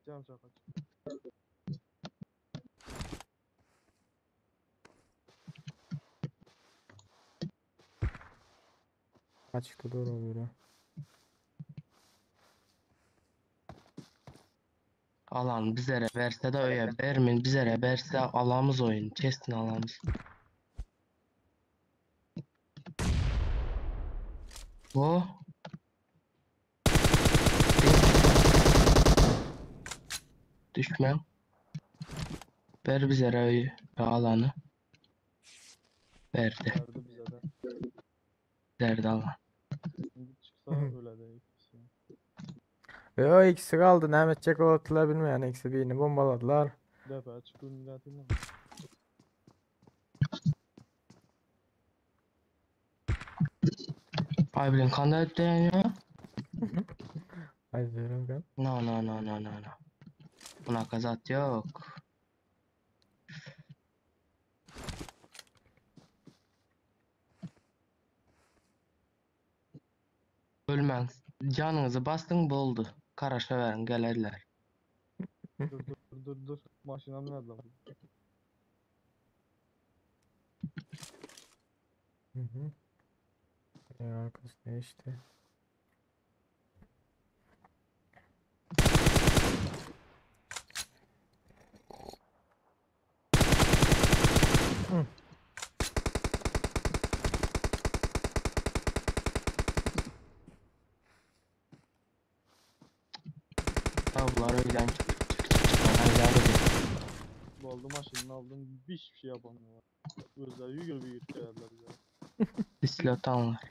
Cam çakaç. Açıkta doğru oluyor. Alan bizlere verse de öyle vermin bizlere verse alamız oyun. Kesin alamız. O. Düşmem. Ver bizlere öyle alanı. Verdi. Verdi bize de. Verdi alan. Şimdi çıksa öyle de ikisi. Yo ikisi kaldı. Ne edecek oldular bilmeyen ikisi birini bombaladılar. Defa çıkıyor milletin. Ay bilin kanda ettiğin ya. Hadi diyorum ben. No. Buna kazat yok. Ölmez. Canınızı bastın boldu. Karaşa verin gelirler. Dur. Maşinam nerede lan? Hı hı. Ya arkası ne işte. Hı. Tavlar öyle çık. Oldu maşinini aldım. Hiçbir şey yapamıyorlar. Özler yügür geldiler ya. Dislotan var.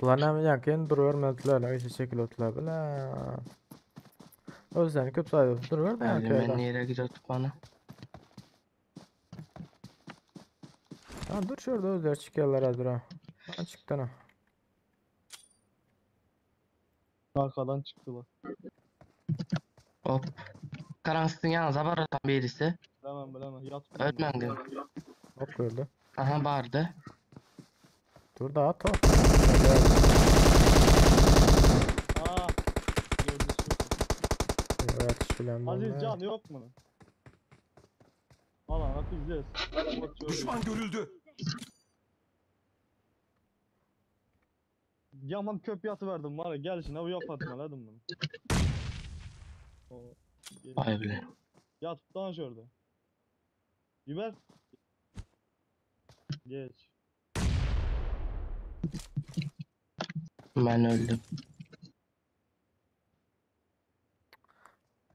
Ulan hem yakın duruyor metlerle işte şekil otlar bile. Özden kötü sayıda duruyor da Öyle yakın. ben nereye gidiyor bana? Ha dur şurada özler çıkıyorlar hadi ha. Ha çıktı ha. Arkadan çıktılar. Hop. Karansın yalnız abaratan birisi. Bilemem. Yat. Ötmendin. Hop gördü. Aha vardı. Dur da at o. Aa. Gördü şu. Evet şulan Aziz can yok mu? Al at izleriz. Düşman görüldü. Yaman köp yatı verdim var ya gel şimdi bu yap atmaladım bunu. Vay bile. Yat daha şurada. Biber. Geç. Ben öldüm.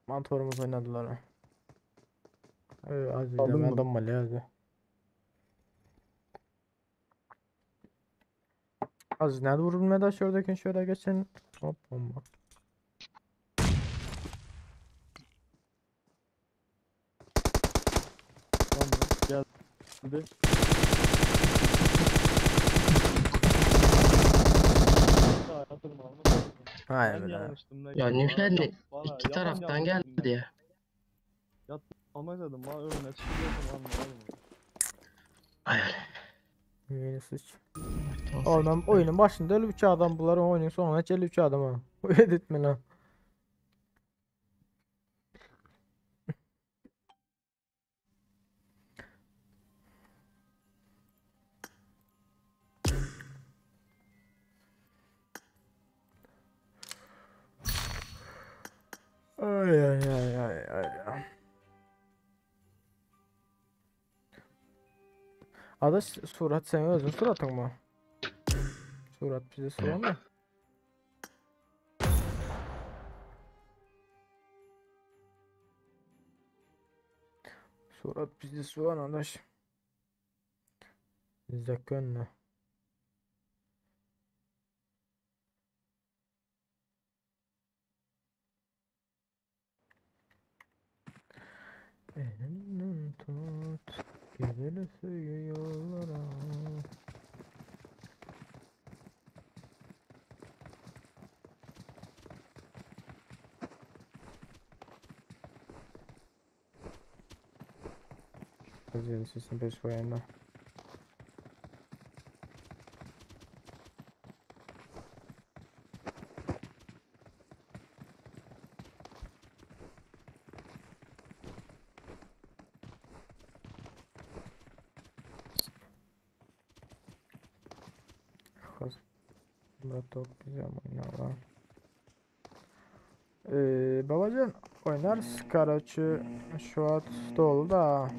Mantorumuz oynadılar ha. Aziz Aldın ben mı? donmalı yazdı. Aziz nerede vurulmaya da şuradaki şöyle geçen. Hop bomba. Tamam gel. Hadi. Hayatım alma. Hayır Ben be. yanlıştım ne? Ya Nifedli Bana iki yalan taraftan yanlıştım geldi ya. Almayı dedim bana önüne çıkıyorsun anlamadım. Yeni sıç. Oğlum oyunun başında 53 adam bunlar oyunun sonuna hiç 53 adam ha. Bu edit mi lan? Ay. Adaş surat senin özün suratın mı? Surat bize suran mı? Surat bizi suran adaş. Bizde gönlü. Elimden tut. Güzel suyu yollara. Güzel sesin beş bayanda. Kız. Burada top güzel oynuyorlar. Babacan oynarız Karaçı şu an dolu da.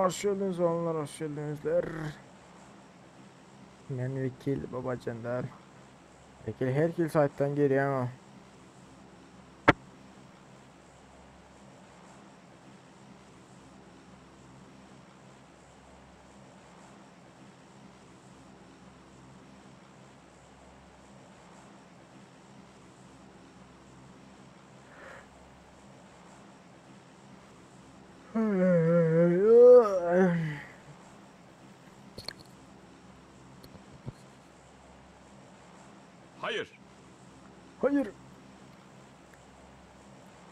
Hoş geldiniz onlar, hoş geldinizler. Ben vekil babacanlar. Vekil her kill saatten geliyor ama. Hayır. Hayır.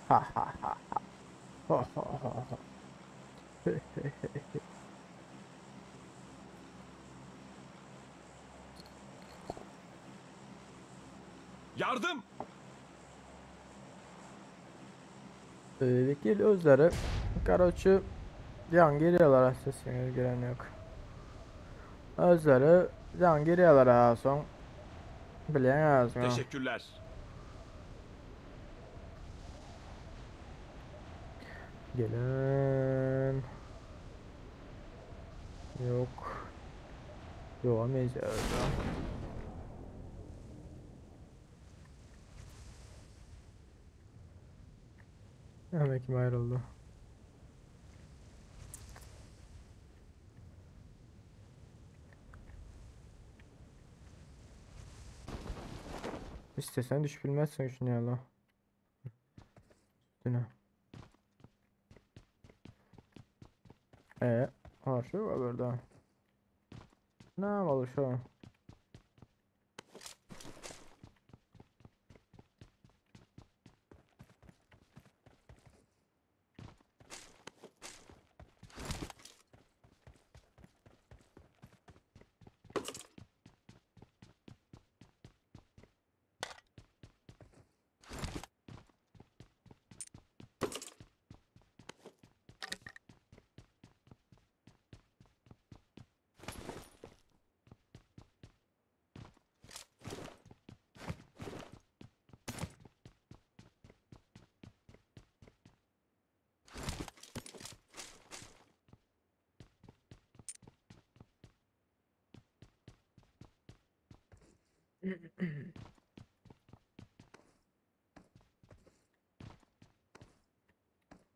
Ha ha ha. Ha ha ha ha. Yardım. Vekil özleri Karaçı can geliyorlar sesiniz giren yok. Özleri can geliyorlar ha son. Bilen yazmıyor. Teşekkürler. Gelen yok. Yoğamayız ya. Hemen kim ayrıldı? İstesen düş bilmezsin şunu ya la. Üstüne. Harşı var burada. Ne yapalım şu an?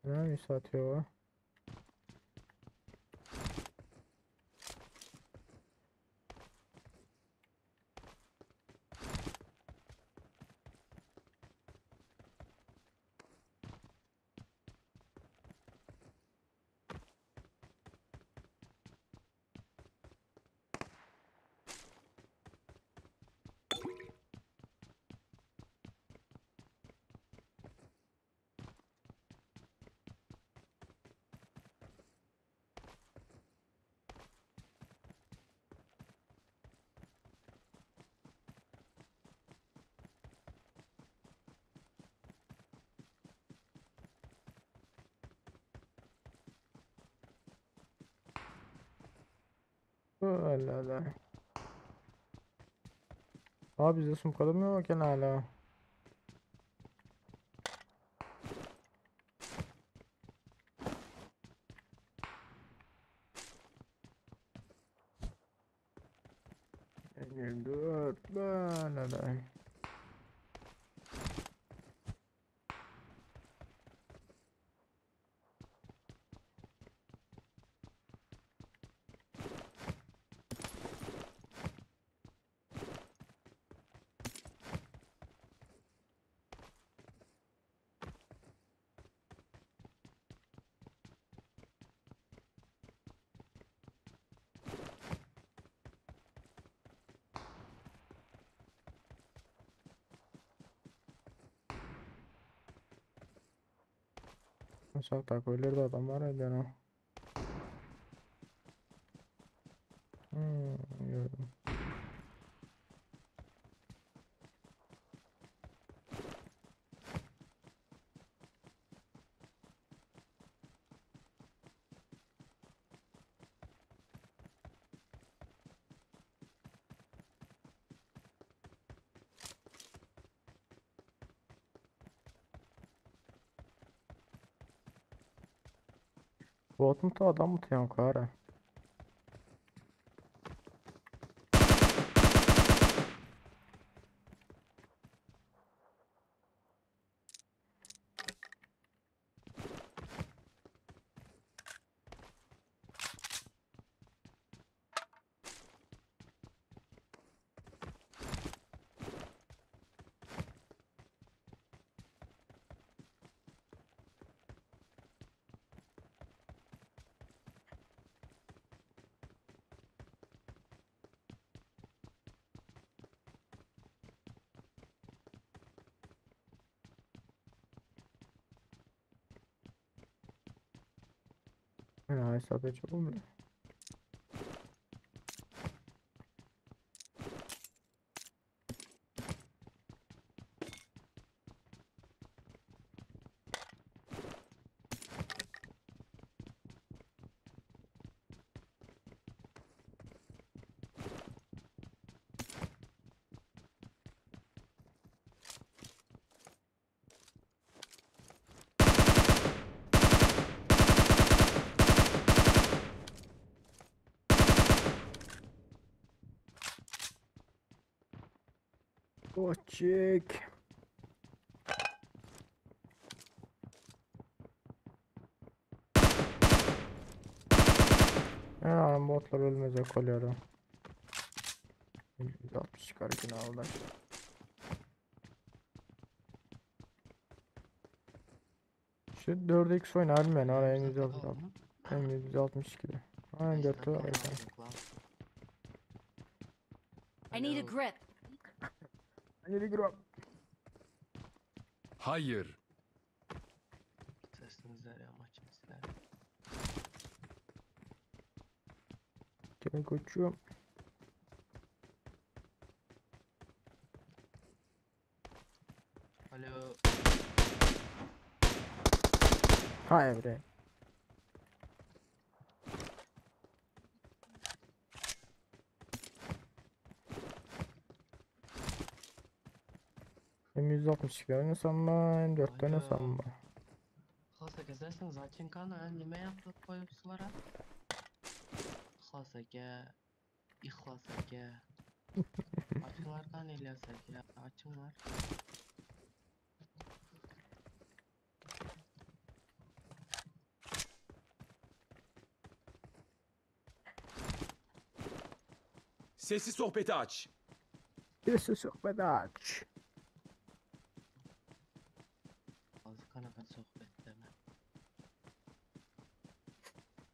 Ne satıyor o? Allah Allah. Abi bizde sumkada mı yok yani hala? Dur. Böyle. Mesela takoylarda adam var ya canım. Bot mu ta adam mı ta kara? Ya sadece olmuyor. Botçik. Ya botlar ölmeyecek oluyor. 160 çıkarken aldılar. Şu 4x oynar mı ben oraya Satın 160. aldın mı? Ben 162 de. Aynen 4 var ya. I need a grip. Hadi giriyorum. Hayır. Sesiniz ya maçın sizler. Gel koçum. Alo. Ha Emre. Hem 162 oynasam mı? Hem 4 Alo. oynasam mı? Xasa kesersiniz açın kanal nime yaptık koyupsulara. Xasa ke. İxlasa ke. Açınlar kan İlyasa ke. Açınlar. Sesli sohbeti aç. Birisi sohbet aç. Azı kanaka sohbet deme.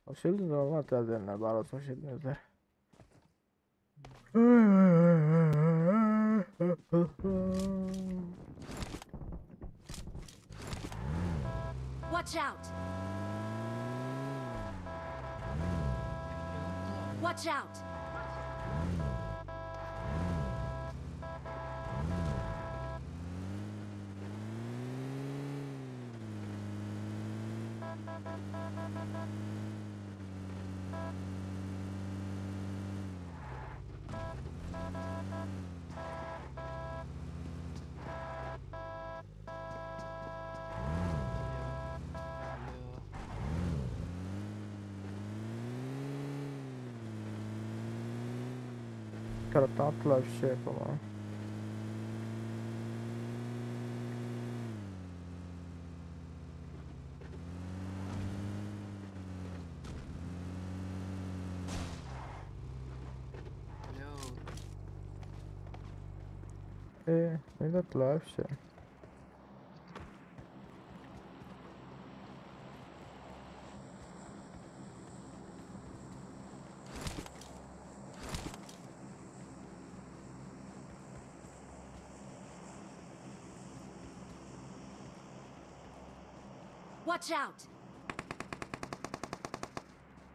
Hoş geldiniz normal tazenler. Bana hoş geldinizler. Watch out! Watch out! Alo. Taraftan attılar bir şey yapamam. Alo. Ne attılar bir şey. Watch out!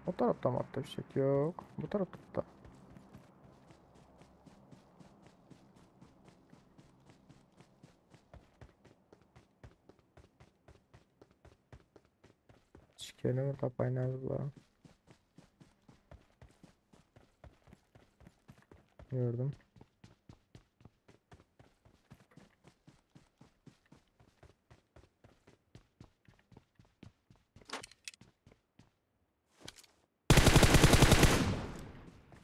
O tarafta mı attı bir şey? Yok. Bu tarafta da. Şikerini mi tapayınız bu? Gördüm.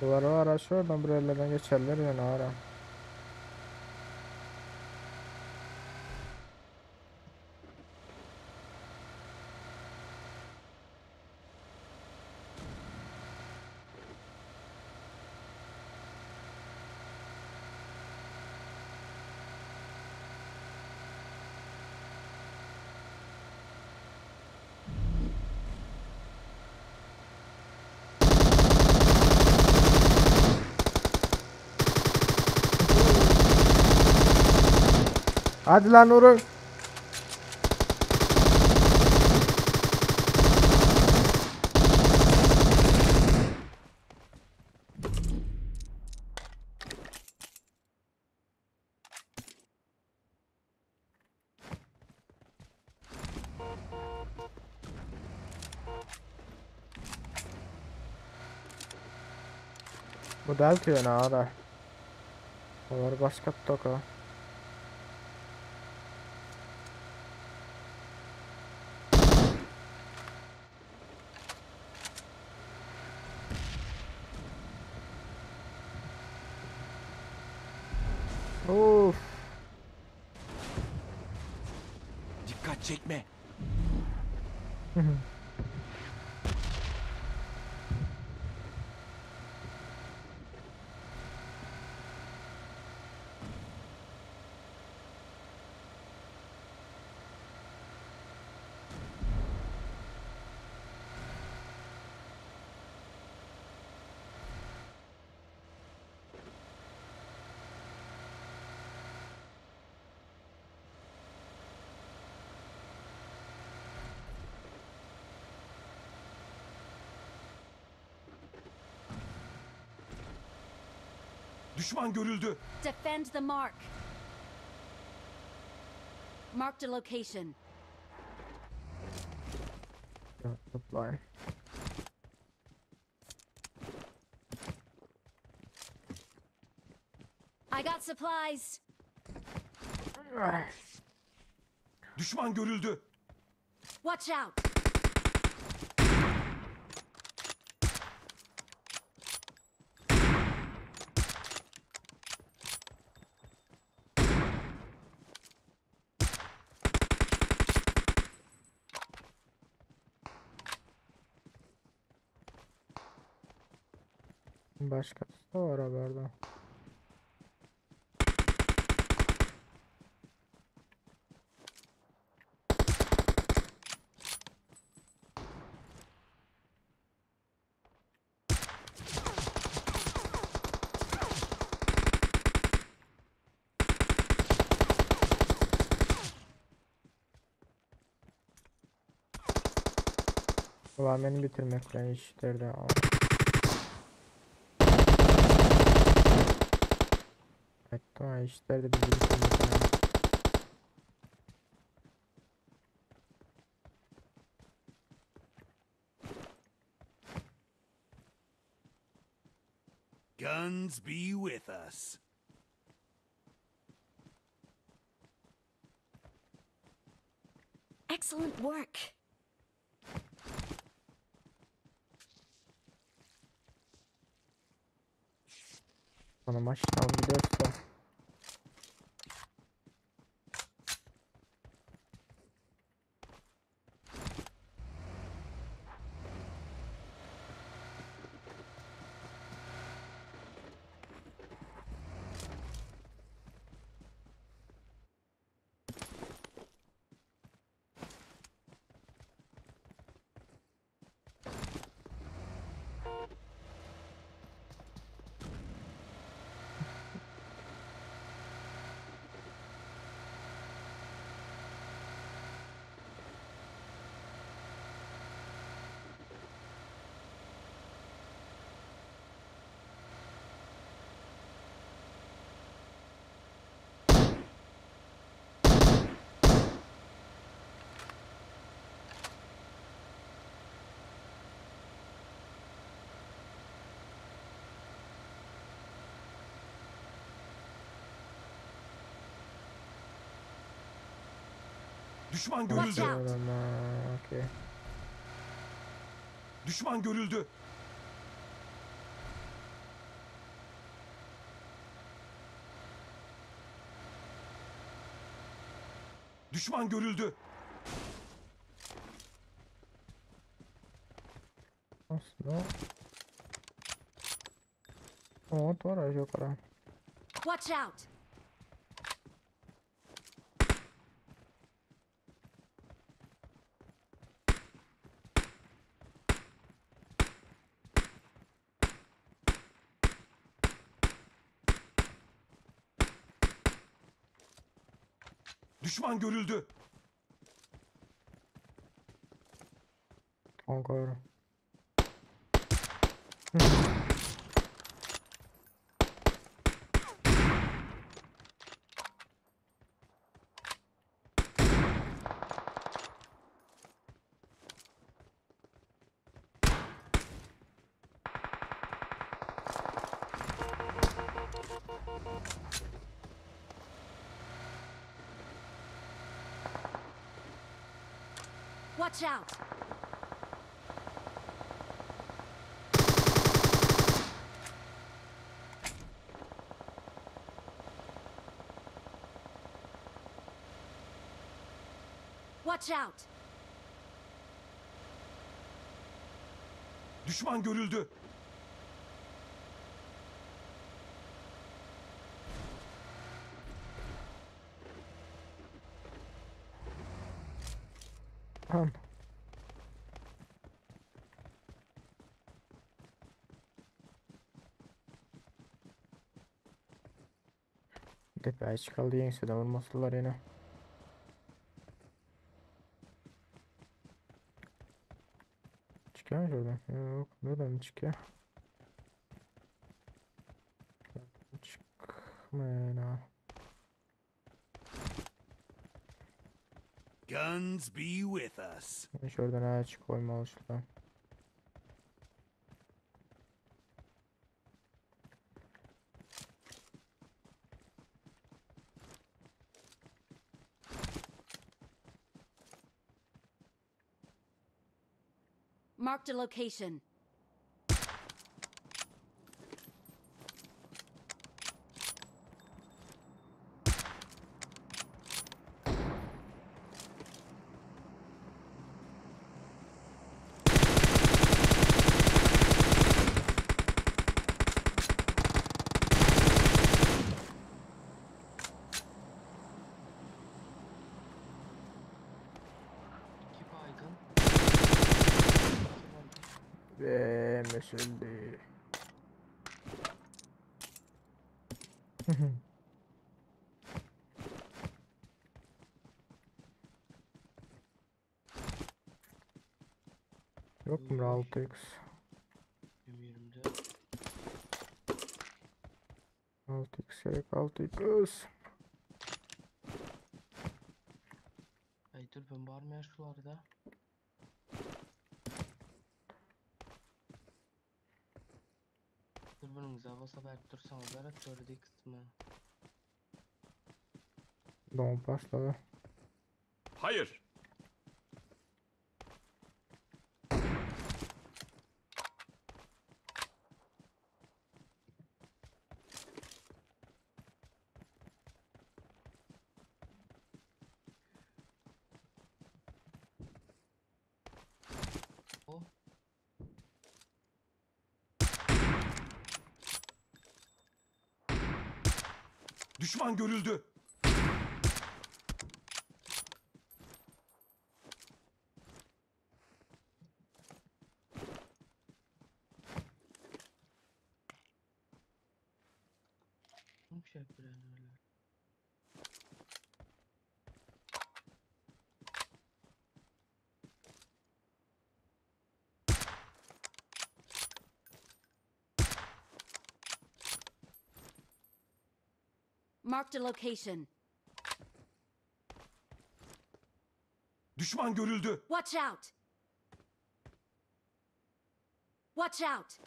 Duvarı araç oradan bir yerlerden geçerler yani ara. Hadi lan Nurun. Bu delta yani ara. Var başka toka. Of. Dikkat çekme. Düşman görüldü. Defend the mark. Marked a location. Zıplayın. I got supplies. Düşman görüldü. Watch out. Başkası da var haberde. Ulan beni bitirmekten işlerdi ama. Evet tamam işlerdi bizi bitirmekten. Guns be with us. Excellent work. Bana maçtan bir dört var. Düşman Watch görüldü. out. Ama okey. Düşman görüldü. Düşman görüldü. Aslında ot var ya yukarı. Watch out! Düşman görüldü. Kanka. Watch out! Watch out! Düşman görüldü. Tamam. Tepeye çıkaldı yense de vurmasılar yine. Çıkıyor mu şuradan? Yok. Buradan mı çıkıyor? Çıkmayın ha. Guns be with us. Şuradan ağaç koymalı şuradan. Marked a location. İki baygın. Ve meşalli. Yok mu 6x? 24. 6x gerek 6x. Ay dur ben var mı ya şularda? Dur bunun havası belki dursanız ara söylediği kısmı. Doğum başladı. Hayır. O Düşman görüldü. ne şey yapıyor öyle? Marked a location. Düşman görüldü. Watch out! Watch out!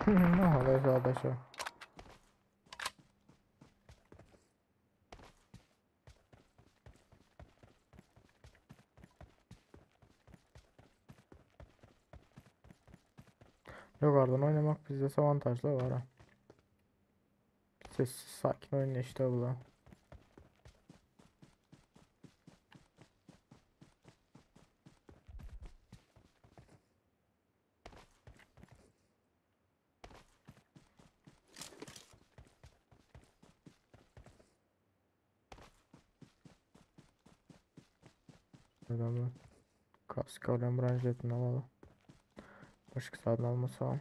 Ne oluyor arkadaşlar? Yukarıdan oynamak bizde avantajlı var ha. Sessiz sakin oyna işte bu. Adamı kask alem branjetini alalım. Başka saatin almasa.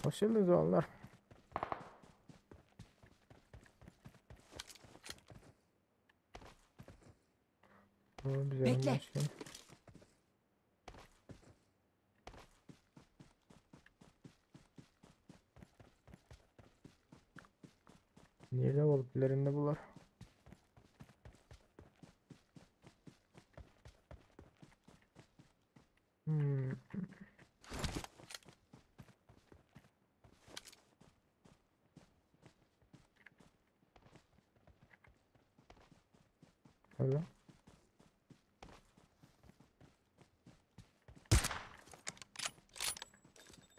Hoş geldiniz oğullar. Bize Bekle. başlayalım. Nerede olup ilerinde bular? Hmm. Öyle.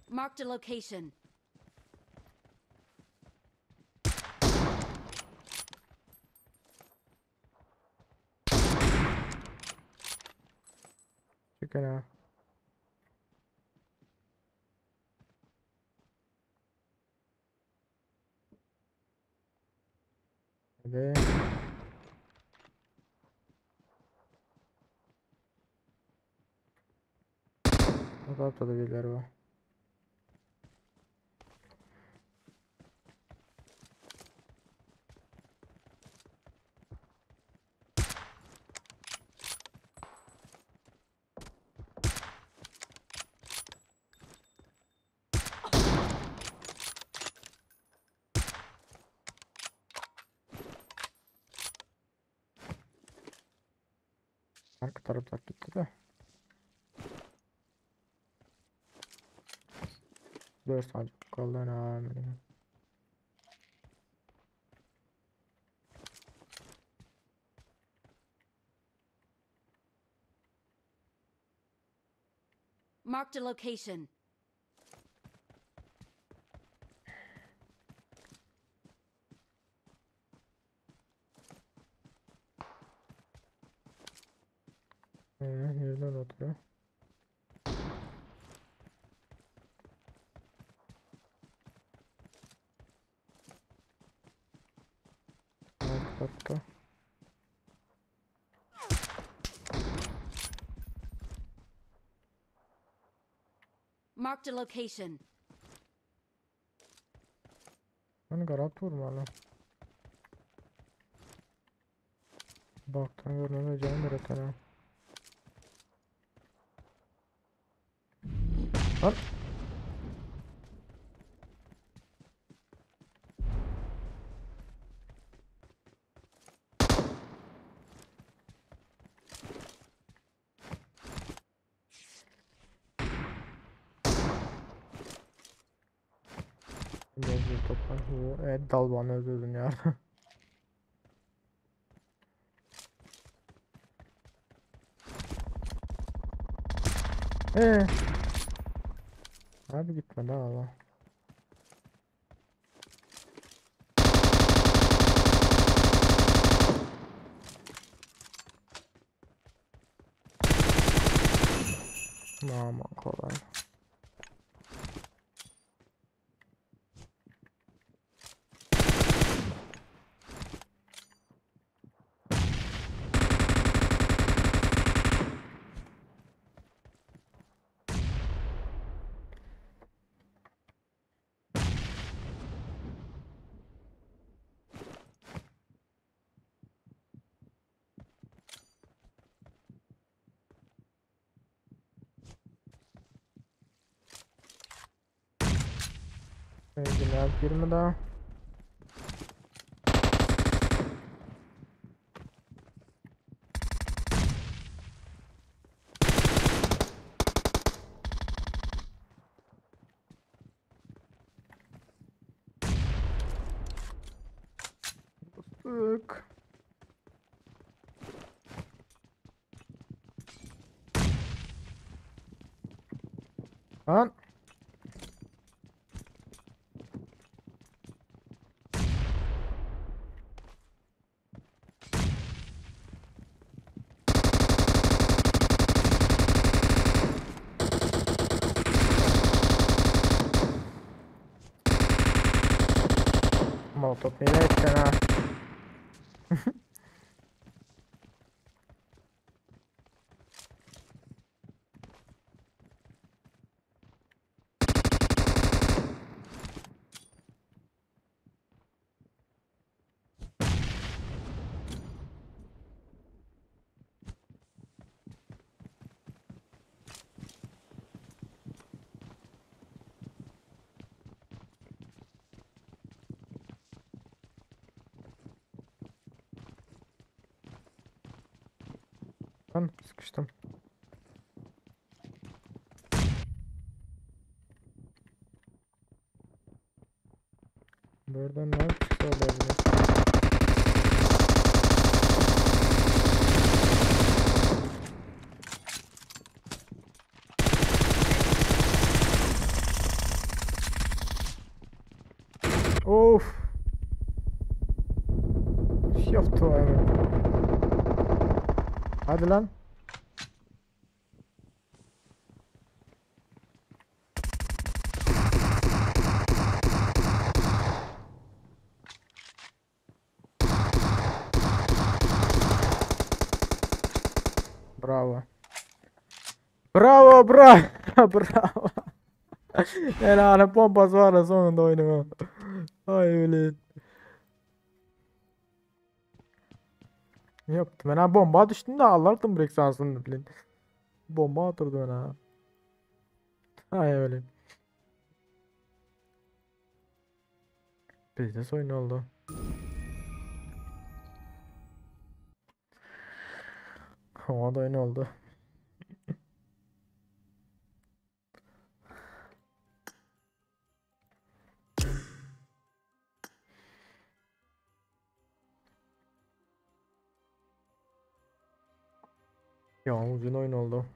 Marked a location. Çıkın ha. Hadi. Adapta da birileri var. Arka tarafta gitti de. 4 saniye kaldı ha. Marked a location. Nereden oturuyor? Alt katta. Marked a location. Hani garap vurmalı. Baktan görünüyor canım üreten ha. Lan. Mevcut toplar. Evet dal bana öldürdün ya. Abi gitme daha Allah. Aman kolay. Yine 20 daha. Sık. Lan. Molotov yine etken ha. Lan sıkıştım. Buradan ne çıksa olabilir. Of. Yaptı o hemen. Hadi lan. Bravo. Bravo, bravo. Bravo. Yani pompası var ya sonunda oynama. Ay öyle. Yaptım. Ben ha bomba düştüm de Allah'ım direkt sansın bilen. Bomba atırdı ona. Ay öyle. Bizde oyun oldu. O da oyun oldu. Ya uzun oyun oldu.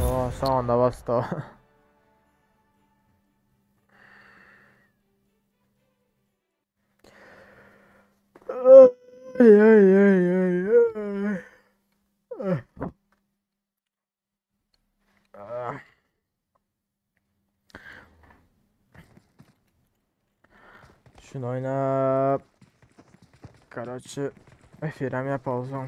O sonunda bastı o. Ay ay ay ay ay. Ah. Şunu oyna. Короче, эфиром я ползу.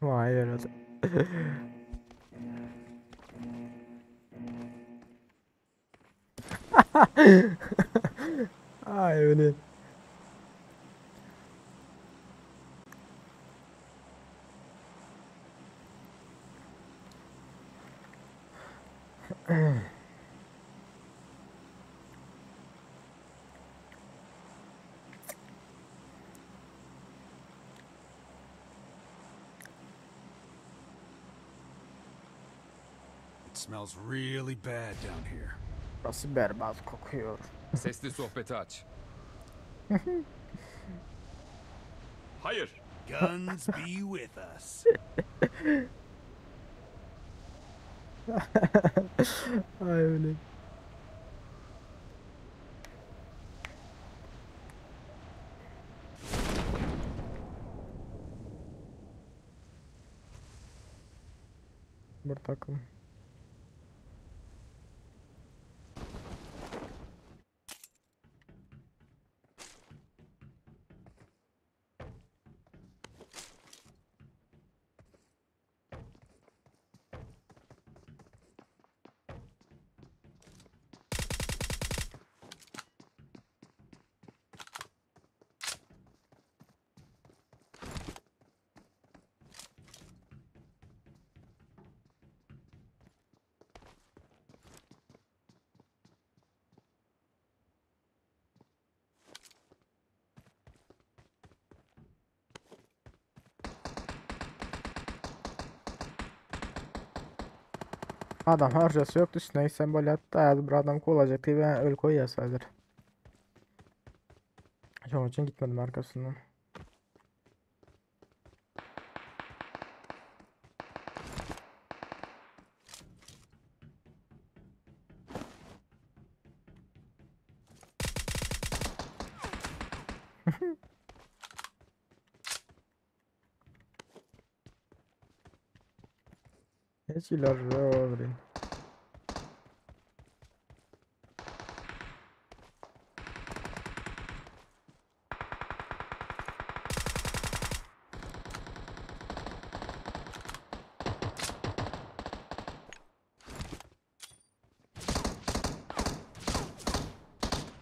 Vay yaradı. Ay öyle. smells really bad down here. Burası berbat kokuyor. Sesli sohbeti aç. Hayır. Guns be with us. Ay öyle. Bir takım. Adam harcası yoktu. Snake sembol attı. Ayazı bir adam olacak diye ben öyle koyuyor sadece. Onun için gitmedim arkasından. Hiç ileride olabilir.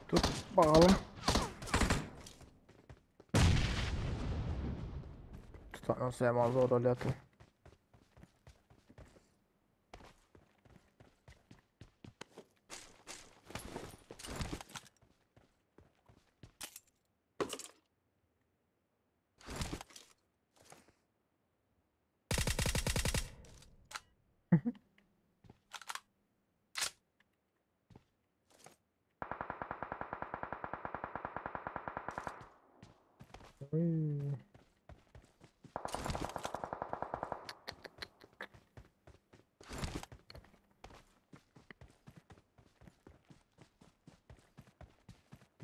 Tut bakalım. Tutan sevmez o rol atı. Uy.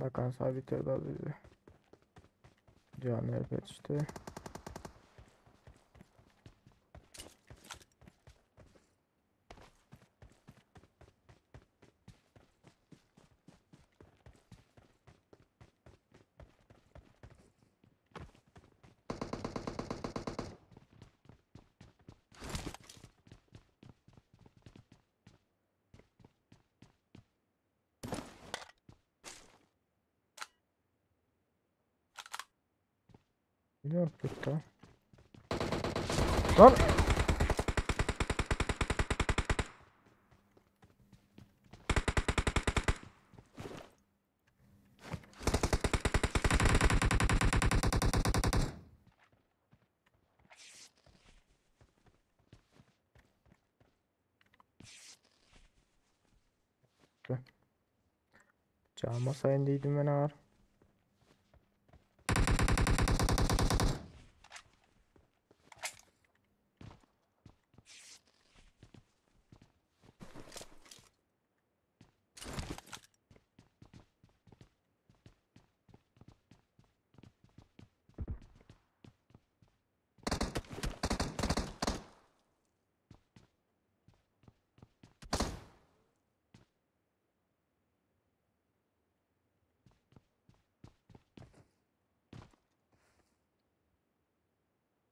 Bakan sabit ya da bizi. Canı elbet işte. Biliyor musun? Lan! Cama sayındaydım ben ağır.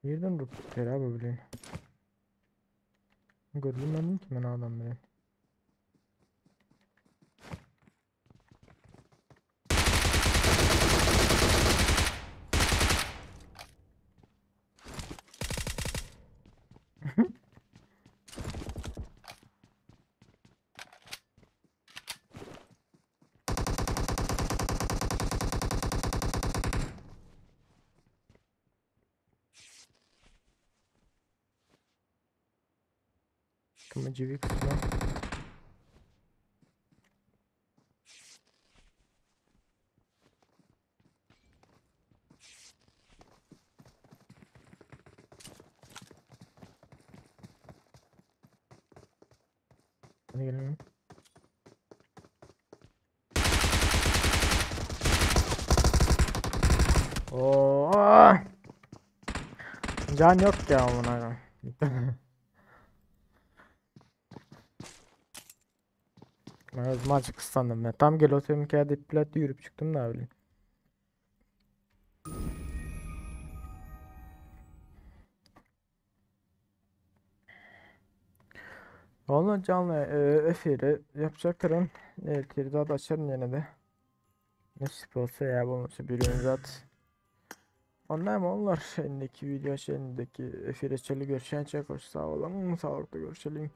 Nereden tuttu abi bileyim. Görmedim ki ben adam bileyim. kısmı, civi kısmı. Hadi gelin. Oo! Can yok ya amına. Evet, maç kısandım ben. Tam gel oturum kağıdı plat yürüp çıktım da öyle. Vallahi canlı efiri yapacaklarım. Evet, daha da açarım yine de. Nasip olsa ya, bulmuşsa bir ürün zat. Onlar mı onlar? Şeyindeki video şeyindeki efiri çeli görüşen çok hoş, sağ olun. Sağlıklı görüşelim.